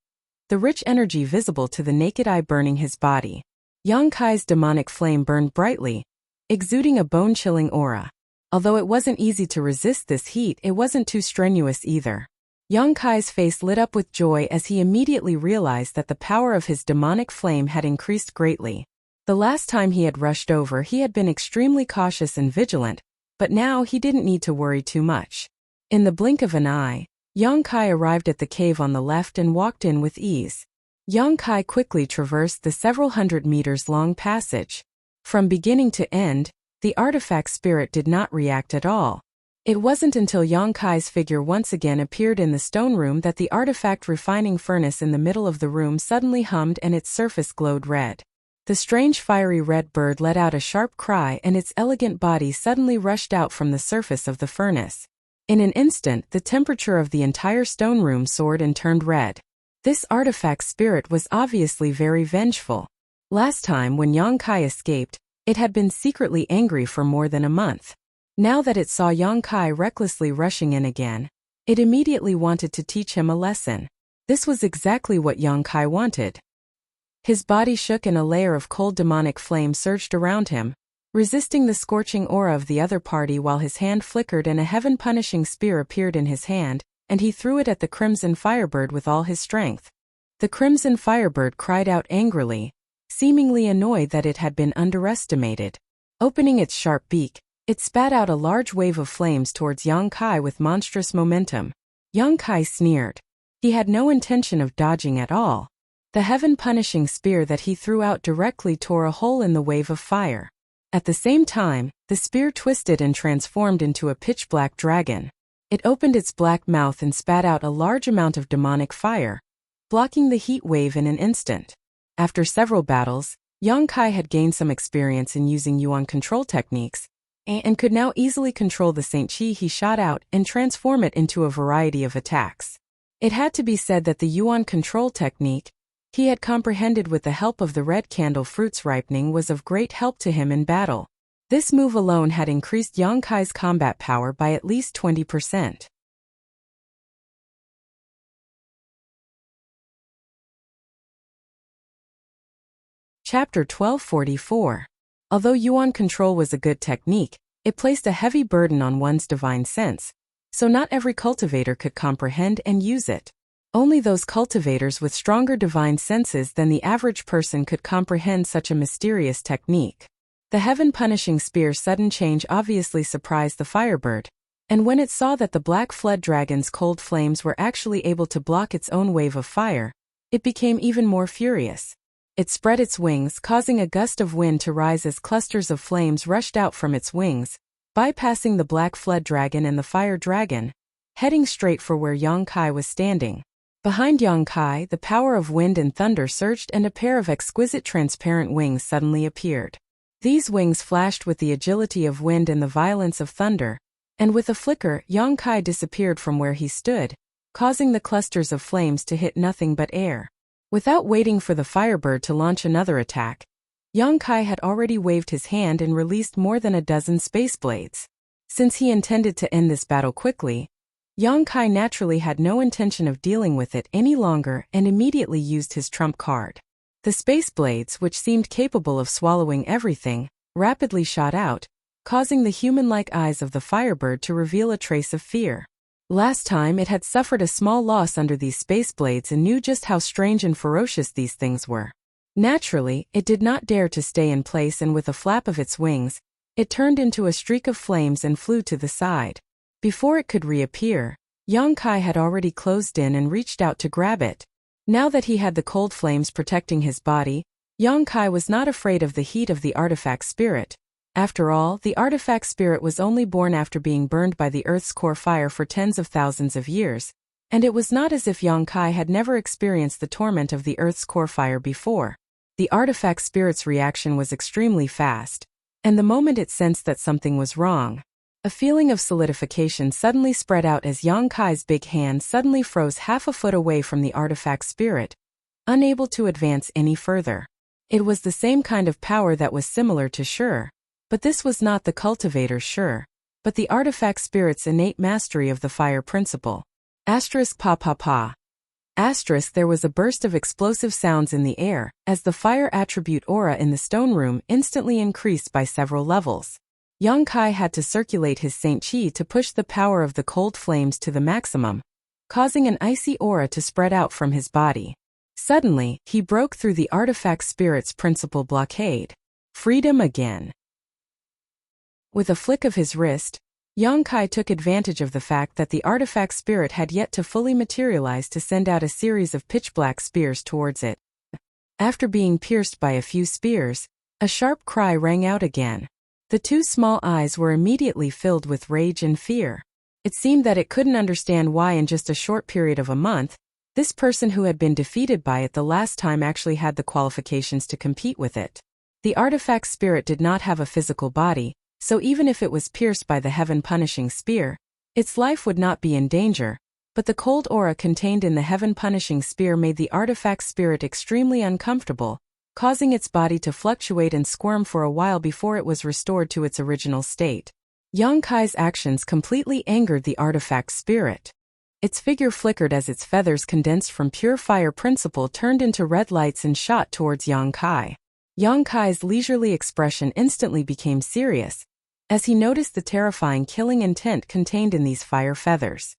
Speaker 1: the rich energy visible to the naked eye burning his body. Yang Kai's demonic flame burned brightly, exuding a bone-chilling aura. Although it wasn't easy to resist this heat, it wasn't too strenuous either. Yang Kai's face lit up with joy as he immediately realized that the power of his demonic flame had increased greatly. The last time he had rushed over, he had been extremely cautious and vigilant, but now he didn't need to worry too much. In the blink of an eye, Yang Kai arrived at the cave on the left and walked in with ease. Yang Kai quickly traversed the several hundred meters long passage. From beginning to end, the artifact spirit did not react at all. It wasn't until Yang Kai's figure once again appeared in the stone room that the artifact refining furnace in the middle of the room suddenly hummed and its surface glowed red. The strange fiery red bird let out a sharp cry and its elegant body suddenly rushed out from the surface of the furnace. In an instant, the temperature of the entire stone room soared and turned red. This artifact spirit was obviously very vengeful. Last time when Yang Kai escaped, it had been secretly angry for more than a month. Now that it saw Yang Kai recklessly rushing in again, it immediately wanted to teach him a lesson. This was exactly what Yang Kai wanted. His body shook and a layer of cold demonic flame surged around him, resisting the scorching aura of the other party, while his hand flickered and a heaven-punishing spear appeared in his hand, and he threw it at the Crimson Firebird with all his strength. The Crimson Firebird cried out angrily, seemingly annoyed that it had been underestimated. Opening its sharp beak, it spat out a large wave of flames towards Yang Kai with monstrous momentum. Yang Kai sneered. He had no intention of dodging at all. The heaven-punishing spear that he threw out directly tore a hole in the wave of fire. At the same time, the spear twisted and transformed into a pitch-black dragon. It opened its black mouth and spat out a large amount of demonic fire, blocking the heat wave in an instant. After several battles, Yang Kai had gained some experience in using Yuan control techniques, and could now easily control the Saint Chi he shot out and transform it into a variety of attacks. It had to be said that the Yuan control technique he had comprehended with the help of the red candle fruits ripening was of great help to him in battle. This move alone had increased Yang Kai's combat power by at least 20%. Chapter 1244. Although Yuan control was a good technique, it placed a heavy burden on one's divine sense, so not every cultivator could comprehend and use it. Only those cultivators with stronger divine senses than the average person could comprehend such a mysterious technique. The heaven-punishing spear's sudden change obviously surprised the Firebird, and when it saw that the black flood dragon's cold flames were actually able to block its own wave of fire, it became even more furious. It spread its wings, causing a gust of wind to rise as clusters of flames rushed out from its wings, bypassing the black flood dragon and the fire dragon, heading straight for where Yang Kai was standing. Behind Yang Kai, the power of wind and thunder surged and a pair of exquisite transparent wings suddenly appeared. These wings flashed with the agility of wind and the violence of thunder, and with a flicker, Yang Kai disappeared from where he stood, causing the clusters of flames to hit nothing but air. Without waiting for the Firebird to launch another attack, Yang Kai had already waved his hand and released more than a dozen space blades. Since he intended to end this battle quickly, Yang Kai naturally had no intention of dealing with it any longer and immediately used his trump card. The space blades, which seemed capable of swallowing everything, rapidly shot out, causing the human-like eyes of the Firebird to reveal a trace of fear. Last time it had suffered a small loss under these space blades and knew just how strange and ferocious these things were. Naturally, it did not dare to stay in place, and with a flap of its wings, it turned into a streak of flames and flew to the side. Before it could reappear, Yang Kai had already closed in and reached out to grab it. Now that he had the cold flames protecting his body, Yang Kai was not afraid of the heat of the artifact spirit. After all, the artifact spirit was only born after being burned by the Earth's core fire for tens of thousands of years, and it was not as if Yang Kai had never experienced the torment of the Earth's core fire before. The artifact spirit's reaction was extremely fast, and the moment it sensed that something was wrong, a feeling of solidification suddenly spread out as Yang Kai's big hand suddenly froze half a foot away from the artifact spirit, unable to advance any further. It was the same kind of power that was similar to Sure, but this was not the cultivator's Sure, but the artifact spirit's innate mastery of the fire principle. *Pa pa pa. There was a burst of explosive sounds in the air, as the fire attribute aura in the stone room instantly increased by several levels. Yang Kai had to circulate his Saint Qi to push the power of the cold flames to the maximum, causing an icy aura to spread out from his body. Suddenly, he broke through the artifact spirit's principal blockade. Freedom again. With a flick of his wrist, Yang Kai took advantage of the fact that the artifact spirit had yet to fully materialize to send out a series of pitch-black spears towards it. After being pierced by a few spears, a sharp cry rang out again. The two small eyes were immediately filled with rage and fear. It seemed that it couldn't understand why in just a short period of a month, this person who had been defeated by it the last time actually had the qualifications to compete with it. The artifact spirit did not have a physical body, so even if it was pierced by the heaven-punishing spear, its life would not be in danger, but the cold aura contained in the heaven-punishing spear made the artifact spirit extremely uncomfortable, causing its body to fluctuate and squirm for a while before it was restored to its original state. Yang Kai's actions completely angered the artifact spirit. Its figure flickered as its feathers condensed from pure fire principle turned into red lights and shot towards Yang Kai. Yang Kai's leisurely expression instantly became serious, as he noticed the terrifying killing intent contained in these fire feathers.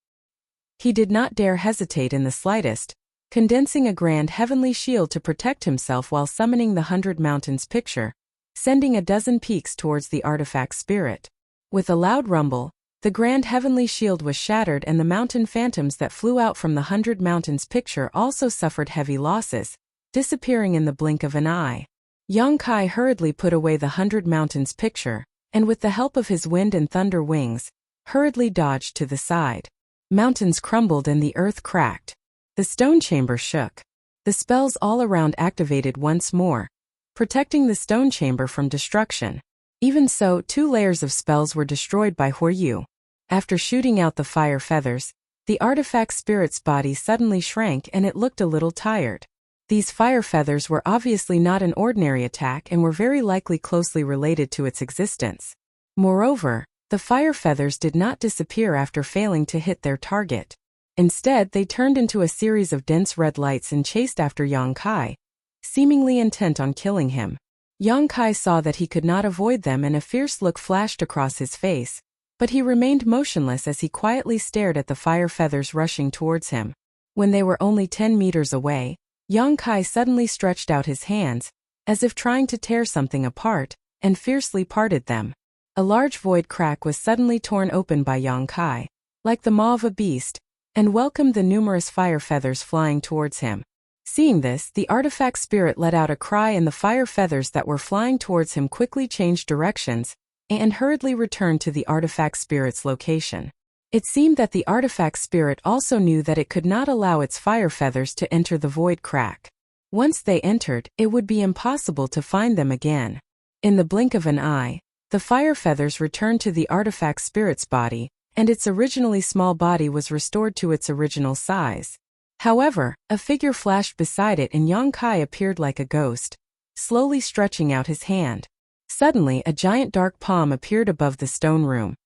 Speaker 1: He did not dare hesitate in the slightest, condensing a grand heavenly shield to protect himself while summoning the 100 Mountains picture, sending a dozen peaks towards the artifact spirit. With a loud rumble, the grand heavenly shield was shattered and the mountain phantoms that flew out from the 100 Mountains picture also suffered heavy losses, disappearing in the blink of an eye. Yang Kai hurriedly put away the 100 Mountains picture, and with the help of his wind and thunder wings, hurriedly dodged to the side. Mountains crumbled and the earth cracked. The stone chamber shook. The spells all around activated once more, protecting the stone chamber from destruction. Even so, 2 layers of spells were destroyed by Horyu. After shooting out the fire feathers, the artifact spirit's body suddenly shrank and it looked a little tired. These fire feathers were obviously not an ordinary attack and were very likely closely related to its existence. Moreover, the fire feathers did not disappear after failing to hit their target. Instead, they turned into a series of dense red lights and chased after Yang Kai, seemingly intent on killing him. Yang Kai saw that he could not avoid them and a fierce look flashed across his face, but he remained motionless as he quietly stared at the fire feathers rushing towards him. When they were only 10 meters away, Yang Kai suddenly stretched out his hands, as if trying to tear something apart, and fiercely parted them. A large void crack was suddenly torn open by Yang Kai, like the maw of a beast, and welcomed the numerous fire feathers flying towards him. Seeing this, the artifact spirit let out a cry and the fire feathers that were flying towards him quickly changed directions, and hurriedly returned to the artifact spirit's location. It seemed that the artifact spirit also knew that it could not allow its fire feathers to enter the void crack. Once they entered, it would be impossible to find them again. In the blink of an eye, the fire feathers returned to the artifact spirit's body, and its originally small body was restored to its original size. However, a figure flashed beside it and Yang Kai appeared like a ghost, slowly stretching out his hand. Suddenly, a giant dark palm appeared above the stone room,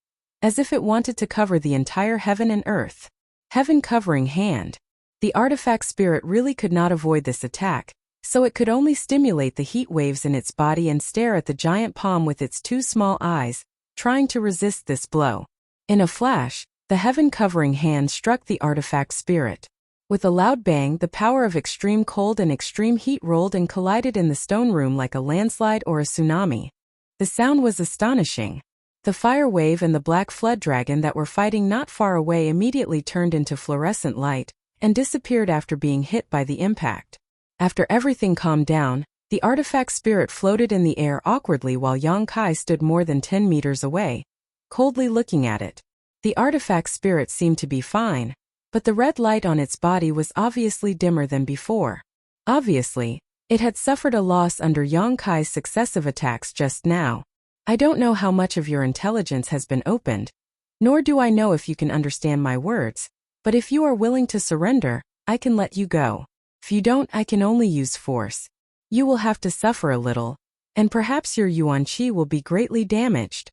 Speaker 1: as if it wanted to cover the entire heaven and earth. Heaven-covering hand. The artifact spirit really could not avoid this attack, so it could only stimulate the heat waves in its body and stare at the giant palm with its 2 small eyes, trying to resist this blow. In a flash, the heaven-covering hand struck the artifact spirit. With a loud bang, the power of extreme cold and extreme heat rolled and collided in the stone room like a landslide or a tsunami. The sound was astonishing. The fire wave and the black flood dragon that were fighting not far away immediately turned into fluorescent light, and disappeared after being hit by the impact. After everything calmed down, the artifact spirit floated in the air awkwardly while Yang Kai stood more than 10 meters away, coldly looking at it. The artifact spirit seemed to be fine, but the red light on its body was obviously dimmer than before. Obviously, it had suffered a loss under Yang Kai's successive attacks just now. I don't know how much of your intelligence has been opened, nor do I know if you can understand my words, but if you are willing to surrender, I can let you go. If you don't, I can only use force. You will have to suffer a little, and perhaps your Yuan Qi will be greatly damaged.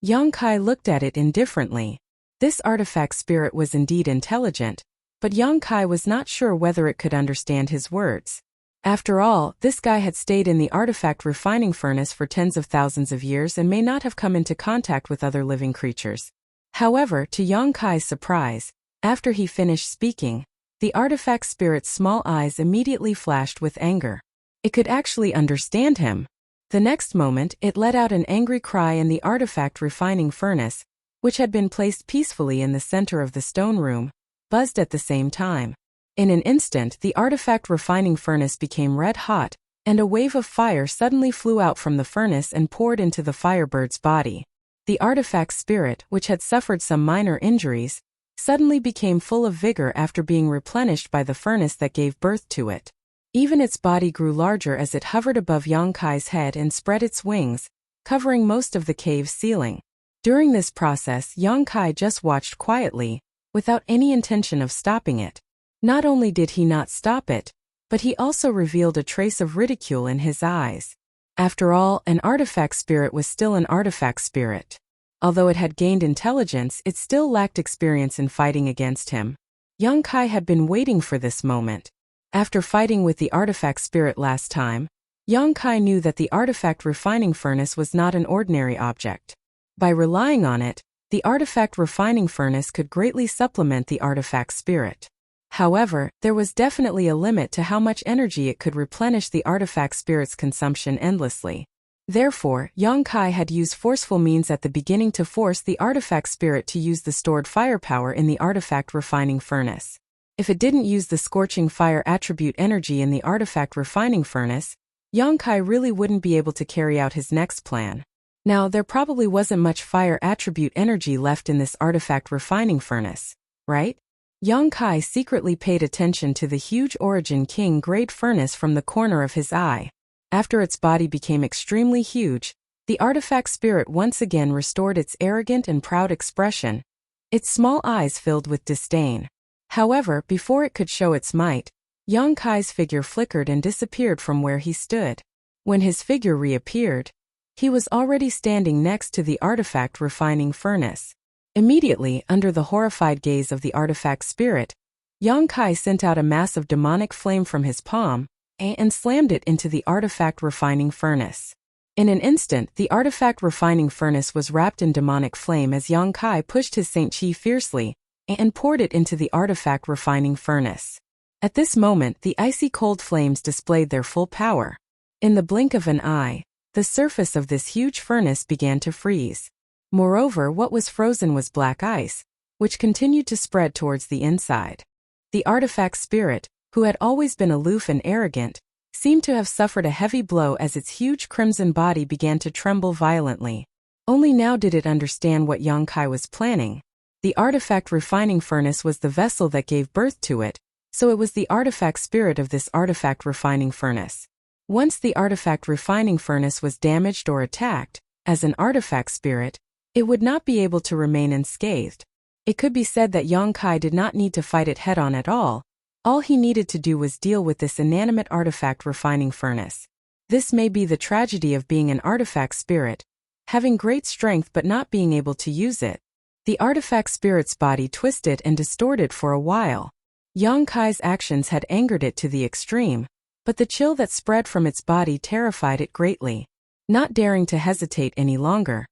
Speaker 1: Yang Kai looked at it indifferently. This artifact spirit was indeed intelligent, but Yang Kai was not sure whether it could understand his words. After all, this guy had stayed in the artifact refining furnace for tens of thousands of years and may not have come into contact with other living creatures. However, to Yang Kai's surprise, after he finished speaking, the artifact spirit's small eyes immediately flashed with anger. It could actually understand him. The next moment, it let out an angry cry, and the artifact refining furnace, which had been placed peacefully in the center of the stone room, buzzed at the same time. In an instant, the artifact refining furnace became red hot, and a wave of fire suddenly flew out from the furnace and poured into the firebird's body. The artifact spirit, which had suffered some minor injuries, suddenly became full of vigor after being replenished by the furnace that gave birth to it. Even its body grew larger as it hovered above Yang Kai's head and spread its wings, covering most of the cave's ceiling. During this process, Yang Kai just watched quietly, without any intention of stopping it. Not only did he not stop it, but he also revealed a trace of ridicule in his eyes. After all, an artifact spirit was still an artifact spirit. Although it had gained intelligence, it still lacked experience in fighting against him. Yang Kai had been waiting for this moment. After fighting with the artifact spirit last time, Yang Kai knew that the artifact refining furnace was not an ordinary object. By relying on it, the artifact refining furnace could greatly supplement the artifact spirit. However, there was definitely a limit to how much energy it could replenish the artifact spirit's consumption endlessly. Therefore, Yang Kai had used forceful means at the beginning to force the artifact spirit to use the stored firepower in the artifact refining furnace. If it didn't use the scorching fire attribute energy in the artifact refining furnace, Yang Kai really wouldn't be able to carry out his next plan. Now, there probably wasn't much fire attribute energy left in this artifact refining furnace, right? Yang Kai secretly paid attention to the huge Origin King grade furnace from the corner of his eye. After its body became extremely huge, the artifact spirit once again restored its arrogant and proud expression. Its small eyes filled with disdain. However, before it could show its might, Yang Kai's figure flickered and disappeared from where he stood. When his figure reappeared, he was already standing next to the artifact refining furnace. Immediately, under the horrified gaze of the artifact spirit, Yang Kai sent out a mass of demonic flame from his palm and slammed it into the artifact refining furnace. In an instant, the artifact refining furnace was wrapped in demonic flame as Yang Kai pushed his Saint Chi fiercely and poured it into the artifact refining furnace. At this moment, the icy cold flames displayed their full power. In the blink of an eye, the surface of this huge furnace began to freeze. Moreover, what was frozen was black ice, which continued to spread towards the inside. The artifact spirit, who had always been aloof and arrogant, seemed to have suffered a heavy blow as its huge crimson body began to tremble violently. Only now did it understand what Yang Kai was planning. The artifact refining furnace was the vessel that gave birth to it, so it was the artifact spirit of this artifact refining furnace. Once the artifact refining furnace was damaged or attacked, as an artifact spirit, it would not be able to remain unscathed. It could be said that Yang Kai did not need to fight it head-on at all. All he needed to do was deal with this inanimate artifact refining furnace. This may be the tragedy of being an artifact spirit, having great strength but not being able to use it. The artifact spirit's body twisted and distorted for a while. Yang Kai's actions had angered it to the extreme, but the chill that spread from its body terrified it greatly. Not daring to hesitate any longer,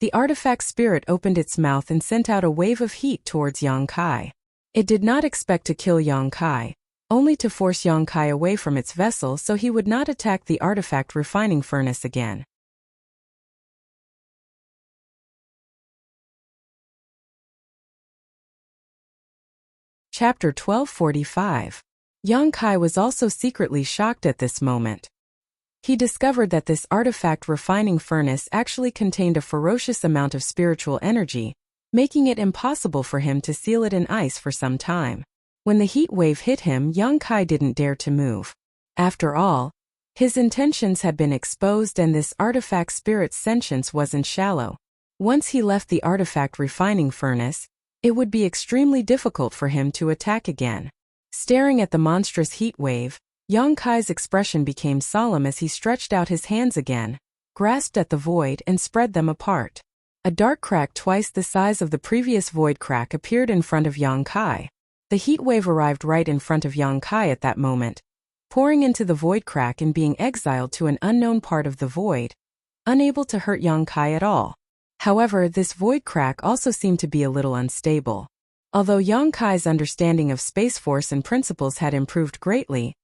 Speaker 1: the artifact spirit opened its mouth and sent out a wave of heat towards Yang Kai. It did not expect to kill Yang Kai, only to force Yang Kai away from its vessel so he would not attack the artifact refining furnace again. Chapter 1245. Yang Kai was also secretly shocked at this moment. He discovered that this artifact refining furnace actually contained a ferocious amount of spiritual energy, making it impossible for him to seal it in ice for some time. When the heat wave hit him, Yang Kai didn't dare to move. After all, his intentions had been exposed and this artifact spirit's sentience wasn't shallow. Once he left the artifact refining furnace, it would be extremely difficult for him to attack again. Staring at the monstrous heat wave, Yang Kai's expression became solemn as he stretched out his hands again, grasped at the void and spread them apart. A dark crack twice the size of the previous void crack appeared in front of Yang Kai. The heat wave arrived right in front of Yang Kai at that moment, pouring into the void crack and being exiled to an unknown part of the void, unable to hurt Yang Kai at all. However, this void crack also seemed to be a little unstable. Although Yang Kai's understanding of Space Force and principles had improved greatly,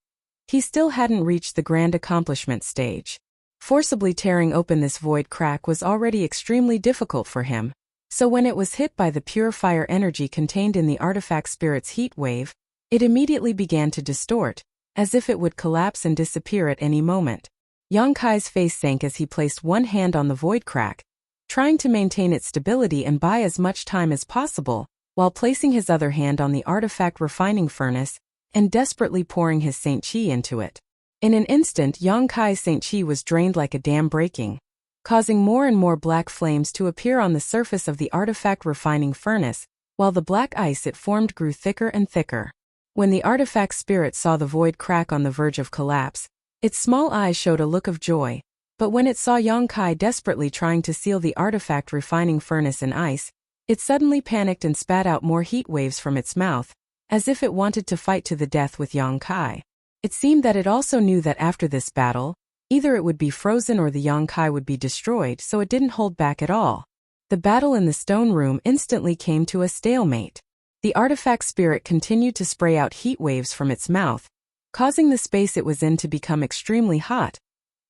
Speaker 1: he still hadn't reached the grand accomplishment stage. Forcibly tearing open this void crack was already extremely difficult for him, so when it was hit by the pure fire energy contained in the artifact spirit's heat wave, it immediately began to distort, as if it would collapse and disappear at any moment. Yang Kai's face sank as he placed one hand on the void crack, trying to maintain its stability and buy as much time as possible, while placing his other hand on the artifact refining furnace and desperately pouring his Saint Chi into it. In an instant, Yang Kai's Saint Chi was drained like a dam breaking, causing more and more black flames to appear on the surface of the artifact refining furnace, while the black ice it formed grew thicker and thicker. When the artifact spirit saw the void crack on the verge of collapse, its small eyes showed a look of joy, but when it saw Yang Kai desperately trying to seal the artifact refining furnace in ice, it suddenly panicked and spat out more heat waves from its mouth, as if it wanted to fight to the death with Yang Kai. It seemed that it also knew that after this battle, either it would be frozen or the Yang Kai would be destroyed, so it didn't hold back at all. The battle in the stone room instantly came to a stalemate. The artifact spirit continued to spray out heat waves from its mouth, causing the space it was in to become extremely hot,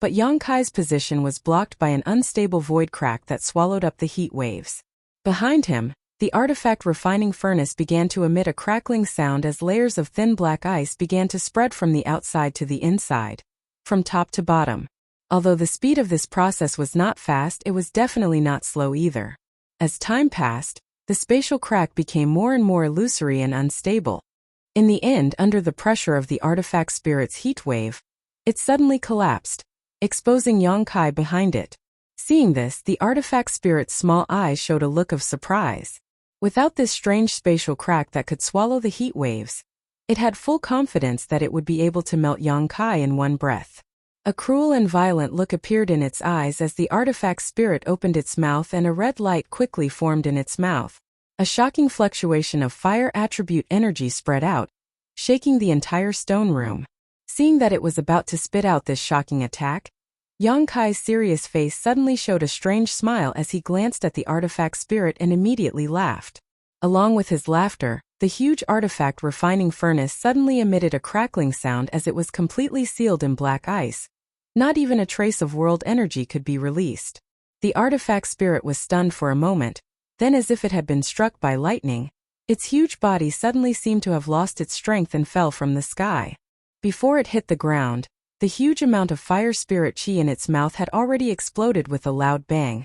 Speaker 1: but Yang Kai's position was blocked by an unstable void crack that swallowed up the heat waves. Behind him, the artifact refining furnace began to emit a crackling sound as layers of thin black ice began to spread from the outside to the inside, from top to bottom. Although the speed of this process was not fast, it was definitely not slow either. As time passed, the spatial crack became more and more illusory and unstable. In the end, under the pressure of the artifact spirit's heat wave, it suddenly collapsed, exposing Yang Kai behind it. Seeing this, the artifact spirit's small eyes showed a look of surprise. Without this strange spatial crack that could swallow the heat waves, it had full confidence that it would be able to melt Yang Kai in one breath. A cruel and violent look appeared in its eyes as the artifact spirit opened its mouth and a red light quickly formed in its mouth. A shocking fluctuation of fire attribute energy spread out, shaking the entire stone room. Seeing that it was about to spit out this shocking attack, Yang Kai's serious face suddenly showed a strange smile as he glanced at the artifact spirit and immediately laughed. Along with his laughter, the huge artifact refining furnace suddenly emitted a crackling sound as it was completely sealed in black ice. Not even a trace of world energy could be released. The artifact spirit was stunned for a moment, then as if it had been struck by lightning, its huge body suddenly seemed to have lost its strength and fell from the sky. Before it hit the ground, the huge amount of fire spirit chi in its mouth had already exploded with a loud bang,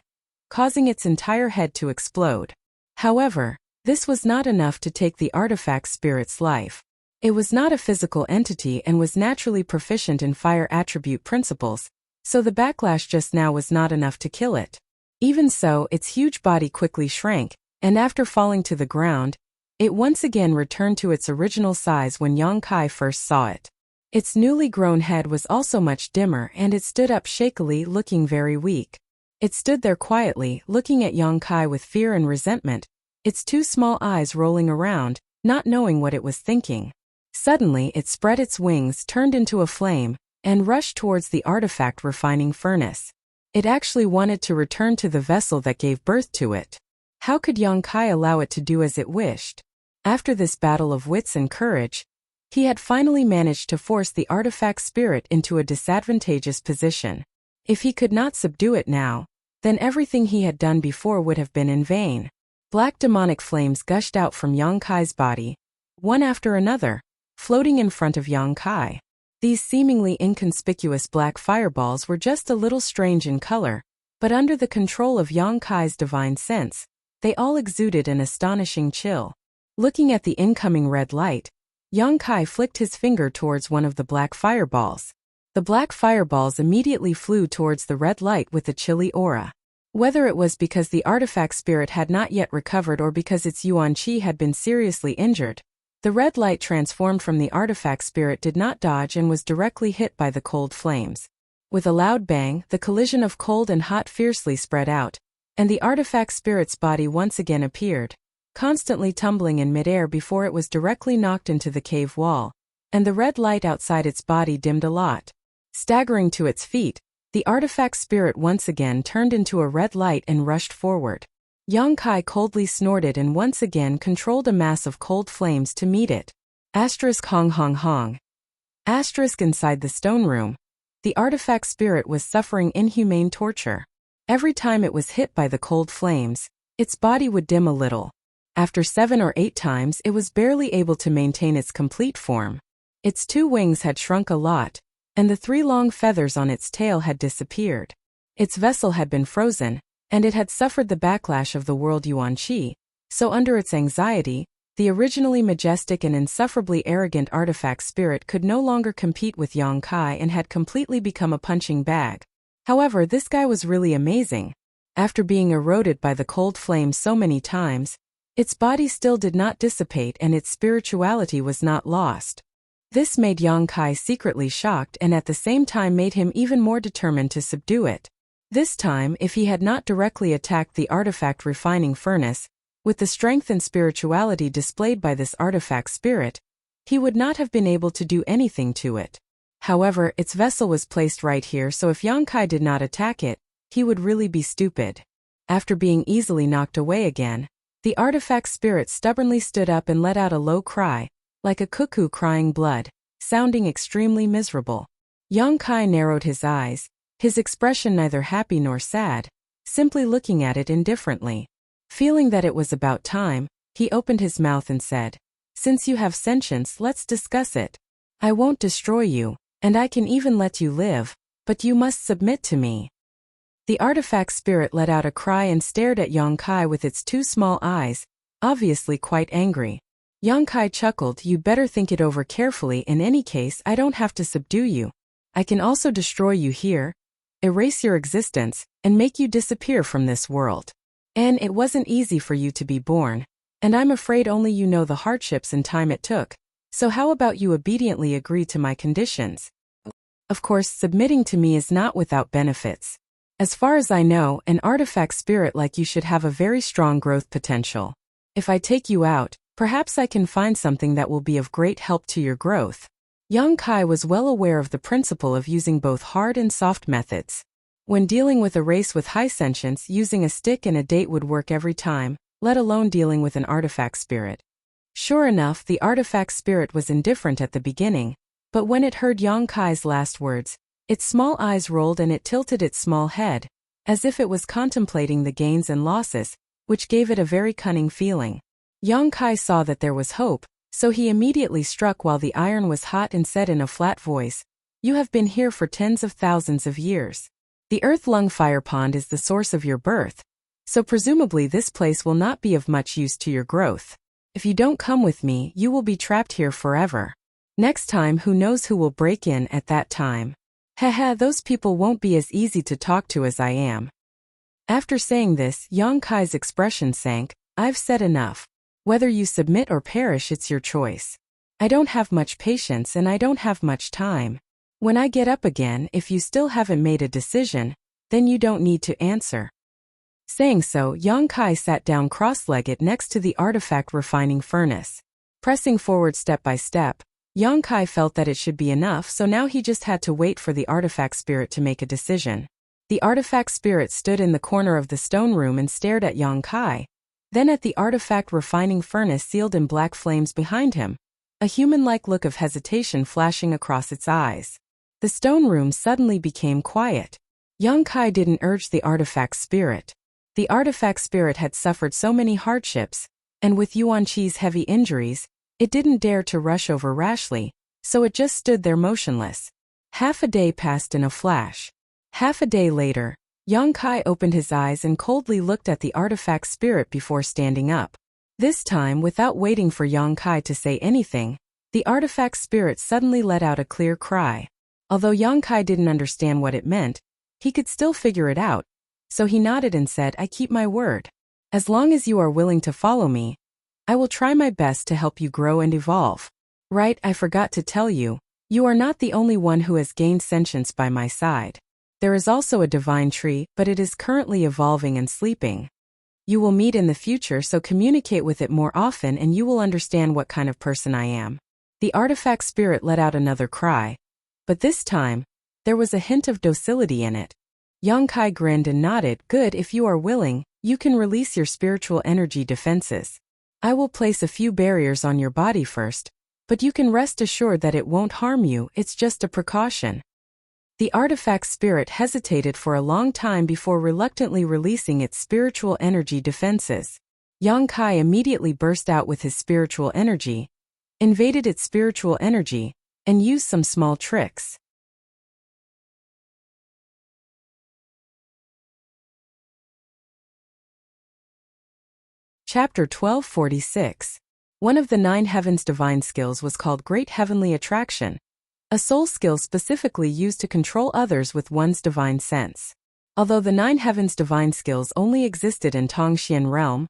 Speaker 1: causing its entire head to explode. However, this was not enough to take the artifact spirit's life. It was not a physical entity and was naturally proficient in fire attribute principles, so the backlash just now was not enough to kill it. Even so, its huge body quickly shrank, and after falling to the ground, it once again returned to its original size when Yang Kai first saw it. Its newly grown head was also much dimmer and it stood up shakily, looking very weak. It stood there quietly, looking at Yang Kai with fear and resentment, its two small eyes rolling around, not knowing what it was thinking. Suddenly it spread its wings, turned into a flame, and rushed towards the artifact refining furnace. It actually wanted to return to the vessel that gave birth to it. How could Yang Kai allow it to do as it wished? After this battle of wits and courage, he had finally managed to force the artifact spirit into a disadvantageous position. If he could not subdue it now, then everything he had done before would have been in vain. Black demonic flames gushed out from Yang Kai's body, one after another, floating in front of Yang Kai. These seemingly inconspicuous black fireballs were just a little strange in color, but under the control of Yang Kai's divine sense, they all exuded an astonishing chill. Looking at the incoming red light, Yang Kai flicked his finger towards one of the black fireballs. The black fireballs immediately flew towards the red light with a chilly aura. Whether it was because the artifact spirit had not yet recovered or because its Yuan Qi had been seriously injured, the red light transformed from the artifact spirit did not dodge and was directly hit by the cold flames. With a loud bang, the collision of cold and hot fiercely spread out, and the artifact spirit's body once again appeared. constantly tumbling in midair before it was directly knocked into the cave wall, and the red light outside its body dimmed a lot. Staggering to its feet, the artifact spirit once again turned into a red light and rushed forward. Yongkai coldly snorted and once again controlled a mass of cold flames to meet it. Asterisk hong hong hong. Asterisk inside the stone room. The artifact spirit was suffering inhumane torture. Every time it was hit by the cold flames, its body would dim a little. After 7 or 8 times, it was barely able to maintain its complete form. Its 2 wings had shrunk a lot, and the 3 long feathers on its tail had disappeared. Its vessel had been frozen, and it had suffered the backlash of the world Yuan Qi, so under its anxiety, the originally majestic and insufferably arrogant artifact spirit could no longer compete with Yongkai and had completely become a punching bag. However, this guy was really amazing. After being eroded by the cold flames so many times, its body still did not dissipate and its spirituality was not lost. This made Yongkai secretly shocked and at the same time made him even more determined to subdue it. This time, if he had not directly attacked the artifact refining furnace, with the strength and spirituality displayed by this artifact spirit, he would not have been able to do anything to it. However, its vessel was placed right here, so if Yongkai did not attack it, he would really be stupid. After being easily knocked away again, the artifact spirit stubbornly stood up and let out a low cry, like a cuckoo crying blood, sounding extremely miserable. Yongkai narrowed his eyes, his expression neither happy nor sad, simply looking at it indifferently. Feeling that it was about time, he opened his mouth and said, "Since you have sentience, let's discuss it. I won't destroy you, and I can even let you live, but you must submit to me." The artifact spirit let out a cry and stared at Yongkai with its 2 small eyes, obviously quite angry. Yongkai chuckled, "You'd better think it over carefully. In any case, I don't have to subdue you. I can also destroy you here, erase your existence, and make you disappear from this world. And it wasn't easy for you to be born, and I'm afraid only you know the hardships and time it took. So how about you obediently agree to my conditions? Of course, submitting to me is not without benefits. As far as I know, an artifact spirit like you should have a very strong growth potential. If I take you out, perhaps I can find something that will be of great help to your growth." Yongkai was well aware of the principle of using both hard and soft methods. When dealing with a race with high sentience, using a stick and a date would work every time, let alone dealing with an artifact spirit. Sure enough, the artifact spirit was indifferent at the beginning, but when it heard Yongkai's last words, its small eyes rolled and it tilted its small head, as if it was contemplating the gains and losses, which gave it a very cunning feeling. Yongkai saw that there was hope, so he immediately struck while the iron was hot and said in a flat voice, "You have been here for tens of thousands of years. The Earth Lung Fire Pond is the source of your birth, so presumably this place will not be of much use to your growth. If you don't come with me, you will be trapped here forever. Next time, who knows who will break in at that time. Haha, those people won't be as easy to talk to as I am." After saying this, Yongkai's expression sank. "I've said enough. Whether you submit or perish, it's your choice. I don't have much patience and I don't have much time. When I get up again, if you still haven't made a decision, then you don't need to answer." Saying so, Yongkai sat down cross-legged next to the artifact refining furnace. Pressing forward step by step, Yongkai felt that it should be enough, so now he just had to wait for the artifact spirit to make a decision. The artifact spirit stood in the corner of the stone room and stared at Yongkai, then at the artifact refining furnace sealed in black flames behind him, a human-like look of hesitation flashing across its eyes. The stone room suddenly became quiet. Yongkai didn't urge the artifact spirit. The artifact spirit had suffered so many hardships, and with Yuan Qi's heavy injuries, it didn't dare to rush over rashly, so it just stood there motionless. Half a day passed in a flash. Half a day later, Yongkai opened his eyes and coldly looked at the artifact spirit before standing up. This time, without waiting for Yongkai to say anything, the artifact spirit suddenly let out a clear cry. Although Yongkai didn't understand what it meant, he could still figure it out, so he nodded and said, "I keep my word. As long as you are willing to follow me, I will try my best to help you grow and evolve. Right, I forgot to tell you, you are not the only one who has gained sentience by my side. There is also a divine tree, but it is currently evolving and sleeping. You will meet in the future, so communicate with it more often and you will understand what kind of person I am." The artifact spirit let out another cry. But this time, there was a hint of docility in it. Yongkai grinned and nodded. "Good, if you are willing, you can release your spiritual energy defenses. I will place a few barriers on your body first, but you can rest assured that it won't harm you, it's just a precaution." The artifact spirit hesitated for a long time before reluctantly releasing its spiritual energy defenses. Yongkai immediately burst out with his spiritual energy, invaded its spiritual energy, and used some small tricks. Chapter 1246. One of the 9 heavens divine skills was called Great Heavenly Attraction, a soul skill specifically used to control others with one's divine sense. Although the 9 heavens divine skills only existed in Tongxian realm,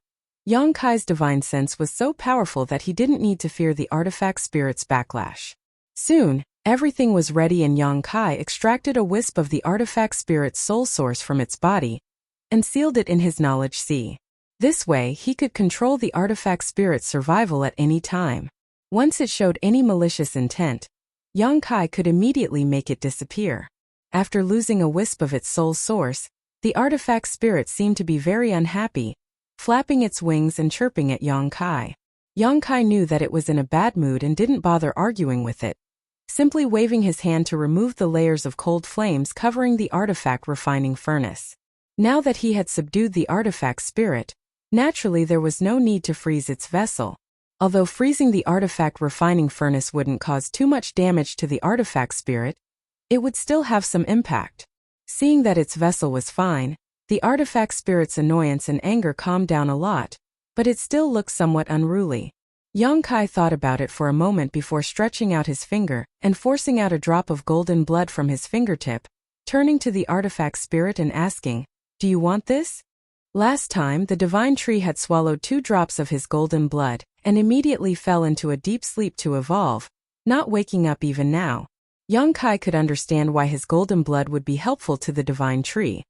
Speaker 1: Yongkai's divine sense was so powerful that he didn't need to fear the artifact spirit's backlash. Soon, everything was ready and Yongkai extracted a wisp of the artifact spirit's soul source from its body and sealed it in his knowledge sea. This way, he could control the artifact spirit's survival at any time. Once it showed any malicious intent, Yongkai could immediately make it disappear. After losing a wisp of its soul source, the artifact spirit seemed to be very unhappy, flapping its wings and chirping at Yongkai. Yongkai knew that it was in a bad mood and didn't bother arguing with it, simply waving his hand to remove the layers of cold flames covering the artifact refining furnace. Now that he had subdued the artifact spirit, naturally there was no need to freeze its vessel. Although freezing the artifact refining furnace wouldn't cause too much damage to the artifact spirit, it would still have some impact. Seeing that its vessel was fine, the artifact spirit's annoyance and anger calmed down a lot, but it still looked somewhat unruly. Yongkai thought about it for a moment before stretching out his finger and forcing out a drop of golden blood from his fingertip, turning to the artifact spirit and asking, "Do you want this?" Last time, the divine tree had swallowed 2 drops of his golden blood and immediately fell into a deep sleep to evolve, not waking up even now. Yongkai could understand why his golden blood would be helpful to the divine tree.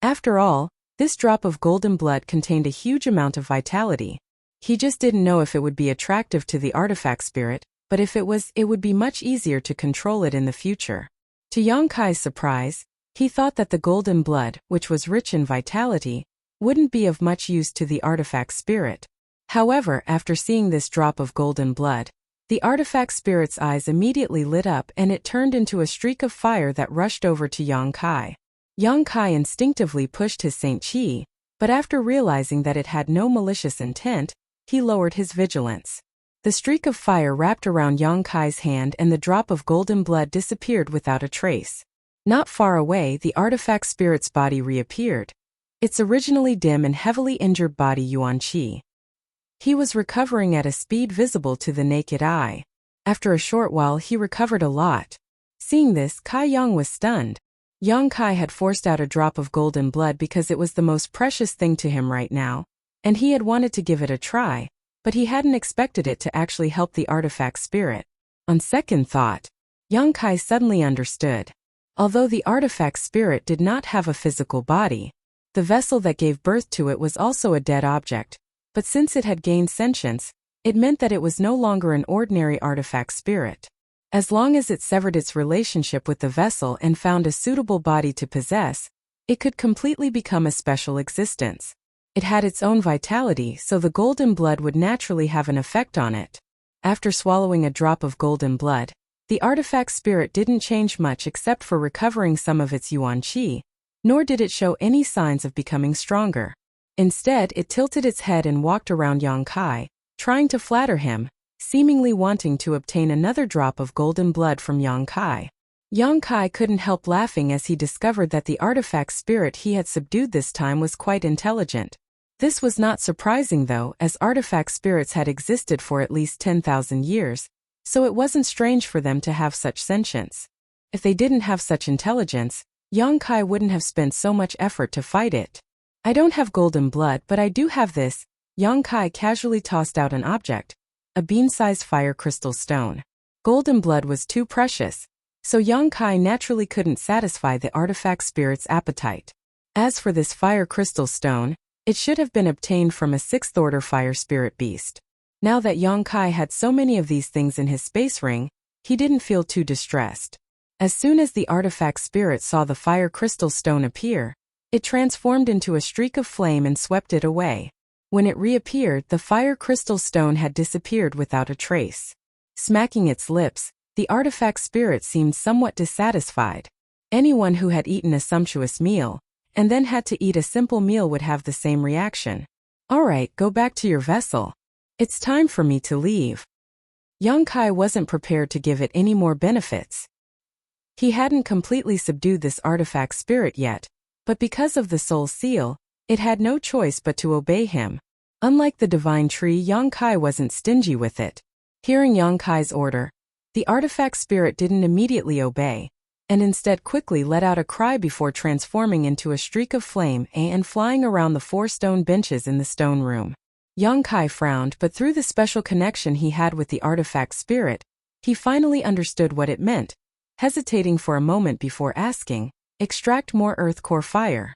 Speaker 1: After all, this drop of golden blood contained a huge amount of vitality. He just didn't know if it would be attractive to the artifact spirit, but if it was, it would be much easier to control it in the future. To Yongkai's surprise, he thought that the golden blood, which was rich in vitality, wouldn't be of much use to the artifact spirit. However, after seeing this drop of golden blood, the artifact spirit's eyes immediately lit up and it turned into a streak of fire that rushed over to Yongkai. Yongkai instinctively pushed his Saint Qi, but after realizing that it had no malicious intent, he lowered his vigilance. The streak of fire wrapped around Yongkai's hand and the drop of golden blood disappeared without a trace. Not far away, the artifact spirit's body reappeared, its originally dim and heavily injured body Yuan Qi. He was recovering at a speed visible to the naked eye. After a short while he recovered a lot. Seeing this, Kai Yang was stunned. Yongkai had forced out a drop of golden blood because it was the most precious thing to him right now, and he had wanted to give it a try, but he hadn't expected it to actually help the artifact spirit. On second thought, Yongkai suddenly understood. Although the artifact spirit did not have a physical body, the vessel that gave birth to it was also a dead object, but since it had gained sentience, it meant that it was no longer an ordinary artifact spirit. As long as it severed its relationship with the vessel and found a suitable body to possess, it could completely become a special existence. It had its own vitality, so the golden blood would naturally have an effect on it. After swallowing a drop of golden blood, the artifact spirit didn't change much except for recovering some of its Yuan Qi, nor did it show any signs of becoming stronger. Instead, it tilted its head and walked around Yongkai, trying to flatter him, seemingly wanting to obtain another drop of golden blood from Yongkai. Yongkai couldn't help laughing as he discovered that the artifact spirit he had subdued this time was quite intelligent. This was not surprising though, as artifact spirits had existed for at least 10,000 years, so it wasn't strange for them to have such sentience. If they didn't have such intelligence, Yongkai wouldn't have spent so much effort to fight it. "I don't have golden blood, but I do have this." Yongkai casually tossed out an object, a bean-sized fire crystal stone. Golden blood was too precious, so Yongkai naturally couldn't satisfy the artifact spirit's appetite. As for this fire crystal stone, It should have been obtained from a sixth-order fire spirit beast. Now that Yongkai had so many of these things in his space ring, he didn't feel too distressed. As soon as the artifact spirit saw the fire crystal stone appear, it transformed into a streak of flame and swept it away. When it reappeared, the fire crystal stone had disappeared without a trace. Smacking its lips, the artifact spirit seemed somewhat dissatisfied. Anyone who had eaten a sumptuous meal, and then had to eat a simple meal would have the same reaction. Alright, go back to your vessel. It's time for me to leave. Yongkai wasn't prepared to give it any more benefits. He hadn't completely subdued this artifact spirit yet, but because of the soul seal, it had no choice but to obey him. Unlike the divine tree, Yongkai wasn't stingy with it. Hearing Yongkai's order, the artifact spirit didn't immediately obey, and instead quickly let out a cry before transforming into a streak of flame and flying around the 4 stone benches in the stone room. Yongkai frowned, but through the special connection he had with the artifact spirit, he finally understood what it meant, hesitating for a moment before asking, "Extract more earth core fire."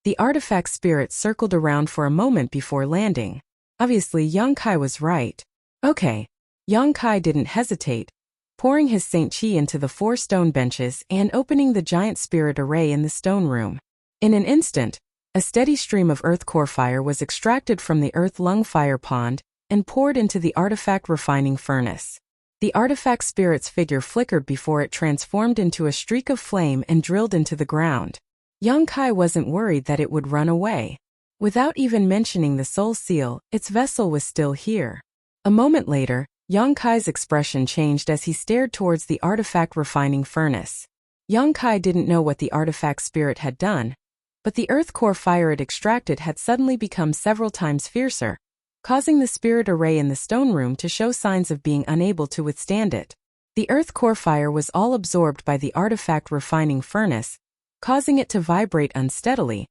Speaker 1: The artifact spirit circled around for a moment before landing. Obviously, Yongkai was right. Okay. Yongkai didn't hesitate, pouring his Saint Chi into the 4 stone benches and opening the giant spirit array in the stone room. In an instant, a steady stream of earth core fire was extracted from the earth lung fire pond and poured into the artifact refining furnace. The artifact spirit's figure flickered before it transformed into a streak of flame and drilled into the ground. Yongkai wasn't worried that it would run away. Without even mentioning the soul seal, its vessel was still here. A moment later, Yongkai's expression changed as he stared towards the artifact refining furnace. Yongkai didn't know what the artifact spirit had done, but the earth core fire it extracted had suddenly become several times fiercer, causing the spirit array in the stone room to show signs of being unable to withstand it. The earth core fire was all absorbed by the artifact refining furnace, causing it to vibrate unsteadily,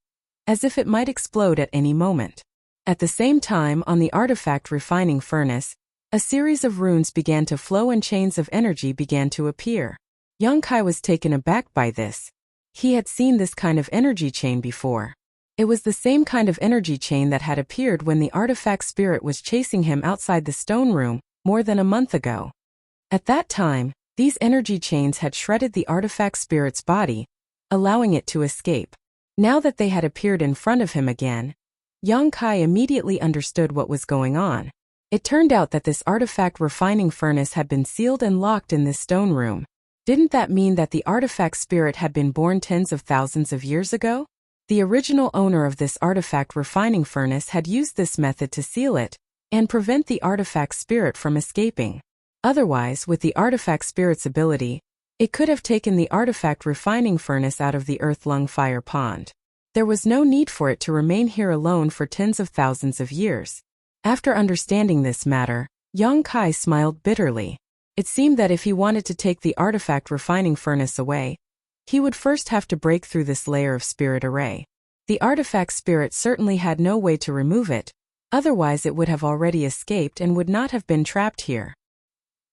Speaker 1: as if it might explode at any moment. At the same time, on the artifact refining furnace, a series of runes began to flow and chains of energy began to appear. Yongkai was taken aback by this. He had seen this kind of energy chain before. It was the same kind of energy chain that had appeared when the artifact spirit was chasing him outside the stone room more than a month ago. At that time, these energy chains had shredded the artifact spirit's body, allowing it to escape. Now that they had appeared in front of him again, Yongkai immediately understood what was going on. It turned out that this artifact refining furnace had been sealed and locked in this stone room. Didn't that mean that the artifact spirit had been born tens of thousands of years ago? The original owner of this artifact refining furnace had used this method to seal it and prevent the artifact spirit from escaping. Otherwise, with the artifact spirit's ability, it could have taken the artifact refining furnace out of the earth lung fire pond. There was no need for it to remain here alone for tens of thousands of years. After understanding this matter, Yongkai smiled bitterly. It seemed that if he wanted to take the artifact refining furnace away, he would first have to break through this layer of spirit array. The artifact spirit certainly had no way to remove it, otherwise it would have already escaped and would not have been trapped here.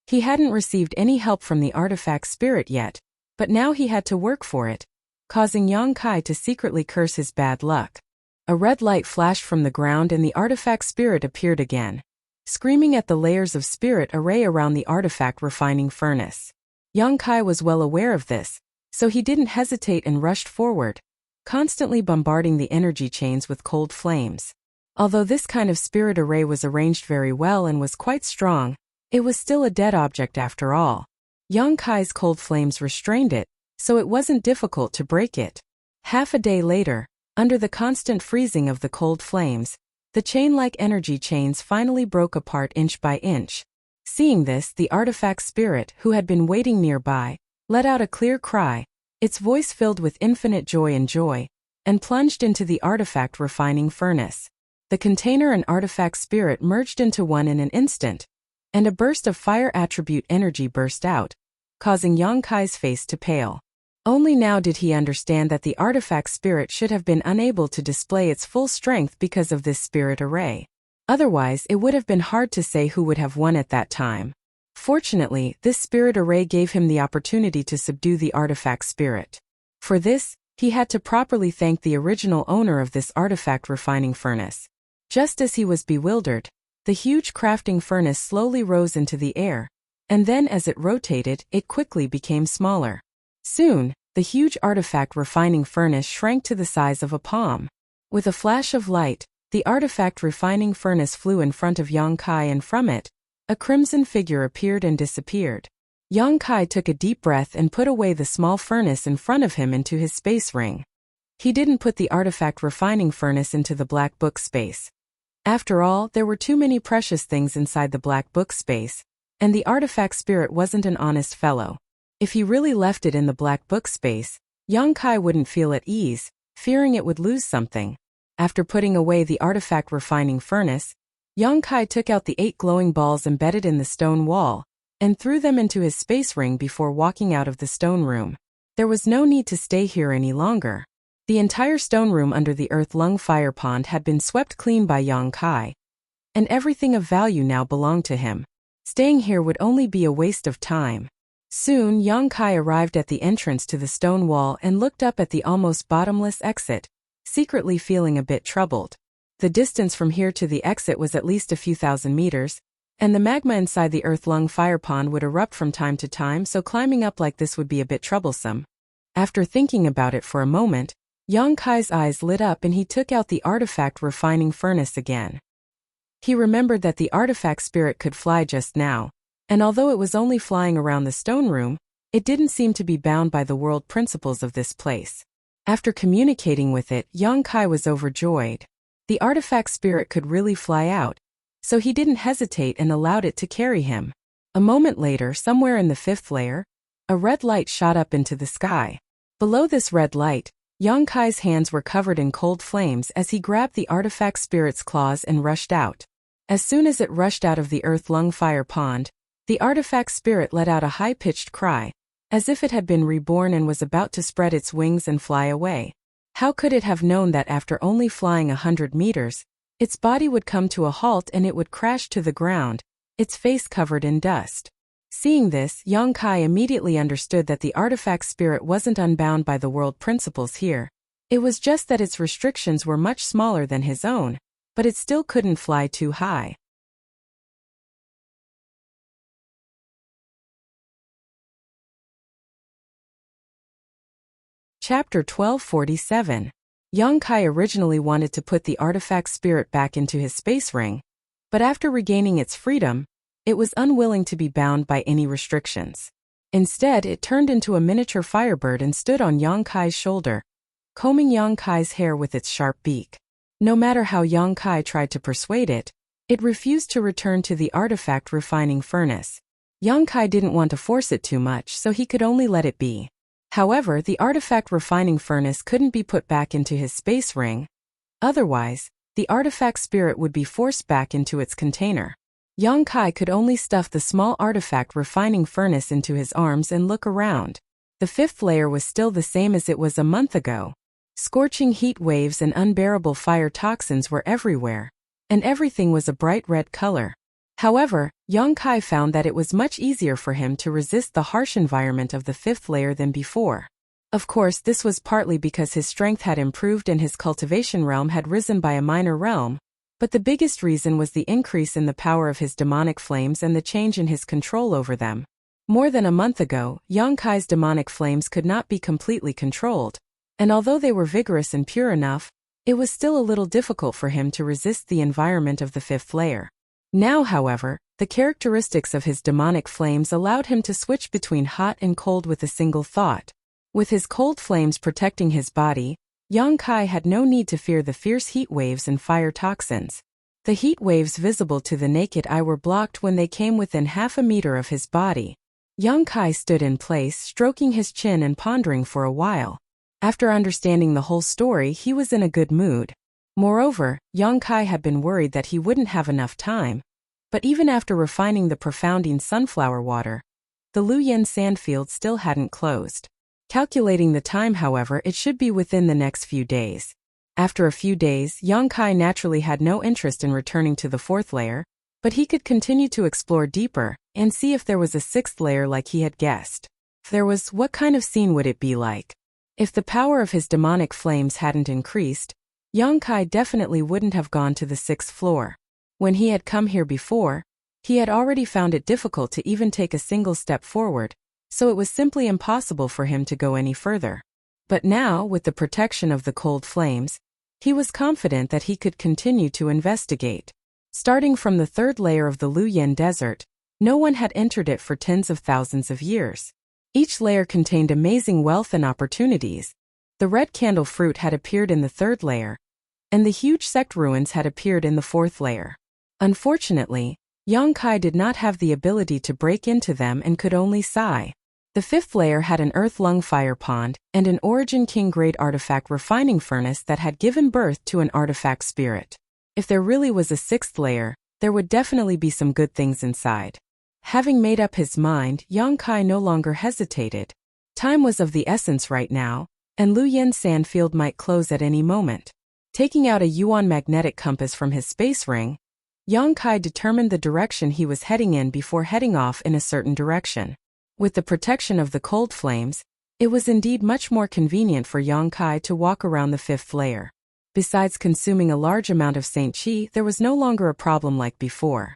Speaker 1: He hadn't received any help from the artifact spirit yet, but now he had to work for it, causing Yongkai to secretly curse his bad luck. A red light flashed from the ground and the artifact spirit appeared again, screaming at the layers of spirit array around the artifact refining furnace. Yongkai was well aware of this, so he didn't hesitate and rushed forward, constantly bombarding the energy chains with cold flames. Although this kind of spirit array was arranged very well and was quite strong, it was still a dead object after all. Yongkai's cold flames restrained it, so it wasn't difficult to break it. Half a day later, under the constant freezing of the cold flames, the chain-like energy chains finally broke apart inch by inch. Seeing this, the artifact spirit, who had been waiting nearby, let out a clear cry, its voice filled with infinite joy, and plunged into the artifact refining furnace. The container and artifact spirit merged into one in an instant, and a burst of fire attribute energy burst out, causing Yongkai's face to pale. Only now did he understand that the artifact spirit should have been unable to display its full strength because of this spirit array. Otherwise, it would have been hard to say who would have won at that time. Fortunately, this spirit array gave him the opportunity to subdue the artifact spirit. For this, He had to properly thank the original owner of this artifact refining furnace. Just as he was bewildered, the huge crafting furnace slowly rose into the air, and then as it rotated, it quickly became smaller. Soon, the huge artifact refining furnace shrank to the size of a palm. With a flash of light, the artifact refining furnace flew in front of Yang Kai, and from it, a crimson figure appeared and disappeared. Yang Kai took a deep breath and put away the small furnace in front of him into his space ring. He didn't put the artifact refining furnace into the black book space. After all, there were too many precious things inside the black book space, and the artifact spirit wasn't an honest fellow. If he really left it in the black book space, Yang Kai wouldn't feel at ease, fearing it would lose something. After putting away the artifact refining furnace, Yang Kai took out the 8 glowing balls embedded in the stone wall, and threw them into his space ring before walking out of the stone room. There was no need to stay here any longer. The entire stone room under the earth lung fire pond had been swept clean by Yang Kai, and everything of value now belonged to him. Staying here would only be a waste of time. Soon Yang Kai arrived at the entrance to the stone wall and looked up at the almost bottomless exit, secretly feeling a bit troubled. The distance from here to the exit was at least a few thousand meters, and the magma inside the earth lung fire pond would erupt from time to time, so climbing up like this would be a bit troublesome. After thinking about it for a moment, Yang Kai's eyes lit up and he took out the artifact refining furnace again. He remembered that the artifact spirit could fly just now, and although it was only flying around the stone room, it didn't seem to be bound by the world principles of this place. After communicating with it, Yang Kai was overjoyed. The artifact spirit could really fly out, so he didn't hesitate and allowed it to carry him. A moment later, somewhere in the 5th layer, a red light shot up into the sky. Below this red light, Yang Kai's hands were covered in cold flames as he grabbed the artifact spirit's claws and rushed out. As soon as it rushed out of the earth lung fire pond, the artifact spirit let out a high-pitched cry, as if it had been reborn and was about to spread its wings and fly away. How could it have known that after only flying 100 meters, its body would come to a halt and it would crash to the ground, its face covered in dust? Seeing this, Yang Kai immediately understood that the artifact spirit wasn't unbound by the world principles here. It was just that its restrictions were much smaller than his own, but it still couldn't fly too high. Chapter 1247. Yang Kai originally wanted to put the artifact spirit back into his space ring, but after regaining its freedom, it was unwilling to be bound by any restrictions. Instead, it turned into a miniature firebird and stood on Yang Kai's shoulder, combing Yang Kai's hair with its sharp beak. No matter how Yang Kai tried to persuade it, it refused to return to the artifact refining furnace. Yang Kai didn't want to force it too much, so he could only let it be. However, the artifact refining furnace couldn't be put back into his space ring. Otherwise, the artifact spirit would be forced back into its container. Yang Kai could only stuff the small artifact refining furnace into his arms and look around. The 5th layer was still the same as it was a month ago. Scorching heat waves and unbearable fire toxins were everywhere, and everything was a bright red color. However, Yang Kai found that it was much easier for him to resist the harsh environment of the 5th layer than before. Of course, this was partly because his strength had improved and his cultivation realm had risen by a minor realm, but the biggest reason was the increase in the power of his demonic flames and the change in his control over them. More than a month ago, Yang Kai's demonic flames could not be completely controlled, and although they were vigorous and pure enough, it was still a little difficult for him to resist the environment of the 5th layer. Now, however, the characteristics of his demonic flames allowed him to switch between hot and cold with a single thought. With his cold flames protecting his body, Yang Kai had no need to fear the fierce heat waves and fire toxins. The heat waves visible to the naked eye were blocked when they came within half a meter of his body. Yang Kai stood in place, stroking his chin and pondering for a while. After understanding the whole story, he was in a good mood. Moreover, Yang Kai had been worried that he wouldn't have enough time. But even after refining the profounding sunflower water, the Luyan sandfield still hadn't closed. Calculating the time, however, it should be within the next few days. After a few days, Yang Kai naturally had no interest in returning to the 4th layer, but he could continue to explore deeper and see if there was a 6th layer like he had guessed. If there was, what kind of scene would it be like? If the power of his demonic flames hadn't increased, Yongkai definitely wouldn't have gone to the 6th floor. When he had come here before, he had already found it difficult to even take a single step forward, so it was simply impossible for him to go any further. But now, with the protection of the cold flames, he was confident that he could continue to investigate. Starting from the 3rd layer of the Luoyuan Desert, no one had entered it for tens of thousands of years. Each layer contained amazing wealth and opportunities. The red candle fruit had appeared in the 3rd layer, and the huge sect ruins had appeared in the 4th layer. Unfortunately, Yongkai did not have the ability to break into them and could only sigh. The 5th layer had an earth lung fire pond and an Origin King grade artifact refining furnace that had given birth to an artifact spirit. If there really was a 6th layer, there would definitely be some good things inside. Having made up his mind, Yongkai no longer hesitated. Time was of the essence right now, and Luoyuan Sandfield might close at any moment. Taking out a Yuan magnetic compass from his space ring, Yongkai determined the direction he was heading in before heading off in a certain direction. With the protection of the cold flames, it was indeed much more convenient for Yongkai to walk around the 5th layer. Besides consuming a large amount of Saint Qi, there was no longer a problem like before.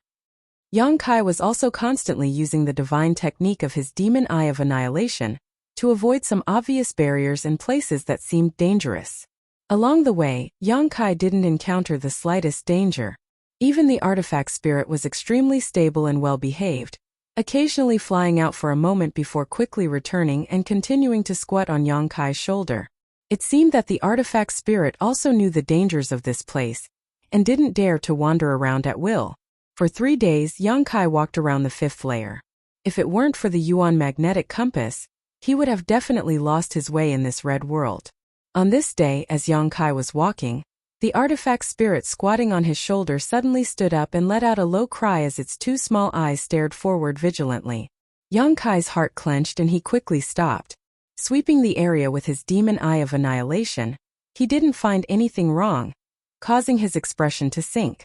Speaker 1: Yongkai was also constantly using the divine technique of his demon eye of annihilation to avoid some obvious barriers and places that seemed dangerous. Along the way, Yongkai didn't encounter the slightest danger. Even the artifact spirit was extremely stable and well-behaved, occasionally flying out for a moment before quickly returning and continuing to squat on Yongkai's shoulder. It seemed that the artifact spirit also knew the dangers of this place and didn't dare to wander around at will. For 3 days, Yongkai walked around the 5th layer. If it weren't for the Yuan magnetic compass, he would have definitely lost his way in this red world. On this day, as Yongkai was walking, the artifact spirit squatting on his shoulder suddenly stood up and let out a low cry as its 2 small eyes stared forward vigilantly. Yongkai's heart clenched and he quickly stopped. Sweeping the area with his demon eye of annihilation, he didn't find anything wrong, causing his expression to sink.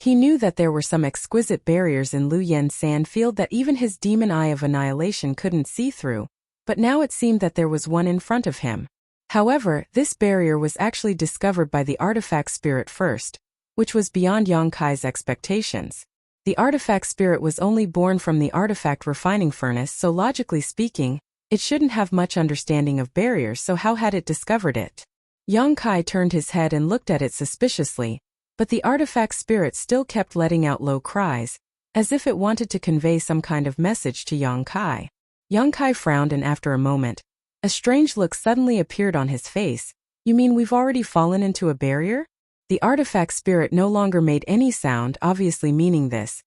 Speaker 1: He knew that there were some exquisite barriers in Luoyuan Sandfield that even his demon eye of annihilation couldn't see through, but now it seemed that there was one in front of him. However, this barrier was actually discovered by the artifact spirit first, which was beyond Yongkai's expectations. The artifact spirit was only born from the artifact refining furnace, so logically speaking, it shouldn't have much understanding of barriers, so how had it discovered it? Yongkai turned his head and looked at it suspiciously, but the artifact spirit still kept letting out low cries, as if it wanted to convey some kind of message to Yongkai. Yongkai frowned and after a moment, a strange look suddenly appeared on his face. You mean we've already fallen into a barrier? The artifact spirit no longer made any sound, obviously meaning this.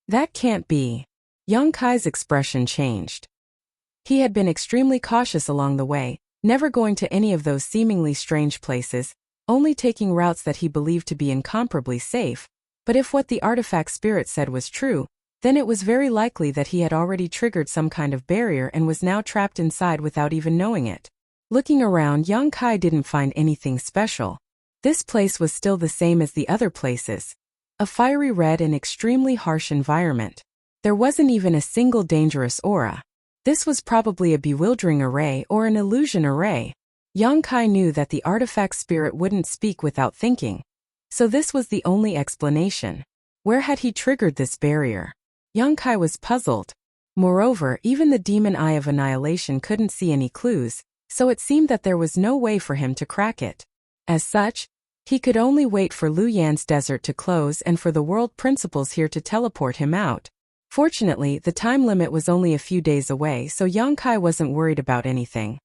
Speaker 1: That can't be. Yongkai's expression changed. He had been extremely cautious along the way, never going to any of those seemingly strange places, only taking routes that he believed to be incomparably safe, but if what the artifact spirit said was true, then it was very likely that he had already triggered some kind of barrier and was now trapped inside without even knowing it. Looking around, Yongkai didn't find anything special. This place was still the same as the other places. A fiery red and extremely harsh environment. There wasn't even a single dangerous aura. This was probably a bewildering array or an illusion array. Yongkai knew that the artifact spirit wouldn't speak without thinking. So this was the only explanation. Where had he triggered this barrier? Yongkai was puzzled. Moreover, even the demon eye of annihilation couldn't see any clues, so it seemed that there was no way for him to crack it. As such, he could only wait for Luoyuan's desert to close and for the world principles here to teleport him out. Fortunately, the time limit was only a few days away, so Yongkai wasn't worried about anything.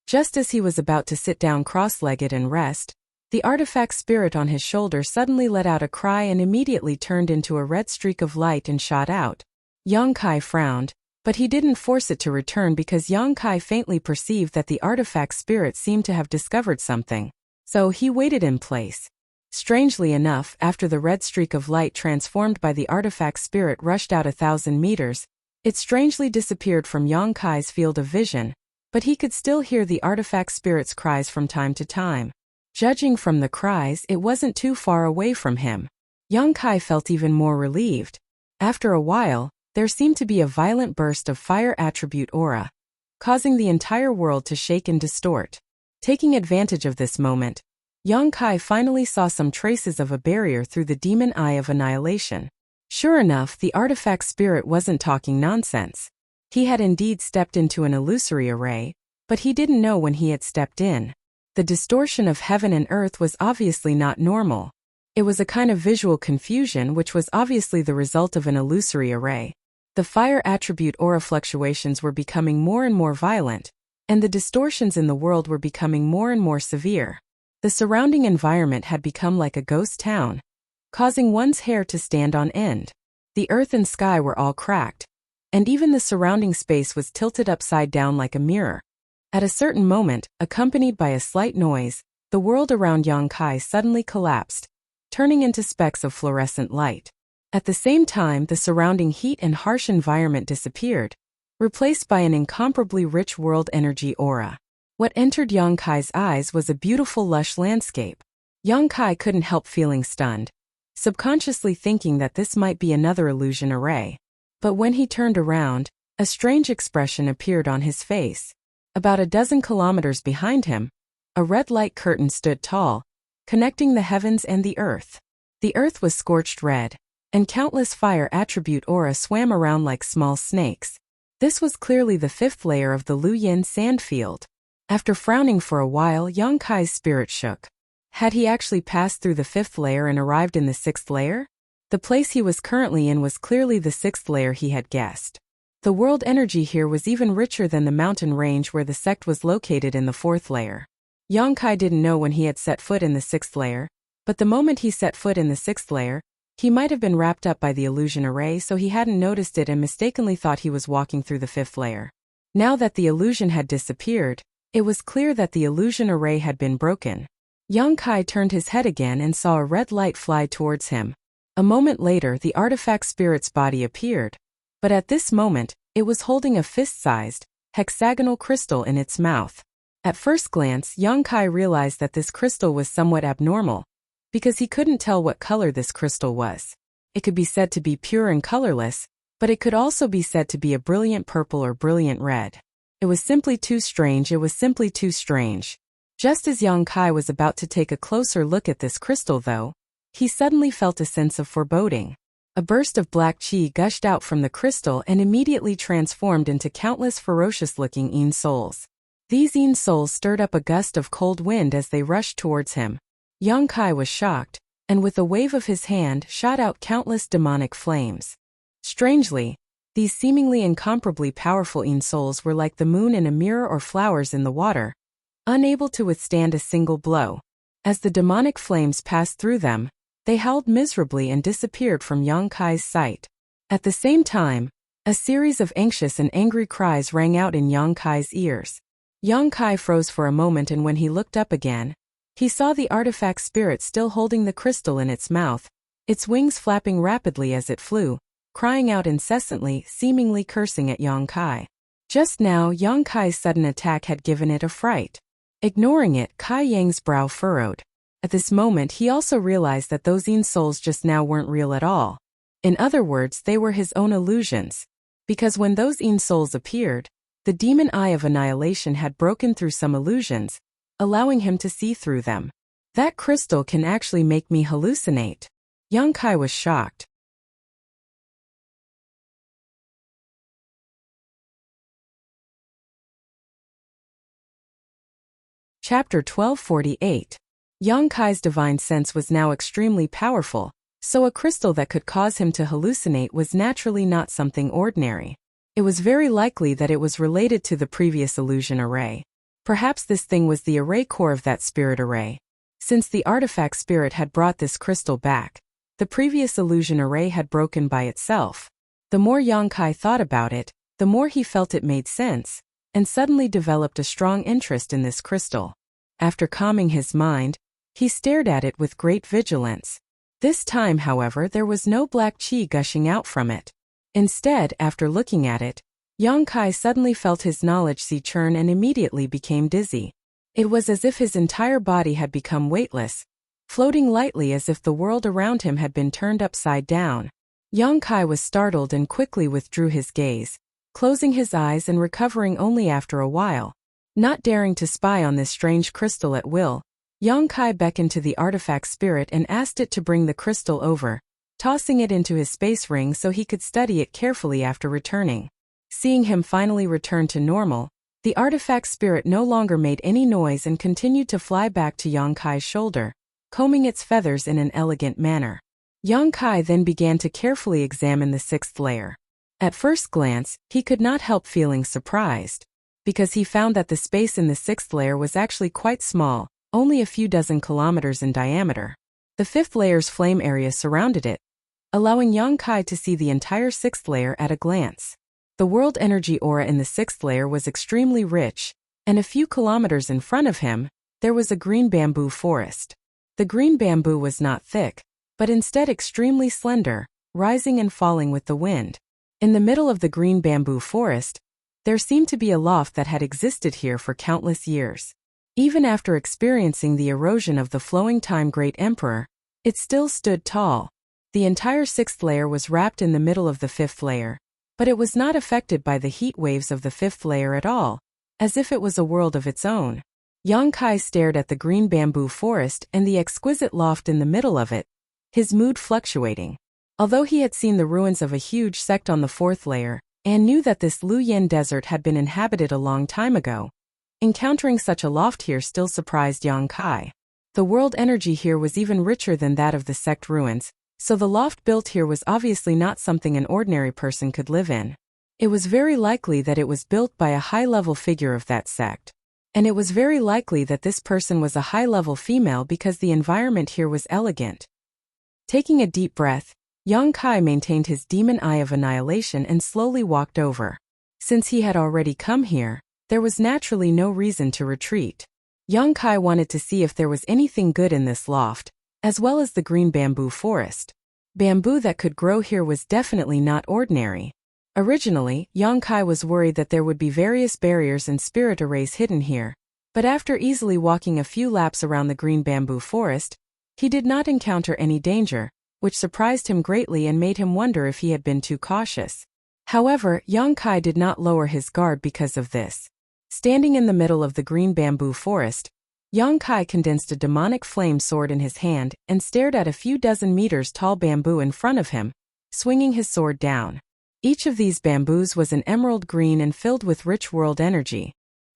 Speaker 1: Just as he was about to sit down cross-legged and rest, the artifact spirit on his shoulder suddenly let out a cry and immediately turned into a red streak of light and shot out. Yongkai frowned, but he didn't force it to return because Yongkai faintly perceived that the artifact spirit seemed to have discovered something. So he waited in place. Strangely enough, after the red streak of light transformed by the artifact spirit rushed out 1,000 meters, it strangely disappeared from Yongkai's field of vision, but he could still hear the artifact spirit's cries from time to time. Judging from the cries, it wasn't too far away from him. Yongkai felt even more relieved. After a while, there seemed to be a violent burst of fire attribute aura, causing the entire world to shake and distort. Taking advantage of this moment, Yang Kai finally saw some traces of a barrier through the demon eye of annihilation. Sure enough, the artifact spirit wasn't talking nonsense. He had indeed stepped into an illusory array, but he didn't know when he had stepped in. The distortion of heaven and earth was obviously not normal. It was a kind of visual confusion which was obviously the result of an illusory array. The fire attribute aura fluctuations were becoming more and more violent, and the distortions in the world were becoming more and more severe. The surrounding environment had become like a ghost town, causing one's hair to stand on end. The earth and sky were all cracked, and even the surrounding space was tilted upside down like a mirror. At a certain moment, accompanied by a slight noise, the world around Yang Kai suddenly collapsed, turning into specks of fluorescent light. At the same time, the surrounding heat and harsh environment disappeared, replaced by an incomparably rich world energy aura. What entered Yang Kai's eyes was a beautiful lush landscape. Yang Kai couldn't help feeling stunned, subconsciously thinking that this might be another illusion array. But when he turned around, a strange expression appeared on his face. About a dozen kilometers behind him, a red light curtain stood tall, connecting the heavens and the earth. The earth was scorched red, and countless fire attribute aura swam around like small snakes. This was clearly the fifth layer of the Lu Yin sand field. After frowning for a while, Yang Kai's spirit shook. Had he actually passed through the fifth layer and arrived in the sixth layer? The place he was currently in was clearly the sixth layer he had guessed. The world energy here was even richer than the mountain range where the sect was located in the fourth layer. Yang Kai didn't know when he had set foot in the sixth layer, but the moment he set foot in the sixth layer, he might have been wrapped up by the illusion array, so he hadn't noticed it and mistakenly thought he was walking through the fifth layer. Now that the illusion had disappeared, it was clear that the illusion array had been broken. Yang Kai turned his head again and saw a red light fly towards him. A moment later, the artifact spirit's body appeared, but at this moment, it was holding a fist-sized, hexagonal crystal in its mouth. At first glance, Yang Kai realized that this crystal was somewhat abnormal, because he couldn't tell what color this crystal was. It could be said to be pure and colorless, but it could also be said to be a brilliant purple or brilliant red. It was simply too strange. Just as Yang Kai was about to take a closer look at this crystal though, he suddenly felt a sense of foreboding. A burst of black chi gushed out from the crystal and immediately transformed into countless ferocious-looking Yin souls. These Yin souls stirred up a gust of cold wind as they rushed towards him. Yang Kai was shocked, and with a wave of his hand shot out countless demonic flames. Strangely, these seemingly incomparably powerful Yin souls were like the moon in a mirror or flowers in the water, unable to withstand a single blow. As the demonic flames passed through them, they howled miserably and disappeared from Yang Kai's sight. At the same time, a series of anxious and angry cries rang out in Yang Kai's ears. Yang Kai froze for a moment, and when he looked up again, he saw the artifact spirit still holding the crystal in its mouth, its wings flapping rapidly as it flew, crying out incessantly, seemingly cursing at Yang Kai. Just now, Yang Kai's sudden attack had given it a fright. Ignoring it, Kai Yang's brow furrowed. At this moment, he also realized that those Yin souls just now weren't real at all. In other words, they were his own illusions. Because when those Yin souls appeared, the demon eye of annihilation had broken through some illusions, allowing him to see through them. That crystal can actually make me hallucinate. Yang Kai was shocked. Chapter 1248. Yang Kai's divine sense was now extremely powerful, so a crystal that could cause him to hallucinate was naturally not something ordinary. It was very likely that it was related to the previous illusion array. Perhaps this thing was the array core of that spirit array. Since the artifact spirit had brought this crystal back, the previous illusion array had broken by itself. The more Yang Kai thought about it, the more he felt it made sense, and suddenly developed a strong interest in this crystal. After calming his mind, he stared at it with great vigilance. This time, however, there was no black chi gushing out from it. Instead, after looking at it, Yang Kai suddenly felt his knowledge sea churn and immediately became dizzy. It was as if his entire body had become weightless, floating lightly as if the world around him had been turned upside down. Yang Kai was startled and quickly withdrew his gaze, closing his eyes and recovering only after a while. Not daring to spy on this strange crystal at will, Yang Kai beckoned to the artifact spirit and asked it to bring the crystal over, tossing it into his space ring so he could study it carefully after returning. Seeing him finally return to normal, the artifact spirit no longer made any noise and continued to fly back to Yang Kai's shoulder, combing its feathers in an elegant manner. Yang Kai then began to carefully examine the sixth layer. At first glance, he could not help feeling surprised, because he found that the space in the sixth layer was actually quite small, only a few dozen kilometers in diameter. The fifth layer's flame area surrounded it, allowing Yang Kai to see the entire sixth layer at a glance. The world energy aura in the sixth layer was extremely rich, and a few kilometers in front of him, there was a green bamboo forest. The green bamboo was not thick, but instead extremely slender, rising and falling with the wind. In the middle of the green bamboo forest, there seemed to be a loft that had existed here for countless years. Even after experiencing the erosion of the flowing time Great Emperor, it still stood tall. The entire sixth layer was wrapped in the middle of the fifth layer, but it was not affected by the heat waves of the fifth layer at all, as if it was a world of its own. Yang Kai stared at the green bamboo forest and the exquisite loft in the middle of it, his mood fluctuating. Although he had seen the ruins of a huge sect on the fourth layer, and knew that this Luoyan desert had been inhabited a long time ago, encountering such a loft here still surprised Yang Kai. The world energy here was even richer than that of the sect ruins, so the loft built here was obviously not something an ordinary person could live in. It was very likely that it was built by a high-level figure of that sect. And it was very likely that this person was a high-level female because the environment here was elegant. Taking a deep breath, Yang Kai maintained his demon eye of annihilation and slowly walked over. Since he had already come here, there was naturally no reason to retreat. Yang Kai wanted to see if there was anything good in this loft, as well as the green bamboo forest. Bamboo that could grow here was definitely not ordinary. Originally, Yang Kai was worried that there would be various barriers and spirit arrays hidden here, but after easily walking a few laps around the green bamboo forest, he did not encounter any danger, which surprised him greatly and made him wonder if he had been too cautious. However, Yang Kai did not lower his guard because of this. Standing in the middle of the green bamboo forest, Yang Kai condensed a demonic flame sword in his hand and stared at a few dozen meters tall bamboo in front of him, swinging his sword down. Each of these bamboos was an emerald green and filled with rich world energy.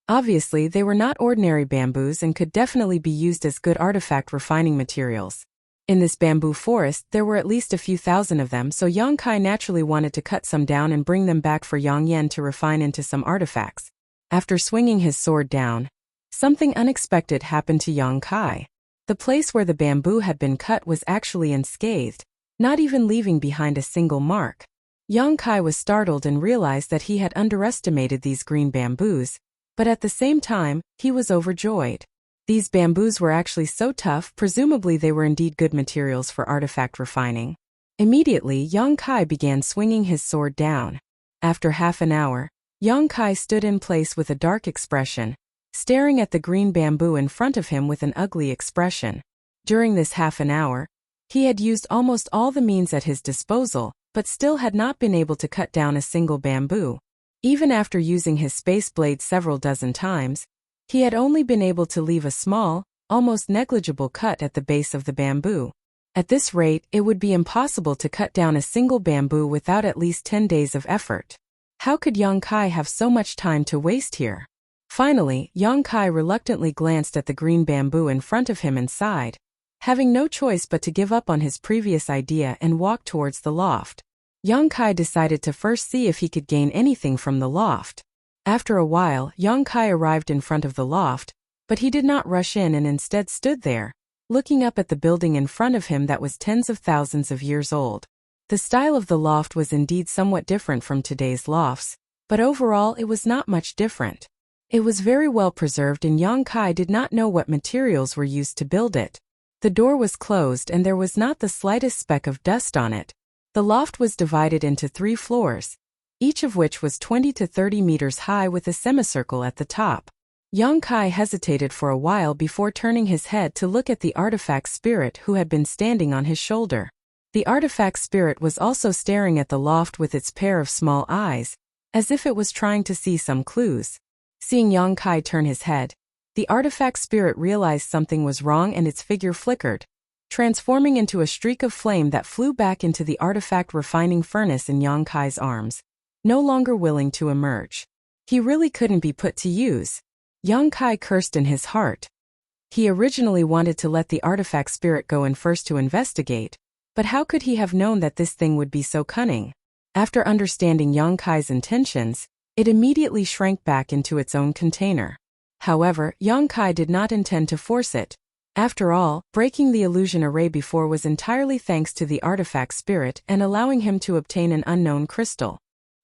Speaker 1: Obviously, they were not ordinary bamboos and could definitely be used as good artifact refining materials. In this bamboo forest, there were at least a few thousand of them, so Yang Kai naturally wanted to cut some down and bring them back for Yang Yen to refine into some artifacts. After swinging his sword down, something unexpected happened to Yang Kai. The place where the bamboo had been cut was actually unscathed, not even leaving behind a single mark. Yang Kai was startled and realized that he had underestimated these green bamboos, but at the same time, he was overjoyed. These bamboos were actually so tough, presumably they were indeed good materials for artifact refining. Immediately, Yang Kai began swinging his sword down. After half an hour, Yang Kai stood in place with a dark expression, staring at the green bamboo in front of him with an ugly expression. During this half an hour, he had used almost all the means at his disposal, but still had not been able to cut down a single bamboo. Even after using his space blade several dozen times, he had only been able to leave a small, almost negligible cut at the base of the bamboo. At this rate, it would be impossible to cut down a single bamboo without at least 10 days of effort. How could Yang Kai have so much time to waste here? Finally, Yang Kai reluctantly glanced at the green bamboo in front of him and sighed, having no choice but to give up on his previous idea and walk towards the loft. Yang Kai decided to first see if he could gain anything from the loft. After a while, Yang Kai arrived in front of the loft, but he did not rush in and instead stood there, looking up at the building in front of him that was tens of thousands of years old. The style of the loft was indeed somewhat different from today's lofts, but overall it was not much different. It was very well preserved and Yang Kai did not know what materials were used to build it. The door was closed and there was not the slightest speck of dust on it. The loft was divided into 3 floors, each of which was 20 to 30 meters high with a semicircle at the top. Yang Kai hesitated for a while before turning his head to look at the artifact spirit who had been standing on his shoulder. The artifact spirit was also staring at the loft with its pair of small eyes, as if it was trying to see some clues. Seeing Yang Kai turn his head, the artifact spirit realized something was wrong and its figure flickered, transforming into a streak of flame that flew back into the artifact refining furnace in Yang Kai's arms, no longer willing to emerge. He really couldn't be put to use. Yang Kai cursed in his heart. He originally wanted to let the artifact spirit go in first to investigate, but how could he have known that this thing would be so cunning? After understanding Yang Kai's intentions, it immediately shrank back into its own container. However, Yang Kai did not intend to force it. After all, breaking the illusion array before was entirely thanks to the artifact spirit and allowing him to obtain an unknown crystal.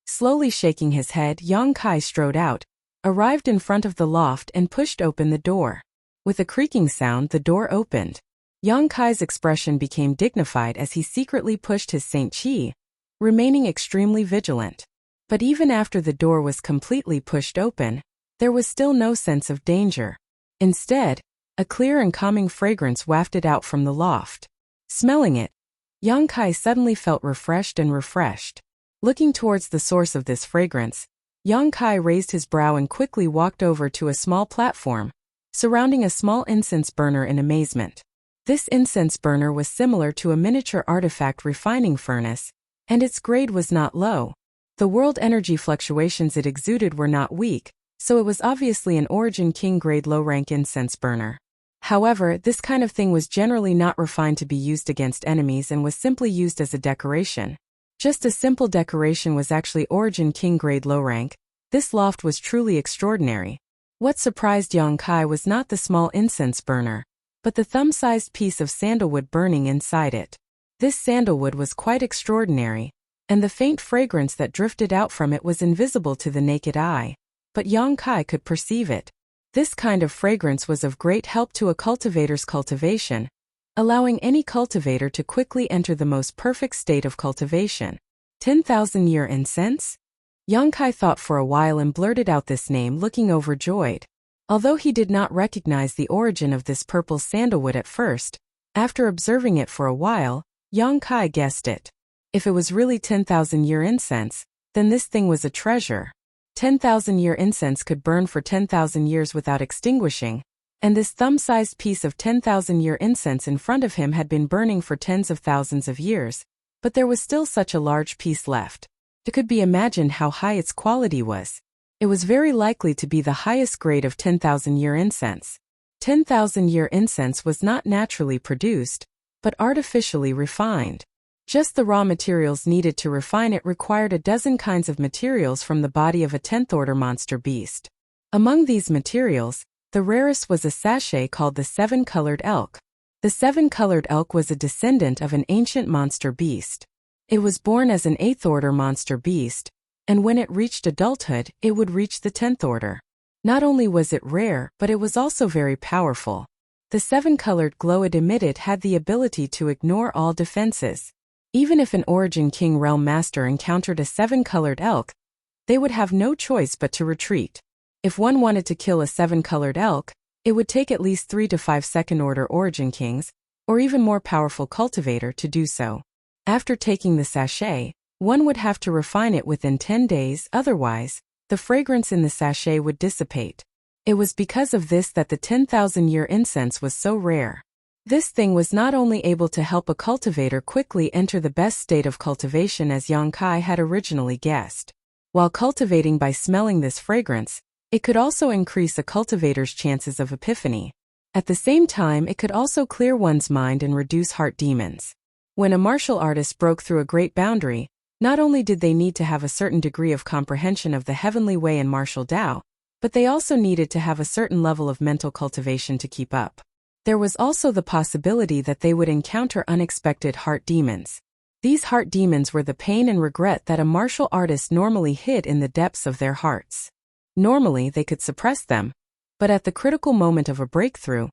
Speaker 1: Slowly shaking his head, Yang Kai strode out, arrived in front of the loft and pushed open the door. With a creaking sound, the door opened. Yang Kai's expression became dignified as he secretly pushed his Saint Chi, remaining extremely vigilant. But even after the door was completely pushed open, there was still no sense of danger. Instead, a clear and calming fragrance wafted out from the loft. Smelling it, Yang Kai suddenly felt refreshed and refreshed. Looking towards the source of this fragrance, Yang Kai raised his brow and quickly walked over to a small platform, surrounding a small incense burner in amazement. This incense burner was similar to a miniature artifact refining furnace, and its grade was not low. The world energy fluctuations it exuded were not weak, so it was obviously an Origin King grade low-rank incense burner. However, this kind of thing was generally not refined to be used against enemies and was simply used as a decoration. Just a simple decoration was actually Origin King grade low rank. This loft was truly extraordinary. What surprised Yang Kai was not the small incense burner, but the thumb-sized piece of sandalwood burning inside it. This sandalwood was quite extraordinary, and the faint fragrance that drifted out from it was invisible to the naked eye, but Yang Kai could perceive it. This kind of fragrance was of great help to a cultivator's cultivation, allowing any cultivator to quickly enter the most perfect state of cultivation. 10,000-year incense? Yang Kai thought for a while and blurted out this name, looking overjoyed. Although he did not recognize the origin of this purple sandalwood at first, after observing it for a while, Yang Kai guessed it. If it was really 10,000-year incense, then this thing was a treasure. 10,000-year incense could burn for 10,000 years without extinguishing, and this thumb-sized piece of 10,000-year incense in front of him had been burning for tens of thousands of years, but there was still such a large piece left. It could be imagined how high its quality was. It was very likely to be the highest grade of 10,000-year incense. 10,000-year incense was not naturally produced, but artificially refined. Just the raw materials needed to refine it required a dozen kinds of materials from the body of a 10th-order monster beast. Among these materials, the rarest was a sachet called the Seven-Colored Elk. The Seven-Colored Elk was a descendant of an ancient monster beast. It was born as an 8th-order monster beast, and when it reached adulthood, it would reach the 10th order. Not only was it rare, but it was also very powerful. The seven-colored glow it emitted had the ability to ignore all defenses. Even if an Origin King Realm Master encountered a seven-colored elk, they would have no choice but to retreat. If one wanted to kill a seven-colored elk, it would take at least 3 to 5 second-order Origin Kings, or even more powerful cultivator to do so. After taking the sachet, one would have to refine it within 10 days, otherwise, the fragrance in the sachet would dissipate. It was because of this that the 10,000-year incense was so rare. This thing was not only able to help a cultivator quickly enter the best state of cultivation as Yang Kai had originally guessed. While cultivating by smelling this fragrance, it could also increase a cultivator's chances of epiphany. At the same time, it could also clear one's mind and reduce heart demons. When a martial artist broke through a great boundary, not only did they need to have a certain degree of comprehension of the heavenly way and martial Tao, but they also needed to have a certain level of mental cultivation to keep up. There was also the possibility that they would encounter unexpected heart demons. These heart demons were the pain and regret that a martial artist normally hid in the depths of their hearts. Normally, they could suppress them, but at the critical moment of a breakthrough,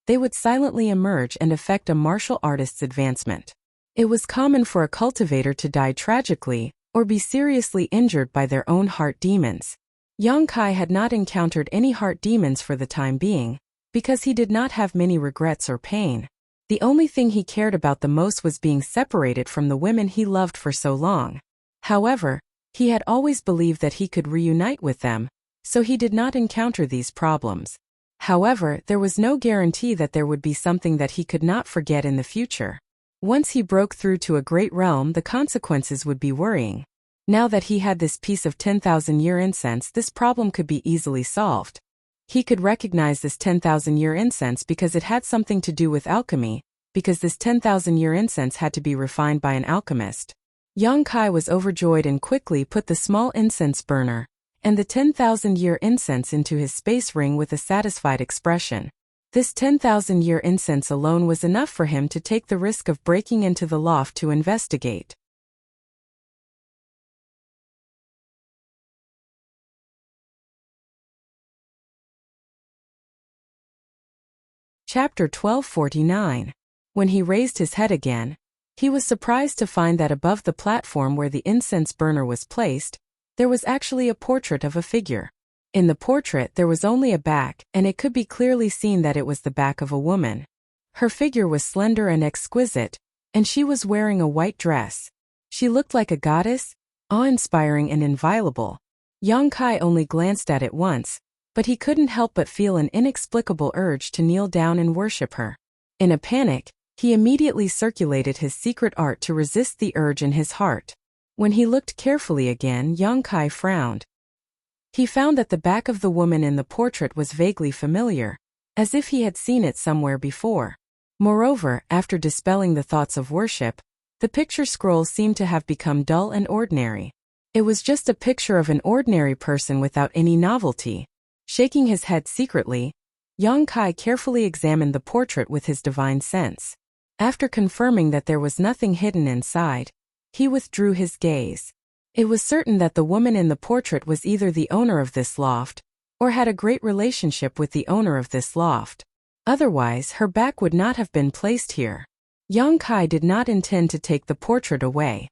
Speaker 1: they would silently emerge and affect a martial artist's advancement. It was common for a cultivator to die tragically or be seriously injured by their own heart demons. Yang Kai had not encountered any heart demons for the time being, because he did not have many regrets or pain. The only thing he cared about the most was being separated from the women he loved for so long. However, he had always believed that he could reunite with them, so he did not encounter these problems. However, there was no guarantee that there would be something that he could not forget in the future. Once he broke through to a great realm, the consequences would be worrying. Now that he had this piece of 10,000-year incense, this problem could be easily solved. He could recognize this 10,000-year incense because it had something to do with alchemy, because this 10,000-year incense had to be refined by an alchemist. Yang Kai was overjoyed and quickly put the small incense burner and the 10,000-year incense into his space ring with a satisfied expression. This 10,000-year incense alone was enough for him to take the risk of breaking into the loft to investigate. Chapter 1249. When he raised his head again, he was surprised to find that above the platform where the incense burner was placed, there was actually a portrait of a figure. In the portrait there was only a back, and it could be clearly seen that it was the back of a woman. Her figure was slender and exquisite, and she was wearing a white dress. She looked like a goddess, awe-inspiring and inviolable. Yang Kai only glanced at it once, but he couldn't help but feel an inexplicable urge to kneel down and worship her. In a panic, he immediately circulated his secret art to resist the urge in his heart. When he looked carefully again, Yang Kai frowned. He found that the back of the woman in the portrait was vaguely familiar, as if he had seen it somewhere before. Moreover, after dispelling the thoughts of worship, the picture scroll seemed to have become dull and ordinary. It was just a picture of an ordinary person without any novelty. Shaking his head secretly, Yang Kai carefully examined the portrait with his divine sense. After confirming that there was nothing hidden inside, he withdrew his gaze. It was certain that the woman in the portrait was either the owner of this loft, or had a great relationship with the owner of this loft. Otherwise, her back would not have been placed here. Yang Kai did not intend to take the portrait away.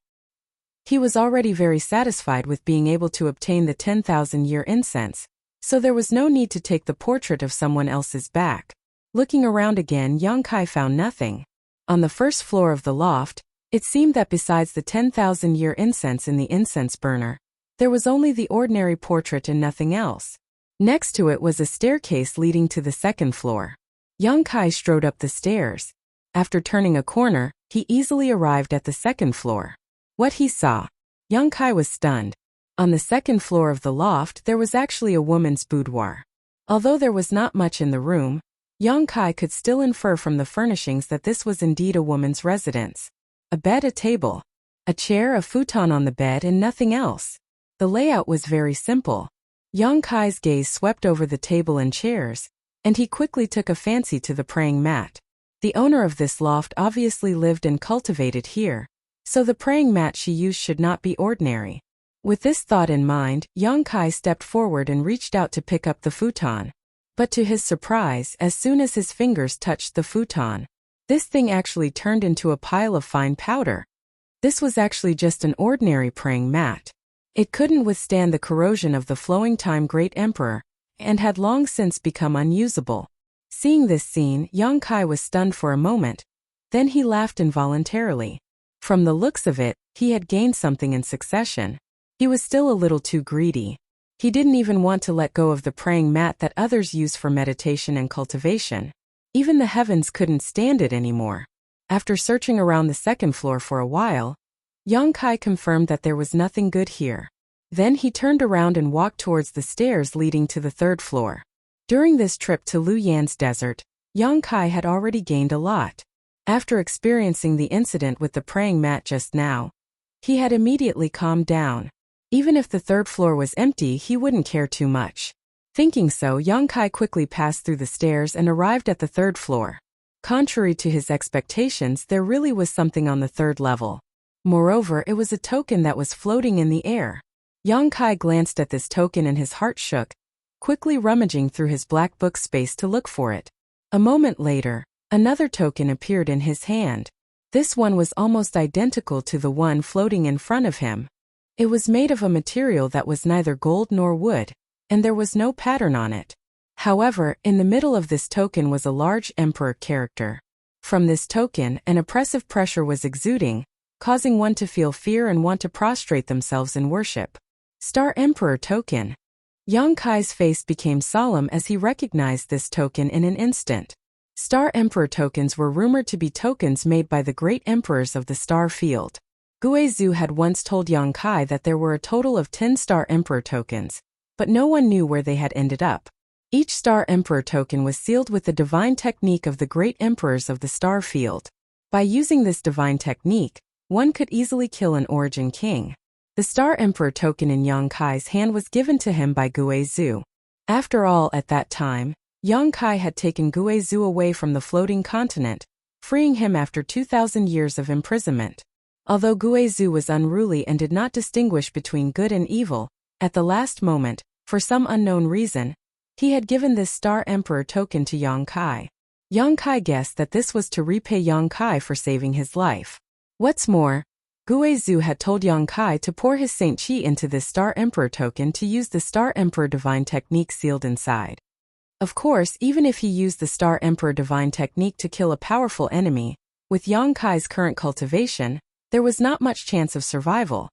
Speaker 1: He was already very satisfied with being able to obtain the 10,000-year incense, so there was no need to take the portrait of someone else's back. Looking around again, Yang Kai found nothing. On the first floor of the loft, it seemed that besides the 10,000-year incense in the incense burner, there was only the ordinary portrait and nothing else. Next to it was a staircase leading to the second floor. Yang Kai strode up the stairs. After turning a corner, he easily arrived at the second floor. What he saw. Yang Kai was stunned. On the second floor of the loft there was actually a woman's boudoir. Although there was not much in the room, Yang Kai could still infer from the furnishings that this was indeed a woman's residence. A bed, a table, a chair, a futon on the bed, and nothing else. The layout was very simple. Yang Kai's gaze swept over the table and chairs, and he quickly took a fancy to the praying mat. The owner of this loft obviously lived and cultivated here, so the praying mat she used should not be ordinary. With this thought in mind, Yang Kai stepped forward and reached out to pick up the futon. But to his surprise, as soon as his fingers touched the futon, this thing actually turned into a pile of fine powder. This was actually just an ordinary praying mat. It couldn't withstand the corrosion of the flowing time great emperor, and had long since become unusable. Seeing this scene, Yang Kai was stunned for a moment. Then he laughed involuntarily. From the looks of it, he had gained something in succession. He was still a little too greedy. He didn't even want to let go of the praying mat that others use for meditation and cultivation. Even the heavens couldn't stand it anymore. After searching around the second floor for a while, Yang Kai confirmed that there was nothing good here. Then he turned around and walked towards the stairs leading to the third floor. During this trip to Lu Yan's desert, Yang Kai had already gained a lot. After experiencing the incident with the praying mat just now, he had immediately calmed down. Even if the third floor was empty, he wouldn't care too much. Thinking so, Yang Kai quickly passed through the stairs and arrived at the third floor. Contrary to his expectations, there really was something on the third level. Moreover, it was a token that was floating in the air. Yang Kai glanced at this token and his heart shook, quickly rummaging through his black book space to look for it. A moment later, another token appeared in his hand. This one was almost identical to the one floating in front of him. It was made of a material that was neither gold nor wood, and there was no pattern on it. However, in the middle of this token was a large emperor character. From this token, an oppressive pressure was exuding, causing one to feel fear and want to prostrate themselves in worship. Star Emperor token. Yang Kai's face became solemn as he recognized this token in an instant. Star Emperor tokens were rumored to be tokens made by the great emperors of the star field. Guizhou had once told Yang Kai that there were a total of 10 Star Emperor tokens, but no one knew where they had ended up. Each Star Emperor token was sealed with the divine technique of the great emperors of the star field. By using this divine technique, one could easily kill an origin king. The Star Emperor token in Yang Kai's hand was given to him by Guizhou. After all, at that time, Yang Kai had taken Guizhou away from the floating continent, freeing him after 2,000 years of imprisonment. Although Guizhou was unruly and did not distinguish between good and evil, at the last moment, for some unknown reason, he had given this Star Emperor token to Yang Kai. Yang Kai guessed that this was to repay Yang Kai for saving his life. What's more, Guizhou had told Yang Kai to pour his Saint Qi into this Star Emperor token to use the Star Emperor divine technique sealed inside. Of course, even if he used the Star Emperor divine technique to kill a powerful enemy, with Yang Kai's current cultivation, there was not much chance of survival.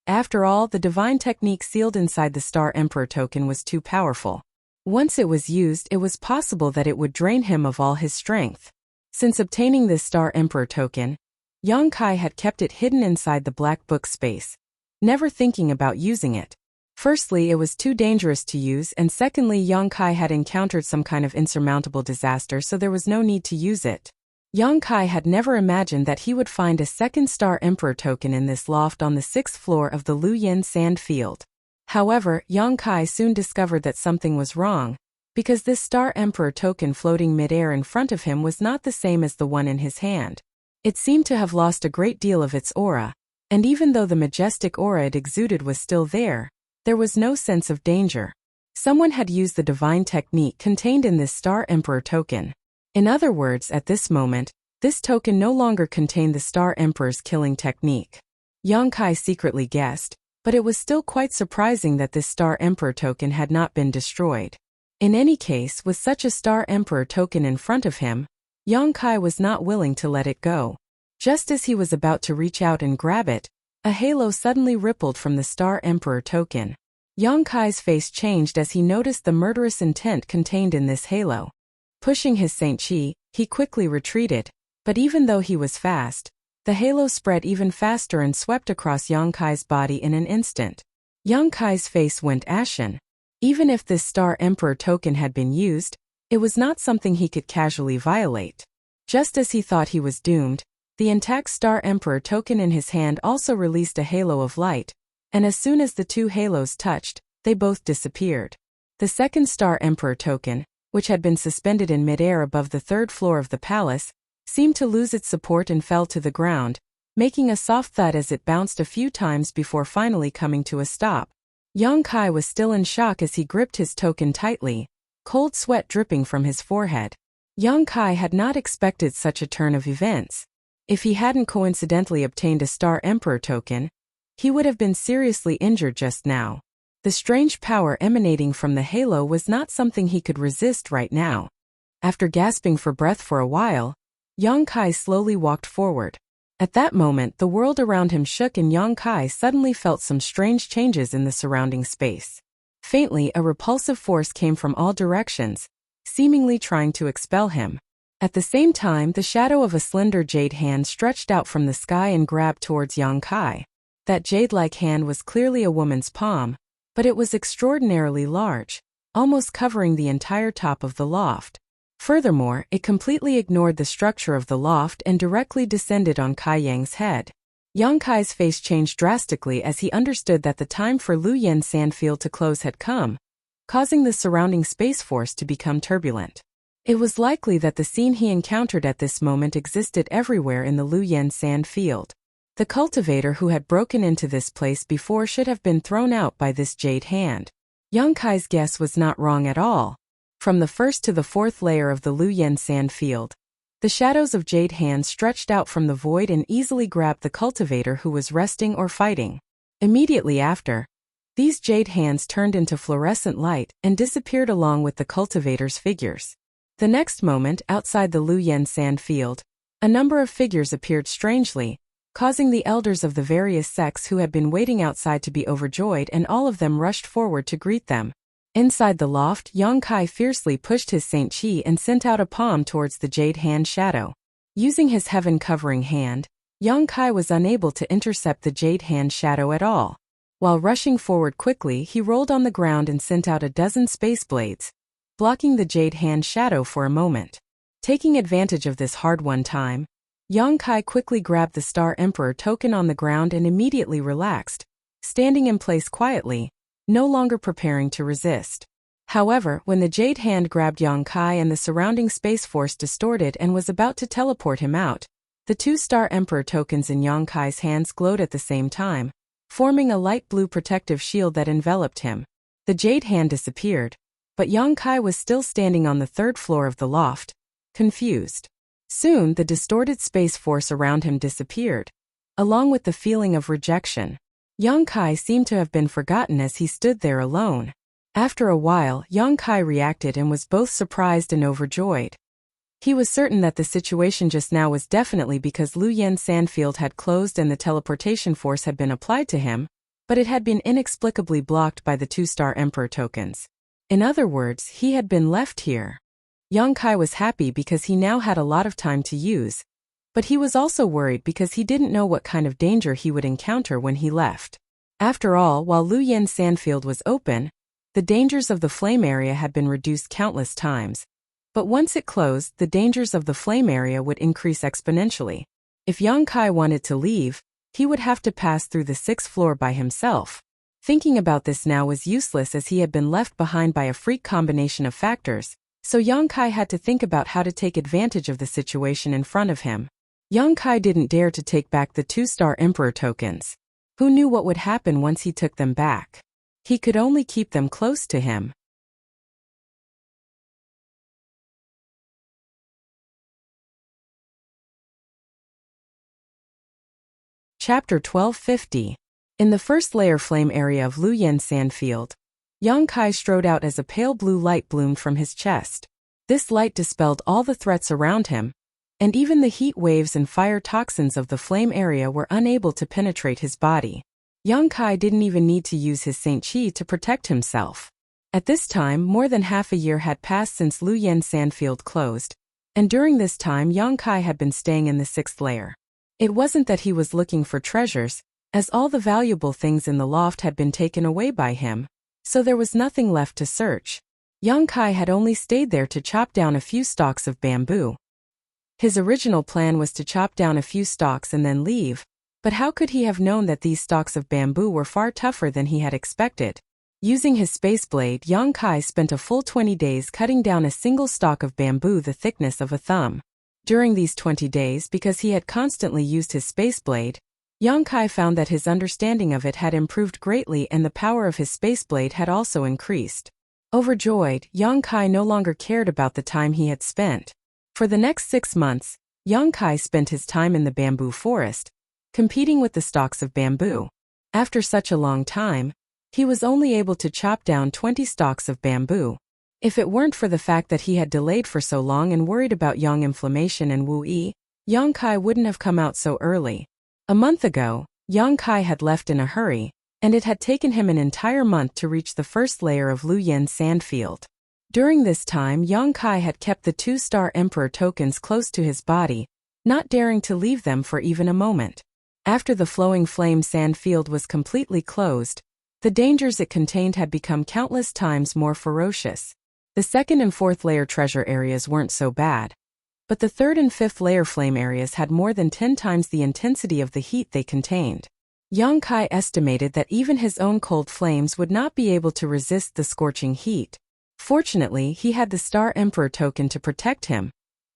Speaker 1: After all, the divine technique sealed inside the Star Emperor token was too powerful. Once it was used, it was possible that it would drain him of all his strength. Since obtaining this Star Emperor token, Yang Kai had kept it hidden inside the black book space, never thinking about using it. Firstly, it was too dangerous to use, and secondly, Yang Kai had encountered some kind of insurmountable disaster, so there was no need to use it. Yang Kai had never imagined that he would find a second Star Emperor token in this loft on the 6th floor of the Luyan sand field. However, Yang Kai soon discovered that something was wrong, because this Star Emperor token floating mid-air in front of him was not the same as the one in his hand. It seemed to have lost a great deal of its aura, and even though the majestic aura it exuded was still there was no sense of danger. Someone had used the divine technique contained in this Star Emperor token. In other words, at this moment, this token no longer contained the Star Emperor's killing technique. Yang Kai secretly guessed, but it was still quite surprising that this Star Emperor token had not been destroyed. In any case, with such a Star Emperor token in front of him, Yang Kai was not willing to let it go. Just as he was about to reach out and grab it, a halo suddenly rippled from the Star Emperor token. Yang Kai's face changed as he noticed the murderous intent contained in this halo. Pushing his Saint Qi, he quickly retreated, but even though he was fast, the halo spread even faster and swept across Yang Kai's body in an instant. Yang Kai's face went ashen. Even if this Star Emperor token had been used, it was not something he could casually violate. Just as he thought he was doomed, the intact Star Emperor token in his hand also released a halo of light, and as soon as the two halos touched, they both disappeared. The second Star Emperor token, which had been suspended in midair above the 3rd floor of the palace, seemed to lose its support and fell to the ground, making a soft thud as it bounced a few times before finally coming to a stop. Yang Kai was still in shock as he gripped his token tightly, cold sweat dripping from his forehead. Yang Kai had not expected such a turn of events. If he hadn't coincidentally obtained a Star Emperor token, he would have been seriously injured just now. The strange power emanating from the halo was not something he could resist right now. After gasping for breath for a while, Yang Kai slowly walked forward. At that moment, the world around him shook and Yang Kai suddenly felt some strange changes in the surrounding space. Faintly, a repulsive force came from all directions, seemingly trying to expel him. At the same time, the shadow of a slender jade hand stretched out from the sky and grabbed towards Yang Kai. That jade-like hand was clearly a woman's palm, but it was extraordinarily large, almost covering the entire top of the loft. Furthermore, it completely ignored the structure of the loft and directly descended on Kai Yang's head. Yang Kai's face changed drastically as he understood that the time for Luyan Sandfield to close had come, causing the surrounding space force to become turbulent. It was likely that the scene he encountered at this moment existed everywhere in the Luyan sand field. The cultivator who had broken into this place before should have been thrown out by this jade hand. Yang Kai's guess was not wrong at all. From the 1st to the 4th layer of the Luyan sand field, the shadows of jade hands stretched out from the void and easily grabbed the cultivator who was resting or fighting. Immediately after, these jade hands turned into fluorescent light and disappeared along with the cultivator's figures. The next moment, outside the Luyan sand field, a number of figures appeared strangely, causing the elders of the various sects who had been waiting outside to be overjoyed, and all of them rushed forward to greet them. Inside the loft, Yongkai fiercely pushed his Saint Chi and sent out a palm towards the Jade Hand shadow. Using his heaven-covering hand, Yongkai was unable to intercept the Jade Hand shadow at all. While rushing forward quickly, he rolled on the ground and sent out a dozen space blades, blocking the Jade Hand shadow for a moment. Taking advantage of this hard-won time, Yongkai quickly grabbed the Star Emperor token on the ground and immediately relaxed, standing in place quietly, no longer preparing to resist. However, when the Jade Hand grabbed Yongkai and the surrounding space force distorted and was about to teleport him out, the two Star Emperor tokens in Yongkai's hands glowed at the same time, forming a light blue protective shield that enveloped him. The Jade Hand disappeared, but Yongkai was still standing on the third floor of the loft, confused. Soon, the distorted space force around him disappeared, along with the feeling of rejection. Yongkai seemed to have been forgotten as he stood there alone. After a while, Yongkai reacted and was both surprised and overjoyed. He was certain that the situation just now was definitely because Luyan Sandfield had closed and the teleportation force had been applied to him, but it had been inexplicably blocked by the two Star Emperor tokens. In other words, he had been left here. Yongkai was happy because he now had a lot of time to use, but he was also worried because he didn't know what kind of danger he would encounter when he left. After all, while Luyan Sandfield was open, the dangers of the flame area had been reduced countless times. But once it closed, the dangers of the flame area would increase exponentially. If Yongkai wanted to leave, he would have to pass through the 6th floor by himself. Thinking about this now was useless as he had been left behind by a freak combination of factors, so Yongkai had to think about how to take advantage of the situation in front of him. Yongkai didn't dare to take back the two Star Emperor tokens. Who knew what would happen once he took them back? He could only keep them close to him. Chapter 1250. In the first layer flame area of Luyan Sandfield, Yongkai strode out as a pale blue light bloomed from his chest. This light dispelled all the threats around him, and even the heat waves and fire toxins of the flame area were unable to penetrate his body. Yongkai didn't even need to use his Saint Chi to protect himself. At this time, more than half a year had passed since Luyan Sandfield closed, and during this time Yongkai had been staying in the 6th layer. It wasn't that he was looking for treasures, as all the valuable things in the loft had been taken away by him, so there was nothing left to search. Yongkai had only stayed there to chop down a few stalks of bamboo. His original plan was to chop down a few stalks and then leave, but how could he have known that these stalks of bamboo were far tougher than he had expected? Using his space blade, Yongkai spent a full 20 days cutting down a single stalk of bamboo the thickness of a thumb. During these 20 days, because he had constantly used his space blade, Yongkai found that his understanding of it had improved greatly and the power of his space blade had also increased. Overjoyed, Yongkai no longer cared about the time he had spent. For the next 6 months, Yongkai spent his time in the bamboo forest, competing with the stalks of bamboo. After such a long time, he was only able to chop down 20 stalks of bamboo. If it weren't for the fact that he had delayed for so long and worried about yang inflammation and Wu Yi, Yongkai wouldn't have come out so early. A month ago, Yongkai had left in a hurry, and it had taken him an entire month to reach the first layer of Luyan Sandfield. During this time, Yongkai had kept the two Star Emperor tokens close to his body, not daring to leave them for even a moment. After the flowing flame sand field was completely closed, the dangers it contained had become countless times more ferocious. The 2nd and 4th layer treasure areas weren't so bad, but the 3rd and 5th layer flame areas had more than 10 times the intensity of the heat they contained. Yongkai estimated that even his own cold flames would not be able to resist the scorching heat. Fortunately, he had the Star Emperor token to protect him,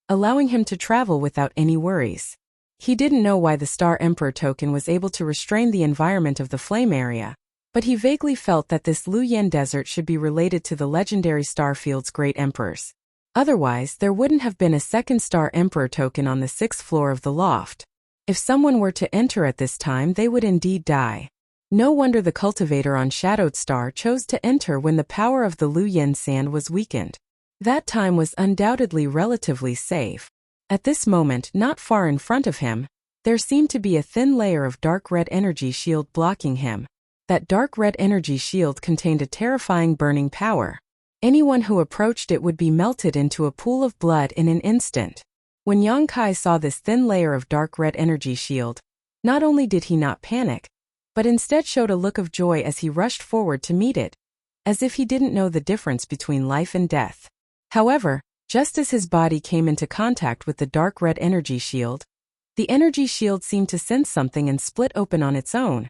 Speaker 1: allowing him to travel without any worries. He didn't know why the Star Emperor token was able to restrain the environment of the flame area, but he vaguely felt that this Luyan desert should be related to the legendary Starfield's great emperors. Otherwise, there wouldn't have been a 2nd Star Emperor token on the 6th floor of the loft. If someone were to enter at this time, they would indeed die. No wonder the cultivator on Shadowed Star chose to enter when the power of the Luyan sand was weakened. That time was undoubtedly relatively safe. At this moment, not far in front of him, there seemed to be a thin layer of dark red energy shield blocking him. That dark red energy shield contained a terrifying burning power. Anyone who approached it would be melted into a pool of blood in an instant. When Yang Kai saw this thin layer of dark red energy shield, not only did he not panic, but instead showed a look of joy as he rushed forward to meet it, as if he didn't know the difference between life and death. However, just as his body came into contact with the dark red energy shield, the energy shield seemed to sense something and split open on its own,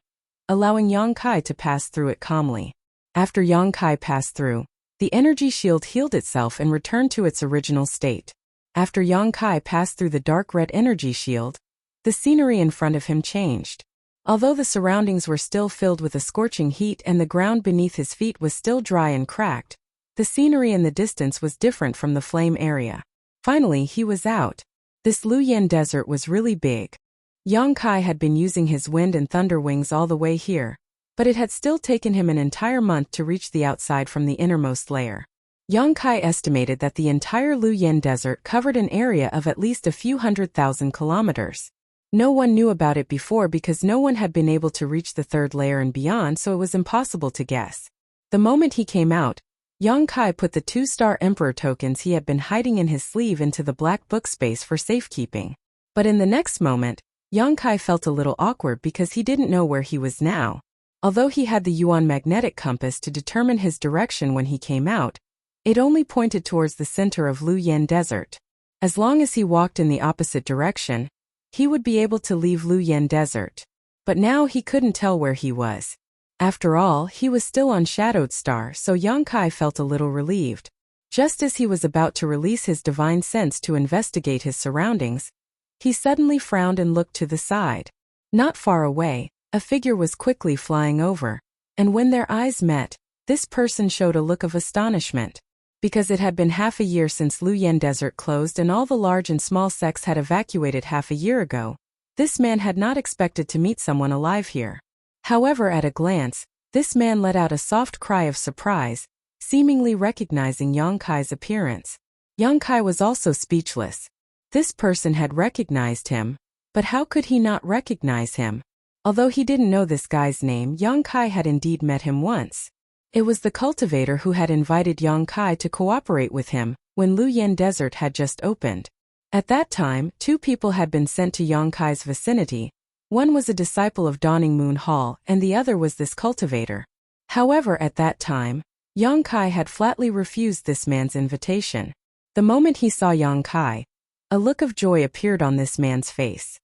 Speaker 1: allowing Yang Kai to pass through it calmly. After Yang Kai passed through, the energy shield healed itself and returned to its original state. After Yang Kai passed through the dark red energy shield, the scenery in front of him changed. Although the surroundings were still filled with a scorching heat and the ground beneath his feet was still dry and cracked, the scenery in the distance was different from the flame area. Finally, he was out. This Luyan desert was really big. Yang Kai had been using his wind and thunder wings all the way here, but it had still taken him an entire month to reach the outside from the innermost layer. Yang Kai estimated that the entire Luyan desert covered an area of at least a few 100,000 kilometers. No one knew about it before because no one had been able to reach the third layer and beyond, so it was impossible to guess. The moment he came out, Yang Kai put the 2-star Emperor tokens he had been hiding in his sleeve into the black book space for safekeeping. But in the next moment, Yang Kai felt a little awkward because he didn't know where he was now. Although he had the Yuan magnetic compass to determine his direction when he came out, it only pointed towards the center of Luyan Desert. As long as he walked in the opposite direction, he would be able to leave Luyan Desert. But now he couldn't tell where he was. After all, he was still on Shadowed Star, so Yang Kai felt a little relieved. Just as he was about to release his divine sense to investigate his surroundings, he suddenly frowned and looked to the side. Not far away, a figure was quickly flying over, and when their eyes met, this person showed a look of astonishment. Because it had been half a year since Luyan Desert closed and all the large and small sects had evacuated half a year ago, this man had not expected to meet someone alive here. However, at a glance, this man let out a soft cry of surprise, seemingly recognizing Yang Kai's appearance. Yang Kai was also speechless. This person had recognized him, but how could he not recognize him? Although he didn't know this guy's name, Yang Kai had indeed met him once. It was the cultivator who had invited Yang Kai to cooperate with him when Luyan Desert had just opened. At that time, 2 people had been sent to Yang Kai's vicinity. One was a disciple of Dawning Moon Hall and the other was this cultivator. However, at that time, Yang Kai had flatly refused this man's invitation. The moment he saw Yang Kai, a look of joy appeared on this man's face.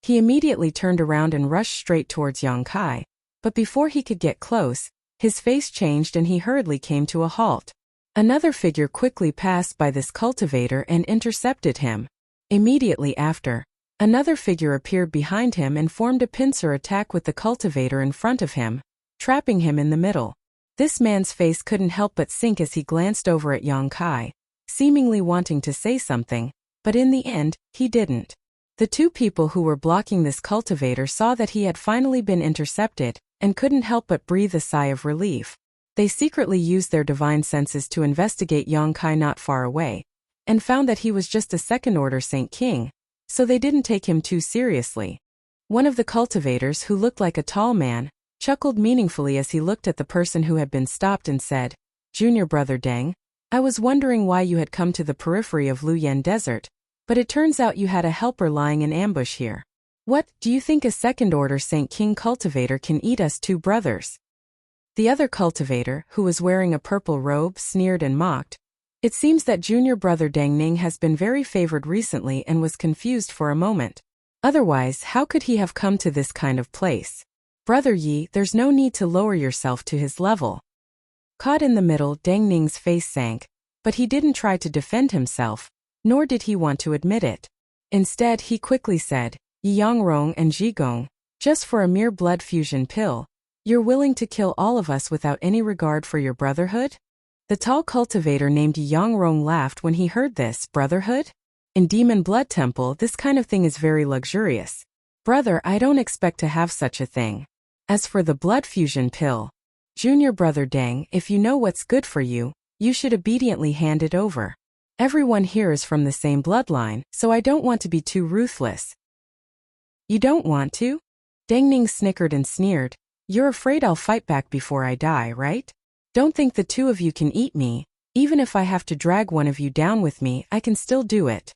Speaker 1: He immediately turned around and rushed straight towards Yang Kai, but before he could get close, his face changed and he hurriedly came to a halt. Another figure quickly passed by this cultivator and intercepted him. Immediately after, another figure appeared behind him and formed a pincer attack with the cultivator in front of him, trapping him in the middle. This man's face couldn't help but sink as he glanced over at Yang Kai, seemingly wanting to say something, but in the end, he didn't. The 2 people who were blocking this cultivator saw that he had finally been intercepted, and couldn't help but breathe a sigh of relief. They secretly used their divine senses to investigate Yang Kai not far away, and found that he was just a second-order Saint King, so they didn't take him too seriously. One of the cultivators, who looked like a tall man, chuckled meaningfully as he looked at the person who had been stopped and said, "Junior Brother Deng, I was wondering why you had come to the periphery of Luyan Desert, but it turns out you had a helper lying in ambush here. What, do you think a second-order Saint King cultivator can eat us 2 brothers?" The other cultivator, who was wearing a purple robe, sneered and mocked. It seems that Junior Brother Deng Ning has been very favored recently and was confused for a moment. Otherwise, how could he have come to this kind of place? Brother Yi, there's no need to lower yourself to his level. Caught in the middle, Deng Ning's face sank, but he didn't try to defend himself, nor did he want to admit it. Instead, he quickly said, "Yangrong and Zhigong, just for a mere blood fusion pill, you're willing to kill all of us without any regard for your brotherhood?" The tall cultivator named Yangrong laughed when he heard this. Brotherhood? In Demon Blood Temple, this kind of thing is very luxurious. Brother, I don't expect to have such a thing. As for the blood fusion pill, Junior Brother Deng, if you know what's good for you, you should obediently hand it over. Everyone here is from the same bloodline, so I don't want to be too ruthless. You don't want to? Deng Ning snickered and sneered. You're afraid I'll fight back before I die, right? Don't think the two of you can eat me. Even if I have to drag one of you down with me, I can still do it.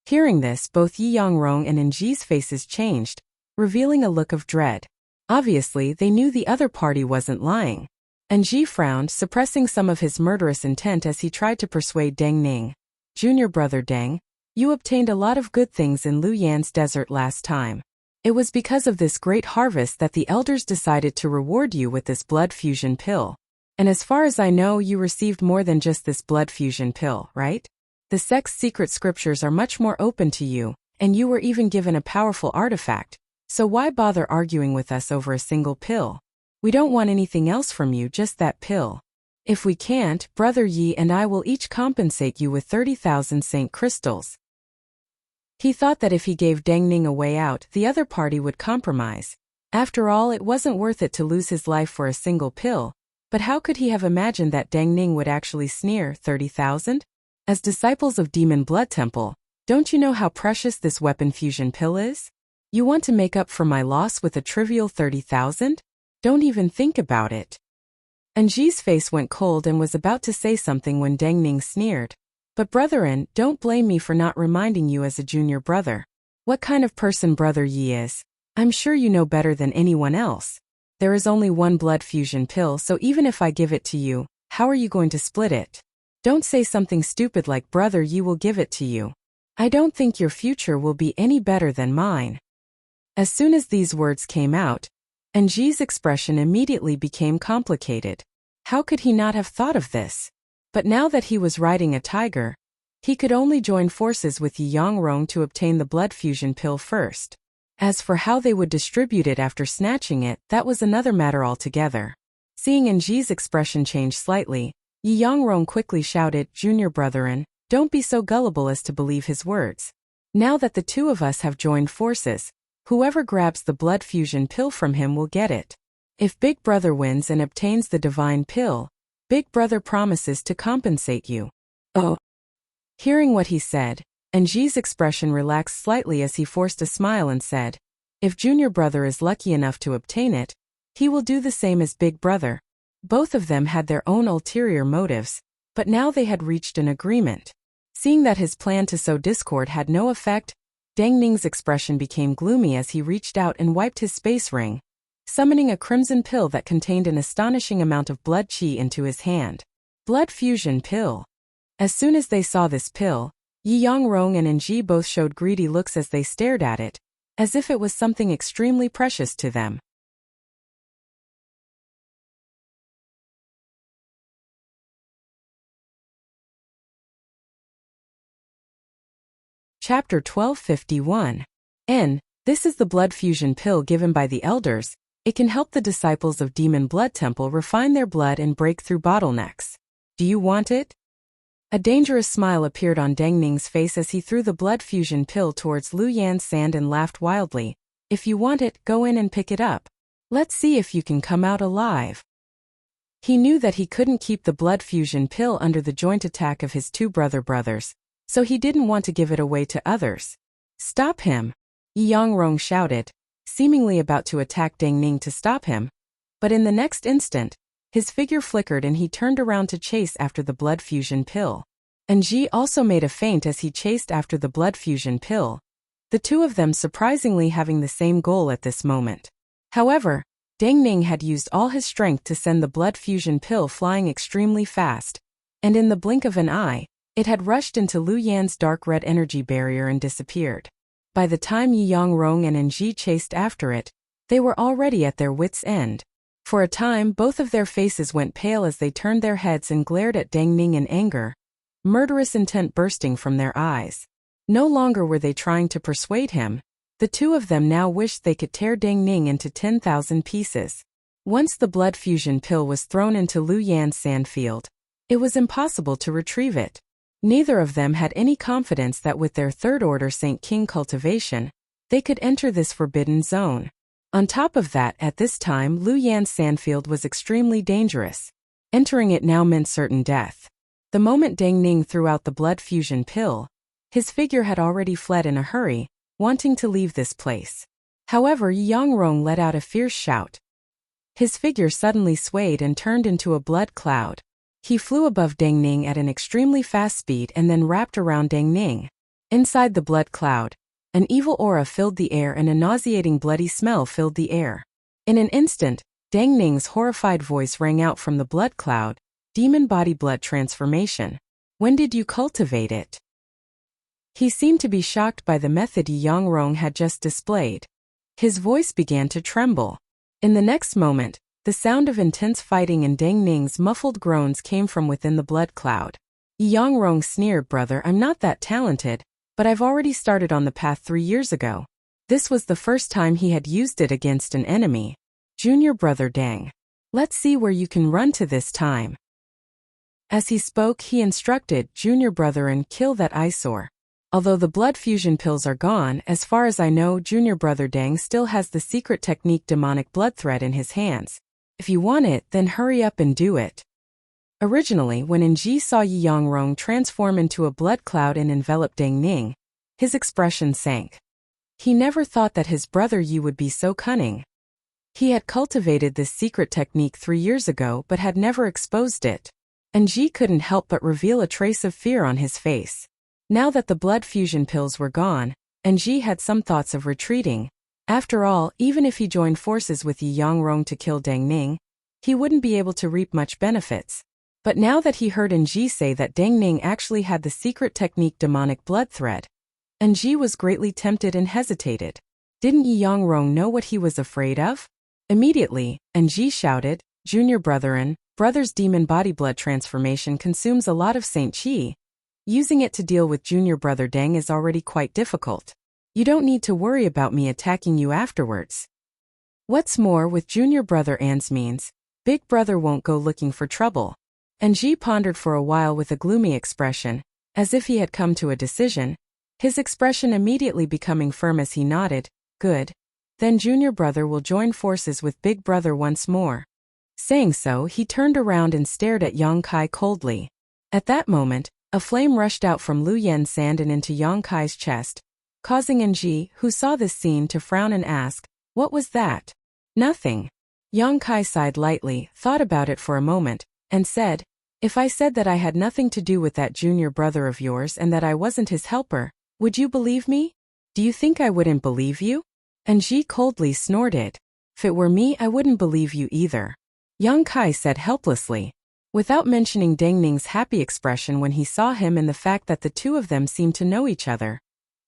Speaker 1: Hearing this, both Yi Yangrong and Enji's faces changed, revealing a look of dread. Obviously, they knew the other party wasn't lying. Enji frowned, suppressing some of his murderous intent as he tried to persuade Deng Ning. Junior brother Deng, you obtained a lot of good things in Luyan's desert last time. It was because of this great harvest that the elders decided to reward you with this blood fusion pill. And as far as I know, you received more than just this blood fusion pill, right? The sect's secret scriptures are much more open to you, and you were even given a powerful artifact, so why bother arguing with us over a single pill? We don't want anything else from you, just that pill. If we can't, Brother Yi and I will each compensate you with 30,000 Saint crystals. He thought that if he gave Deng Ning a way out, the other party would compromise. After all, it wasn't worth it to lose his life for a single pill, but how could he have imagined that Deng Ning would actually sneer 30,000? As disciples of Demon Blood Temple, don't you know how precious this weapon fusion pill is? You want to make up for my loss with a trivial 30,000? Don't even think about it. Enji's face went cold and was about to say something when Deng Ning sneered. But brethren, don't blame me for not reminding you as a junior brother. What kind of person Brother Yi is? I'm sure you know better than anyone else. There is only one blood fusion pill, so even if I give it to you, how are you going to split it? Don't say something stupid like Brother Yi will give it to you. I don't think your future will be any better than mine. As soon as these words came out, Enji's expression immediately became complicated. How could he not have thought of this? But now that he was riding a tiger, he could only join forces with Yi Yangrong to obtain the blood fusion pill first. As for how they would distribute it after snatching it, that was another matter altogether. Seeing Enji's expression change slightly, Yi Yangrong quickly shouted, Junior brethren, don't be so gullible as to believe his words. Now that the two of us have joined forces, whoever grabs the blood fusion pill from him will get it. If Big Brother wins and obtains the divine pill, Big Brother promises to compensate you. Oh. Hearing what he said, Enji's expression relaxed slightly as he forced a smile and said, if Junior Brother is lucky enough to obtain it, he will do the same as Big Brother. Both of them had their own ulterior motives, but now they had reached an agreement. Seeing that his plan to sow discord had no effect, Deng Ning's expression became gloomy as he reached out and wiped his space ring, summoning a crimson pill that contained an astonishing amount of blood qi into his hand. Blood fusion pill. As soon as they saw this pill, Yi Yangrong and Enji both showed greedy looks as they stared at it, as if it was something extremely precious to them. Chapter 1251. This is the blood fusion pill given by the elders. It can help the disciples of Demon Blood Temple refine their blood and break through bottlenecks. Do you want it? A dangerous smile appeared on Deng Ning's face as he threw the blood fusion pill towards Lu Yan's sand and laughed wildly. If you want it, go in and pick it up. Let's see if you can come out alive. He knew that he couldn't keep the blood fusion pill under the joint attack of his two brothers, so he didn't want to give it away to others. Stop him! Yi Yangrong shouted, seemingly about to attack Deng Ning to stop him. But in the next instant, his figure flickered and he turned around to chase after the blood fusion pill. Enji also made a feint as he chased after the blood fusion pill, the two of them surprisingly having the same goal at this moment. However, Deng Ning had used all his strength to send the blood fusion pill flying extremely fast, and in the blink of an eye, it had rushed into Lu Yan's dark red energy barrier and disappeared. By the time Yi Yangrong and Enji chased after it, they were already at their wits' end. For a time, both of their faces went pale as they turned their heads and glared at Deng Ning in anger, murderous intent bursting from their eyes. No longer were they trying to persuade him. The two of them now wished they could tear Deng Ning into 10,000 pieces. Once the blood fusion pill was thrown into Lu Yan's sandfield, it was impossible to retrieve it. Neither of them had any confidence that with their third-order Saint King cultivation, they could enter this forbidden zone. On top of that, at this time, Lu Yan's sandfield was extremely dangerous. Entering it now meant certain death. The moment Deng Ning threw out the blood fusion pill, his figure had already fled in a hurry, wanting to leave this place. However, Yi Yangrong let out a fierce shout. His figure suddenly swayed and turned into a blood cloud. He flew above Dang Ning at an extremely fast speed and then wrapped around Dang Ning. Inside the blood cloud, an evil aura filled the air and a nauseating bloody smell filled the air. In an instant, Dang Ning's horrified voice rang out from the blood cloud, "Demon body blood transformation. When did you cultivate it?" He seemed to be shocked by the method Yang Rong had just displayed. His voice began to tremble. In the next moment, the sound of intense fighting and Dang Ning's muffled groans came from within the blood cloud. Yang Rong sneered, "Brother, I'm not that talented, but I've already started on the path 3 years ago." This was the first time he had used it against an enemy. "Junior brother Dang. Let's see where you can run to this time." As he spoke, he instructed, "Junior brother, and kill that eyesore. Although the blood fusion pills are gone, as far as I know, Junior brother Dang still has the secret technique demonic blood thread in his hands. If you want it, then hurry up and do it." Originally, when Nji saw Yang Rong transform into a blood cloud and envelop Dang Ning, his expression sank. He never thought that his brother Yi would be so cunning. He had cultivated this secret technique 3 years ago but had never exposed it. Nji couldn't help but reveal a trace of fear on his face. Now that the blood fusion pills were gone, Nji had some thoughts of retreating. After all, even if he joined forces with Yang Rong to kill Dang Ning, he wouldn't be able to reap much benefits. But now that he heard Nji say that Dang Ning actually had the secret technique demonic blood thread, Nji was greatly tempted and hesitated. Didn't Yang Rong know what he was afraid of? Immediately, Nji shouted, "Junior brother's demon body blood transformation consumes a lot of Saint Qi. Using it to deal with Junior brother Dang is already quite difficult. You don't need to worry about me attacking you afterwards. What's more, with Junior brother An's means, Big brother won't go looking for trouble." Nji pondered for a while with a gloomy expression, as if he had come to a decision, his expression immediately becoming firm as he nodded, "Good. Then Junior brother will join forces with Big brother once more." Saying so, he turned around and stared at Yang Kai coldly. At that moment, a flame rushed out from Lu Yen's sand and into Yang Kai's chest, causing Nji, who saw this scene, to frown and ask, "What was that?" "Nothing." Yang Kai sighed lightly, thought about it for a moment, and said, "If I said that I had nothing to do with that junior brother of yours and that I wasn't his helper, would you believe me? Do you think I wouldn't believe you?" Nji coldly snorted. "If it were me, I wouldn't believe you either," Yang Kai said helplessly, without mentioning Dang Ning's happy expression when he saw him and the fact that the two of them seemed to know each other.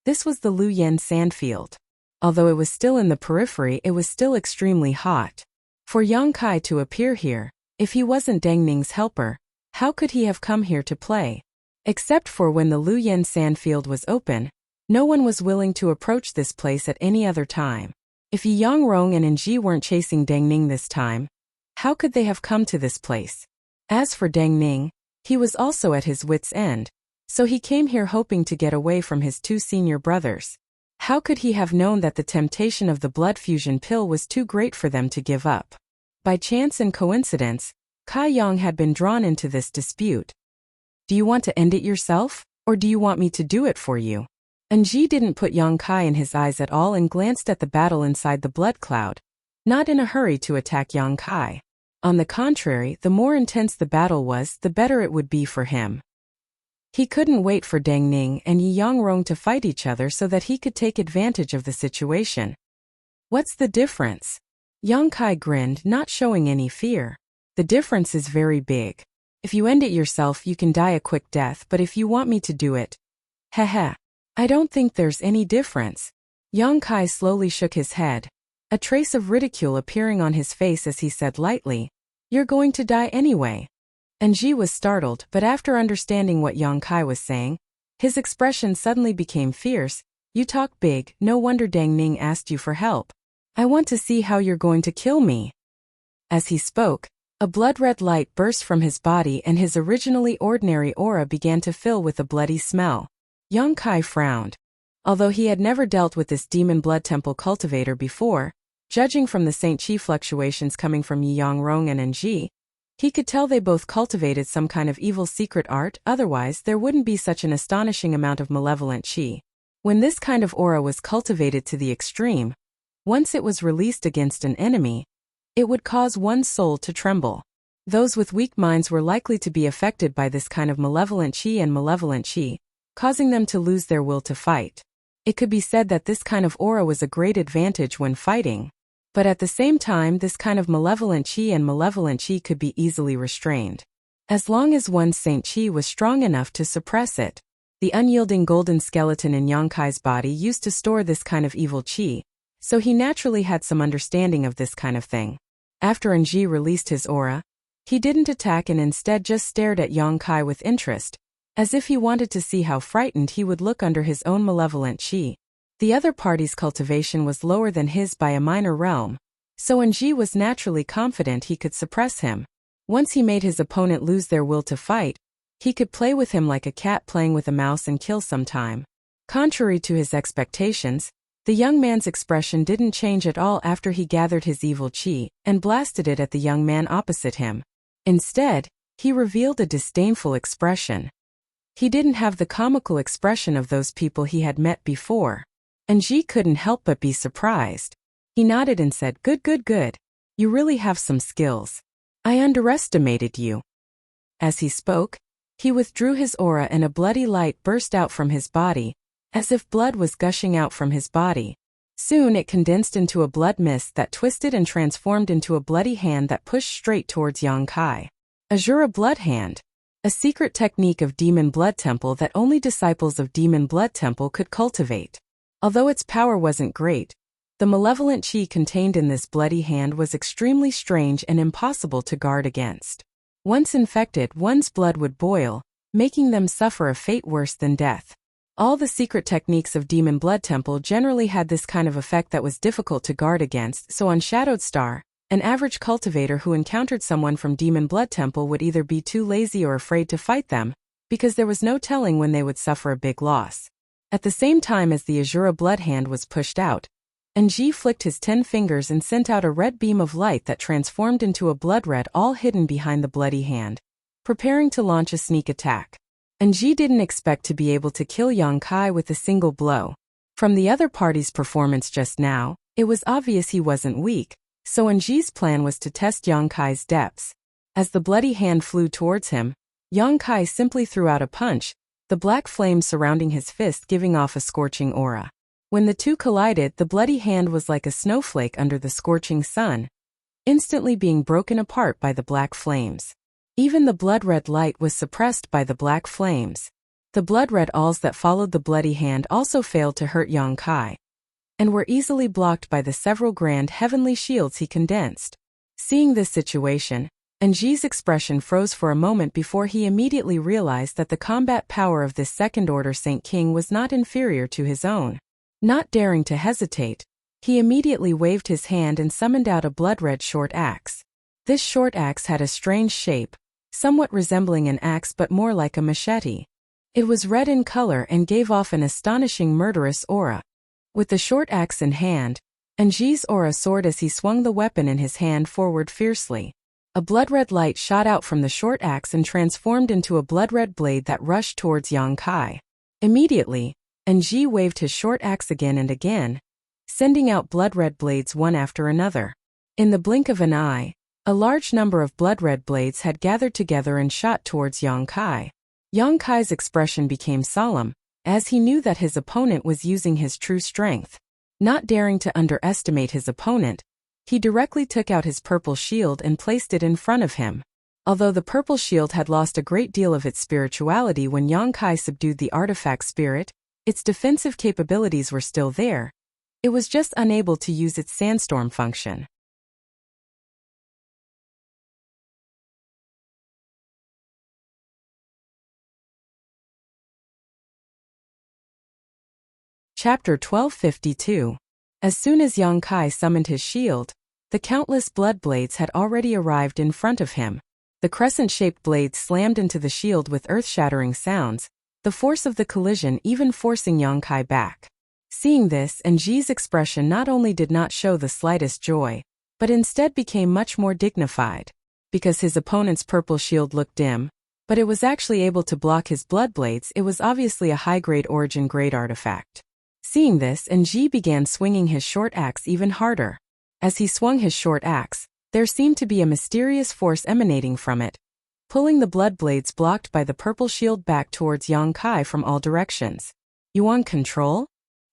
Speaker 1: This was the Lu Yen sandfield. Although it was still in the periphery, it was still extremely hot. For Yang Kai to appear here, if he wasn't Dang Ning's helper, how could he have come here to play? Except for when the Lu Yen sandfield was open, no one was willing to approach this place at any other time. If Yang Rong and Nji weren't chasing Dang Ning this time, how could they have come to this place? As for Dang Ning, he was also at his wits' end, so he came here hoping to get away from his 2 senior brothers. How could he have known that the temptation of the blood fusion pill was too great for them to give up? By chance and coincidence, Kai Yang had been drawn into this dispute. "Do you want to end it yourself, or do you want me to do it for you?" Nji didn't put Yang Kai in his eyes at all and glanced at the battle inside the blood cloud, not in a hurry to attack Yang Kai. On the contrary, the more intense the battle was, the better it would be for him. He couldn't wait for Dang Ning and Yang Rong to fight each other so that he could take advantage of the situation. "What's the difference?" Yang Kai grinned, not showing any fear. "The difference is very big. If you end it yourself, you can die a quick death, but if you want me to do it, heh, I don't think there's any difference." Yang Kai slowly shook his head, a trace of ridicule appearing on his face as he said lightly, "You're going to die anyway." Nji was startled, but after understanding what Yang Kai was saying, his expression suddenly became fierce. "You talk big, no wonder Dang Ning asked you for help. I want to see how you're going to kill me." As he spoke, a blood-red light burst from his body and his originally ordinary aura began to fill with a bloody smell. Yang Kai frowned. Although he had never dealt with this demon blood temple cultivator before, judging from the Saint Qi fluctuations coming from Yang Rong and Nji, he could tell they both cultivated some kind of evil secret art, otherwise there wouldn't be such an astonishing amount of malevolent Qi. When this kind of aura was cultivated to the extreme, once it was released against an enemy, It would cause one's soul to tremble. Those with weak minds were likely to be affected by this kind of malevolent chi, causing them to lose their will to fight. It could be said that this kind of aura was a great advantage when fighting, but at the same time this kind of malevolent chi could be easily restrained. As long as one's saint chi was strong enough to suppress it. The unyielding golden skeleton in Yang Kai's body used to store this kind of evil chi, so he naturally had some understanding of this kind of thing. After Enji released his aura, he didn't attack and instead just stared at Yang Kai with interest, as if he wanted to see how frightened he would look under his own malevolent chi. The other party's cultivation was lower than his by a minor realm, so Enji was naturally confident he could suppress him. Once he made his opponent lose their will to fight, he could play with him like a cat playing with a mouse and kill some time. Contrary to his expectations, the young man's expression didn't change at all after he gathered his evil chi and blasted it at the young man opposite him. Instead, he revealed a disdainful expression. He didn't have the comical expression of those people he had met before. Enji couldn't help but be surprised. He nodded and said, Good. You really have some skills. I underestimated you. As he spoke, he withdrew his aura and a bloody light burst out from his body, as if blood was gushing out from his body. Soon it condensed into a blood mist that twisted and transformed into a bloody hand that pushed straight towards Yang Kai. Azura Blood Hand. A secret technique of Demon Blood Temple that only disciples of Demon Blood Temple could cultivate. Although its power wasn't great, the malevolent chi contained in this bloody hand was extremely strange and impossible to guard against. Once infected, one's blood would boil, making them suffer a fate worse than death. All the secret techniques of Demon Blood Temple generally had this kind of effect that was difficult to guard against, so on Shadowed Star, an average cultivator who encountered someone from Demon Blood Temple would either be too lazy or afraid to fight them, because there was no telling when they would suffer a big loss. At the same time as the Azura Blood Hand was pushed out, Enji flicked his 10 fingers and sent out a red beam of light that transformed into a blood red all hidden behind the bloody hand, preparing to launch a sneak attack. Enji didn't expect to be able to kill Yang Kai with a single blow. From the other party's performance just now, it was obvious he wasn't weak, so Enji's plan was to test Yang Kai's depths. As the bloody hand flew towards him, Yang Kai simply threw out a punch, the black flame surrounding his fist giving off a scorching aura. When the two collided, the bloody hand was like a snowflake under the scorching sun, instantly being broken apart by the black flames. Even the blood-red light was suppressed by the black flames. The blood-red alls that followed the bloody hand also failed to hurt Yang Kai, and were easily blocked by the several grand heavenly shields he condensed. Seeing this situation, Enji's expression froze for a moment before he immediately realized that the combat power of this second-order Saint King was not inferior to his own. Not daring to hesitate, he immediately waved his hand and summoned out a blood-red short axe. This short axe had a strange shape, somewhat resembling an axe but more like a machete. It was red in color and gave off an astonishing murderous aura. With the short axe in hand, Enji's aura soared as he swung the weapon in his hand forward fiercely. A blood-red light shot out from the short axe and transformed into a blood-red blade that rushed towards Yang Kai. Immediately, Enji waved his short axe again and again, sending out blood-red blades one after another. In the blink of an eye, a large number of blood-red blades had gathered together and shot towards Yang Kai. Yang Kai's expression became solemn, as he knew that his opponent was using his true strength. Not daring to underestimate his opponent, he directly took out his purple shield and placed it in front of him. Although the purple shield had lost a great deal of its spirituality when Yang Kai subdued the artifact spirit, its defensive capabilities were still there. It was just unable to use its sandstorm function. Chapter 1252. As soon as Yang Kai summoned his shield, the countless blood blades had already arrived in front of him. The crescent-shaped blades slammed into the shield with earth-shattering sounds, the force of the collision even forcing Yang Kai back. Seeing this, Enji's expression not only did not show the slightest joy, but instead became much more dignified. Because his opponent's purple shield looked dim, but it was actually able to block his blood blades, it was obviously a high-grade origin-grade artifact. Seeing this, Enji began swinging his short axe even harder. As he swung his short axe, There seemed to be a mysterious force emanating from it, pulling the blood blades blocked by the purple shield back towards Yang Kai from all directions. Yuan control?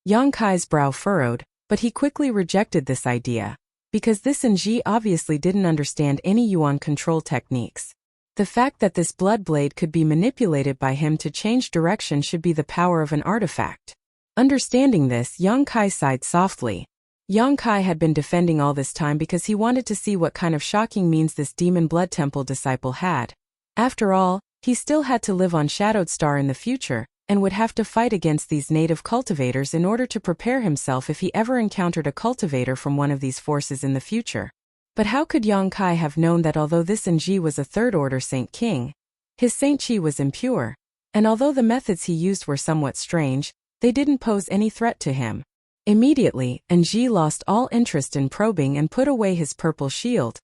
Speaker 1: Yang Kai's brow furrowed, but he quickly rejected this idea, because this Enji obviously didn't understand any Yuan control techniques. The fact that this blood blade could be manipulated by him to change direction should be the power of an artifact. Understanding this, Yang Kai sighed softly. Yang Kai had been defending all this time because he wanted to see what kind of shocking means this demon blood temple disciple had. After all, he still had to live on Shadowed Star in the future, and would have to fight against these native cultivators in order to prepare himself if he ever encountered a cultivator from one of these forces in the future. But how could Yang Kai have known that although this Enji was a third-order Saint King, his Saint Chi was impure, and although the methods he used were somewhat strange, they didn't pose any threat to him? Immediately, Enji lost all interest in probing and put away his purple shield,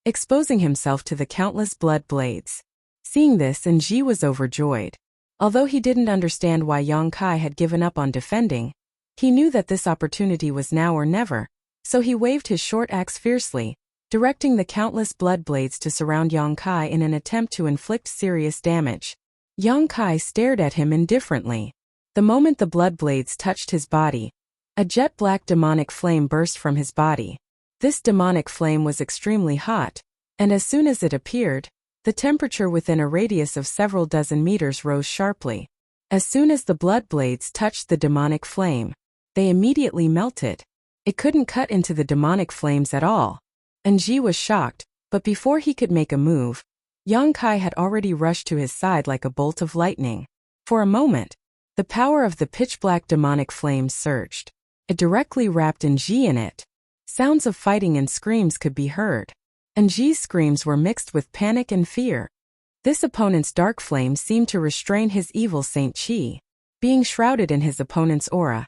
Speaker 1: exposing himself to the countless blood blades. Seeing this, Enji was overjoyed. Although he didn't understand why Yang Kai had given up on defending, he knew that this opportunity was now or never, so he waved his short axe fiercely, directing the countless blood blades to surround Yang Kai in an attempt to inflict serious damage. Yang Kai stared at him indifferently. The moment the blood blades touched his body, a jet-black demonic flame burst from his body. This demonic flame was extremely hot, and as soon as it appeared, the temperature within a radius of several dozen meters rose sharply. As soon as the blood blades touched the demonic flame, they immediately melted. It couldn't cut into the demonic flames at all. Enji was shocked, but before he could make a move, Yang Kai had already rushed to his side like a bolt of lightning. For a moment, the power of the pitch-black demonic flames surged. It directly wrapped Enji in it. Sounds of fighting and screams could be heard. Enji's screams were mixed with panic and fear. This opponent's dark flame seemed to restrain his evil Saint Chi. Being shrouded in his opponent's aura,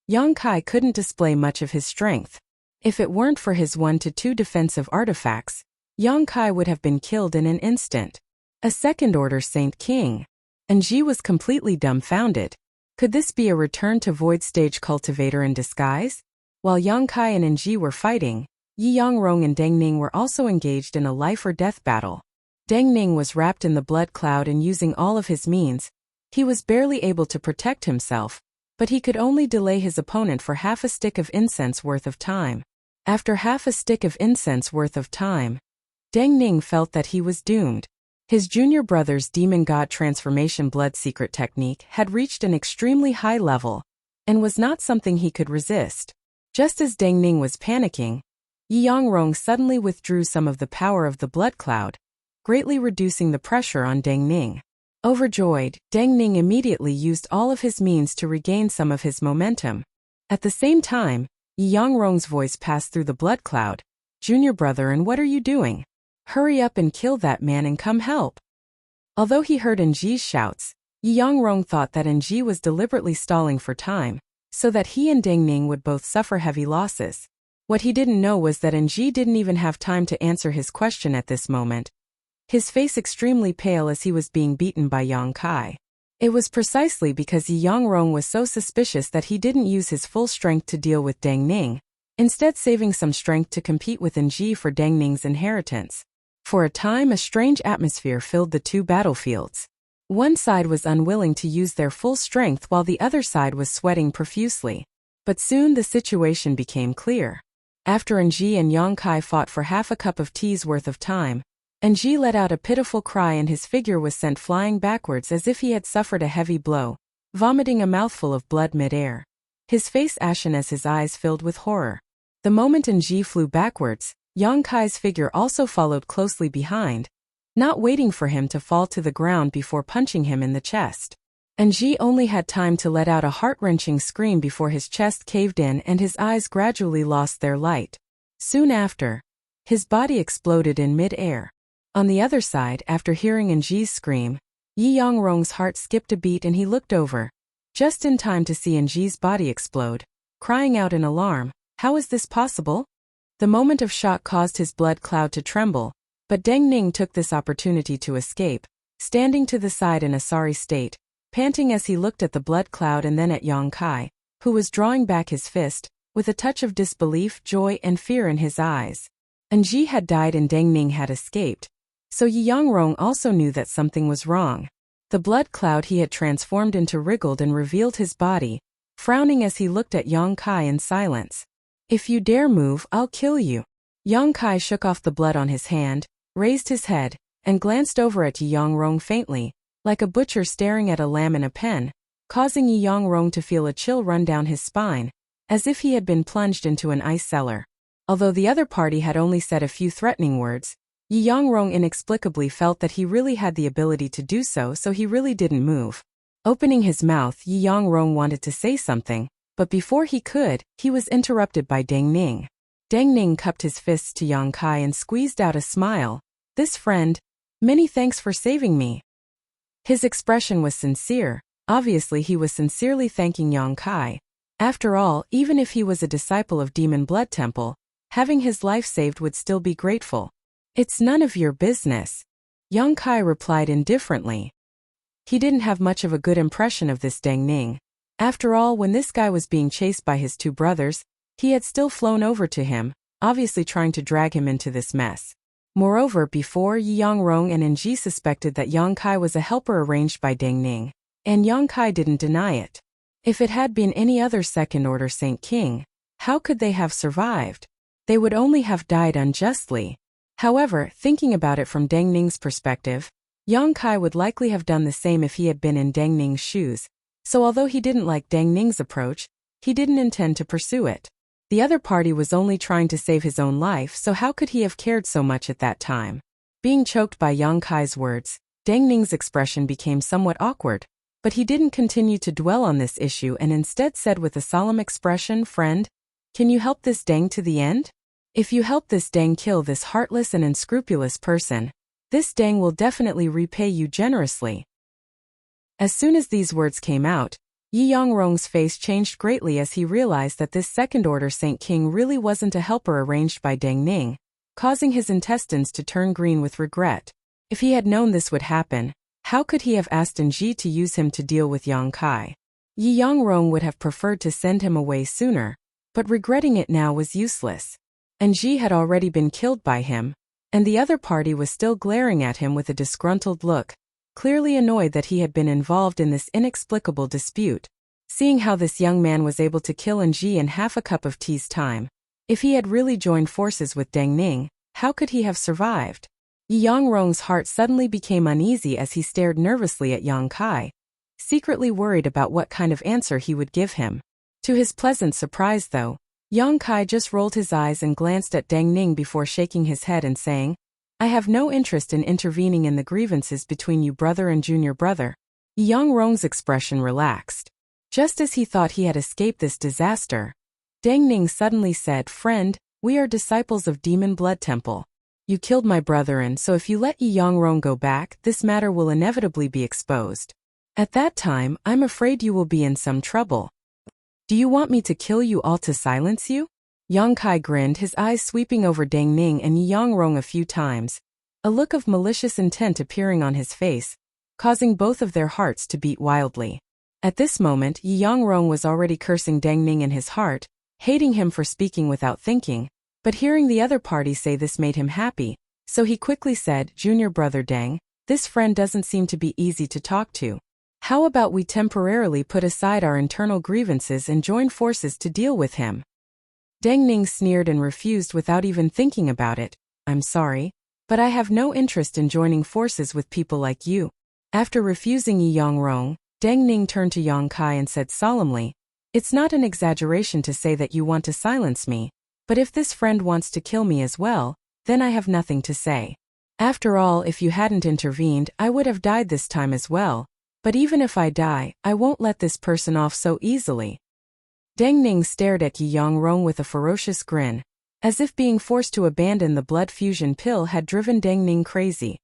Speaker 1: Yang Kai couldn't display much of his strength. If it weren't for his 1 to 2 defensive artifacts, Yang Kai would have been killed in an instant. A second-order Saint King. Enji was completely dumbfounded. Could this be a return to Void Stage cultivator in disguise? While Yang Kai and Enji were fighting, Yi Yangrong and Deng Ning were also engaged in a life-or-death battle. Deng Ning was wrapped in the blood cloud and using all of his means. He was barely able to protect himself, but he could only delay his opponent for half a stick of incense worth of time. After half a stick of incense worth of time, Deng Ning felt that he was doomed. His junior brother's demon god transformation blood secret technique had reached an extremely high level, and was not something he could resist. Just as Deng Ning was panicking, Yi Yangrong suddenly withdrew some of the power of the blood cloud, greatly reducing the pressure on Deng Ning. Overjoyed, Deng Ning immediately used all of his means to regain some of his momentum. At the same time, Yi Yangrong's voice passed through the blood cloud. "Junior brother, and what are you doing? Hurry up and kill that man and come help." Although he heard Enji's shouts, Yi Yangrong thought that Enji was deliberately stalling for time, so that he and Deng Ning would both suffer heavy losses. What he didn't know was that Enji didn't even have time to answer his question at this moment, his face extremely pale as he was being beaten by Yang Kai. It was precisely because Yi Yangrong was so suspicious that he didn't use his full strength to deal with Deng Ning, instead saving some strength to compete with Enji for Deng Ning's inheritance. For a time, a strange atmosphere filled the two battlefields. One side was unwilling to use their full strength while the other side was sweating profusely. But soon the situation became clear. After Enji and Yang Kai fought for half a cup of tea's worth of time, Enji let out a pitiful cry and his figure was sent flying backwards as if he had suffered a heavy blow, vomiting a mouthful of blood mid-air. His face ashen as his eyes filled with horror. The moment Enji flew backwards, Yang Kai's figure also followed closely behind, not waiting for him to fall to the ground before punching him in the chest. Enji only had time to let out a heart-wrenching scream before his chest caved in and his eyes gradually lost their light. Soon after, his body exploded in mid-air. On the other side, after hearing Enji's scream, Yi Yangrong's heart skipped a beat and he looked over, just in time to see Enji's body explode, crying out in alarm, "How is this possible?" The moment of shock caused his blood cloud to tremble, but Deng Ning took this opportunity to escape, standing to the side in a sorry state, panting as he looked at the blood cloud and then at Yang Kai, who was drawing back his fist, with a touch of disbelief, joy and fear in his eyes. Ji had died and Deng Ning had escaped, so Yi Yangrong also knew that something was wrong. The blood cloud he had transformed into wriggled and revealed his body, frowning as he looked at Yang Kai in silence. "If you dare move, I'll kill you." Yang Kai shook off the blood on his hand, raised his head, and glanced over at Yi Yangrong faintly, like a butcher staring at a lamb in a pen, causing Yi Yangrong to feel a chill run down his spine, as if he had been plunged into an ice cellar. Although the other party had only said a few threatening words, Yi Yangrong inexplicably felt that he really had the ability to do so, so he really didn't move. Opening his mouth, Yi Yangrong wanted to say something, but before he could, he was interrupted by Deng Ning. Deng Ning cupped his fists to Yang Kai and squeezed out a smile. "This friend, many thanks for saving me." His expression was sincere. Obviously he was sincerely thanking Yang Kai. After all, even if he was a disciple of Demon Blood Temple, having his life saved would still be grateful. "It's none of your business," Yang Kai replied indifferently. He didn't have much of a good impression of this Deng Ning. After all, when this guy was being chased by his two brothers, he had still flown over to him, obviously trying to drag him into this mess. Moreover, before, Yi Yangrong and Ji suspected that Yang Kai was a helper arranged by Deng Ning, and Yang Kai didn't deny it. If it had been any other second-order Saint King, how could they have survived? They would only have died unjustly. However, thinking about it from Deng Ning's perspective, Yang Kai would likely have done the same if he had been in Deng Ning's shoes, so although he didn't like Deng Ning's approach, he didn't intend to pursue it. The other party was only trying to save his own life, so how could he have cared so much at that time? Being choked by Yang Kai's words, Deng Ning's expression became somewhat awkward, but he didn't continue to dwell on this issue and instead said with a solemn expression, "Friend, can you help this Deng to the end? If you help this Deng kill this heartless and unscrupulous person, this Deng will definitely repay you generously." As soon as these words came out, Yi Yangrong's face changed greatly as he realized that this second-order Saint King really wasn't a helper arranged by Deng Ning, causing his intestines to turn green with regret. If he had known this would happen, how could he have asked Ji to use him to deal with Yang Kai? Yi Yangrong would have preferred to send him away sooner, but regretting it now was useless. Ji had already been killed by him, and the other party was still glaring at him with a disgruntled look, clearly annoyed that he had been involved in this inexplicable dispute. Seeing how this young man was able to kill Ji in half a cup of tea's time, if he had really joined forces with Deng Ning, how could he have survived? Yi Yangrong's heart suddenly became uneasy as he stared nervously at Yang Kai, secretly worried about what kind of answer he would give him. To his pleasant surprise though, Yang Kai just rolled his eyes and glanced at Deng Ning before shaking his head and saying, "I have no interest in intervening in the grievances between you brother and junior brother." Yi Yangrong's expression relaxed. Just as he thought he had escaped this disaster, Deng Ning suddenly said, "Friend, we are disciples of Demon Blood Temple. You killed my brother, and so if you let Yi Yangrong go back, this matter will inevitably be exposed. At that time, I'm afraid you will be in some trouble. Do you want me to kill you all to silence you?" Yang Kai grinned, his eyes sweeping over Deng Ning and Yi Yangrong a few times, a look of malicious intent appearing on his face, causing both of their hearts to beat wildly. At this moment, Yi Yangrong was already cursing Deng Ning in his heart, hating him for speaking without thinking, but hearing the other party say this made him happy, so he quickly said, "Junior brother Deng, this friend doesn't seem to be easy to talk to. How about we temporarily put aside our internal grievances and join forces to deal with him?" Deng Ning sneered and refused without even thinking about it. "I'm sorry, but I have no interest in joining forces with people like you." After refusing Yi Yangrong, Deng Ning turned to Yang Kai and said solemnly, "It's not an exaggeration to say that you want to silence me, but if this friend wants to kill me as well, then I have nothing to say. After all, if you hadn't intervened, I would have died this time as well. But even if I die, I won't let this person off so easily." Deng Ning stared at Yi Yangrong with a ferocious grin, as if being forced to abandon the blood fusion pill had driven Deng Ning crazy.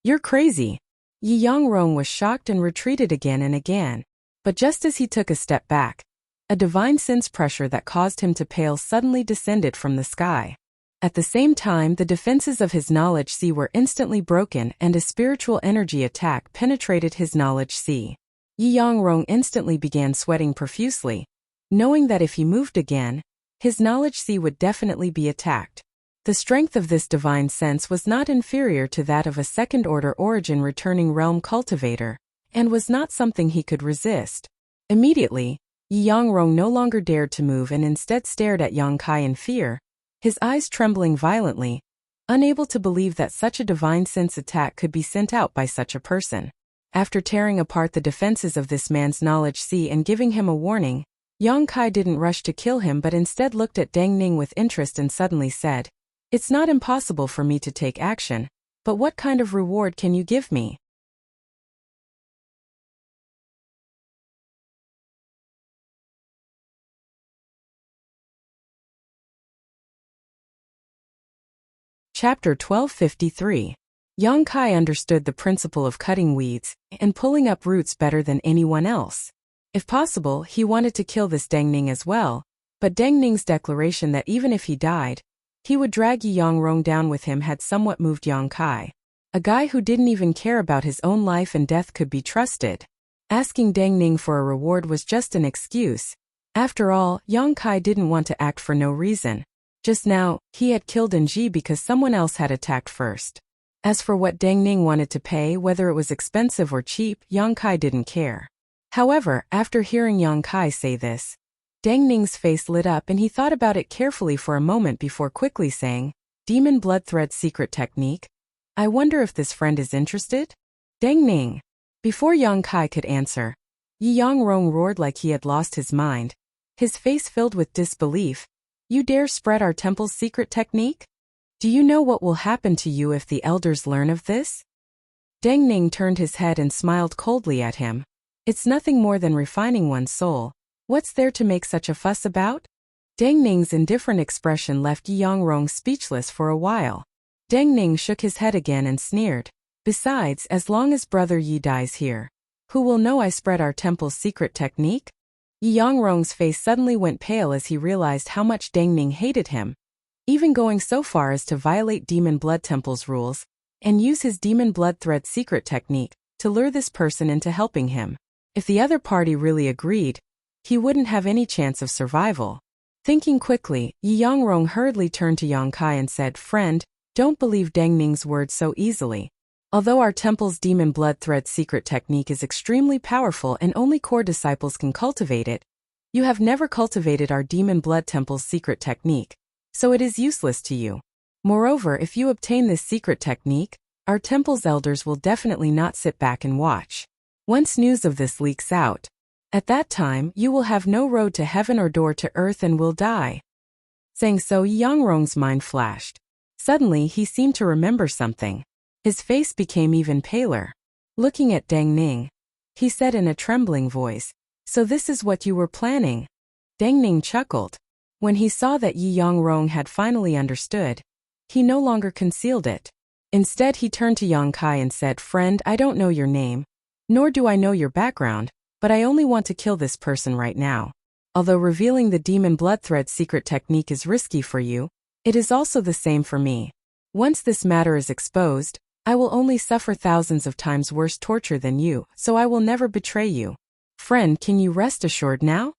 Speaker 1: "You're crazy." Yi Yangrong was shocked and retreated again and again. But just as he took a step back, a divine sense pressure that caused him to pale suddenly descended from the sky. At the same time, the defenses of his knowledge sea were instantly broken and a spiritual energy attack penetrated his knowledge sea. Yi Yangrong instantly began sweating profusely, knowing that if he moved again, his knowledge sea would definitely be attacked. The strength of this divine sense was not inferior to that of a second-order origin returning realm cultivator, and was not something he could resist. Immediately, Yi Yangrong no longer dared to move and instead stared at Yang Kai in fear, his eyes trembling violently, unable to believe that such a divine sense attack could be sent out by such a person. After tearing apart the defenses of this man's knowledge sea and giving him a warning, Yang Kai didn't rush to kill him but instead looked at Deng Ning with interest and suddenly said, "It's not impossible for me to take action, but what kind of reward can you give me?" Chapter 1253. Yang Kai understood the principle of cutting weeds and pulling up roots better than anyone else. If possible, he wanted to kill this Deng Ning as well, but Deng Ning's declaration that even if he died, he would drag Yi Yangrong down with him had somewhat moved Yang Kai. A guy who didn't even care about his own life and death could be trusted. Asking Deng Ning for a reward was just an excuse. After all, Yang Kai didn't want to act for no reason. Just now, he had killed Ji because someone else had attacked first. As for what Deng Ning wanted to pay, whether it was expensive or cheap, Yang Kai didn't care. However, after hearing Yang Kai say this, Deng Ning's face lit up and he thought about it carefully for a moment before quickly saying, "Demon blood thread secret technique? I wonder if this friend is interested?" Deng Ning. Before Yang Kai could answer, Yi Yangrong roared like he had lost his mind, his face filled with disbelief. "You dare spread our temple's secret technique? Do you know what will happen to you if the elders learn of this?" Deng Ning turned his head and smiled coldly at him. "It's nothing more than refining one's soul. What's there to make such a fuss about?" Deng Ning's indifferent expression left Yi Yangrong speechless for a while. Deng Ning shook his head again and sneered. "Besides, as long as Brother Yi dies here, who will know I spread our temple's secret technique?" Yi Yangrong's face suddenly went pale as he realized how much Deng Ning hated him, even going so far as to violate Demon Blood Temple's rules and use his Demon Blood Thread secret technique to lure this person into helping him. If the other party really agreed, he wouldn't have any chance of survival. Thinking quickly, Yi Yangrong hurriedly turned to Yang Kai and said, "Friend, don't believe Deng Ning's words so easily. Although our temple's Demon Blood Thread secret technique is extremely powerful and only core disciples can cultivate it, you have never cultivated our Demon Blood Temple's secret technique, so it is useless to you. Moreover, if you obtain this secret technique, our temple's elders will definitely not sit back and watch. Once news of this leaks out, at that time you will have no road to heaven or door to earth and will die." Saying so, Yi Yangrong's mind flashed. Suddenly he seemed to remember something. His face became even paler. Looking at Deng Ning, he said in a trembling voice, "So this is what you were planning?" Deng Ning chuckled. When he saw that Yi Yangrong had finally understood, he no longer concealed it. Instead he turned to Yang Kai and said, "Friend, I don't know your name, nor do I know your background, but I only want to kill this person right now. Although revealing the Demon Blood Thread secret technique is risky for you, it is also the same for me. Once this matter is exposed, I will only suffer thousands of times worse torture than you, so I will never betray you. Friend, can you rest assured now?"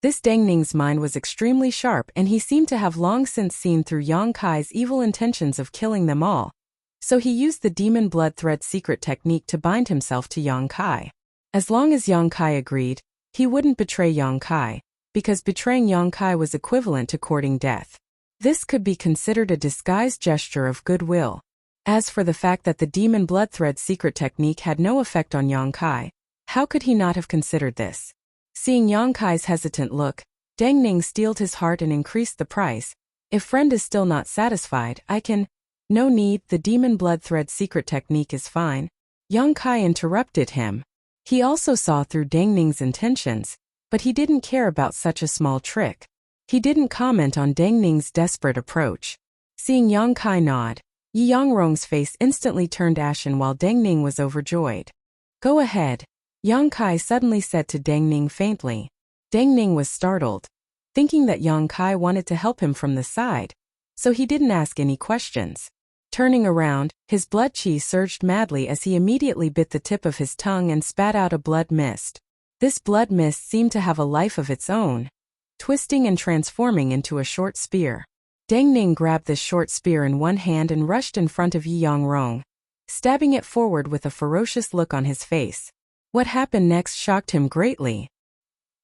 Speaker 1: This Deng Ning's mind was extremely sharp and he seemed to have long since seen through Yang Kai's evil intentions of killing them all, so he used the Demon Blood Thread secret technique to bind himself to Yang Kai. As long as Yang Kai agreed, he wouldn't betray Yang Kai, because betraying Yang Kai was equivalent to courting death. This could be considered a disguised gesture of goodwill. As for the fact that the Demon Blood Thread secret technique had no effect on Yang Kai, how could he not have considered this? Seeing Yang Kai's hesitant look, Deng Ning steeled his heart and increased the price. "If friend is still not satisfied, I can—" "No need, the Demon Blood Thread secret technique is fine." Yang Kai interrupted him. He also saw through Deng Ning's intentions, but he didn't care about such a small trick. He didn't comment on Deng Ning's desperate approach. Seeing Yang Kai nod, Yi Yangrong's face instantly turned ashen while Deng Ning was overjoyed. "Go ahead," Yang Kai suddenly said to Deng Ning faintly. Deng Ning was startled, thinking that Yang Kai wanted to help him from the side, so he didn't ask any questions. Turning around, his blood chi surged madly as he immediately bit the tip of his tongue and spat out a blood mist. This blood mist seemed to have a life of its own, twisting and transforming into a short spear. Deng Ning grabbed this short spear in one hand and rushed in front of Yi Yangrong, stabbing it forward with a ferocious look on his face. What happened next shocked him greatly.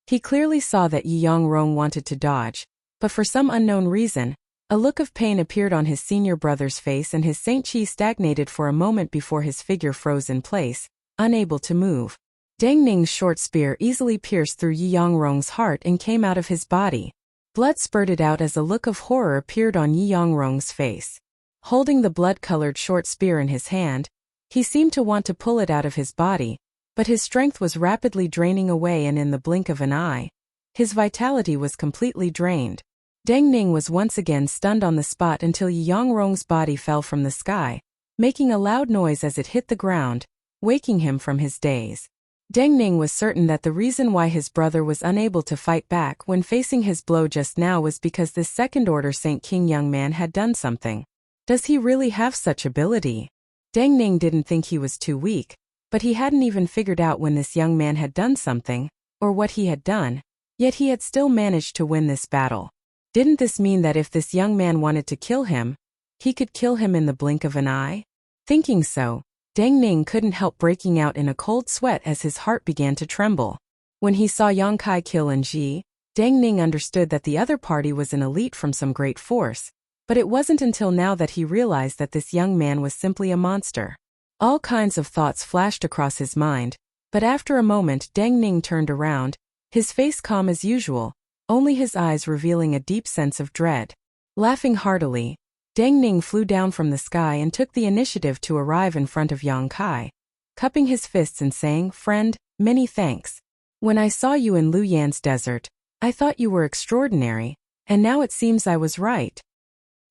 Speaker 1: He clearly saw that Yi Yangrong wanted to dodge, but for some unknown reason, a look of pain appeared on his senior brother's face and his Saint Chi stagnated for a moment before his figure froze in place, unable to move. Deng Ning's short spear easily pierced through Yi Yangrong's heart and came out of his body. Blood spurted out as a look of horror appeared on Yi Yangrong's face. Holding the blood-colored short spear in his hand, he seemed to want to pull it out of his body, but his strength was rapidly draining away and in the blink of an eye, his vitality was completely drained. Deng Ning was once again stunned on the spot until Yi Yangrong's body fell from the sky, making a loud noise as it hit the ground, waking him from his daze. Deng Ning was certain that the reason why his brother was unable to fight back when facing his blow just now was because this second-order Saint King young man had done something. Does he really have such ability? Deng Ning didn't think he was too weak, but he hadn't even figured out when this young man had done something, or what he had done, yet he had still managed to win this battle. Didn't this mean that if this young man wanted to kill him, he could kill him in the blink of an eye? Thinking so, Deng Ning couldn't help breaking out in a cold sweat as his heart began to tremble. When he saw Yang Kai kill Ji, Deng Ning understood that the other party was an elite from some great force, but it wasn't until now that he realized that this young man was simply a monster. All kinds of thoughts flashed across his mind, but after a moment Deng Ning turned around, his face calm as usual, only his eyes revealing a deep sense of dread. Laughing heartily, Deng Ning flew down from the sky and took the initiative to arrive in front of Yang Kai, cupping his fists and saying, "Friend, many thanks. When I saw you in Lu Yan's desert, I thought you were extraordinary, and now it seems I was right."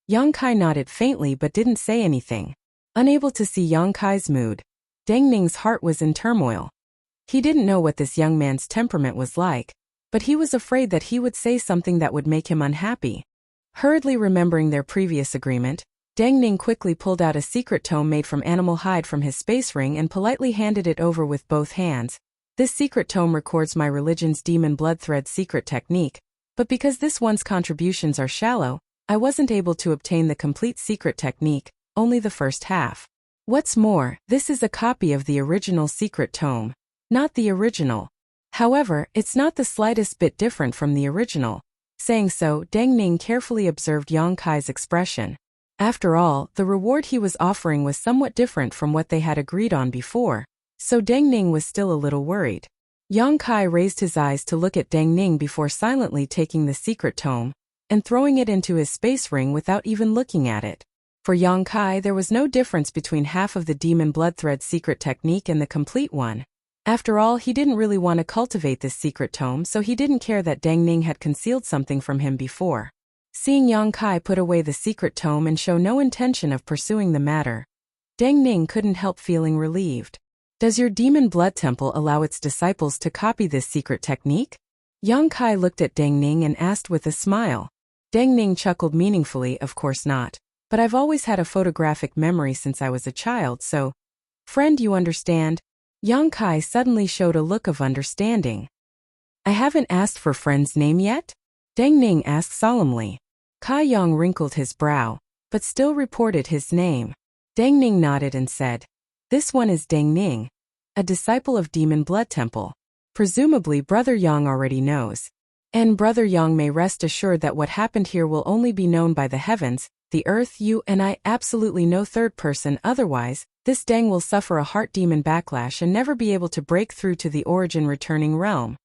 Speaker 1: Yang Kai nodded faintly but didn't say anything. Unable to see Yang Kai's mood, Deng Ning's heart was in turmoil. He didn't know what this young man's temperament was like, but he was afraid that he would say something that would make him unhappy. Hurriedly remembering their previous agreement, Deng Ning quickly pulled out a secret tome made from animal hide from his space ring and politely handed it over with both hands. This secret tome records my religion's demon blood thread secret technique, but because this one's contributions are shallow, I wasn't able to obtain the complete secret technique, only the first half. What's more, this is a copy of the original secret tome, not the original. However, it's not the slightest bit different from the original. Saying so, Deng Ning carefully observed Yang Kai's expression. After all, the reward he was offering was somewhat different from what they had agreed on before, so Deng Ning was still a little worried. Yang Kai raised his eyes to look at Deng Ning before silently taking the secret tome and throwing it into his space ring without even looking at it. For Yang Kai, there was no difference between half of the demon blood thread secret technique and the complete one. After all, he didn't really want to cultivate this secret tome, so he didn't care that Deng Ning had concealed something from him before. Seeing Yang Kai put away the secret tome and show no intention of pursuing the matter, Deng Ning couldn't help feeling relieved. Does your demon blood temple allow its disciples to copy this secret technique? Yang Kai looked at Deng Ning and asked with a smile. Deng Ning chuckled meaningfully, of course not, but I've always had a photographic memory since I was a child, so… Friend, you understand? Yang Kai suddenly showed a look of understanding. I haven't asked for friend's name yet? Deng Ning asked solemnly. Kai Yang wrinkled his brow, but still reported his name. Deng Ning nodded and said, "This one is Deng Ning, a disciple of Demon Blood Temple. Presumably Brother Yang already knows. And Brother Yang may rest assured that what happened here will only be known by the heavens, the earth, you and I, absolutely no third person. Otherwise, this Deng will suffer a heart demon backlash and never be able to break through to the origin returning realm."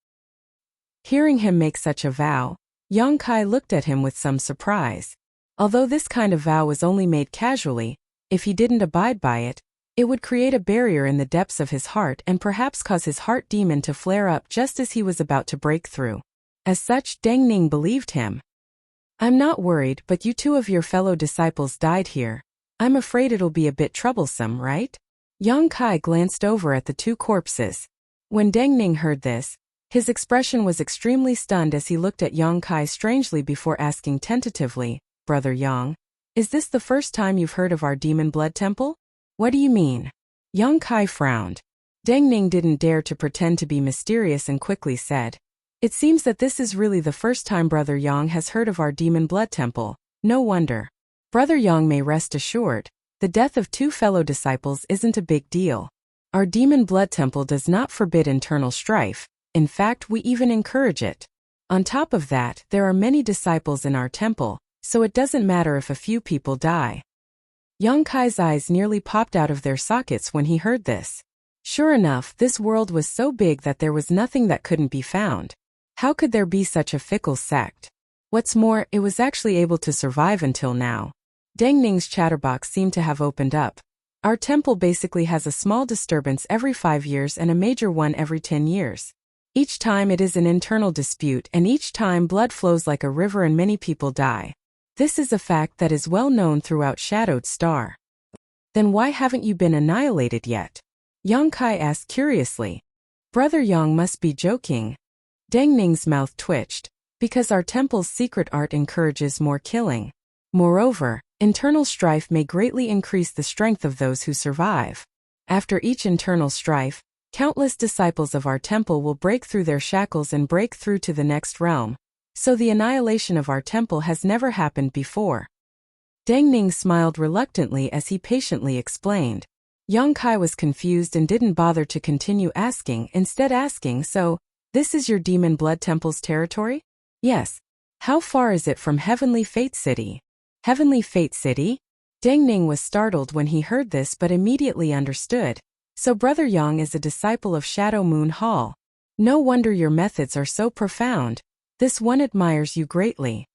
Speaker 1: Hearing him make such a vow, Yang Kai looked at him with some surprise. Although this kind of vow was only made casually, if he didn't abide by it, it would create a barrier in the depths of his heart and perhaps cause his heart demon to flare up just as he was about to break through. As such, Deng Ning believed him. "I'm not worried, but you two of your fellow disciples died here. I'm afraid it'll be a bit troublesome, right?" Yang Kai glanced over at the two corpses. When Deng Ning heard this, his expression was extremely stunned as he looked at Yang Kai strangely before asking tentatively, "Brother Yang, is this the first time you've heard of our demon blood temple?" "What do you mean?" Yang Kai frowned. Deng Ning didn't dare to pretend to be mysterious and quickly said, "It seems that this is really the first time Brother Yang has heard of our demon blood temple. No wonder. Brother Yang may rest assured, the death of two fellow disciples isn't a big deal. Our demon blood temple does not forbid internal strife, in fact we even encourage it. On top of that, there are many disciples in our temple, so it doesn't matter if a few people die. Yang Kai's eyes nearly popped out of their sockets when he heard this. Sure enough, this world was so big that there was nothing that couldn't be found. How could there be such a fickle sect? What's more, it was actually able to survive until now. Deng Ning's chatterbox seemed to have opened up. Our temple basically has a small disturbance every 5 years and a major one every 10 years. Each time it is an internal dispute, and each time blood flows like a river and many people die. This is a fact that is well known throughout Shadowed Star. Then why haven't you been annihilated yet? Yang Kai asked curiously. Brother Yang must be joking. Deng Ning's mouth twitched. Because our temple's secret art encourages more killing. Moreover, internal strife may greatly increase the strength of those who survive. After each internal strife, countless disciples of our temple will break through their shackles and break through to the next realm. So the annihilation of our temple has never happened before. Deng Ning smiled reluctantly as he patiently explained. Yang Kai was confused and didn't bother to continue asking, instead asking, so, this is your demon blood temple's territory? Yes. How far is it from Heavenly Fate City? Heavenly Fate City? Deng Ning was startled when he heard this but immediately understood. So Brother Yang is a disciple of Shadow Moon Hall. No wonder your methods are so profound. This one admires you greatly.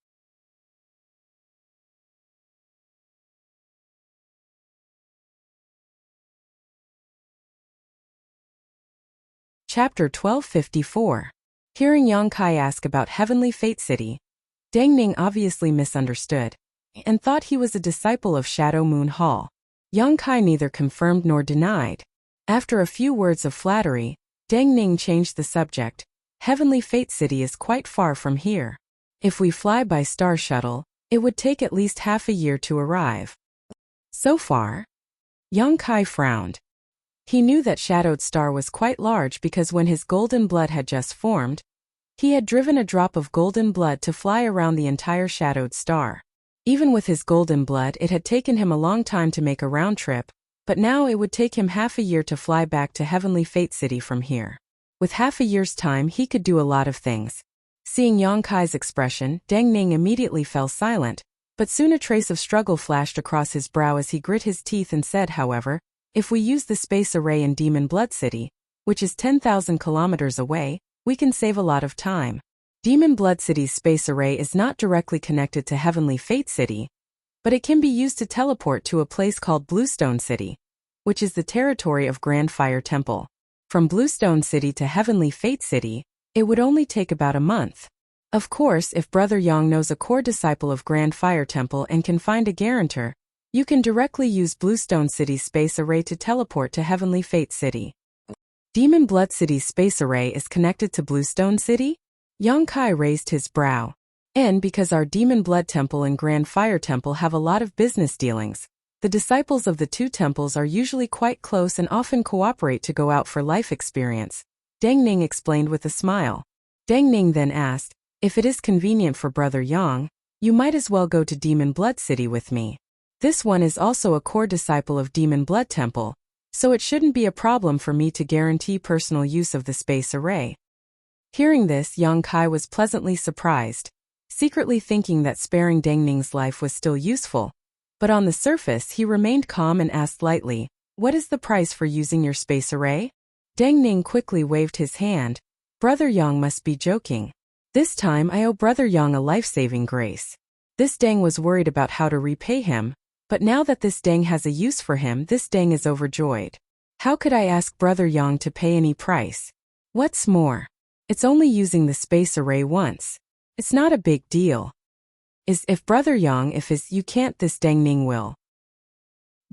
Speaker 1: Chapter 1254. Hearing Yang Kai ask about Heavenly Fate City, Deng Ning obviously misunderstood, and thought he was a disciple of Shadow Moon Hall. Yang Kai neither confirmed nor denied. After a few words of flattery, Deng Ning changed the subject. Heavenly Fate City is quite far from here. If we fly by star shuttle, it would take at least half a year to arrive. So far? Yang Kai frowned. He knew that Shadowed Star was quite large because when his golden blood had just formed, he had driven a drop of golden blood to fly around the entire Shadowed Star. Even with his golden blood, it had taken him a long time to make a round trip, but now it would take him half a year to fly back to Heavenly Fate City from here. With half a year's time, he could do a lot of things. Seeing Yang Kai's expression, Deng Ning immediately fell silent, but soon a trace of struggle flashed across his brow as he grit his teeth and said, however, if we use the space array in Demon Blood City, which is 10,000 kilometers away, we can save a lot of time. Demon Blood City's space array is not directly connected to Heavenly Fate City, but it can be used to teleport to a place called Bluestone City, which is the territory of Grand Fire Temple. From Bluestone City to Heavenly Fate City, it would only take about a month. Of course, if Brother Yang knows a core disciple of Grand Fire Temple and can find a guarantor, you can directly use Bluestone City's space array to teleport to Heavenly Fate City. Demon Blood City's space array is connected to Bluestone City? Yang Kai raised his brow. And because our Demon Blood Temple and Grand Fire Temple have a lot of business dealings, the disciples of the two temples are usually quite close and often cooperate to go out for life experience, Deng Ning explained with a smile. Deng Ning then asked, if it is convenient for Brother Yang, you might as well go to Demon Blood City with me. This one is also a core disciple of Demon Blood Temple, so it shouldn't be a problem for me to guarantee personal use of the space array. Hearing this, Yang Kai was pleasantly surprised, secretly thinking that sparing Deng Ning's life was still useful. But on the surface he remained calm and asked lightly, what is the price for using your space array? Deng Ning quickly waved his hand. Brother Yang must be joking. This time I owe Brother Yang a life-saving grace. This Deng was worried about how to repay him, but now that this Deng has a use for him, this Deng is overjoyed. How could I ask Brother Yang to pay any price? What's more, it's only using the space array once. It's not a big deal. If Brother Yang you can't, this Deng Ning will.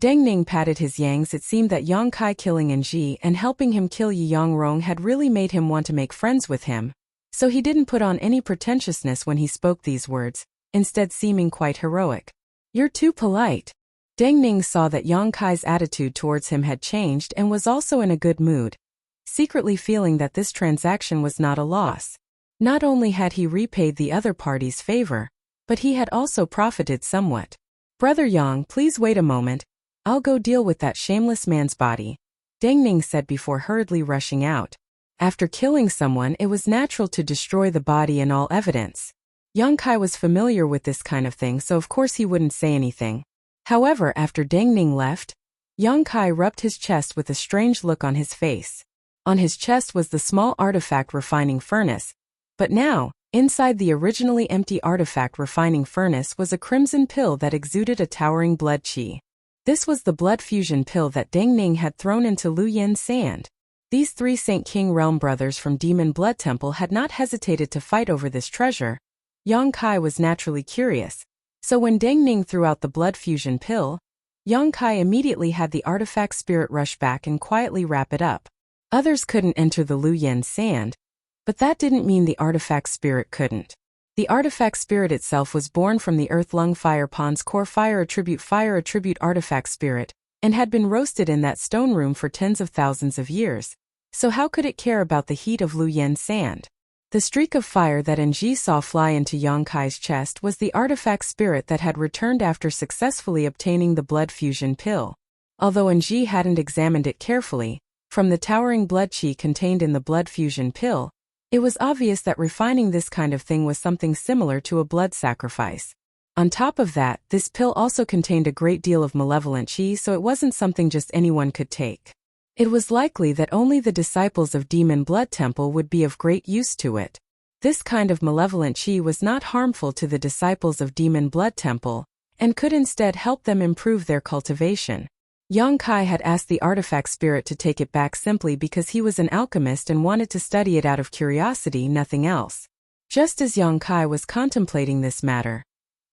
Speaker 1: Deng Ning patted his yangs. It seemed that Yang Kai killing Ji and helping him kill Yi Yang Rong had really made him want to make friends with him, so he didn't put on any pretentiousness when he spoke these words, instead seeming quite heroic. You're too polite. Deng Ning saw that Yang Kai's attitude towards him had changed and was also in a good mood, secretly feeling that this transaction was not a loss. Not only had he repaid the other party's favor, but he had also profited somewhat. "Brother Yang, please wait a moment. I'll go deal with that shameless man's body," Deng Ning said before hurriedly rushing out. After killing someone, it was natural to destroy the body and all evidence. Yang Kai was familiar with this kind of thing, so of course he wouldn't say anything. However, after Deng Ning left, Yang Kai rubbed his chest with a strange look on his face. On his chest was the small artifact refining furnace, but now, inside the originally empty artifact refining furnace was a crimson pill that exuded a towering blood qi. This was the blood fusion pill that Deng Ning had thrown into Lu Yin's sand. These three Saint King Realm brothers from Demon Blood Temple had not hesitated to fight over this treasure. Yang Kai was naturally curious, so when Deng Ning threw out the blood fusion pill, Yang Kai immediately had the artifact spirit rush back and quietly wrap it up. Others couldn't enter the Lu Yin sand, but that didn't mean the artifact spirit couldn't. The artifact spirit itself was born from the Earth Lung Fire Pond's core fire attribute artifact spirit, and had been roasted in that stone room for tens of thousands of years. So how could it care about the heat of Lu Yin sand? The streak of fire that Enji saw fly into Yang Kai's chest was the artifact spirit that had returned after successfully obtaining the blood fusion pill. Although Enji hadn't examined it carefully, from the towering blood qi contained in the blood fusion pill, it was obvious that refining this kind of thing was something similar to a blood sacrifice. On top of that, this pill also contained a great deal of malevolent qi, so it wasn't something just anyone could take. It was likely that only the disciples of Demon Blood Temple would be of great use to it. This kind of malevolent qi was not harmful to the disciples of Demon Blood Temple, and could instead help them improve their cultivation. Yang Kai had asked the artifact spirit to take it back simply because he was an alchemist and wanted to study it out of curiosity, nothing else. Just as Yang Kai was contemplating this matter,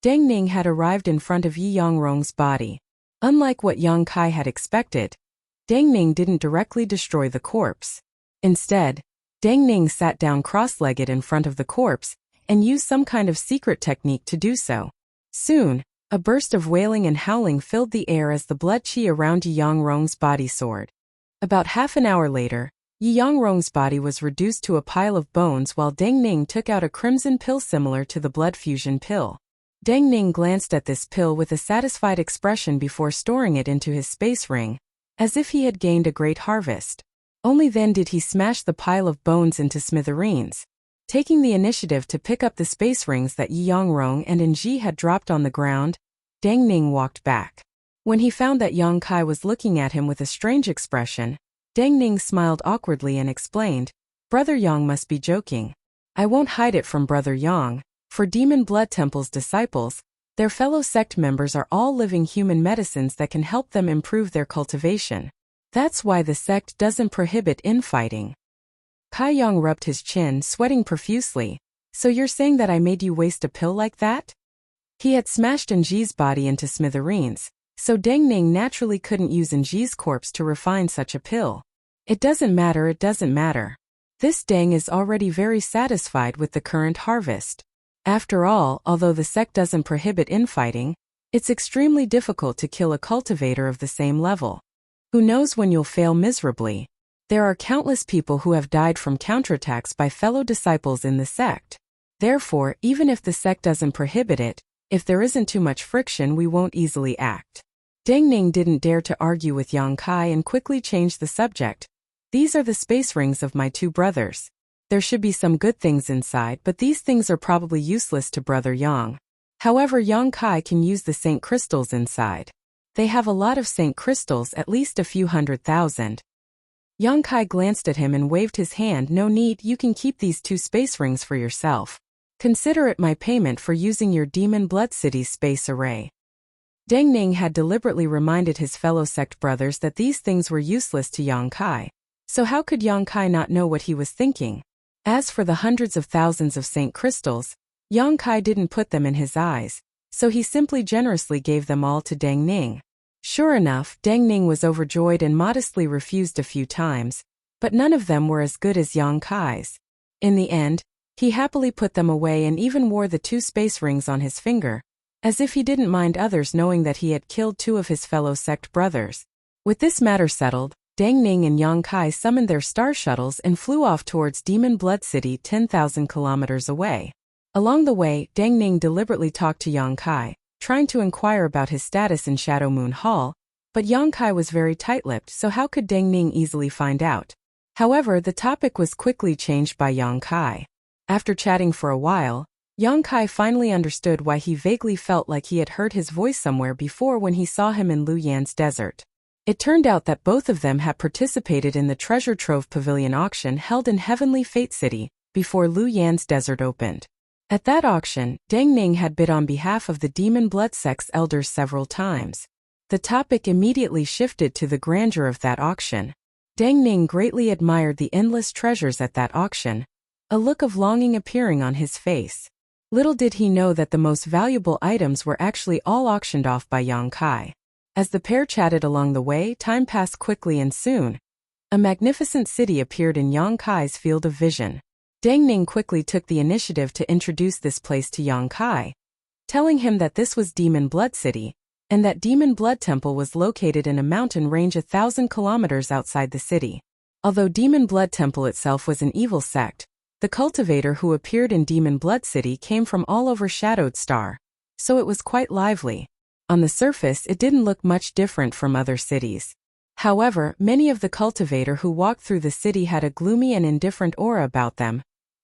Speaker 1: Deng Ning had arrived in front of Yi Yangrong's body. Unlike what Yang Kai had expected, Deng Ning didn't directly destroy the corpse. Instead, Deng Ning sat down cross-legged in front of the corpse and used some kind of secret technique to do so. Soon, a burst of wailing and howling filled the air as the blood qi around Yi Yangrong's body soared. About half an hour later, Yi Yangrong's body was reduced to a pile of bones while Deng Ning took out a crimson pill similar to the blood fusion pill. Deng Ning glanced at this pill with a satisfied expression before storing it into his space ring, as if he had gained a great harvest. Only then did he smash the pile of bones into smithereens. Taking the initiative to pick up the space rings that Yi Yangrong and Enji had dropped on the ground, Deng Ning walked back. When he found that Yang Kai was looking at him with a strange expression, Deng Ning smiled awkwardly and explained, "Brother Yang must be joking. I won't hide it from Brother Yang. For Demon Blood Temple's disciples, their fellow sect members are all living human medicines that can help them improve their cultivation. That's why the sect doesn't prohibit infighting." Kai Yang rubbed his chin, sweating profusely. "So you're saying that I made you waste a pill like that?" He had smashed Enji's body into smithereens, so Deng Ning naturally couldn't use Enji's corpse to refine such a pill. It doesn't matter. This Deng is already very satisfied with the current harvest. After all, although the sect doesn't prohibit infighting, it's extremely difficult to kill a cultivator of the same level. Who knows when you'll fail miserably? There are countless people who have died from counterattacks by fellow disciples in the sect. Therefore, even if the sect doesn't prohibit it, if there isn't too much friction, we won't easily act. Deng Ning didn't dare to argue with Yang Kai and quickly changed the subject. "These are the space rings of my two brothers. There should be some good things inside, but these things are probably useless to Brother Yang. However, Yang Kai can use the Saint Crystals inside. They have a lot of Saint Crystals, at least a few 100,000. Yang Kai glanced at him and waved his hand. "No need, you can keep these two space rings for yourself. Consider it my payment for using your Demon Blood City's space array." Deng Ning had deliberately reminded his fellow sect brothers that these things were useless to Yang Kai. So how could Yang Kai not know what he was thinking? As for the hundreds of thousands of Saint Crystals, Yang Kai didn't put them in his eyes, so he simply generously gave them all to Deng Ning. Sure enough, Deng Ning was overjoyed and modestly refused a few times, but none of them were as good as Yang Kai's. In the end, he happily put them away and even wore the two space rings on his finger, as if he didn't mind others knowing that he had killed two of his fellow sect brothers. With this matter settled, Deng Ning and Yang Kai summoned their star shuttles and flew off towards Demon Blood City 10,000 kilometers away. Along the way, Deng Ning deliberately talked to Yang Kai, trying to inquire about his status in Shadow Moon Hall, but Yang Kai was very tight-lipped, so how could Deng Ning easily find out? However, the topic was quickly changed by Yang Kai. After chatting for a while, Yang Kai finally understood why he vaguely felt like he had heard his voice somewhere before when he saw him in Lu Yan's desert. It turned out that both of them had participated in the Treasure Trove Pavilion auction held in Heavenly Fate City before Lu Yan's desert opened. At that auction, Deng Ning had bid on behalf of the Demon Blood Sect's elders several times. The topic immediately shifted to the grandeur of that auction. Deng Ning greatly admired the endless treasures at that auction, a look of longing appearing on his face. Little did he know that the most valuable items were actually all auctioned off by Yang Kai. As the pair chatted along the way, time passed quickly and soon, a magnificent city appeared in Yang Kai's field of vision. Deng Ning quickly took the initiative to introduce this place to Yang Kai, telling him that this was Demon Blood City, and that Demon Blood Temple was located in a mountain range 1,000 kilometers outside the city. Although Demon Blood Temple itself was an evil sect, the cultivator who appeared in Demon Blood City came from all over Shadowed Star, so it was quite lively. On the surface, it didn't look much different from other cities. However, many of the cultivator who walked through the city had a gloomy and indifferent aura about them.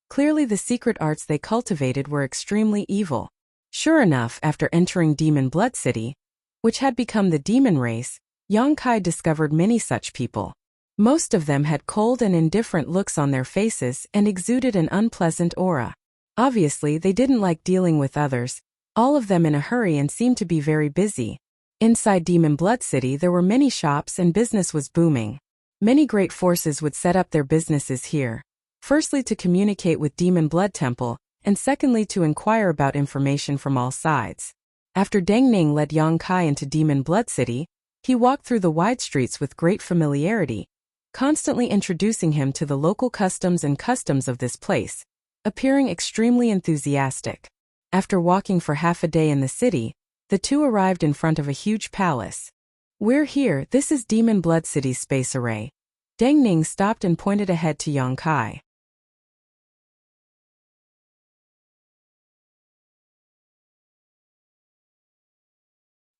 Speaker 1: Clearly the secret arts they cultivated were extremely evil. Sure enough, after entering Demon Blood City, which had become the demon race, Yang Kai discovered many such people. Most of them had cold and indifferent looks on their faces and exuded an unpleasant aura. Obviously, they didn't like dealing with others, all of them in a hurry and seemed to be very busy. Inside Demon Blood City there were many shops and business was booming. Many great forces would set up their businesses here. Firstly to communicate with Demon Blood Temple, and secondly to inquire about information from all sides. After Deng Ning led Yang Kai into Demon Blood City, he walked through the wide streets with great familiarity, constantly introducing him to the local customs and customs of this place, appearing extremely enthusiastic. After walking for half a day in the city, the two arrived in front of a huge palace. "We're here, this is Demon Blood City's space array." Deng Ning stopped and pointed ahead to Yang Kai.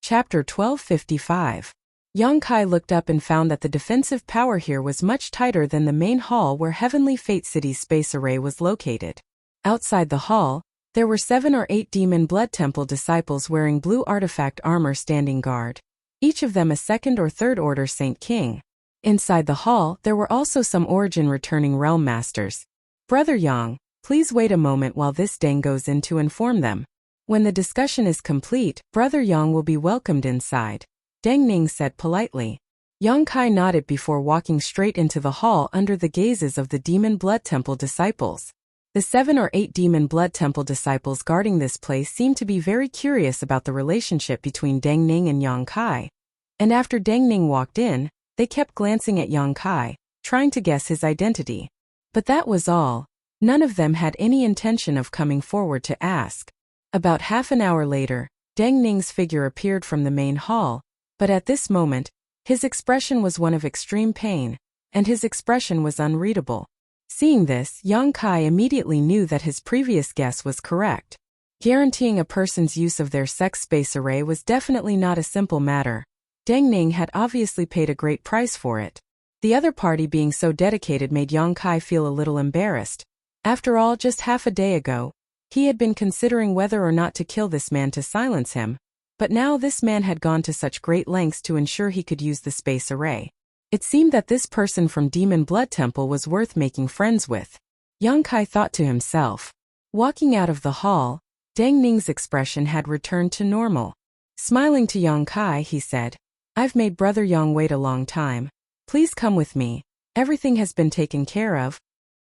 Speaker 1: Chapter 1255. Yang Kai looked up and found that the defensive power here was much tighter than the main hall where Heavenly Fate City's space array was located. Outside the hall, there were 7 or 8 Demon Blood Temple disciples wearing blue artifact armor standing guard, each of them a 2nd or 3rd order Saint King. Inside the hall, there were also some Origin returning realm masters. "Brother Yang, please wait a moment while this Deng goes in to inform them. When the discussion is complete, Brother Yang will be welcomed inside," Deng Ning said politely. Yang Kai nodded before walking straight into the hall under the gazes of the Demon Blood Temple disciples. The 7 or 8 Demon Blood Temple disciples guarding this place seemed to be very curious about the relationship between Deng Ning and Yang Kai. And after Deng Ning walked in, they kept glancing at Yang Kai, trying to guess his identity. But that was all. None of them had any intention of coming forward to ask. About half an hour later, Deng Ning's figure appeared from the main hall, but at this moment, his expression was one of extreme pain, and his expression was unreadable. Seeing this, Yang Kai immediately knew that his previous guess was correct. Guaranteeing a person's use of their sex space array was definitely not a simple matter. Deng Ning had obviously paid a great price for it. The other party being so dedicated made Yang Kai feel a little embarrassed. After all, just half a day ago, he had been considering whether or not to kill this man to silence him, but now this man had gone to such great lengths to ensure he could use the space array. It seemed that this person from Demon Blood Temple was worth making friends with. Yang Kai thought to himself. Walking out of the hall, Deng Ning's expression had returned to normal. Smiling to Yang Kai, he said, "I've made Brother Yang wait a long time. Please come with me. Everything has been taken care of."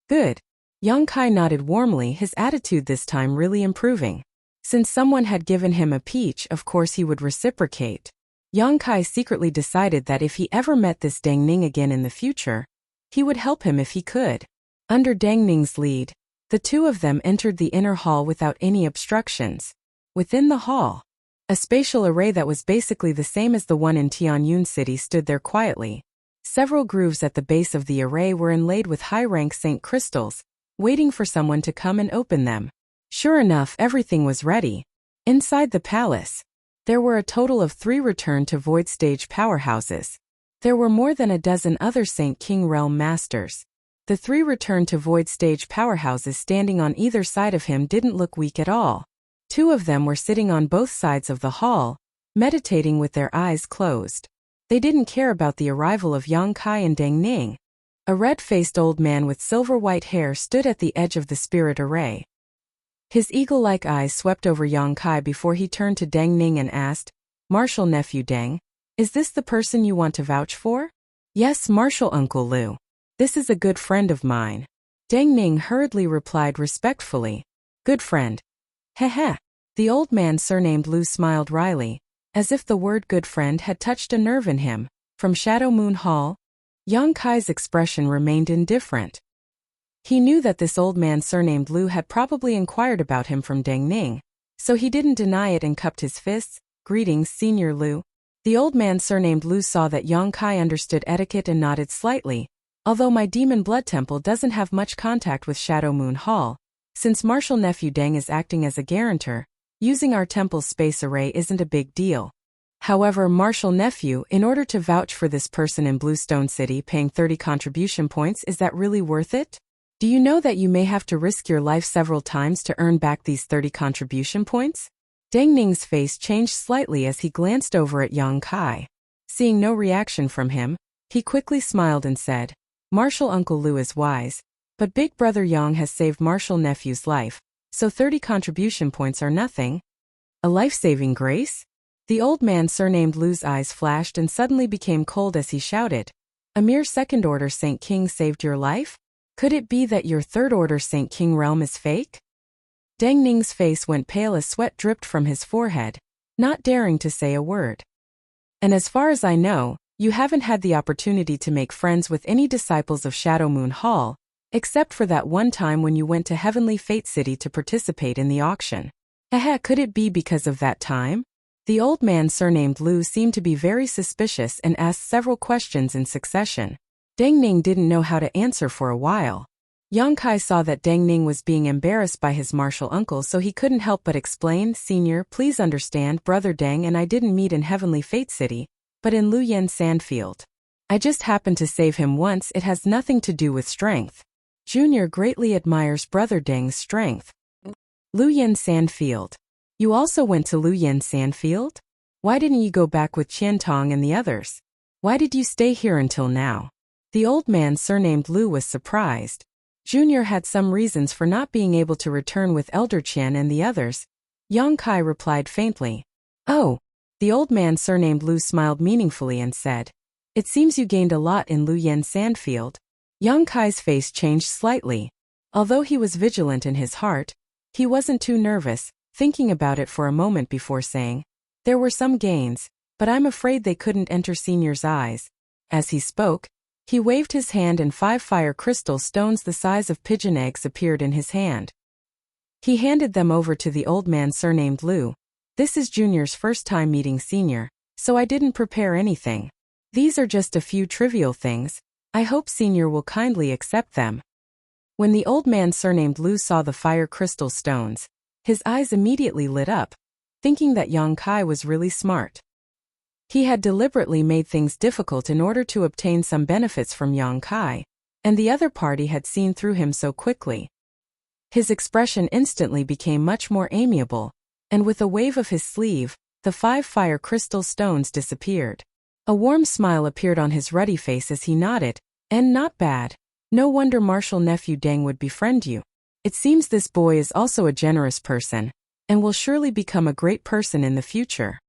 Speaker 1: "Good." Yang Kai nodded warmly, his attitude this time really improving. Since someone had given him a peach, of course he would reciprocate. Yang Kai secretly decided that if he ever met this Deng Ning again in the future, he would help him if he could. Under Deng Ning's lead, the two of them entered the inner hall without any obstructions. Within the hall, a spatial array that was basically the same as the one in Tianyun City stood there quietly. Several grooves at the base of the array were inlaid with high-rank Saint crystals, waiting for someone to come and open them. Sure enough, everything was ready. Inside the palace, there were a total of 3 Return to Void stage powerhouses. There were more than a dozen other Saint King Realm masters. The 3 Return to Void stage powerhouses standing on either side of him didn't look weak at all. 2 of them were sitting on both sides of the hall, meditating with their eyes closed. They didn't care about the arrival of Yang Kai and Deng Ning. A red-faced old man with silver-white hair stood at the edge of the spirit array. His eagle-like eyes swept over Yang Kai before he turned to Deng Ning and asked, "Martial nephew Deng, is this the person you want to vouch for?" "Yes, Martial Uncle Lu. This is a good friend of mine." Deng Ning hurriedly replied respectfully, "Good friend." Heh. The old man surnamed Lu smiled wryly, as if the word good friend had touched a nerve in him. From Shadow Moon Hall, Yang Kai's expression remained indifferent. He knew that this old man surnamed Lu had probably inquired about him from Deng Ning, so he didn't deny it and cupped his fists. "Greetings, Senior Lu." The old man surnamed Lu saw that Yang Kai understood etiquette and nodded slightly. "Although my demon blood temple doesn't have much contact with Shadow Moon Hall, since Martial Nephew Deng is acting as a guarantor, using our temple's space array isn't a big deal. However, Martial Nephew, in order to vouch for this person in Bluestone City paying 30 contribution points, is that really worth it? Do you know that you may have to risk your life several times to earn back these 30 contribution points?" Deng Ning's face changed slightly as he glanced over at Yang Kai. Seeing no reaction from him, he quickly smiled and said, "Martial Uncle Lu is wise, but Big Brother Yang has saved Martial Nephew's life, so 30 contribution points are nothing." "A life-saving grace?" The old man surnamed Lu's eyes flashed and suddenly became cold as he shouted, "A mere second-order Saint King saved your life? Could it be that your third-order Saint King realm is fake?" Deng Ning's face went pale as sweat dripped from his forehead, not daring to say a word. "And as far as I know, you haven't had the opportunity to make friends with any disciples of Shadow Moon Hall, except for that one time when you went to Heavenly Fate City to participate in the auction. Could it be because of that time?" The old man surnamed Lu seemed to be very suspicious and asked several questions in succession. Deng Ning didn't know how to answer for a while. Yang Kai saw that Deng Ning was being embarrassed by his martial uncle, so he couldn't help but explain, "Senior, please understand, Brother Deng and I didn't meet in Heavenly Fate City, but in Luyen Sandfield. I just happened to save him once. It has nothing to do with strength. Junior greatly admires Brother Deng's strength." Luyen Sandfield. You also went to Luyen Sandfield? Why didn't you go back with Qian Tong and the others? Why did you stay here until now? The old man surnamed Lu was surprised. Junior had some reasons for not being able to return with Elder Qian and the others. Yang Kai replied faintly. "Oh." The old man surnamed Lu smiled meaningfully and said, "It seems you gained a lot in Luyen Sandfield." Yang Kai's face changed slightly. Although he was vigilant in his heart, he wasn't too nervous, thinking about it for a moment before saying, "There were some gains, but I'm afraid they couldn't enter Senior's eyes." As he spoke, he waved his hand and 5 fire crystal stones the size of pigeon eggs appeared in his hand. He handed them over to the old man surnamed Lu. "This is Junior's first time meeting Senior, so I didn't prepare anything. These are just a few trivial things. I hope Senior will kindly accept them." When the old man surnamed Lu saw the fire crystal stones, his eyes immediately lit up, thinking that Yang Kai was really smart. He had deliberately made things difficult in order to obtain some benefits from Yang Kai, and the other party had seen through him so quickly. His expression instantly became much more amiable, and with a wave of his sleeve, the 5 fire crystal stones disappeared. A warm smile appeared on his ruddy face as he nodded, "And not bad. No wonder Martial Nephew Deng would befriend you. It seems this boy is also a generous person, and will surely become a great person in the future.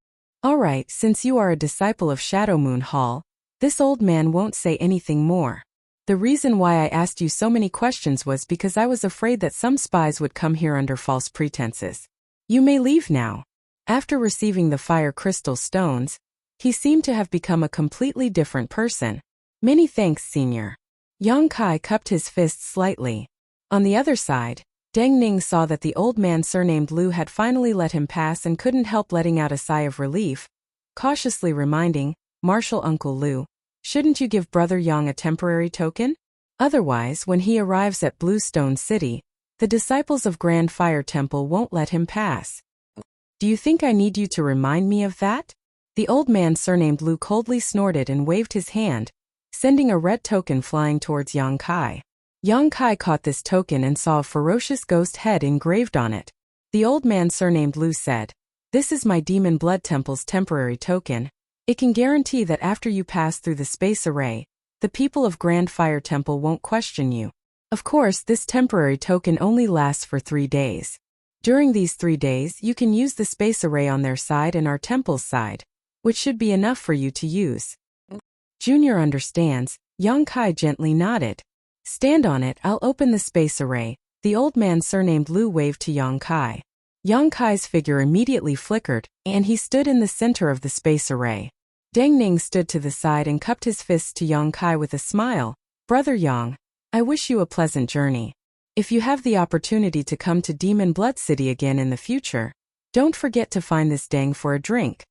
Speaker 1: Alright, since you are a disciple of Shadow Moon Hall, this old man won't say anything more. The reason why I asked you so many questions was because I was afraid that some spies would come here under false pretenses. You may leave now." After receiving the fire crystal stones, he seemed to have become a completely different person. "Many thanks, Senior." Yang Kai cupped his fists slightly. On the other side, Deng Ning saw that the old man surnamed Lu had finally let him pass and couldn't help letting out a sigh of relief, cautiously reminding, "Martial Uncle Lu, shouldn't you give Brother Yang a temporary token? Otherwise, when he arrives at Bluestone City, The disciples of Grand Fire Temple won't let him pass. Do you think I need you to remind me of that? The old man surnamed Lu coldly snorted and waved his hand, sending a red token flying towards Yang Kai. Yang Kai caught this token and saw a ferocious ghost head engraved on it. The old man surnamed Lu said, "This is my Demon Blood Temple's temporary token. It can guarantee that after you pass through the space array, the people of Grand Fire Temple won't question you. Of course, this temporary token only lasts for 3 days. During these 3 days, you can use the space array on their side and our temple's side, which should be enough for you to use." Junior understands. Yang Kai gently nodded. "Stand on it, I'll open the space array." The old man surnamed Lu waved to Yang Kai. Yang Kai's figure immediately flickered, and he stood in the center of the space array. Deng Ning stood to the side and cupped his fists to Yang Kai with a smile. "Brother Yang, I wish you a pleasant journey. If you have the opportunity to come to Demon Blood City again in the future, don't forget to find this Deng for a drink."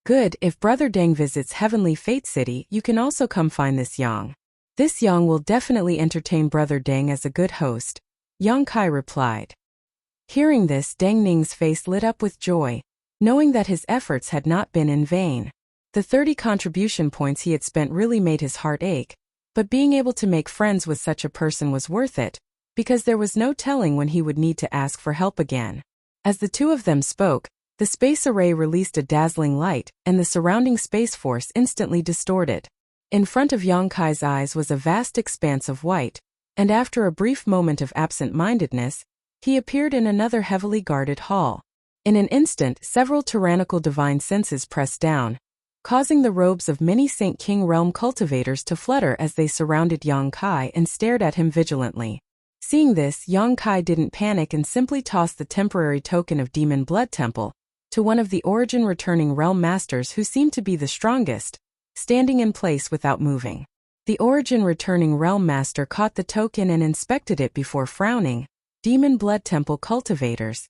Speaker 1: "Good, if Brother Deng visits Heavenly Fate City, you can also come find this Yang. This Yang will definitely entertain Brother Deng as a good host," Yang Kai replied. Hearing this, Deng Ning's face lit up with joy, knowing that his efforts had not been in vain. The 30 contribution points he had spent really made his heart ache, but being able to make friends with such a person was worth it, because there was no telling when he would need to ask for help again. As the two of them spoke, the space array released a dazzling light, and the surrounding space force instantly distorted. In front of Yang Kai's eyes was a vast expanse of white, and after a brief moment of absent-mindedness, he appeared in another heavily guarded hall. In an instant, several tyrannical divine senses pressed down, causing the robes of many Saint King Realm cultivators to flutter as they surrounded Yang Kai and stared at him vigilantly. Seeing this, Yang Kai didn't panic and simply tossed the temporary token of Demon Blood Temple to one of the Origin Returning Realm Masters who seemed to be the strongest, standing in place without moving. The Origin Returning Realm Master caught the token and inspected it before frowning. "Demon Blood Temple cultivators."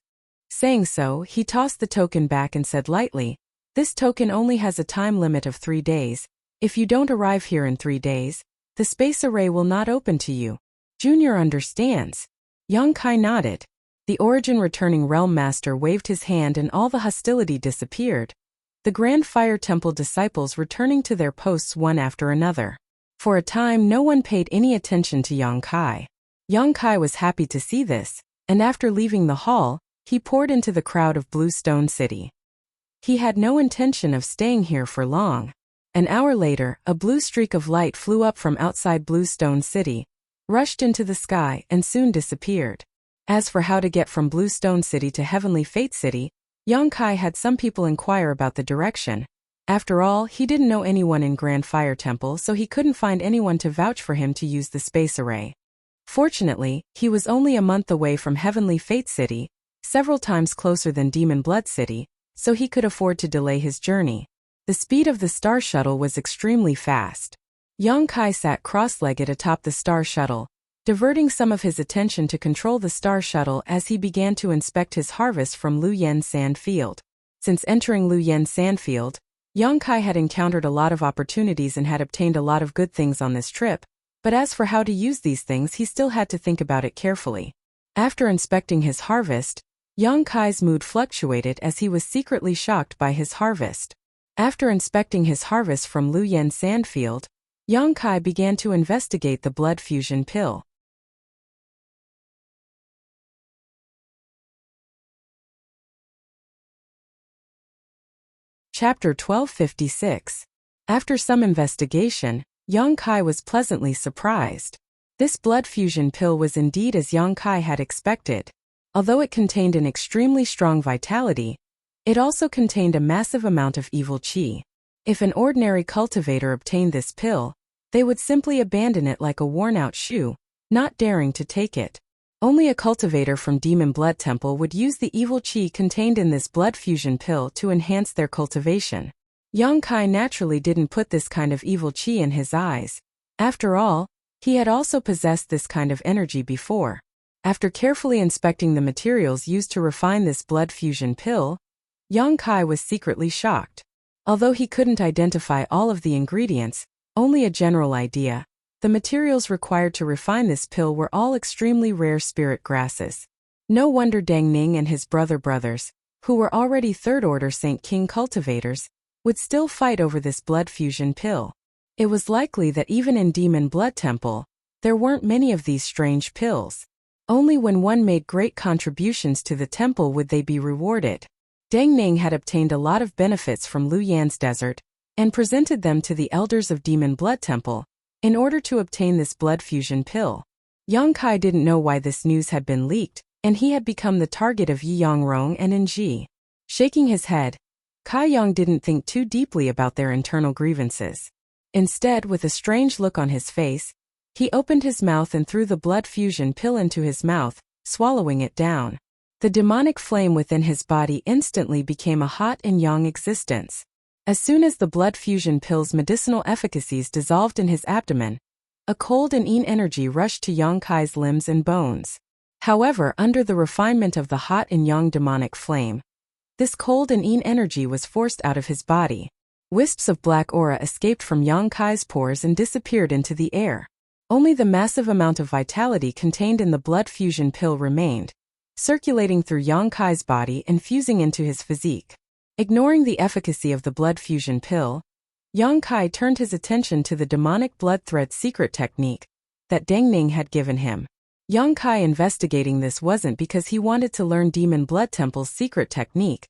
Speaker 1: Saying so, he tossed the token back and said lightly, "This token only has a time limit of 3 days. If you don't arrive here in 3 days, the space array will not open to you." Junior understands. Yang Kai nodded. The Origin Returning Realm Master waved his hand and all the hostility disappeared, the Grand Fire Temple disciples returning to their posts one after another. For a time no one paid any attention to Yang Kai. Yang Kai was happy to see this, and after leaving the hall, he poured into the crowd of Blue Stone City. He had no intention of staying here for long. An hour later, a blue streak of light flew up from outside Blue Stone City, rushed into the sky, and soon disappeared. As for how to get from Blue Stone City to Heavenly Fate City, Yang Kai had some people inquire about the direction. After all, he didn't know anyone in Grand Fire Temple, so he couldn't find anyone to vouch for him to use the space array. Fortunately, he was only a month away from Heavenly Fate City, several times closer than Demon Blood City, so he could afford to delay his journey. The speed of the Star Shuttle was extremely fast. Yang Kai sat cross-legged atop the Star Shuttle, diverting some of his attention to control the Star Shuttle as he began to inspect his harvest from Luyen Sandfield. Since entering Luyen Sandfield, Yang Kai had encountered a lot of opportunities and had obtained a lot of good things on this trip, but as for how to use these things, he still had to think about it carefully. After inspecting his harvest, Yang Kai's mood fluctuated as he was secretly shocked by his harvest. After inspecting his harvest from Luyen Sandfield, Yang Kai began to investigate the blood fusion pill. Chapter 1256. After some investigation, Yang Kai was pleasantly surprised. This blood fusion pill was indeed as Yang Kai had expected. Although it contained an extremely strong vitality, it also contained a massive amount of evil qi. If an ordinary cultivator obtained this pill, they would simply abandon it like a worn-out shoe, not daring to take it. Only a cultivator from Demon Blood Temple would use the evil qi contained in this blood fusion pill to enhance their cultivation. Yang Kai naturally didn't put this kind of evil qi in his eyes. After all, he had also possessed this kind of energy before. After carefully inspecting the materials used to refine this blood fusion pill, Yang Kai was secretly shocked. Although he couldn't identify all of the ingredients, only a general idea, The materials required to refine this pill were all extremely rare spirit grasses. No wonder Dang Ning and his brothers, who were already third-order Saint King cultivators, would still fight over this blood fusion pill. It was likely that even in Demon Blood Temple, there weren't many of these strange pills. Only when one made great contributions to the temple would they be rewarded. Dang Ning had obtained a lot of benefits from Lu Yan's desert, and presented them to the elders of Demon Blood Temple, in order to obtain this blood fusion pill. Yang Kai didn't know why this news had been leaked, and he had become the target of Yi Yangrong and Enji. Shaking his head, Kai Yang didn't think too deeply about their internal grievances. Instead, with a strange look on his face, he opened his mouth and threw the blood fusion pill into his mouth, swallowing it down. The demonic flame within his body instantly became a hot and yang existence. As soon as the blood fusion pill's medicinal efficacies dissolved in his abdomen, a cold and yin energy rushed to Yang Kai's limbs and bones. However, under the refinement of the hot and yang demonic flame, this cold and yin energy was forced out of his body. Wisps of black aura escaped from Yang Kai's pores and disappeared into the air. Only the massive amount of vitality contained in the blood fusion pill remained, circulating through Yang Kai's body and fusing into his physique. Ignoring the efficacy of the blood fusion pill, Yang Kai turned his attention to the demonic blood thread secret technique that Dang Ning had given him. Yang Kai investigating this wasn't because he wanted to learn Demon Blood Temple's secret technique,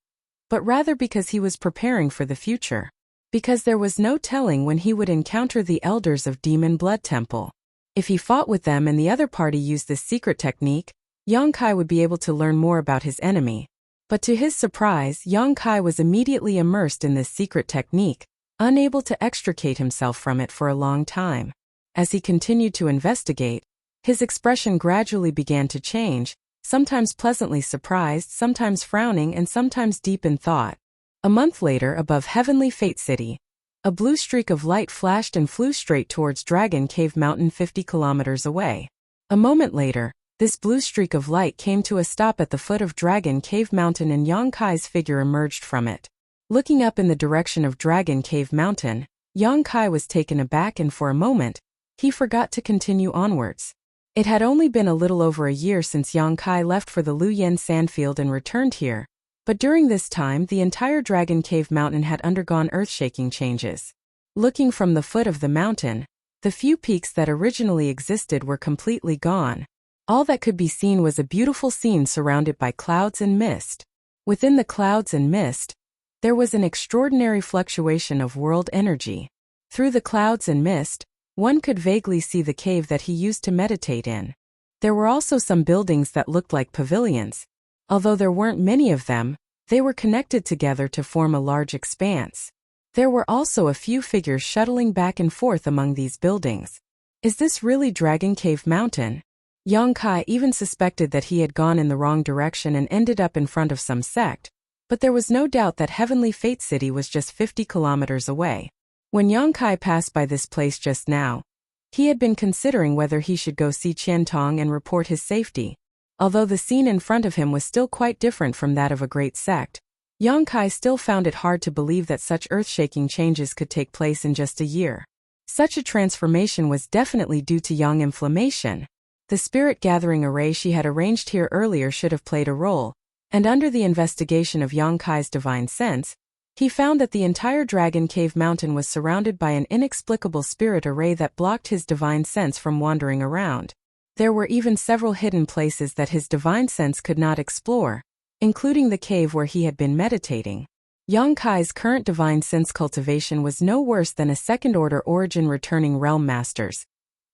Speaker 1: but rather because he was preparing for the future. Because there was no telling when he would encounter the elders of Demon Blood Temple. If he fought with them and the other party used this secret technique, Yang Kai would be able to learn more about his enemy. But to his surprise, Yang Kai was immediately immersed in this secret technique, unable to extricate himself from it for a long time. As he continued to investigate, his expression gradually began to change, sometimes pleasantly surprised, sometimes frowning, and sometimes deep in thought. A month later, above Heavenly Fate City, a blue streak of light flashed and flew straight towards Dragon Cave Mountain 50 kilometers away. A moment later, this blue streak of light came to a stop at the foot of Dragon Cave Mountain and Yang Kai's figure emerged from it. Looking up in the direction of Dragon Cave Mountain, Yang Kai was taken aback and for a moment, he forgot to continue onwards. It had only been a little over a year since Yang Kai left for the Lu Yen Sandfield and returned here. But during this time, the entire Dragon Cave Mountain had undergone earth-shaking changes. Looking from the foot of the mountain, the few peaks that originally existed were completely gone. All that could be seen was a beautiful scene surrounded by clouds and mist. Within the clouds and mist, there was an extraordinary fluctuation of world energy. Through the clouds and mist, one could vaguely see the cave that he used to meditate in. There were also some buildings that looked like pavilions. Although there weren't many of them, they were connected together to form a large expanse. There were also a few figures shuttling back and forth among these buildings. Is this really Dragon Cave Mountain? Yang Kai even suspected that he had gone in the wrong direction and ended up in front of some sect, but there was no doubt that Heavenly Fate City was just 50 kilometers away. When Yang Kai passed by this place just now, he had been considering whether he should go see Qian Tong and report his safety. Although the scene in front of him was still quite different from that of a great sect, Yang Kai still found it hard to believe that such earth-shaking changes could take place in just a year. Such a transformation was definitely due to yang inflammation. The spirit gathering array she had arranged here earlier should have played a role, and under the investigation of Yang Kai's divine sense, he found that the entire Dragon Cave Mountain was surrounded by an inexplicable spirit array that blocked his divine sense from wandering around. There were even several hidden places that his divine sense could not explore, including the cave where he had been meditating. Yang Kai's current divine sense cultivation was no worse than a second-order origin returning realm master's,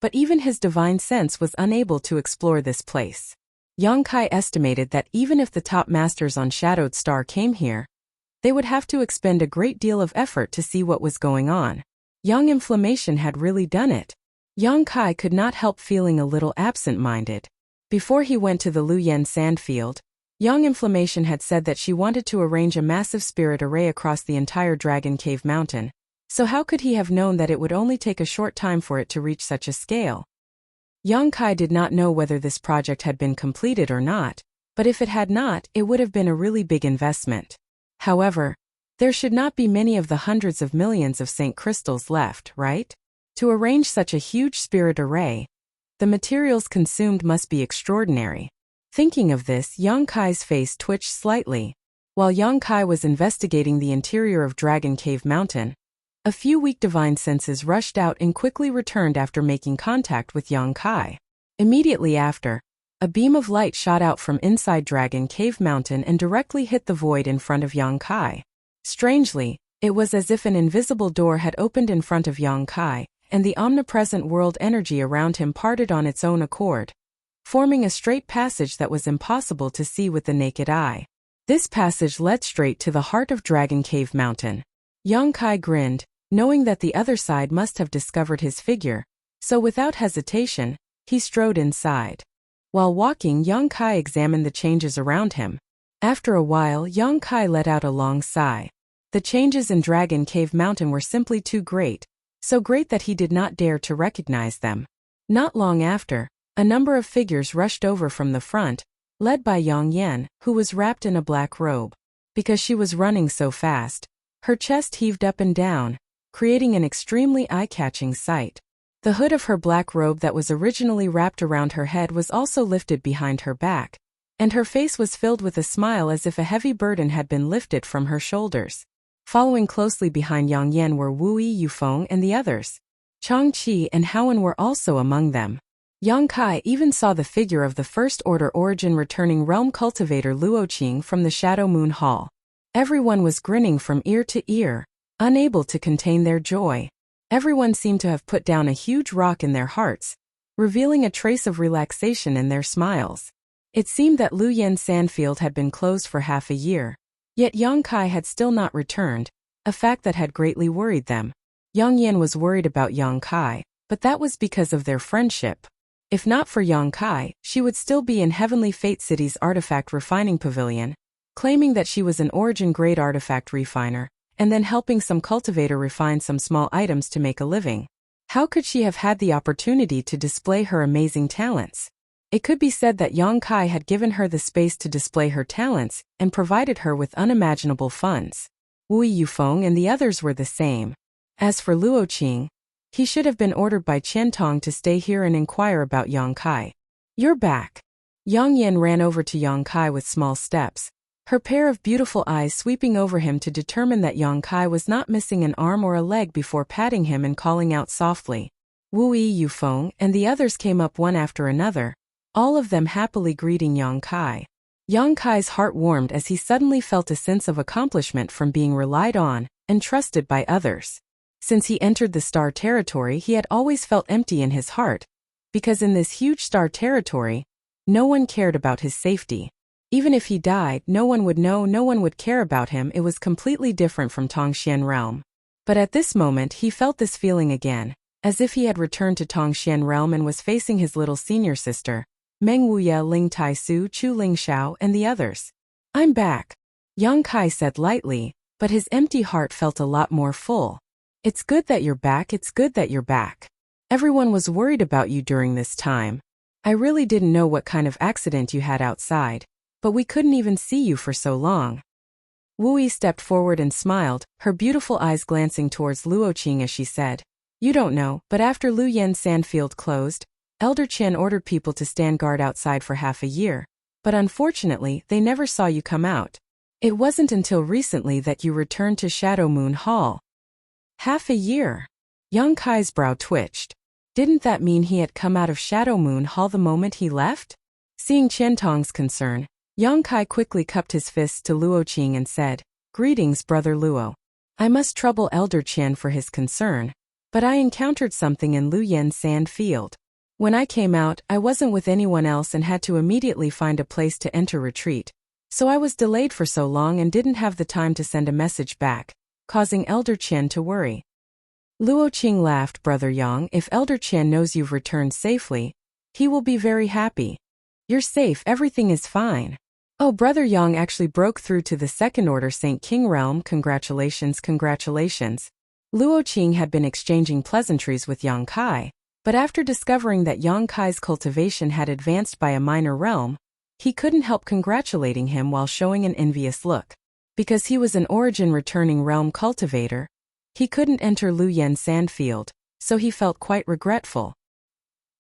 Speaker 1: but even his divine sense was unable to explore this place. Yang Kai estimated that even if the top masters on Shadowed Star came here, they would have to expend a great deal of effort to see what was going on. Yang inflammation had really done it. Yang Kai could not help feeling a little absent-minded. Before he went to the Lu Yen Sandfield, Yang Inflammation had said that she wanted to arrange a massive spirit array across the entire Dragon Cave Mountain, so how could he have known that it would only take a short time for it to reach such a scale? Yang Kai did not know whether this project had been completed or not, but if it had not, it would have been a really big investment. However, there should not be many of the hundreds of millions of Saint Crystals left, right? To arrange such a huge spirit array, the materials consumed must be extraordinary. Thinking of this, Yang Kai's face twitched slightly. While Yang Kai was investigating the interior of Dragon Cave Mountain, a few weak divine senses rushed out and quickly returned after making contact with Yang Kai. Immediately after, a beam of light shot out from inside Dragon Cave Mountain and directly hit the void in front of Yang Kai. Strangely, it was as if an invisible door had opened in front of Yang Kai, and the omnipresent world energy around him parted on its own accord, forming a straight passage that was impossible to see with the naked eye. This passage led straight to the heart of Dragon Cave Mountain. Yang Kai grinned, knowing that the other side must have discovered his figure, so without hesitation, he strode inside. While walking, Yang Kai examined the changes around him. After a while, Yang Kai let out a long sigh. The changes in Dragon Cave Mountain were simply too great, so great that he did not dare to recognize them. Not long after, a number of figures rushed over from the front, led by Yang Yan, who was wrapped in a black robe. Because she was running so fast, her chest heaved up and down, creating an extremely eye-catching sight. The hood of her black robe that was originally wrapped around her head was also lifted behind her back, and her face was filled with a smile as if a heavy burden had been lifted from her shoulders. Following closely behind Yang Yan were Wu Yufeng and the others. Chang Qi and Haowen were also among them. Yang Kai even saw the figure of the First Order Origin returning realm cultivator Luoqing from the Shadow Moon Hall. Everyone was grinning from ear to ear, unable to contain their joy. Everyone seemed to have put down a huge rock in their hearts, revealing a trace of relaxation in their smiles. It seemed that Luoyan Sandfield had been closed for half a year, yet Yang Kai had still not returned, a fact that had greatly worried them. Yang Yan was worried about Yang Kai, but that was because of their friendship. If not for Yang Kai, she would still be in Heavenly Fate City's artifact refining pavilion, claiming that she was an origin-grade artifact refiner, and then helping some cultivator refine some small items to make a living. How could she have had the opportunity to display her amazing talents? It could be said that Yang Kai had given her the space to display her talents and provided her with unimaginable funds. Wu Yufeng and the others were the same. As for Luoqing, he should have been ordered by Qian Tong to stay here and inquire about Yang Kai. "You're back." Yang Yan ran over to Yang Kai with small steps, her pair of beautiful eyes sweeping over him to determine that Yang Kai was not missing an arm or a leg before patting him and calling out softly. Wu Yufeng and the others came up one after another, all of them happily greeting Yang Kai. Yang Kai's heart warmed as he suddenly felt a sense of accomplishment from being relied on and trusted by others. Since he entered the star territory, he had always felt empty in his heart, because in this huge star territory, no one cared about his safety. Even if he died, no one would know, no one would care about him. It was completely different from Tongxian Realm. But at this moment he felt this feeling again, as if he had returned to Tongxian Realm and was facing his little senior sister, Meng Wuye, Ling Taisu, Chu Lingxiao, and the others. "I'm back," Yang Kai said lightly, but his empty heart felt a lot more full. "It's good that you're back, it's good that you're back. Everyone was worried about you during this time. I really didn't know what kind of accident you had outside, but we couldn't even see you for so long." Wu Yi stepped forward and smiled, her beautiful eyes glancing towards Luoqing as she said, "You don't know, but after Luoyan Sandfield closed, Elder Qian ordered people to stand guard outside for half a year, but unfortunately they never saw you come out. It wasn't until recently that you returned to Shadow Moon Hall." "Half a year?" Yang Kai's brow twitched. Didn't that mean he had come out of Shadow Moon Hall the moment he left? Seeing Qian Tong's concern, Yang Kai quickly cupped his fists to Luoqing and said, "Greetings, Brother Luo. I must trouble Elder Qian for his concern, but I encountered something in Luoyan Sand Field. When I came out, I wasn't with anyone else and had to immediately find a place to enter retreat, so I was delayed for so long and didn't have the time to send a message back, causing Elder Qian to worry." Luoqing laughed. "Brother Yang, if Elder Qian knows you've returned safely, he will be very happy. You're safe, everything is fine. Oh, Brother Yang actually broke through to the Second Order Saint King Realm, congratulations, congratulations." Luoqing had been exchanging pleasantries with Yang Kai, but after discovering that Yang Kai's cultivation had advanced by a minor realm, he couldn't help congratulating him while showing an envious look. Because he was an origin returning realm cultivator, he couldn't enter Luoyan Sandfield, so he felt quite regretful.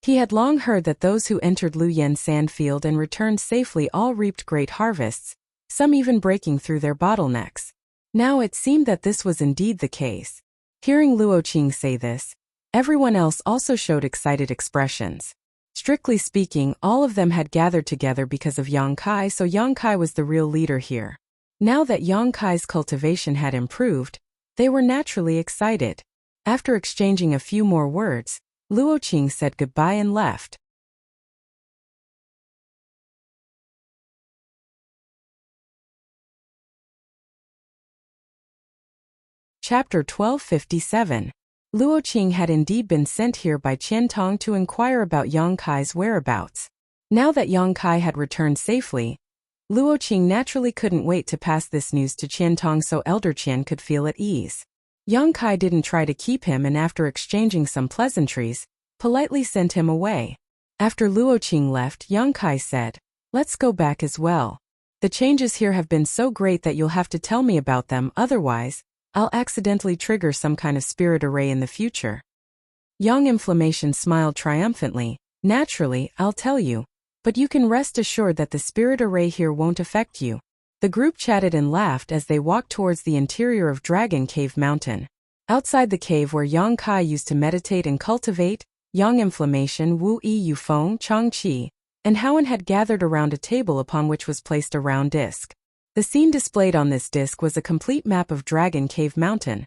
Speaker 1: He had long heard that those who entered Luyen Sandfield and returned safely all reaped great harvests, some even breaking through their bottlenecks. Now it seemed that this was indeed the case. Hearing Luoqing say this, everyone else also showed excited expressions. Strictly speaking, all of them had gathered together because of Yang Kai, so Yang Kai was the real leader here. Now that Yang Kai's cultivation had improved, they were naturally excited. After exchanging a few more words, Luoqing said goodbye and left. Chapter 1257. Luoqing had indeed been sent here by Qian Tong to inquire about Yang Kai's whereabouts. Now that Yang Kai had returned safely, Luoqing naturally couldn't wait to pass this news to Qian Tong so Elder Qian could feel at ease. Yang Kai didn't try to keep him and after exchanging some pleasantries, politely sent him away. After Luoqing left, Yang Kai said, "Let's go back as well. The changes here have been so great that you'll have to tell me about them, otherwise, I'll accidentally trigger some kind of spirit array in the future." Yang Inflammation smiled triumphantly. "Naturally, I'll tell you. But you can rest assured that the spirit array here won't affect you." The group chatted and laughed as they walked towards the interior of Dragon Cave Mountain. Outside the cave where Yang Kai used to meditate and cultivate, Yang Inflammation, Wu Yi Yufeng, Chang Qi, and Howen had gathered around a table upon which was placed a round disc. The scene displayed on this disc was a complete map of Dragon Cave Mountain,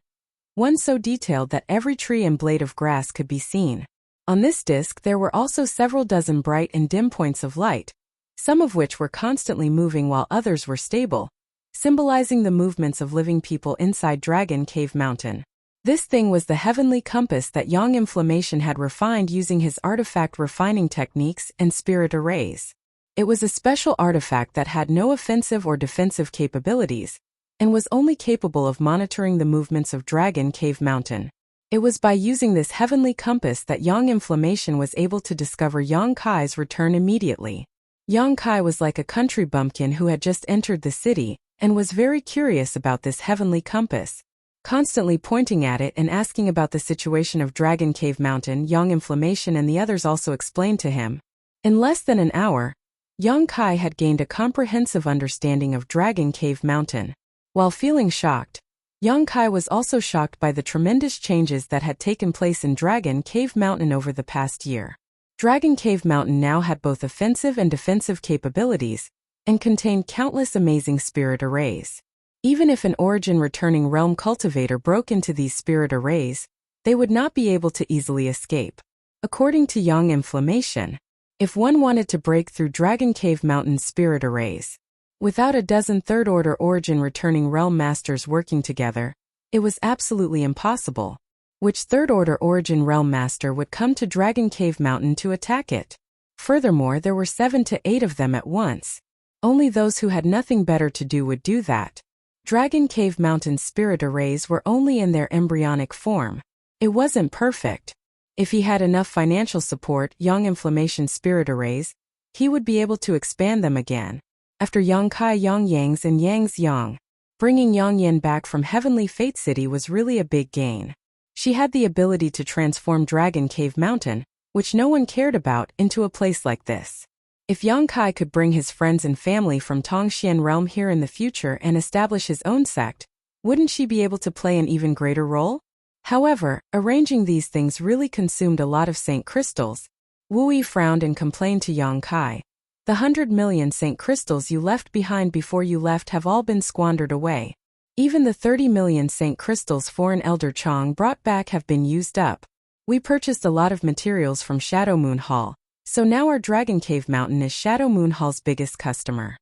Speaker 1: one so detailed that every tree and blade of grass could be seen. On this disc there were also several dozen bright and dim points of light, some of which were constantly moving while others were stable, symbolizing the movements of living people inside Dragon Cave Mountain. This thing was the heavenly compass that Yang Inflammation had refined using his artifact refining techniques and spirit arrays. It was a special artifact that had no offensive or defensive capabilities, and was only capable of monitoring the movements of Dragon Cave Mountain. It was by using this heavenly compass that Yang Inflammation was able to discover Yang Kai's return immediately. Yang Kai was like a country bumpkin who had just entered the city, and was very curious about this heavenly compass. Constantly pointing at it and asking about the situation of Dragon Cave Mountain, Yang Inflammation and the others also explained to him. In less than an hour, Yang Kai had gained a comprehensive understanding of Dragon Cave Mountain. While feeling shocked, Yang Kai was also shocked by the tremendous changes that had taken place in Dragon Cave Mountain over the past year. Dragon Cave Mountain now had both offensive and defensive capabilities, and contained countless amazing spirit arrays. Even if an origin-returning realm cultivator broke into these spirit arrays, they would not be able to easily escape. According to Yang Inflammation, if one wanted to break through Dragon Cave Mountain's spirit arrays, without a dozen third-order origin-returning realm masters working together, it was absolutely impossible. Which third-order origin realm master would come to Dragon Cave Mountain to attack it? Furthermore, there were 7 to 8 of them at once. Only those who had nothing better to do would do that. Dragon Cave Mountain's spirit arrays were only in their embryonic form. It wasn't perfect. If he had enough financial support, Yang Inflammation spirit arrays, he would be able to expand them again. After Yang Kai, Yang Yang's and Yang's Yang, bringing Yang Yan back from Heavenly Fate City was really a big gain. She had the ability to transform Dragon Cave Mountain, which no one cared about, into a place like this. If Yang Kai could bring his friends and family from Tongxian Realm here in the future and establish his own sect, wouldn't she be able to play an even greater role? However, arranging these things really consumed a lot of Saint Crystals. Wu Yi frowned and complained to Yang Kai. "The 100 million Saint Crystals you left behind before you left have all been squandered away. Even the 30 million Saint Crystals foreign Elder Chong brought back have been used up. We purchased a lot of materials from Shadow Moon Hall, so now our Dragon Cave Mountain is Shadow Moon Hall's biggest customer."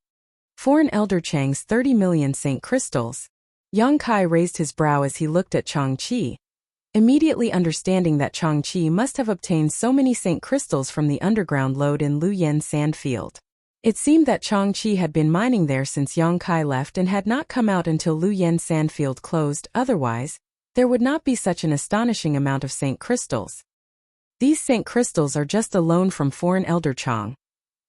Speaker 1: Foreign Elder Chang's 30 million Saint Crystals. Yang Kai raised his brow as he looked at Chang Qi, immediately understanding that Chang Qi must have obtained so many Saint Crystals from the underground lode in Luyen Sandfield. It seemed that Chang Qi had been mining there since Yang Kai left and had not come out until Luyen Sandfield closed, otherwise, there would not be such an astonishing amount of Saint Crystals. "These Saint Crystals are just a loan from foreign Elder Chang.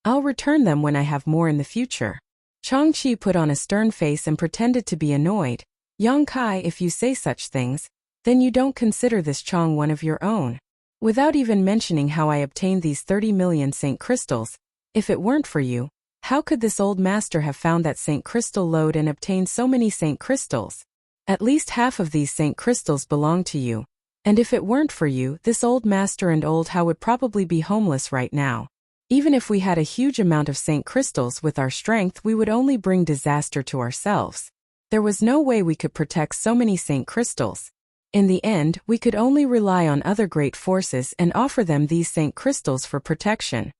Speaker 1: I'll return them when I have more in the future." Chang Qi put on a stern face and pretended to be annoyed. "Yang Kai, if you say such things, then you don't consider this Chong one of your own. Without even mentioning how I obtained these 30 million Saint Crystals, if it weren't for you, how could this old master have found that Saint Crystal lode and obtained so many Saint Crystals? At least half of these Saint Crystals belong to you. And if it weren't for you, this old master and old How would probably be homeless right now. Even if we had a huge amount of Saint Crystals with our strength, we would only bring disaster to ourselves. There was no way we could protect so many Saint Crystals. In the end, we could only rely on other great forces and offer them these Saint Crystals for protection.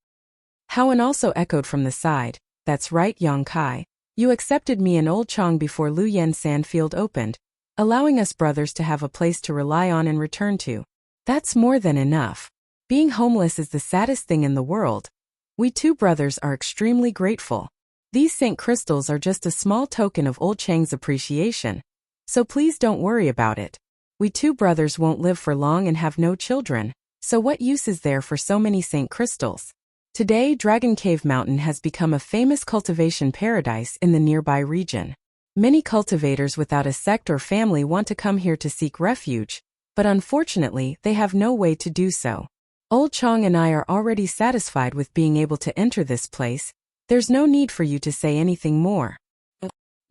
Speaker 1: Howen also echoed from the side, "That's right, Yang Kai. You accepted me and old Chong before Lu Yen Sandfield opened, allowing us brothers to have a place to rely on and return to. That's more than enough. Being homeless is the saddest thing in the world. We two brothers are extremely grateful. These Saint Crystals are just a small token of old Chang's appreciation. So please don't worry about it. We two brothers won't live for long and have no children, so what use is there for so many Saint Crystals?" Today, Dragon Cave Mountain has become a famous cultivation paradise in the nearby region. Many cultivators without a sect or family want to come here to seek refuge, but unfortunately, they have no way to do so. Old Chong and I are already satisfied with being able to enter this place. There's no need for you to say anything more.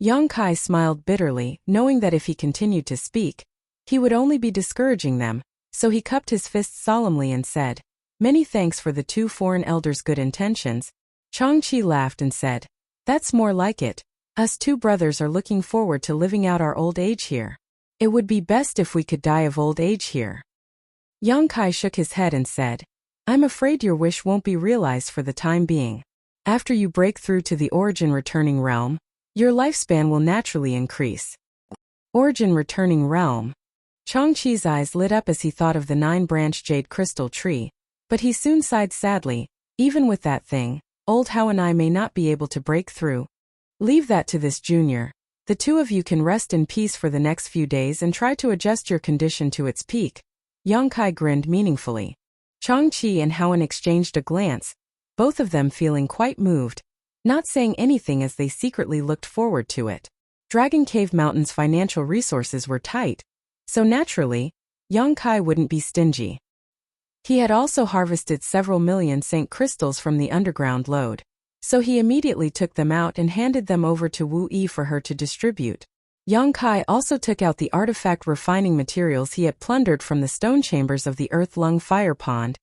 Speaker 1: Yang Kai smiled bitterly, knowing that if he continued to speak, he would only be discouraging them, so he cupped his fists solemnly and said, "Many thanks for the two foreign elders' good intentions." Chong Chi laughed and said, "That's more like it. Us two brothers are looking forward to living out our old age here. It would be best if we could die of old age here." Yang Kai shook his head and said, "I'm afraid your wish won't be realized for the time being. After you break through to the Origin Returning Realm, your lifespan will naturally increase." Origin Returning Realm. Chong Chi's eyes lit up as he thought of the 9-branch jade crystal tree, but he soon sighed sadly. "Even with that thing, old How and I may not be able to break through. Leave that to this junior. The two of you can rest in peace for the next few days and try to adjust your condition to its peak." Yang Kai grinned meaningfully. Chong Chi and Howen exchanged a glance, both of them feeling quite moved, not saying anything as they secretly looked forward to it. Dragon Cave Mountain's financial resources were tight, so naturally, Yang Kai wouldn't be stingy. He had also harvested several million Saint Crystals from the underground lode, so he immediately took them out and handed them over to Wu Yi for her to distribute. Yang Kai also took out the artifact refining materials he had plundered from the stone chambers of the Earth Lung Fire Pond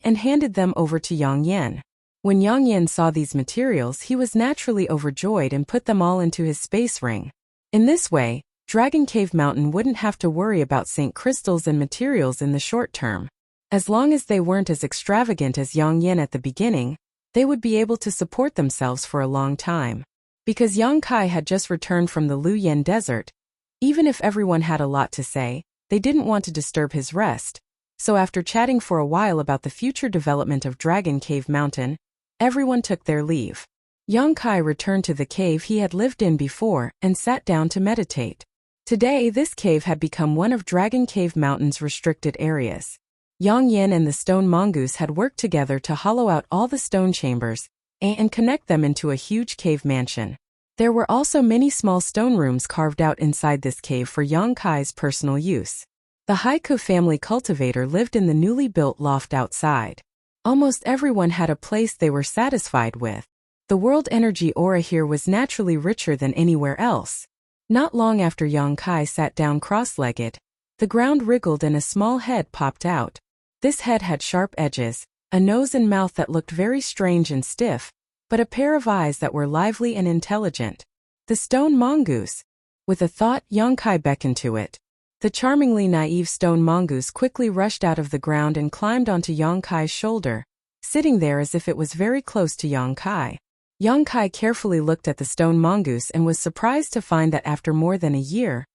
Speaker 1: and handed them over to Yang Yen. When Yang Yen saw these materials, he was naturally overjoyed and put them all into his space ring. In this way, Dragon Cave Mountain wouldn't have to worry about Saint Crystals and materials in the short term. As long as they weren't as extravagant as Yang Yen at the beginning, they would be able to support themselves for a long time. Because Yang Kai had just returned from the Lu Yen Desert, even if everyone had a lot to say, they didn't want to disturb his rest. So after chatting for a while about the future development of Dragon Cave Mountain, everyone took their leave. Yang Kai returned to the cave he had lived in before and sat down to meditate. Today, this cave had become one of Dragon Cave Mountain's restricted areas. Yang Yen and the stone mongoose had worked together to hollow out all the stone chambers and connect them into a huge cave mansion. There were also many small stone rooms carved out inside this cave for Yang Kai's personal use. The Haiku family cultivator lived in the newly built loft outside. Almost everyone had a place they were satisfied with. The world energy aura here was naturally richer than anywhere else. Not long after Yang Kai sat down cross-legged, the ground wriggled and a small head popped out. This head had sharp edges, a nose and mouth that looked very strange and stiff, but a pair of eyes that were lively and intelligent. The stone mongoose. With a thought, Yang Kai beckoned to it. The charmingly naive stone mongoose quickly rushed out of the ground and climbed onto Yang Kai's shoulder, sitting there as if it was very close to Yang Kai. Yang Kai carefully looked at the stone mongoose and was surprised to find that after more than a year,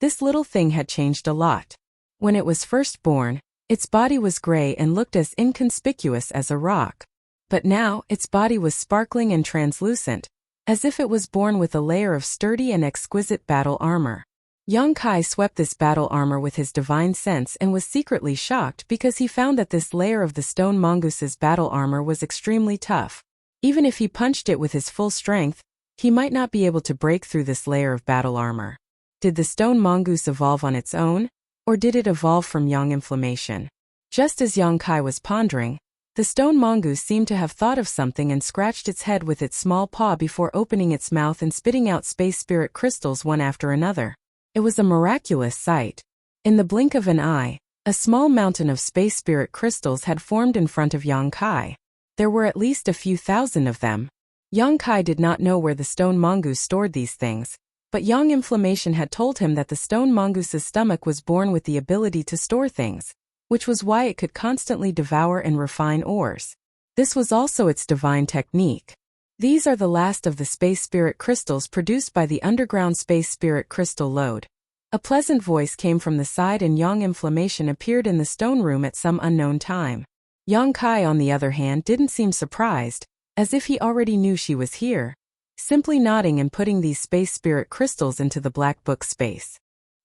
Speaker 1: this little thing had changed a lot. When it was first born, its body was gray and looked as inconspicuous as a rock. But now, its body was sparkling and translucent, as if it was born with a layer of sturdy and exquisite battle armor. Yang Kai swept this battle armor with his divine sense and was secretly shocked because he found that this layer of the stone mongoose's battle armor was extremely tough. Even if he punched it with his full strength, he might not be able to break through this layer of battle armor. Did the stone mongoose evolve on its own? Or did it evolve from Yang inflammation? Just as Yang Kai was pondering, the stone mongoose seemed to have thought of something and scratched its head with its small paw before opening its mouth and spitting out space spirit crystals one after another. It was a miraculous sight. In the blink of an eye, a small mountain of space spirit crystals had formed in front of Yang Kai. There were at least a few thousand of them. Yang Kai did not know where the stone mongoose stored these things, but Yang inflammation had told him that the stone mongoose's stomach was born with the ability to store things, which was why it could constantly devour and refine ores. This was also its divine technique. These are the last of the space spirit crystals produced by the underground space spirit crystal lode. A pleasant voice came from the side and Yang inflammation appeared in the stone room at some unknown time. Yang Kai, on the other hand, didn't seem surprised, as if he already knew she was here, simply nodding and putting these space spirit crystals into the black book space.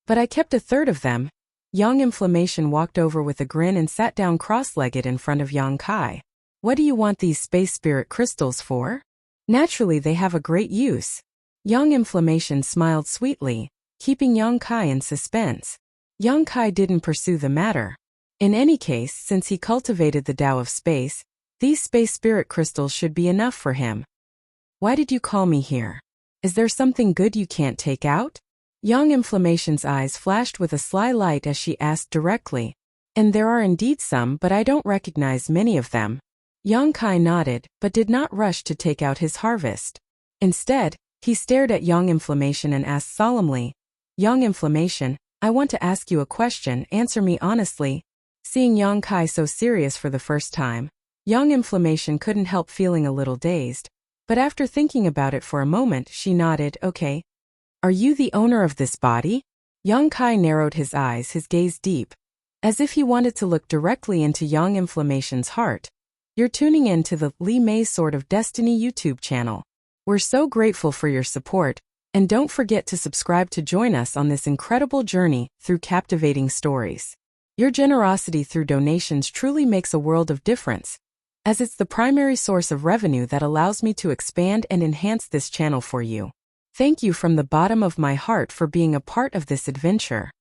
Speaker 1: But I kept a third of them. Yang inflammation walked over with a grin and sat down cross-legged in front of Yang Kai. What do you want these space spirit crystals for? Naturally they have a great use. Yang inflammation smiled sweetly, keeping Yang Kai in suspense. Yang Kai didn't pursue the matter. In any case, since he cultivated the Tao of space, these space spirit crystals should be enough for him. Why did you call me here? Is there something good you can't take out? Yang inflammation's eyes flashed with a sly light as she asked directly. And there are indeed some, but I don't recognize many of them. Yang Kai nodded, but did not rush to take out his harvest. Instead, he stared at Yang inflammation and asked solemnly, Yang inflammation, I want to ask you a question, answer me honestly. Seeing Yang Kai so serious for the first time, Yang inflammation couldn't help feeling a little dazed, but after thinking about it for a moment she nodded, okay. Are you the owner of this body? Yang Kai narrowed his eyes, his gaze deep, as if he wanted to look directly into Yang inflammation's heart. You're tuning in to the Li Mei Sword of Destiny YouTube channel. We're so grateful for your support, and don't forget to subscribe to join us on this incredible journey through captivating stories. Your generosity through donations truly makes a world of difference, as it's the primary source of revenue that allows me to expand and enhance this channel for you. Thank you from the bottom of my heart for being a part of this adventure.